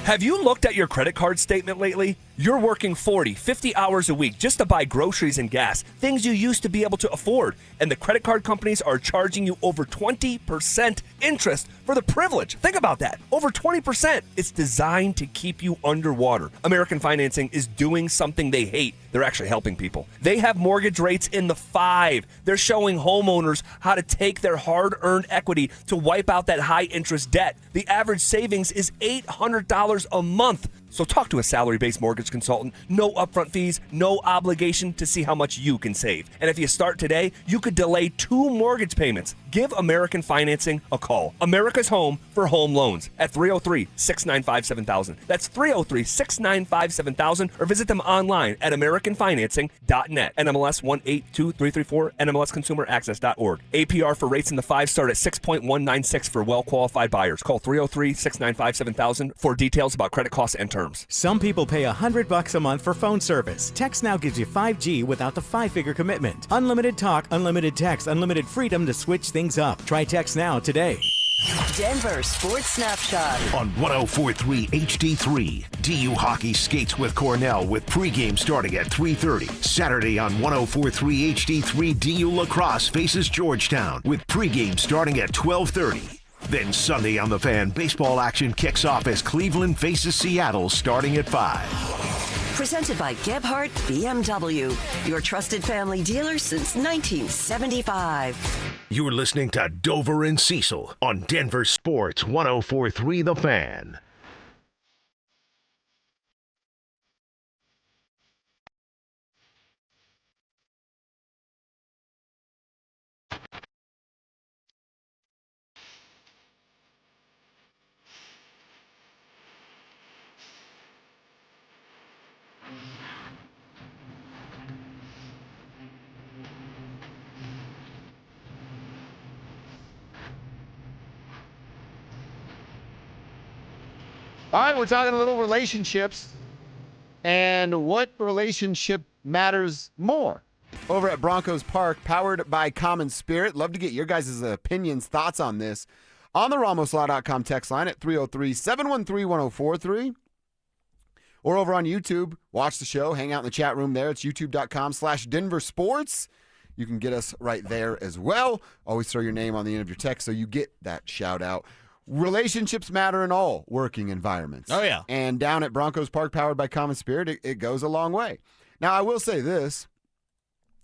Speaker 20: Have you looked at your credit card statement lately? You're working 40, 50 hours a week just to buy groceries and gas, things you used to be able to afford. And the credit card companies are charging you over 20% interest for the privilege. Think about that. Over 20%. It's designed to keep you underwater. American Financing is doing something they hate. They're actually helping people. They have mortgage rates in the 5. They're showing homeowners how to take their hard-earned equity to wipe out that high-interest debt. The average savings is $800 a month. So talk to a salary-based mortgage consultant. No upfront fees, no obligation to see how much you can save. And if you start today, you could delay 2 mortgage payments. Give American Financing a call. America's home for home loans at 303-695-7000. That's 303-695-7000, or visit them online at americanfinancing.net. NMLS 182334, NMLSconsumeraccess.org. APR for rates in the 5 start at 6.196 for well-qualified buyers. Call 303-695-7000 for details about credit costs and terms.
Speaker 21: Some people pay $100 a month for phone service. Text Now gives you 5G without the 5-figure commitment. Unlimited talk, unlimited text, unlimited freedom to switch things up. Try Text Now today.
Speaker 30: Denver Sports Snapshot.
Speaker 7: On 104.3 HD3, DU Hockey skates with Cornell with pregame starting at 3:30. Saturday on 104.3 HD3, DU Lacrosse faces Georgetown with pregame starting at 12:30. Then Sunday on The Fan, baseball action kicks off as Cleveland faces Seattle starting at 5.
Speaker 30: Presented by Gebhardt BMW, your trusted family dealer since 1975.
Speaker 7: You're listening to Dover and Cecil on Denver Sports 104.3 The Fan.
Speaker 1: All right, we're talking a little relationships and what relationship matters more over at Broncos Park, powered by Common Spirit. Love to get your guys' opinions, thoughts on this on the RamosLaw.com text line at 303-713-1043 or over on YouTube. Watch the show, hang out in the chat room there. It's youtube.com/DenverSports. You can get us right there as well. Always throw your name on the end of your text so you get that shout out. Relationships matter in all working environments.
Speaker 14: Oh, yeah.
Speaker 1: And down at Broncos Park, powered by Common Spirit, it goes a long way. Now, I will say this.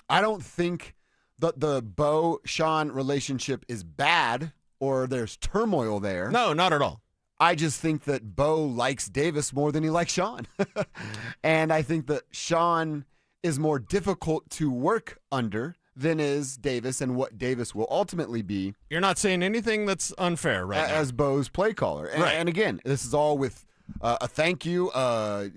Speaker 1: I don't think that the Bo-Sean relationship is bad or there's turmoil there.
Speaker 14: No, not at all.
Speaker 1: I just think that Bo likes Davis more than he likes Sean. And I think that Sean is more difficult to work under than is Davis and what Davis will ultimately be.
Speaker 14: You're not saying anything that's unfair right now.
Speaker 1: As Bo's play caller. And again, this is all with a thank you,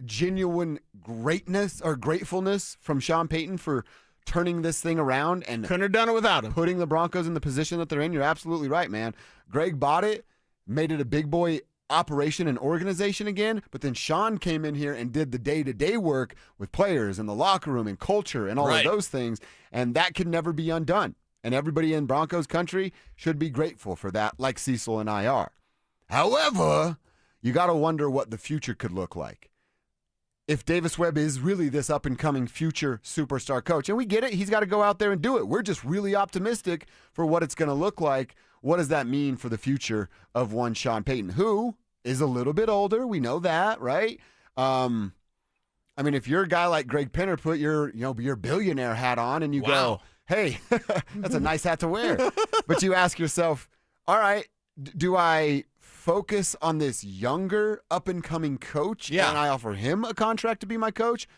Speaker 1: genuine greatness or gratefulness from Sean Payton for turning this thing around. And
Speaker 14: couldn't have done it without him.
Speaker 1: Putting the Broncos in the position that they're in. You're absolutely right, man. Greg bought it, made it a big boy operation and organization again, but then Sean came in here and did the day-to-day work with players and the locker room and culture and all of those things, and that can never be undone. And everybody in Broncos country should be grateful for that, like Cecil and I are. However, you got to wonder what the future could look like. If Davis Webb is really this up-and-coming future superstar coach, and we get it, he's got to go out there and do it. We're just really optimistic for what it's going to look like. What does that mean for the future of one Sean Payton, who is a little bit older? We know that, right? I mean, if you're a guy like Greg Penner, put your billionaire hat on and you go, hey, that's a nice hat to wear. But you ask yourself, all right, do I focus on this younger up-and-coming coach and I offer him a contract to be my coach?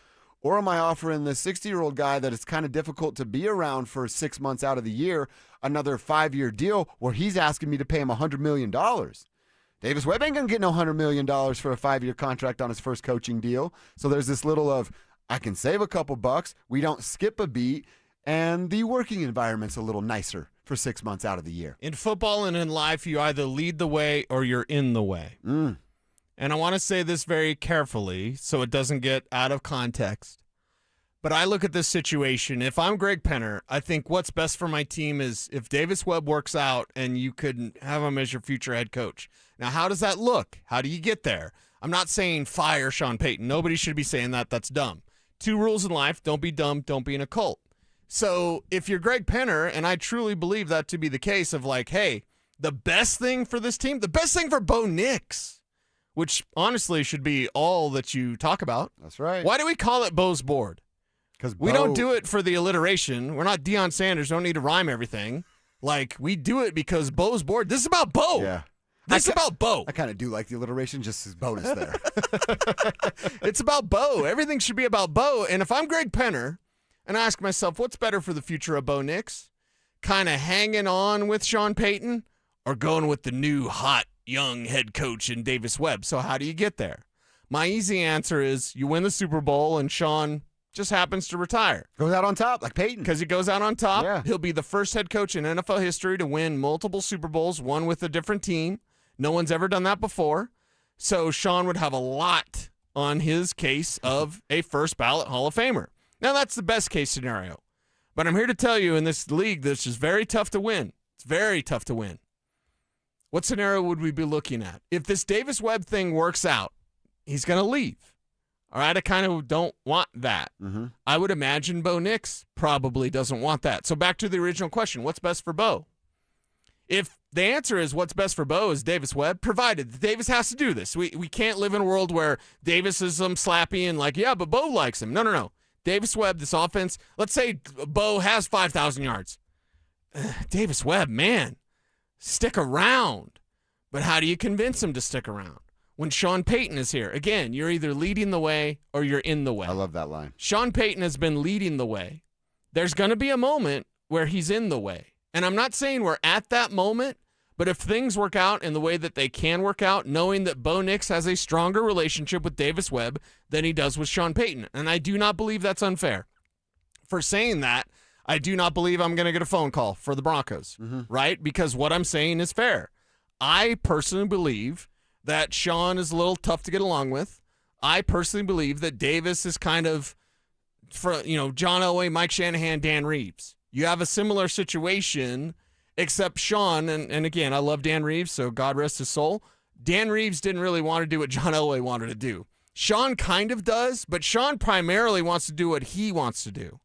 Speaker 1: Or am I offering this 60-year-old guy that it's kind of difficult to be around for 6 months out of the year, another 5-year deal where he's asking me to pay him $100 million? Davis Webb ain't going to get no $100 million for a 5-year contract on his first coaching deal. So there's this little of, I can save a couple bucks, we don't skip a beat, and the working environment's a little nicer for 6 months out of the year.
Speaker 14: In football and in life, you either lead the way or you're in the way. And I want to say this very carefully so it doesn't get out of context. But I look at this situation. If I'm Greg Penner, I think what's best for my team is if Davis Webb works out and you could have him as your future head coach. Now, how does that look? How do you get there? I'm not saying fire Sean Payton. Nobody should be saying that. That's dumb. 2 rules in life. Don't be dumb. Don't be in a cult. So if you're Greg Penner, and I truly believe that to be the case of like, hey, the best thing for this team, the best thing for Bo Nix, which honestly should be all that you talk about.
Speaker 1: That's right.
Speaker 14: Why do we call it Bo's Board?
Speaker 1: Because
Speaker 14: we don't do it for the alliteration. We're not Deion Sanders. Don't need to rhyme everything. Like, we do it because Bo's Board. This is about Bo.
Speaker 1: Yeah.
Speaker 14: This is about Bo.
Speaker 1: I kind of do like the alliteration, just as bonus there.
Speaker 14: It's about Bo. Everything should be about Bo. And if I'm Greg Penner and I ask myself, what's better for the future of Bo Nix? Kind of hanging on with Sean Payton or going with the new hot young head coach in Davis Webb? So how do you get there? My easy answer is you win the Super Bowl and Sean just happens to retire.
Speaker 1: Goes out on top like Payton.
Speaker 14: Because he goes out on top.
Speaker 1: Yeah.
Speaker 14: He'll be the first head coach in NFL history to win multiple Super Bowls, one with a different team. No one's ever done that before. So Sean would have a lot on his case of a first ballot Hall of Famer. Now, that's the best case scenario. But I'm here to tell you in this league, this is very tough to win. It's very tough to win. What scenario would we be looking at? If this Davis Webb thing works out, he's going to leave. All right, I kind of don't want that. I would imagine Bo Nix probably doesn't want that. So back to the original question, what's best for Bo? If the answer is what's best for Bo is Davis Webb, provided that Davis has to do this. We can't live in a world where Davis is slappy and like, yeah, but Bo likes him. No. Davis Webb, this offense, let's say Bo has 5,000 yards. Davis Webb, man, stick around. But how do you convince him to stick around? When Sean Payton is here, again, you're either leading the way or you're in the way.
Speaker 1: I love that line.
Speaker 14: Sean Payton has been leading the way. There's going to be a moment where he's in the way. And I'm not saying we're at that moment, but if things work out in the way that they can work out, knowing that Bo Nix has a stronger relationship with Davis Webb than he does with Sean Payton. And I do not believe that's unfair. For saying that, I do not believe I'm going to get a phone call for the Broncos, right? Because what I'm saying is fair. I personally believe that Sean is a little tough to get along with. I personally believe that Davis is kind of, John Elway, Mike Shanahan, Dan Reeves. You have a similar situation, except Sean, and again, I love Dan Reeves, so God rest his soul. Dan Reeves didn't really want to do what John Elway wanted to do. Sean kind of does, but Sean primarily wants to do what he wants to do.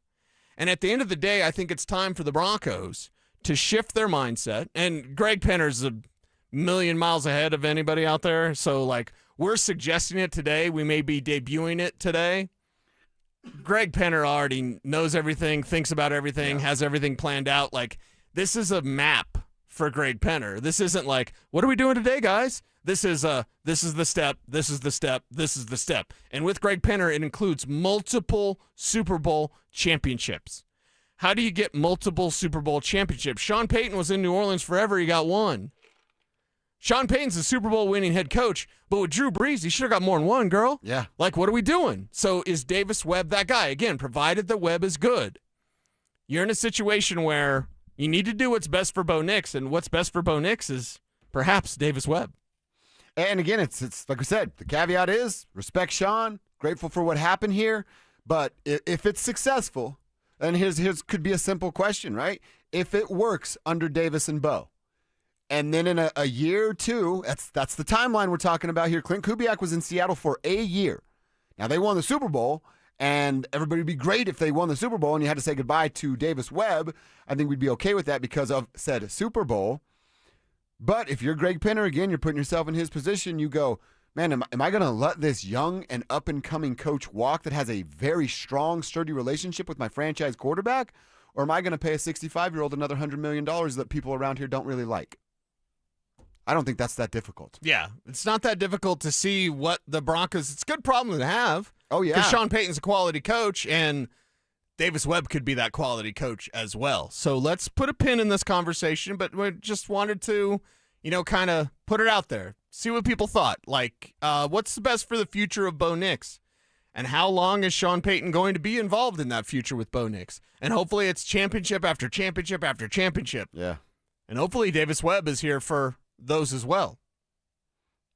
Speaker 14: And at the end of the day, I think it's time for the Broncos to shift their mindset. And Greg Penner's a million miles ahead of anybody out there. So, we're suggesting it today. We may be debuting it today. Greg Penner already knows everything, thinks about everything, has everything planned out. This is a map for Greg Penner. This isn't what are we doing today, guys? this is the step, this is the step, this is the step. And with Greg Penner, it includes multiple Super Bowl championships. How do you get multiple Super Bowl championships? Sean Payton was in New Orleans forever. He got one. Sean Payton's a Super Bowl winning head coach, but with Drew Brees, he should have got more than one, girl.
Speaker 1: Yeah.
Speaker 14: Like, what are we doing? So is Davis Webb that guy? Again, provided the Webb is good. You're in a situation where you need to do what's best for Bo Nix, and what's best for Bo Nix is perhaps Davis Webb.
Speaker 1: And again, it's like we said, the caveat is respect Sean, grateful for what happened here, but if it's successful, and here's could be a simple question, right? If it works under Davis and Bo, and then in a year or two, that's the timeline we're talking about here. Clint Kubiak was in Seattle for a year. Now, they won the Super Bowl, and everybody would be great if they won the Super Bowl and you had to say goodbye to Davis Webb. I think we'd be okay with that because of said Super Bowl. But if you're Greg Penner, again, you're putting yourself in his position, you go, man, am I going to let this young and up-and-coming coach walk that has a very strong, sturdy relationship with my franchise quarterback? Or am I going to pay a 65-year-old another $100 million that people around here don't really like? I don't think that's that difficult.
Speaker 14: Yeah, it's not that difficult to see what the Broncos – it's a good problem to have.
Speaker 1: Oh, yeah.
Speaker 14: Because Sean Payton's a quality coach, and Davis Webb could be that quality coach as well. So let's put a pin in this conversation, but we just wanted to, kind of put it out there. See what people thought. Like, what's the best for the future of Bo Nix? And how long is Sean Payton going to be involved in that future with Bo Nix? And hopefully it's championship after championship after championship.
Speaker 1: Yeah.
Speaker 14: And hopefully Davis Webb is here for those as well.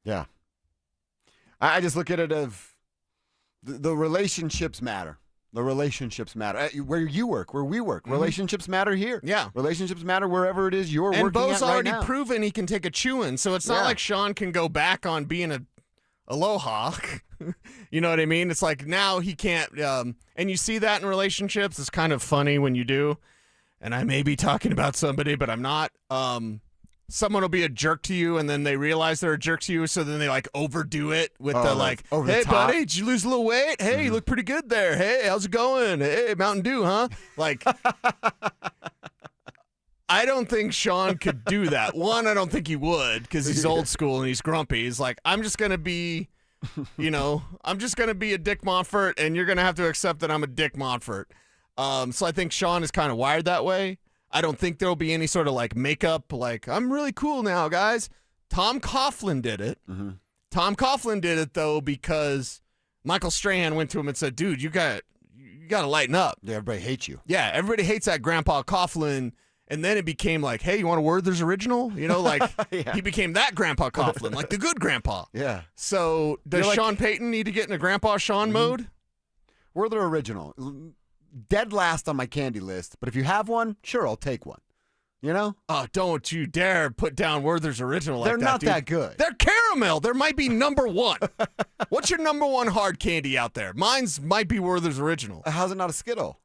Speaker 1: Yeah. I just look at it of the relationships matter. The relationships matter. Where you work, where we work. Relationships matter here.
Speaker 14: Yeah.
Speaker 1: Relationships matter wherever it is you're
Speaker 14: and
Speaker 1: working
Speaker 14: Bo's
Speaker 1: at right
Speaker 14: already
Speaker 1: now.
Speaker 14: proven he can take a chewing, so it's not like Sean can go back on being a aloha. You know what I mean? It's like now he can't. And you see that in relationships. It's kind of funny when you do. And I may be talking about somebody, but I'm not. Someone will be a jerk to you, and then they realize they're a jerk to you, so then they overdo it with hey, buddy, did you lose a little weight? Hey, you look pretty good there. Hey, how's it going? Hey, Mountain Dew, huh? I don't think Sean could do that. One, I don't think he would because he's old school and he's grumpy. He's like, I'm just going to be, I'm just going to be a Dick Montfort, and you're going to have to accept that I'm a Dick Montfort. So I think Sean is kind of wired that way. I don't think there'll be any sort of makeup, I'm really cool now, guys. Tom Coughlin did it.
Speaker 1: Mm-hmm.
Speaker 14: Tom Coughlin did it, though, because Michael Strahan went to him and said, dude, you got to lighten up.
Speaker 1: Yeah, everybody hates you.
Speaker 14: Yeah, everybody hates that Grandpa Coughlin. And then it became hey, you want a Werther's original?
Speaker 1: Yeah.
Speaker 14: He became that Grandpa Coughlin, the good grandpa.
Speaker 1: Yeah.
Speaker 14: So does Sean Payton need to get in a Grandpa Sean mode?
Speaker 1: Werther original. Dead last on my candy list, but if you have one, sure, I'll take one.
Speaker 14: Oh, don't you dare put down Werther's original like that,
Speaker 1: They're not
Speaker 14: dude.
Speaker 1: that good.
Speaker 14: They're caramel. There might be number one. What's your number one hard candy out there? Mine's might be Werther's original.
Speaker 1: How's it not a Skittle?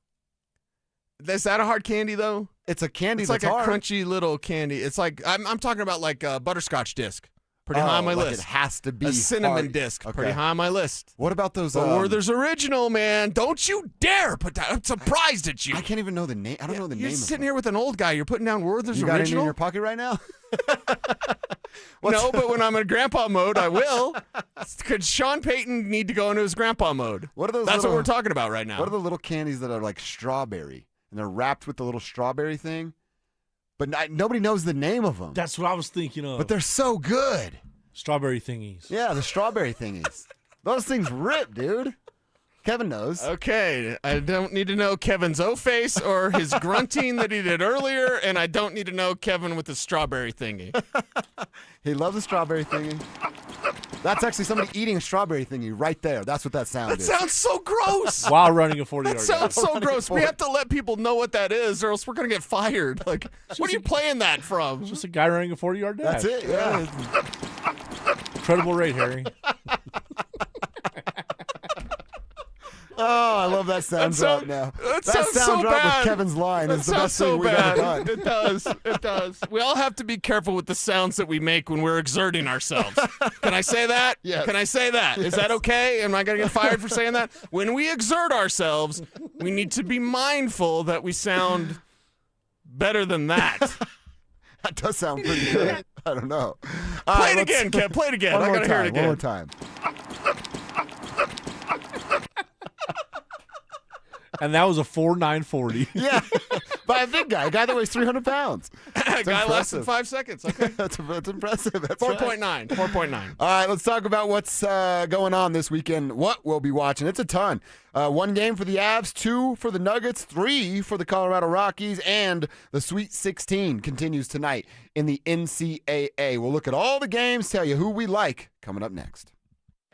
Speaker 14: Is that a hard candy, though?
Speaker 1: It's a candy
Speaker 14: It's
Speaker 1: that's
Speaker 14: like a
Speaker 1: hard.
Speaker 14: crunchy little candy. It's I'm talking about a butterscotch disc. Pretty high on my list.
Speaker 1: It has to be
Speaker 14: a cinnamon
Speaker 1: hard.
Speaker 14: disc.
Speaker 1: Okay.
Speaker 14: Pretty high on my list.
Speaker 1: What about those?
Speaker 14: But Werther's original, man. Don't you dare put that. I'm surprised at you.
Speaker 1: I can't even know the name. I don't know the name.
Speaker 14: You're sitting here with an old guy. You're putting down Werther's
Speaker 1: You got
Speaker 14: original.
Speaker 1: any in your pocket right now?
Speaker 14: No, but when I'm in grandpa mode, I will. Could Sean Payton need to go into his grandpa mode?
Speaker 1: What are those?
Speaker 14: That's what we're talking about right now.
Speaker 1: What are the little candies that are like strawberry and they're wrapped with the little strawberry thing? But nobody knows the name of them.
Speaker 11: That's what I was thinking of.
Speaker 1: But they're so good.
Speaker 11: Strawberry thingies.
Speaker 1: Yeah, the strawberry thingies. Those things rip, dude. Kevin knows.
Speaker 14: Okay, I don't need to know Kevin's O-face or his grunting that he did earlier, and I don't need to know Kevin with the strawberry thingy.
Speaker 1: He loves a strawberry thingy. That's actually somebody eating a strawberry thingy right there. That's what that sound is.
Speaker 14: That sounds so gross.
Speaker 11: While running a 40-yard
Speaker 14: That sounds so gross. We have to let people know what that is, or else we're going to get fired. What are you playing that from?
Speaker 11: It's just a guy running a 40-yard dash.
Speaker 1: That's it, yeah.
Speaker 11: Incredible rate, Harry.
Speaker 1: Oh, I love that sound drop now.
Speaker 14: That
Speaker 1: sound
Speaker 14: so
Speaker 1: drop
Speaker 14: bad.
Speaker 1: with Kevin's line is the
Speaker 14: That
Speaker 1: best
Speaker 14: sounds
Speaker 1: thing we've ever done.
Speaker 14: It does. It does. We all have to be careful with the sounds that we make when we're exerting ourselves. Can I say that?
Speaker 1: Yes.
Speaker 14: Can I say that? Is that okay? Am I going to get fired for saying that? When we exert ourselves, we need to be mindful that we sound better than that.
Speaker 1: That does sound pretty good. I don't know.
Speaker 14: Play it again, Kev. Play it again. I got to hear it again.
Speaker 1: One more time.
Speaker 11: And that was a 4.940.
Speaker 1: Yeah, by a big guy, a guy that weighs 300 pounds.
Speaker 14: A guy less than 5 seconds. Okay.
Speaker 1: That's impressive. That's
Speaker 14: 4.9.
Speaker 1: right.
Speaker 14: 4.9.
Speaker 1: All right, let's talk about what's going on this weekend, what we'll be watching. It's a ton. 1 game for the Avs, 2 for the Nuggets, 3 for the Colorado Rockies, and the Sweet 16 continues tonight in the NCAA. We'll look at all the games, tell you who we like, coming up next.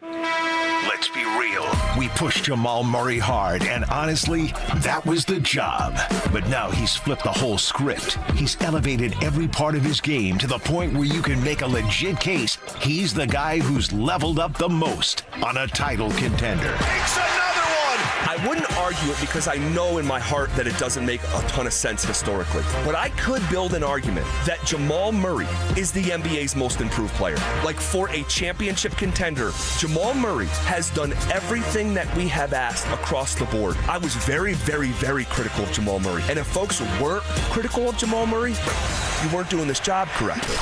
Speaker 7: Let's be real. We pushed Jamal Murray hard, and honestly, that was the job. But now he's flipped the whole script. He's elevated every part of his game to the point where you can make a legit case he's the guy who's leveled up the most on a title contender.
Speaker 20: Takes another one! I wouldn't argue it because I know in my heart that it doesn't make a ton of sense historically. But I could build an argument that Jamal Murray is the NBA's most improved player. Like, for a championship contender, Jamal Murray has done everything that we have asked across the board. I was very, very, very critical of Jamal Murray. And if folks weren't critical of Jamal Murray, you weren't doing this job correctly.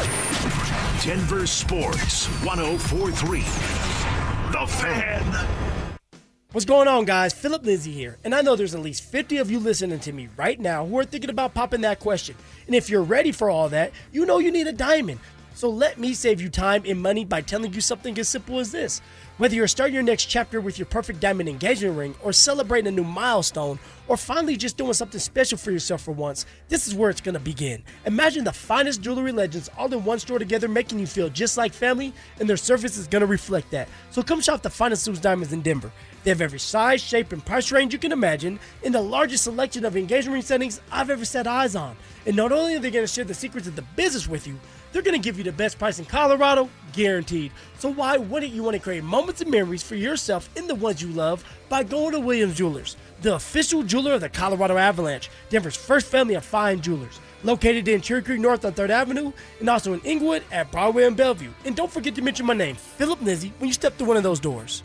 Speaker 7: Denver Sports 104.3. The Fan.
Speaker 8: What's going on, guys? Philip Lindsay here, and I know there's at least 50 of you listening to me right now who are thinking about popping that question. And if you're ready for all that, you know you need a diamond. So let me save you time and money by telling you something as simple as this. Whether you're starting your next chapter with your perfect diamond engagement ring, or celebrating a new milestone, or finally just doing something special for yourself for once, this is where it's going to begin. Imagine the finest jewelry legends all in one store together, making you feel just like family, and their service is going to reflect that. So come shop the finest Suits Diamonds in Denver. They have every size, shape, and price range you can imagine, in the largest selection of engagement ring settings I've ever set eyes on. And not only are they going to share the secrets of the business with you, they're going to give you the best price in Colorado, guaranteed. So why wouldn't you want to create moments and memories for yourself and the ones you love by going to Williams Jewelers, the official jeweler of the Colorado Avalanche, Denver's first family of fine jewelers. Located in Cherry Creek North on 3rd Avenue, and also in Inglewood at Broadway and Bellevue. And don't forget to mention my name, Philip Lindsay, when you step through one of those doors.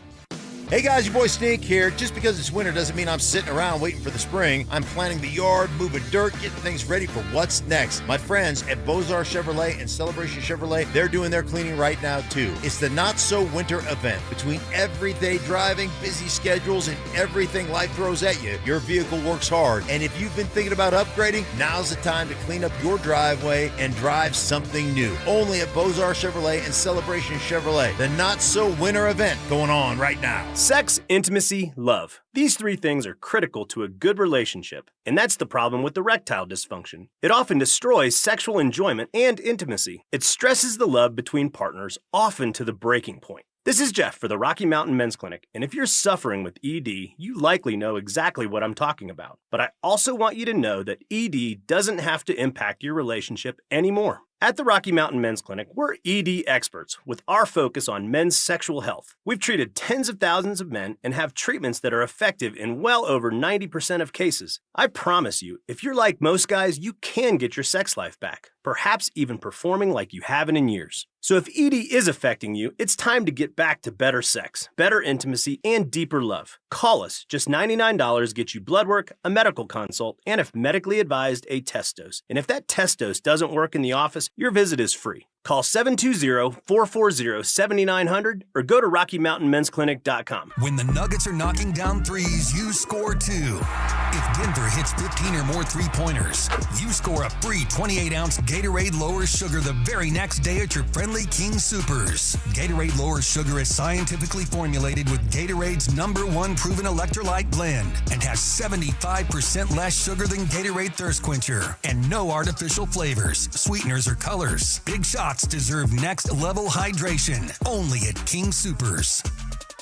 Speaker 5: Hey guys, your boy Snake here. Just because it's winter doesn't mean I'm sitting around waiting for the spring. I'm planting the yard, moving dirt, getting things ready for what's next. My friends at Beaux-Arts Chevrolet and Celebration Chevrolet, they're doing their cleaning right now too. It's the Not So Winter event. Between everyday driving, busy schedules, and everything life throws at you, your vehicle works hard. And if you've been thinking about upgrading, now's the time to clean up your driveway and drive something new. Only at Beaux-Arts Chevrolet and Celebration Chevrolet. The Not So Winter event going on right now.
Speaker 6: Sex, intimacy, love. These 3 things are critical to a good relationship, and that's the problem with erectile dysfunction. It often destroys sexual enjoyment and intimacy. It stresses the love between partners, often to the breaking point. This is Jeff for the Rocky Mountain Men's Clinic, and if you're suffering with ED, you likely know exactly what I'm talking about. But I also want you to know that ED doesn't have to impact your relationship anymore. At the Rocky Mountain Men's Clinic, we're ED experts with our focus on men's sexual health. We've treated tens of thousands of men and have treatments that are effective in well over 90% of cases. I promise you, if you're like most guys, you can get your sex life back, perhaps even performing like you haven't in years. So if ED is affecting you, it's time to get back to better sex, better intimacy, and deeper love. Call us. Just $99 gets you blood work, a medical consult, and if medically advised, a test dose. And if that test dose doesn't work in the office, your visit is free. Call 720-440-7900 or go to RockyMountainMen'sClinic.com.
Speaker 22: When the Nuggets are knocking down threes, you score 2. If Denver hits 15 or more three-pointers, you score a free 28-ounce Gatorade Lower Sugar the very next day at your friendly King Soopers. Gatorade Lower Sugar is scientifically formulated with Gatorade's #1 proven electrolyte blend and has 75% less sugar than Gatorade Thirst Quencher and no artificial flavors, sweeteners, or colors. Big shots deserve next-level hydration. Only at King Soopers.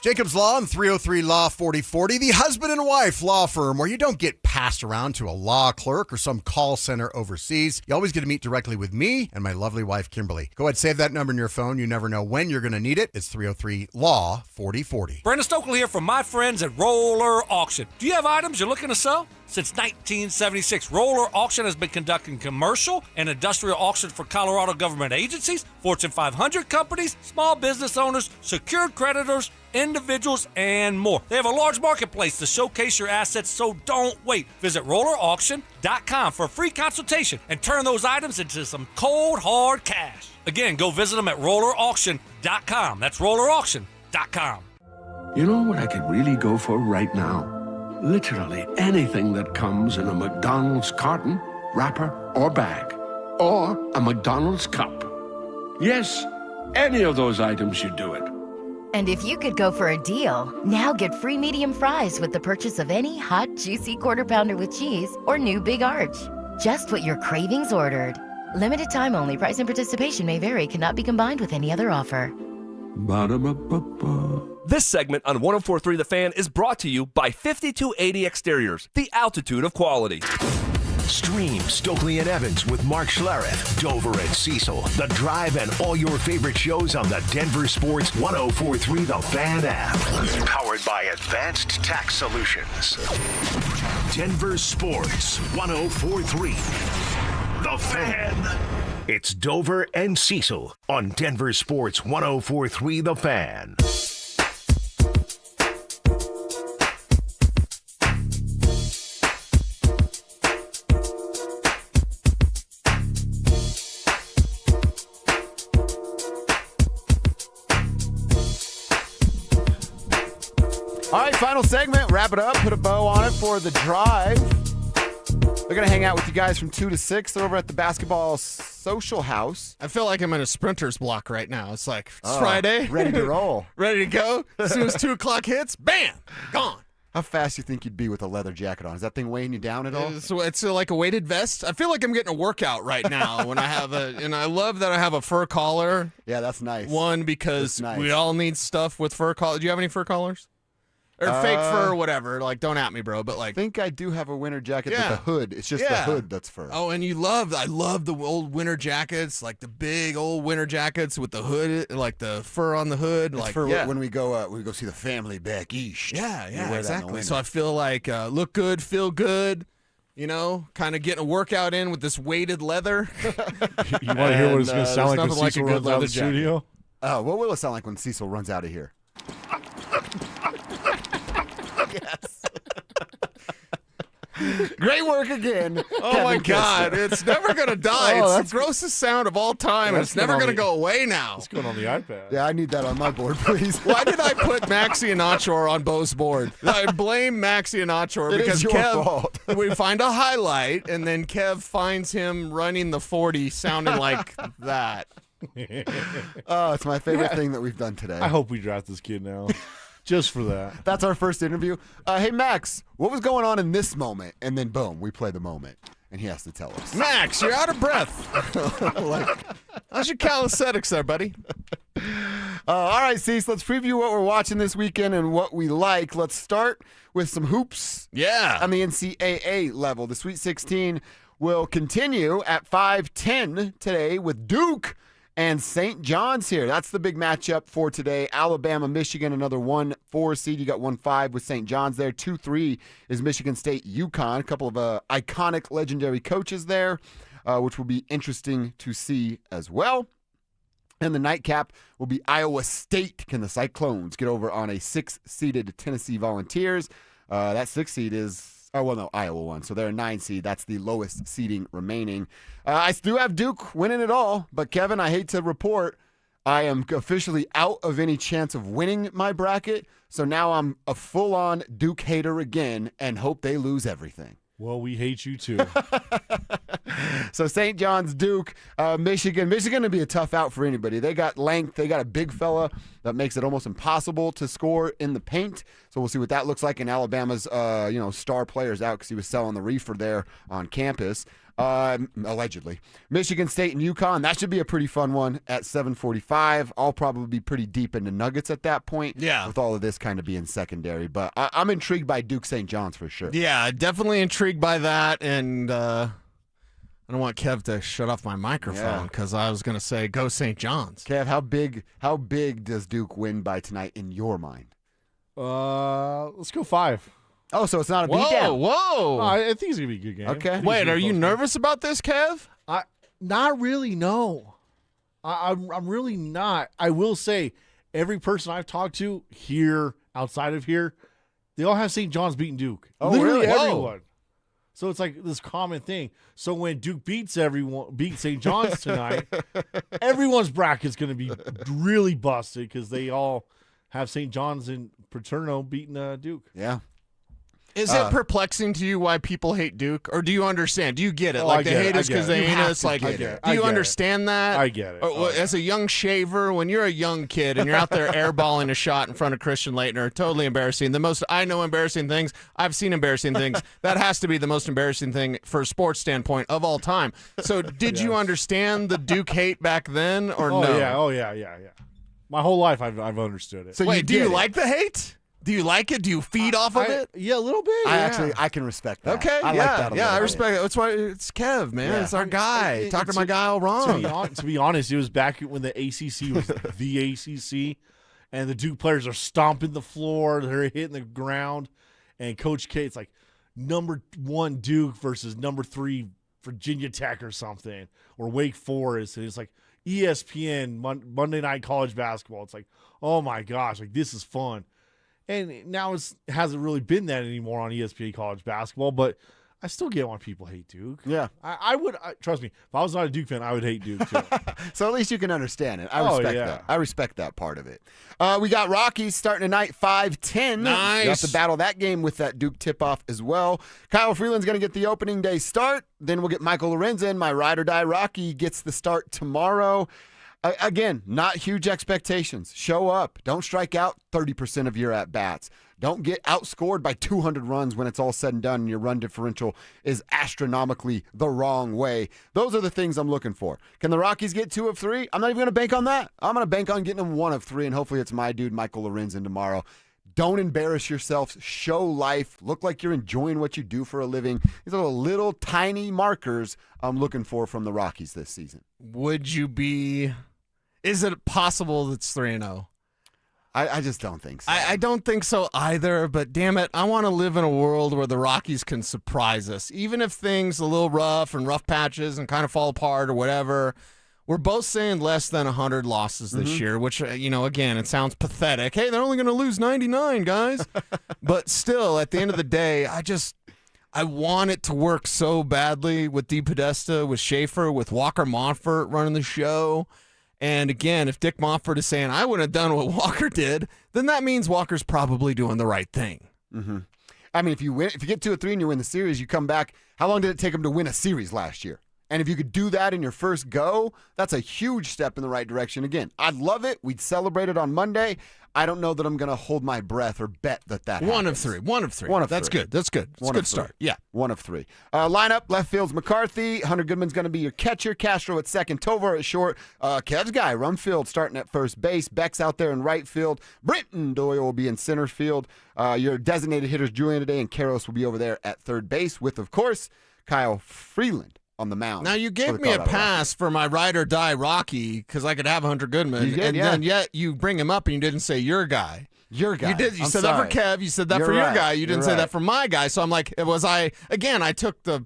Speaker 9: Jacob's Law and 303 Law 4040, the husband and wife law firm where you don't get passed around to a law clerk or some call center overseas. You always get to meet directly with me and my lovely wife, Kimberly. Go ahead, save that number in your phone. You never know when you're going to need it. It's 303 Law 4040.
Speaker 23: Brenda Stokely here from my friends at Roller Auction. Do you have items you're looking to sell? Since 1976, Roller Auction has been conducting commercial and industrial auctions for Colorado government agencies, Fortune 500 companies, small business owners, secured creditors, individuals, and more. They have a large marketplace to showcase your assets, so don't wait. Visit rollerauction.com for a free consultation and turn those items into some cold, hard cash. Again, go visit them at rollerauction.com. That's rollerauction.com.
Speaker 3: You know what I could really go for right now? Literally anything that comes in a McDonald's carton, wrapper, or bag. Or a McDonald's cup. Yes, any of those items should do it.
Speaker 10: And if you could go for a deal, now get free medium fries with the purchase of any hot, juicy Quarter Pounder with cheese or new Big Arch. Just what your cravings ordered. Limited time only. Price and participation may vary. Cannot be combined with any other offer.
Speaker 3: Ba-da-ba-ba-ba.
Speaker 20: This segment on 104.3 The Fan is brought to you by 5280 Exteriors, the altitude of quality.
Speaker 7: Stream Stokely and Evans with Mark Schlereth, Dover and Cecil, The Drive, and all your favorite shows on the Denver Sports 104.3 The Fan app. Powered by Advanced Tax Solutions. Denver Sports 104.3 The Fan. It's Dover and Cecil on Denver Sports 104.3 The Fan.
Speaker 1: All right, final segment. Wrap it up. Put a bow on it for the drive. They're going to hang out with you guys from 2 to 6. They're over at the Basketball Social House.
Speaker 14: I feel like I'm in a sprinter's block right now. It's like, it's Friday.
Speaker 1: Ready to roll.
Speaker 14: Ready to go. As soon as 2 o'clock hits, bam, gone.
Speaker 1: How fast do you think you'd be with a leather jacket on? Is that thing weighing you down at all?
Speaker 14: It's like a weighted vest. I feel like I'm getting a workout right now when I have and I love that I have a fur collar.
Speaker 1: Yeah, that's nice.
Speaker 14: One, because
Speaker 1: nice.
Speaker 14: we all need stuff with fur collars. Do you have any fur collars? Or fake fur or whatever. Like, don't at me, bro. But like,
Speaker 1: I think I do have a winter jacket with a hood. It's just the hood that's fur.
Speaker 14: Oh, and I love the old winter jackets, like the big old winter jackets with the hood, like the fur on the hood.
Speaker 1: It's
Speaker 14: like
Speaker 1: for when we go see the family back east.
Speaker 14: Yeah, exactly. So I feel like look good, feel good. You know, kind of getting a workout in with this weighted leather.
Speaker 11: You want to hear what it's going to sound like when Cecil runs out of the studio?
Speaker 1: What will it sound like when Cecil runs out of here? Yes. Great work again.
Speaker 14: Oh,
Speaker 1: Kevin
Speaker 14: my God.
Speaker 1: Kistler.
Speaker 14: It's never going to die. It's the grossest sound of all time. It's never going to go away now.
Speaker 11: It's going on the iPad.
Speaker 1: Yeah, I need that on my board, please.
Speaker 14: Why did I put Maxi and Achor on Bo's board? I blame Maxi and Achor because
Speaker 1: your
Speaker 14: Kev,
Speaker 1: fault.
Speaker 14: we find a highlight, and then Kev finds him running the 40 sounding like that.
Speaker 1: Oh, it's my favorite thing that we've done today.
Speaker 11: I hope we draft this kid now. Just for that.
Speaker 1: That's our first interview. Hey, Max, what was going on in this moment? And then, boom, we play the moment. And he has to tell us.
Speaker 14: Max, you're out of breath. How's your calisthenics there, buddy?
Speaker 1: All right, Cease, let's preview what we're watching this weekend and what we like. Let's start with some hoops.
Speaker 14: Yeah.
Speaker 1: On the NCAA level. The Sweet 16 will continue at 5:10 today with Duke and St. John's here. That's the big matchup for today. Alabama, Michigan, another 1-4 seed. You got 1-5 with St. John's there. 2-3 is Michigan State, UConn. A couple of iconic, legendary coaches there, which will be interesting to see as well. And the nightcap will be Iowa State. Can the Cyclones get over on a 6-seeded Tennessee Volunteers? That 6 seed is... Oh, well, no, Iowa won. So they're a 9 seed. That's the lowest seeding remaining. I do have Duke winning it all. But, Kevin, I hate to report, I am officially out of any chance of winning my bracket. So now I'm a full-on Duke hater again and hope they lose everything.
Speaker 11: Well, we hate you too.
Speaker 1: So St. John's, Duke, Michigan. Michigan would be a tough out for anybody. They got length. They got a big fella that makes it almost impossible to score in the paint. So we'll see what that looks like. And Alabama's, star players out because he was selling the reefer there on campus. Allegedly. Michigan State and UConn, that should be a pretty fun one at 7:45. I'll probably be pretty deep into Nuggets at that point.
Speaker 14: Yeah.
Speaker 1: With all of this kind of being secondary. But I'm intrigued by Duke St. John's for sure.
Speaker 14: Yeah, definitely intrigued by that. And I don't want Kev to shut off my microphone because I was going to say go St. John's.
Speaker 1: Kev, how big does Duke win by tonight in your mind?
Speaker 11: Let's go 5.
Speaker 1: Oh, so it's not a beatdown.
Speaker 14: Whoa.
Speaker 11: I think it's going to be a good game.
Speaker 1: Okay.
Speaker 14: Wait, are you nervous about this, Kev?
Speaker 11: Not really, no. I'm really not. I will say, every person I've talked to here, outside of here, they all have St. John's beating Duke.
Speaker 1: Oh,
Speaker 11: Literally
Speaker 1: really? Whoa.
Speaker 11: everyone. So it's like this common thing. So when Duke beats St. John's tonight, everyone's bracket's going to be really busted because they all have St. John's and Paterno beating Duke.
Speaker 1: Yeah.
Speaker 14: Is it perplexing to you why people hate Duke, or do you understand? Do you get it?
Speaker 11: Oh,
Speaker 14: Like
Speaker 11: I
Speaker 14: they
Speaker 11: get
Speaker 14: hate
Speaker 11: it.
Speaker 14: us because they
Speaker 11: You
Speaker 14: ain't
Speaker 11: have
Speaker 14: us.
Speaker 11: to
Speaker 14: Like,
Speaker 11: get it.
Speaker 14: do
Speaker 11: I
Speaker 14: you
Speaker 11: get it.
Speaker 14: understand that?
Speaker 11: I get it.
Speaker 14: Or,
Speaker 11: Oh, yeah.
Speaker 14: As a young shaver, when you're a young kid and you're out there airballing a shot in front of Christian Leitner, totally embarrassing. I know embarrassing things. I've seen embarrassing things. That has to be the most embarrassing thing for a sports standpoint of all time. So, did you understand the Duke hate back then, or no?
Speaker 11: Yeah. My whole life I've understood it.
Speaker 14: So wait, do you like the hate? Do you like it? Do you feed off of it?
Speaker 11: Yeah, a little bit.
Speaker 1: I can respect that.
Speaker 14: Okay,
Speaker 1: I
Speaker 14: yeah,
Speaker 1: like that a
Speaker 14: yeah, I
Speaker 1: little
Speaker 14: respect it. That's why it's Kev, man.
Speaker 1: Yeah.
Speaker 14: It's our guy. Talk to my guy all wrong.
Speaker 11: To be honest, it was back when the ACC was the ACC, and the Duke players are stomping the floor, they're hitting the ground, and Coach K, it's like number 1 Duke versus number 3 Virginia Tech or something, or Wake Forest, and it's like ESPN Monday Night College Basketball. It's like, oh my gosh, like this is fun. And now it hasn't really been that anymore on ESPN College Basketball, but I still get why people hate Duke.
Speaker 1: Yeah.
Speaker 11: I would, trust me, if I was not a Duke fan, I would hate Duke too.
Speaker 1: So at least you can understand it. I
Speaker 11: Oh,
Speaker 1: respect
Speaker 11: yeah.
Speaker 1: that. I respect that part of it. We got Rockies starting tonight, 5-10.
Speaker 14: Nice.
Speaker 1: You have to battle that game with that Duke tip-off as well. Kyle Freeland's going to get the opening day start. Then we'll get Michael Lorenzen. My ride or die Rocky gets the start tomorrow. Again, not huge expectations. Show up. Don't strike out 30% of your at-bats. Don't get outscored by 200 runs when it's all said and done and your run differential is astronomically the wrong way. Those are the things I'm looking for. Can the Rockies get 2 of 3? I'm not even going to bank on that. I'm going to bank on getting them 1 of 3, and hopefully it's my dude, Michael Lorenzen, tomorrow. Don't embarrass yourself. Show life. Look like you're enjoying what you do for a living. These are the little tiny markers I'm looking for from the Rockies this season.
Speaker 14: Would you be? Is it possible that's 3-0?
Speaker 1: I just don't think so.
Speaker 14: I don't think so either, but damn it, I want to live in a world where the Rockies can surprise us. Even if things a little rough and rough patches and kind of fall apart or whatever, we're both saying less than 100 losses this year, which, again, it sounds pathetic. Hey, they're only going to lose 99, guys. But still, at the end of the day, I want it to work so badly with DePodesta, with Schaefer, with Walker Montfort running the show. And again, if Dick Montfort is saying, I wouldn't have done what Walker did, then that means Walker's probably doing the right thing.
Speaker 1: Mm-hmm. I mean, if you get 2 of 3 and you win the series, you come back. How long did it take him to win a series last year? And if you could do that in your first go, that's a huge step in the right direction. Again, I'd love it. We'd celebrate it on Monday. I don't know that I'm going to hold my breath or bet that happens.
Speaker 14: 1 of 3. 1 of 3. That's good. That's good. It's a good start. Yeah.
Speaker 1: 1 of 3. Lineup, left field's McCarthy. Hunter Goodman's going to be your catcher. Castro at second. Tovar at short. Kev's guy, Rumfield, starting at first base. Beck's out there in right field. Britton Doyle will be in center field. Your designated hitters, Julian today, and Karros will be over there at third base with, of course, Kyle Freeland on the mound.
Speaker 14: Now, you gave me a pass for my ride or die Rocky because I could have Hunter Goodman.
Speaker 1: You did,
Speaker 14: and then yet you bring him up and you didn't say your guy.
Speaker 1: Your guy.
Speaker 14: You did. You
Speaker 1: I'm
Speaker 14: said
Speaker 1: sorry.
Speaker 14: that for Kev. You said that
Speaker 1: You're
Speaker 14: for your
Speaker 1: right.
Speaker 14: guy. You didn't
Speaker 1: You're
Speaker 14: say
Speaker 1: right.
Speaker 14: that for my guy. So I'm like, I took the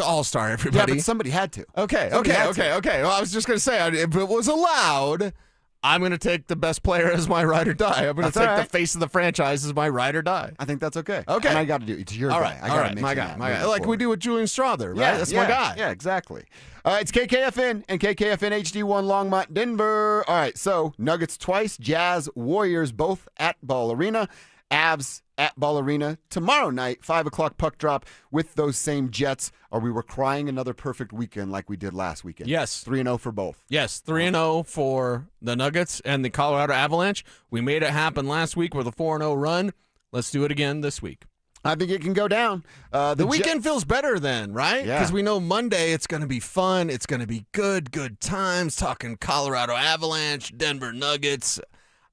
Speaker 14: All-Star, everybody.
Speaker 1: Yeah, but somebody had to.
Speaker 14: Okay.
Speaker 1: Somebody had to.
Speaker 14: Well, I was just going to say, if it was allowed, I'm going to take the best player as my ride or die. I'm going to
Speaker 1: That's
Speaker 14: take
Speaker 1: all
Speaker 14: the
Speaker 1: right.
Speaker 14: face of the franchise as my ride or die.
Speaker 1: I think that's okay.
Speaker 14: Okay.
Speaker 1: And I got to do it. It's your
Speaker 14: All
Speaker 1: guy.
Speaker 14: right.
Speaker 1: I
Speaker 14: All
Speaker 1: gotta
Speaker 14: right.
Speaker 1: mention
Speaker 14: My
Speaker 1: that
Speaker 14: guy.
Speaker 1: moving
Speaker 14: Like we
Speaker 1: forward.
Speaker 14: do with Julian Strother, right?
Speaker 1: Yeah,
Speaker 14: That's my guy.
Speaker 1: Yeah, exactly. It's KKFN and KKFN HD1 Longmont, Denver. All right, so Nuggets twice, Jazz, Warriors both at Ball Arena, Avs at Ball Arena tomorrow night, 5 o'clock puck drop with those same Jets. Or we were crying another perfect weekend like we did last weekend.
Speaker 14: Yes.
Speaker 1: 3-0 for both.
Speaker 14: Yes, 3-0 for the Nuggets and the Colorado Avalanche. We made it happen last week with a 4-0 run. Let's do it again this week.
Speaker 1: I think it can go down.
Speaker 14: The weekend feels better then, right?
Speaker 1: Yeah.
Speaker 14: Because we know Monday it's going to be fun. It's going to be good times, talking Colorado Avalanche, Denver Nuggets.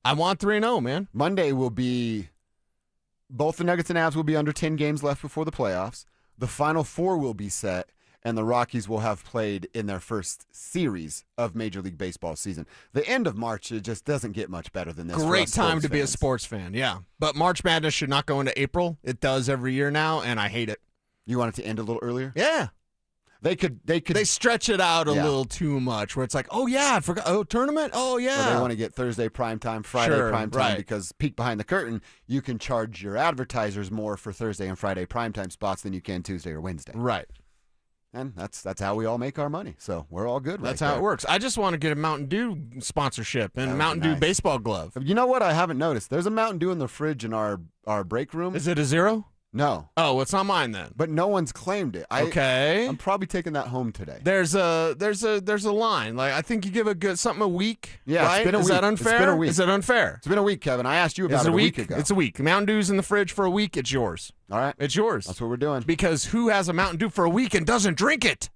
Speaker 14: I want 3-0, man.
Speaker 1: Monday will be, both the Nuggets and Avs will be under 10 games left before the playoffs. The Final Four will be set, and the Rockies will have played in their first series of Major League Baseball season. The end of March, it just doesn't get much better than this.
Speaker 14: Great
Speaker 1: for us
Speaker 14: time to be a
Speaker 1: fans.
Speaker 14: sports fan, yeah. But March Madness should not go into April. It does every year now, and I hate it.
Speaker 1: You want it to end a little earlier?
Speaker 14: Yeah. They stretch it out a little too much, where it's like, oh yeah, I forgot. Oh, tournament. Oh yeah.
Speaker 1: Or they want to get Thursday primetime, Friday primetime, because peek behind the curtain, you can charge your advertisers more for Thursday and Friday primetime spots than you can Tuesday or Wednesday.
Speaker 14: Right.
Speaker 1: And that's how we all make our money. So we're all good.
Speaker 14: That's how it works. I just want to get a Mountain Dew sponsorship and a Mountain Dew baseball glove.
Speaker 1: You know what? I haven't noticed. There's a Mountain Dew in the fridge in our break room.
Speaker 14: Is it a zero?
Speaker 1: No.
Speaker 14: Oh, it's not mine then.
Speaker 1: But no one's claimed it.
Speaker 14: Okay.
Speaker 1: I'm probably taking that home today.
Speaker 14: There's a line. Like, I think you give something a week.
Speaker 1: Yeah,
Speaker 14: right?
Speaker 1: It's been a week.
Speaker 14: Is that unfair?
Speaker 1: It's been a week.
Speaker 14: Is it unfair?
Speaker 1: It's been a week, Kevin. I asked you about it a week ago.
Speaker 14: It's a week. Mountain Dew's in the fridge for a week. It's yours.
Speaker 1: All right.
Speaker 14: It's yours.
Speaker 1: That's what we're doing.
Speaker 14: Because who has a Mountain Dew for a week and doesn't drink it?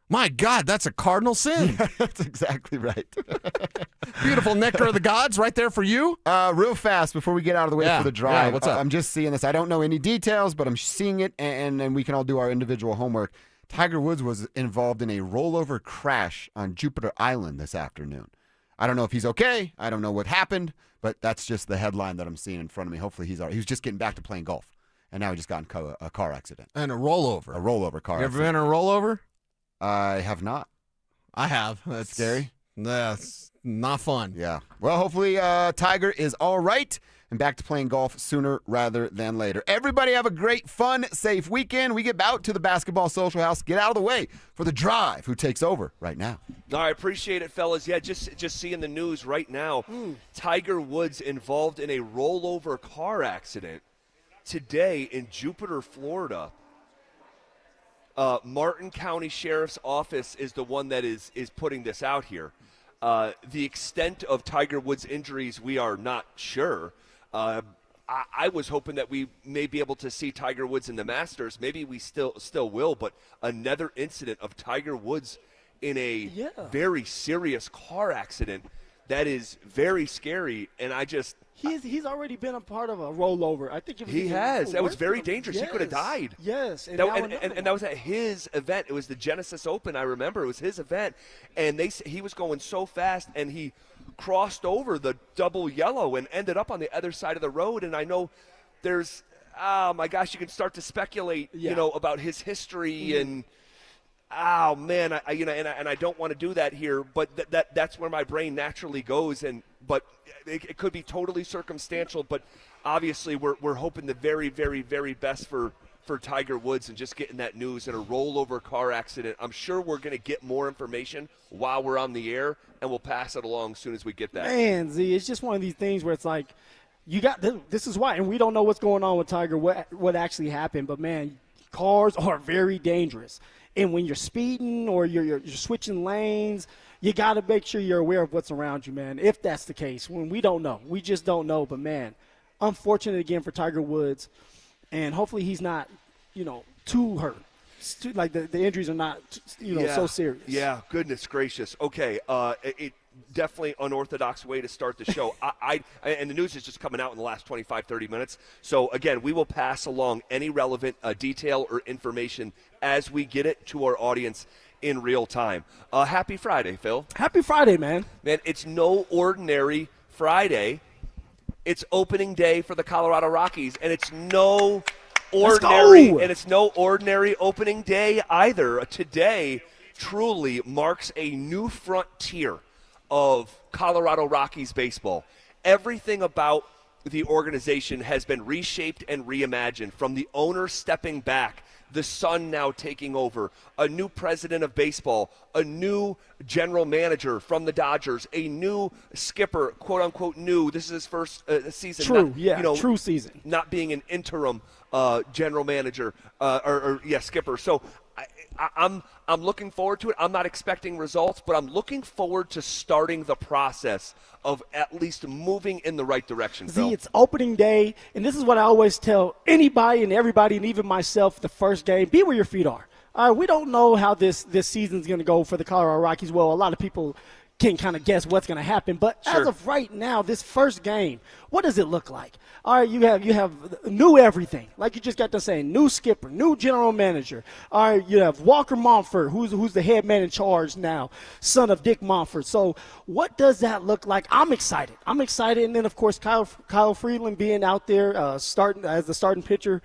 Speaker 14: My God, that's a cardinal sin.
Speaker 1: That's exactly right.
Speaker 14: Beautiful nectar of the gods right there for you.
Speaker 1: Real fast before we get out of the way for the drive.
Speaker 14: Yeah, what's up?
Speaker 1: I'm just seeing this. I don't know any details, but I'm seeing it, and we can all do our individual homework. Tiger Woods was involved in a rollover crash on Jupiter Island this afternoon. I don't know if he's okay. I don't know what happened, but that's just the headline that I'm seeing in front of me. Hopefully he's all right. He was just getting back to playing golf, and now he just got in a car accident.
Speaker 14: And a rollover.
Speaker 1: A rollover car
Speaker 14: You
Speaker 1: accident.
Speaker 14: ever been in a rollover?
Speaker 1: I have not.
Speaker 14: I have. That's
Speaker 1: scary.
Speaker 14: That's not fun.
Speaker 1: Yeah. Well, hopefully Tiger is all right and back to playing golf sooner rather than later. Everybody have a great, fun, safe weekend. We get out to the Basketball Social House. Get out of the way for the drive. Who takes over right now?
Speaker 12: All right, appreciate it, fellas. Yeah, just seeing the news right now. Tiger Woods involved in a rollover car accident today in Jupiter, Florida. Martin County Sheriff's Office is the one that is putting this out here. The extent of Tiger Woods' injuries, we are not sure. I was hoping that we may be able to see Tiger Woods in the Masters. Maybe we still will, but another incident of Tiger Woods in a very serious car accident, that is very scary, and I just...
Speaker 8: He's already been a part of a rollover. I think
Speaker 12: he has. That was very dangerous. He could have died.
Speaker 8: Yes, and
Speaker 12: that was at his event. It was the Genesis Open. I remember it was his event, and he was going so fast, and he crossed over the double yellow and ended up on the other side of the road. And I know there's, oh my gosh, you can start to speculate, about his history and. Oh man, I don't want to do that here, but that's where my brain naturally goes, but it could be totally circumstantial. But obviously, we're hoping the very, very, very best for Tiger Woods and just getting that news in a rollover car accident. I'm sure we're going to get more information while we're on the air, and we'll pass it along as soon as we get that.
Speaker 8: Man, Z, it's just one of these things where it's like, you got this is why, and we don't know what's going on with Tiger, what actually happened, but man, cars are very dangerous. And when you're speeding or you're switching lanes, you got to make sure you're aware of what's around you, man, if that's the case. When we don't know. We just don't know. But, man, unfortunate again for Tiger Woods. And hopefully he's not, too hurt. Like the injuries are not, so serious.
Speaker 12: Yeah, goodness gracious. Okay, it definitely unorthodox way to start the show. And the news is just coming out in the last 25, 30 minutes. So, again, we will pass along any relevant detail or information as we get it to our audience in real time. Happy Friday, Phil.
Speaker 8: Happy Friday, man.
Speaker 12: Man, it's no ordinary Friday. It's opening day for the Colorado Rockies, and it's no ordinary opening day either. Today truly marks a new frontier of Colorado Rockies baseball. Everything about the organization has been reshaped and reimagined, from the owner stepping back, the son now taking over, a new president of baseball, a new general manager from the Dodgers, a new skipper, quote-unquote new. This is his first season.
Speaker 8: True season.
Speaker 12: Not being an interim general manager skipper. So I'm looking forward to it. I'm not expecting results, but I'm looking forward to starting the process of at least moving in the right direction, Phil.
Speaker 8: See, it's opening day, and this is what I always tell anybody and everybody, and even myself, the first game, be where your feet are. We don't know how this season is going to go for the Colorado Rockies. Well, a lot of people can kind of guess what's going to happen. But as of right now, this first game, what does it look like? All right, you have new everything. Like you just got to say, new skipper, new general manager. All right, you have Walker Montford, who's the head man in charge now, son of Dick Montford. So what does that look like? I'm excited. And then, of course, Kyle Freeland being out there starting as the starting pitcher.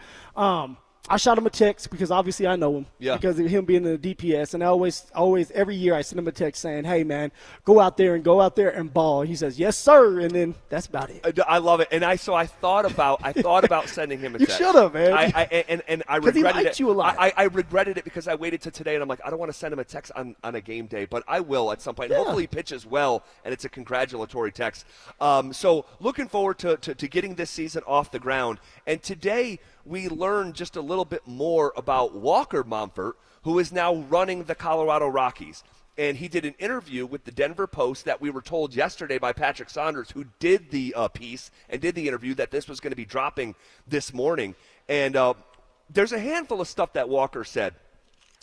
Speaker 8: I shot him a text because obviously I know him.
Speaker 12: Yeah.
Speaker 8: Because of him being in the DPS. And I always, every year I send him a text saying, hey, man, go out there and ball. He says, yes, sir. And then that's about it.
Speaker 12: I love it. And I thought about sending him a
Speaker 8: You
Speaker 12: text.
Speaker 8: should have, man.
Speaker 12: And I
Speaker 8: Because he
Speaker 12: regretted
Speaker 8: liked
Speaker 12: it.
Speaker 8: you a lot.
Speaker 12: I regretted it because I waited to today, and I'm like, I don't want to send him a text on a game day, but I will at some point.
Speaker 8: Yeah.
Speaker 12: Hopefully he pitches well, and it's a congratulatory text. So looking forward to getting this season off the ground. And today we learned just a little bit more about Walker Monfort, who is now running the Colorado Rockies. And he did an interview with the Denver Post that we were told yesterday by Patrick Saunders, who did the piece and did the interview, that this was going to be dropping this morning. And there's a handful of stuff that Walker said.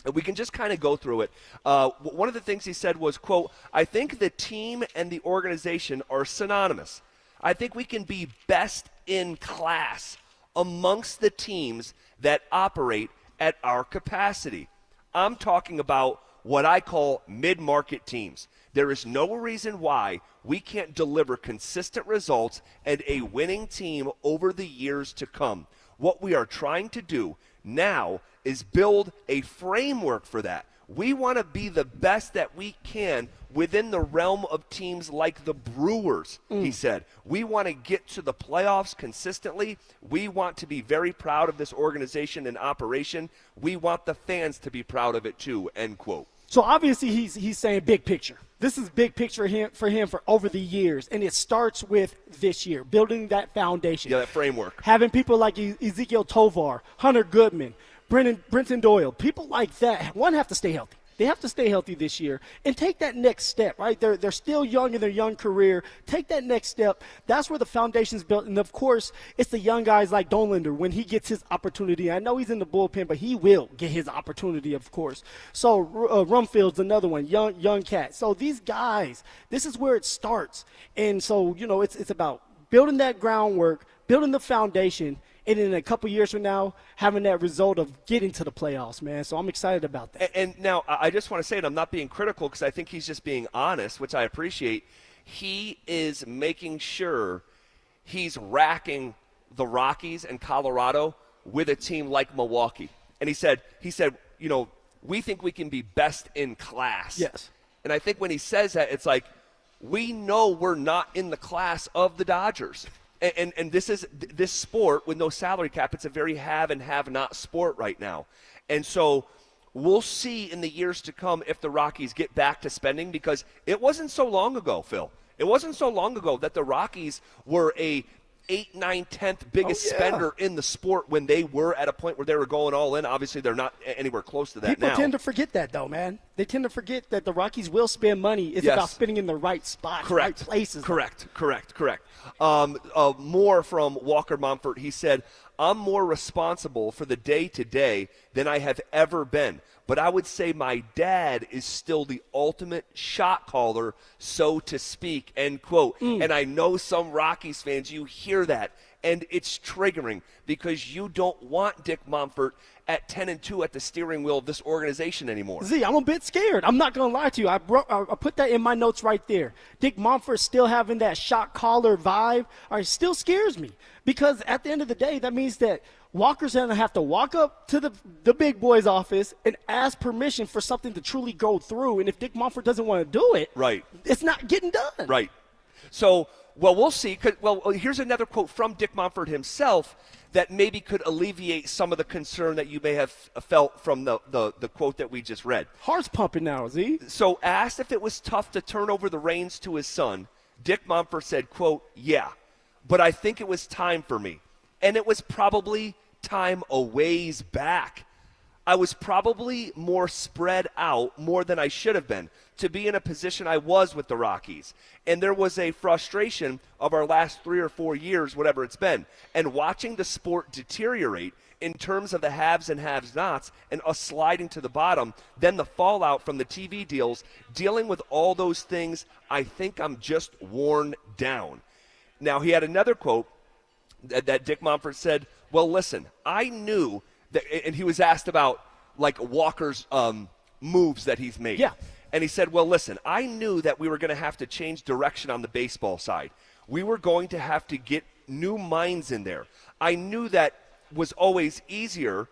Speaker 12: And we can just kind of go through it. One of the things he said was, quote, I think the team and the organization are synonymous. I think we can be best in class amongst the teams that operate at our capacity. I'm talking about what I call mid-market teams. There is no reason why we can't deliver consistent results and a winning team over the years to come. What we are trying to do now is build a framework for that. We want to be the best that we can within the realm of teams like the Brewers, he said. We want to get to the playoffs consistently. We want to be very proud of this organization and operation. We want the fans to be proud of it too, end quote.
Speaker 8: So obviously he's saying big picture. This is big picture for him for over the years, and it starts with this year, building that foundation.
Speaker 12: Yeah, that framework.
Speaker 8: Having people like Ezekiel Tovar, Hunter Goodman, Brenton Doyle, people like that, one, have to stay healthy. They have to stay healthy this year and take that next step, right? They're still young in their young career. Take that next step. That's where the foundation's built. And, of course, it's the young guys like Dollander when he gets his opportunity. I know he's in the bullpen, but he will get his opportunity, of course. So Rumfield's another one, young cat. So these guys, this is where it starts. And so, you know, it's about building that groundwork, building the foundation, and in a couple years from now, having that result of getting to the playoffs, man. So I'm excited about that.
Speaker 12: And now I just want to say it, I'm not being critical because I think he's just being honest, which I appreciate. He is making sure he's racking the Rockies and Colorado with a team like Milwaukee. And he said, you know, we think we can be best in class.
Speaker 8: Yes.
Speaker 12: And I think when he says that, it's like, we know we're not in the class of the Dodgers. And this sport with no salary cap, it's a very have and have not sport right now. And so we'll see in the years to come if the Rockies get back to spending, because it wasn't so long ago, Phil. It wasn't so long ago that the Rockies were a 8th, 9th, 10th biggest spender in the sport when they were at a point where they were going all in. Obviously, they're not anywhere close to that
Speaker 8: People
Speaker 12: now.
Speaker 8: tend to forget that, though, man. They tend to forget that the Rockies will spend money. It's about spending in the right spots, right places.
Speaker 12: Correct. More from Walker Monfort. He said, I'm more responsible for the day-to-day than I have ever been. But I would say my dad is still the ultimate shot caller, so to speak, end quote. And I know some Rockies fans, you hear that, and it's triggering because you don't want Dick Monfort at 10-2 at the steering wheel of this organization anymore.
Speaker 8: Z, I'm a bit scared. I'm not going to lie to you. I put that in my notes right there. Dick Monfort still having that shot caller vibe, still scares me, because at the end of the day, that means that Walker's going to have to walk up to the big boy's office and ask permission for something to truly go through. And if Dick Monfort doesn't want to do it, it's not getting done.
Speaker 12: Right. So, well, we'll see. Here's another quote from Dick Monfort himself that maybe could alleviate some of the concern that you may have felt from the quote that we just read.
Speaker 8: Heart's pumping now, Z.
Speaker 12: So, asked if it was tough to turn over the reins to his son, Dick Monfort said, quote, yeah, but I think it was time for me. And it was probably time a ways back. I was probably more spread out more than I should have been to be in a position I was with the Rockies. And there was a frustration of our last 3 or 4 years, whatever it's been, and watching the sport deteriorate in terms of the haves and have-nots and us sliding to the bottom, then the fallout from the TV deals, dealing with all those things, I think I'm just worn down. Now, he had another quote that Dick Monfort said, well, listen, I knew that, and he was asked about, like, Walker's moves that he's made.
Speaker 8: Yeah.
Speaker 12: And he said, well, listen, I knew that we were going to have to change direction on the baseball side. We were going to have to get new minds in there. I knew that was always easier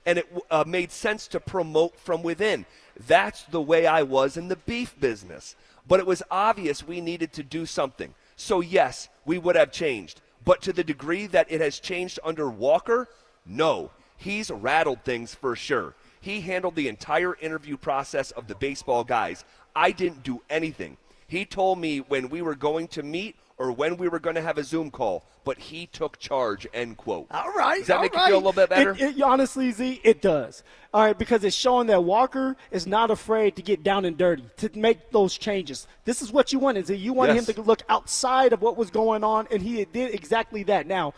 Speaker 12: and it made sense to promote from within. That's the way I was in the beef business. But it was obvious we needed to do something. So yes, we would have changed. But to the degree that it has changed under Walker, no. He's rattled things for sure. He handled the entire interview process of the baseball guys. I didn't do anything. He told me when we were going to meet or when we were going to have a Zoom call, but he took charge, end quote.
Speaker 8: All right.
Speaker 12: Does that make you feel a little bit better?
Speaker 8: Honestly, Z, it does. All right, because it's showing that Walker is not afraid to get down and dirty, to make those changes. This is what you wanted, Z. You wanted him to look outside of what was going on, and he did exactly that. Now,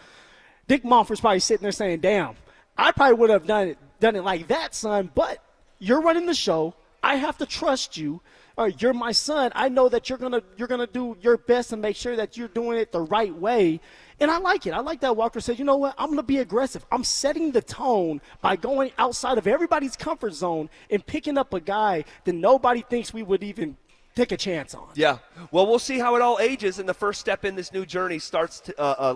Speaker 8: Dick Monfort's probably sitting there saying, damn, I probably would have done it like that, son, but you're running the show. I have to trust you. You're my son. I know that you're gonna do your best and make sure that you're doing it the right way. And I like it. I like that Walker said, you know what, I'm going to be aggressive. I'm setting the tone by going outside of everybody's comfort zone and picking up a guy that nobody thinks we would even take a chance on.
Speaker 12: Yeah. Well, we'll see how it all ages, and the first step in this new journey starts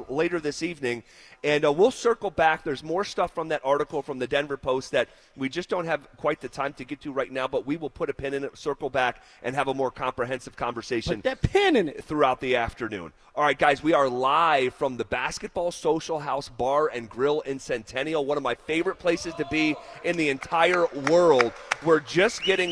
Speaker 12: later this evening. And we'll circle back. There's more stuff from that article from the Denver Post that we just don't have quite the time to get to right now, but we will put a pin in it, circle back, and have a more comprehensive conversation.
Speaker 8: Put that pin in it.
Speaker 12: Throughout the afternoon. All right, guys, we are live from the Basketball Social House Bar and Grill in Centennial, one of my favorite places to be in the entire world. We're just getting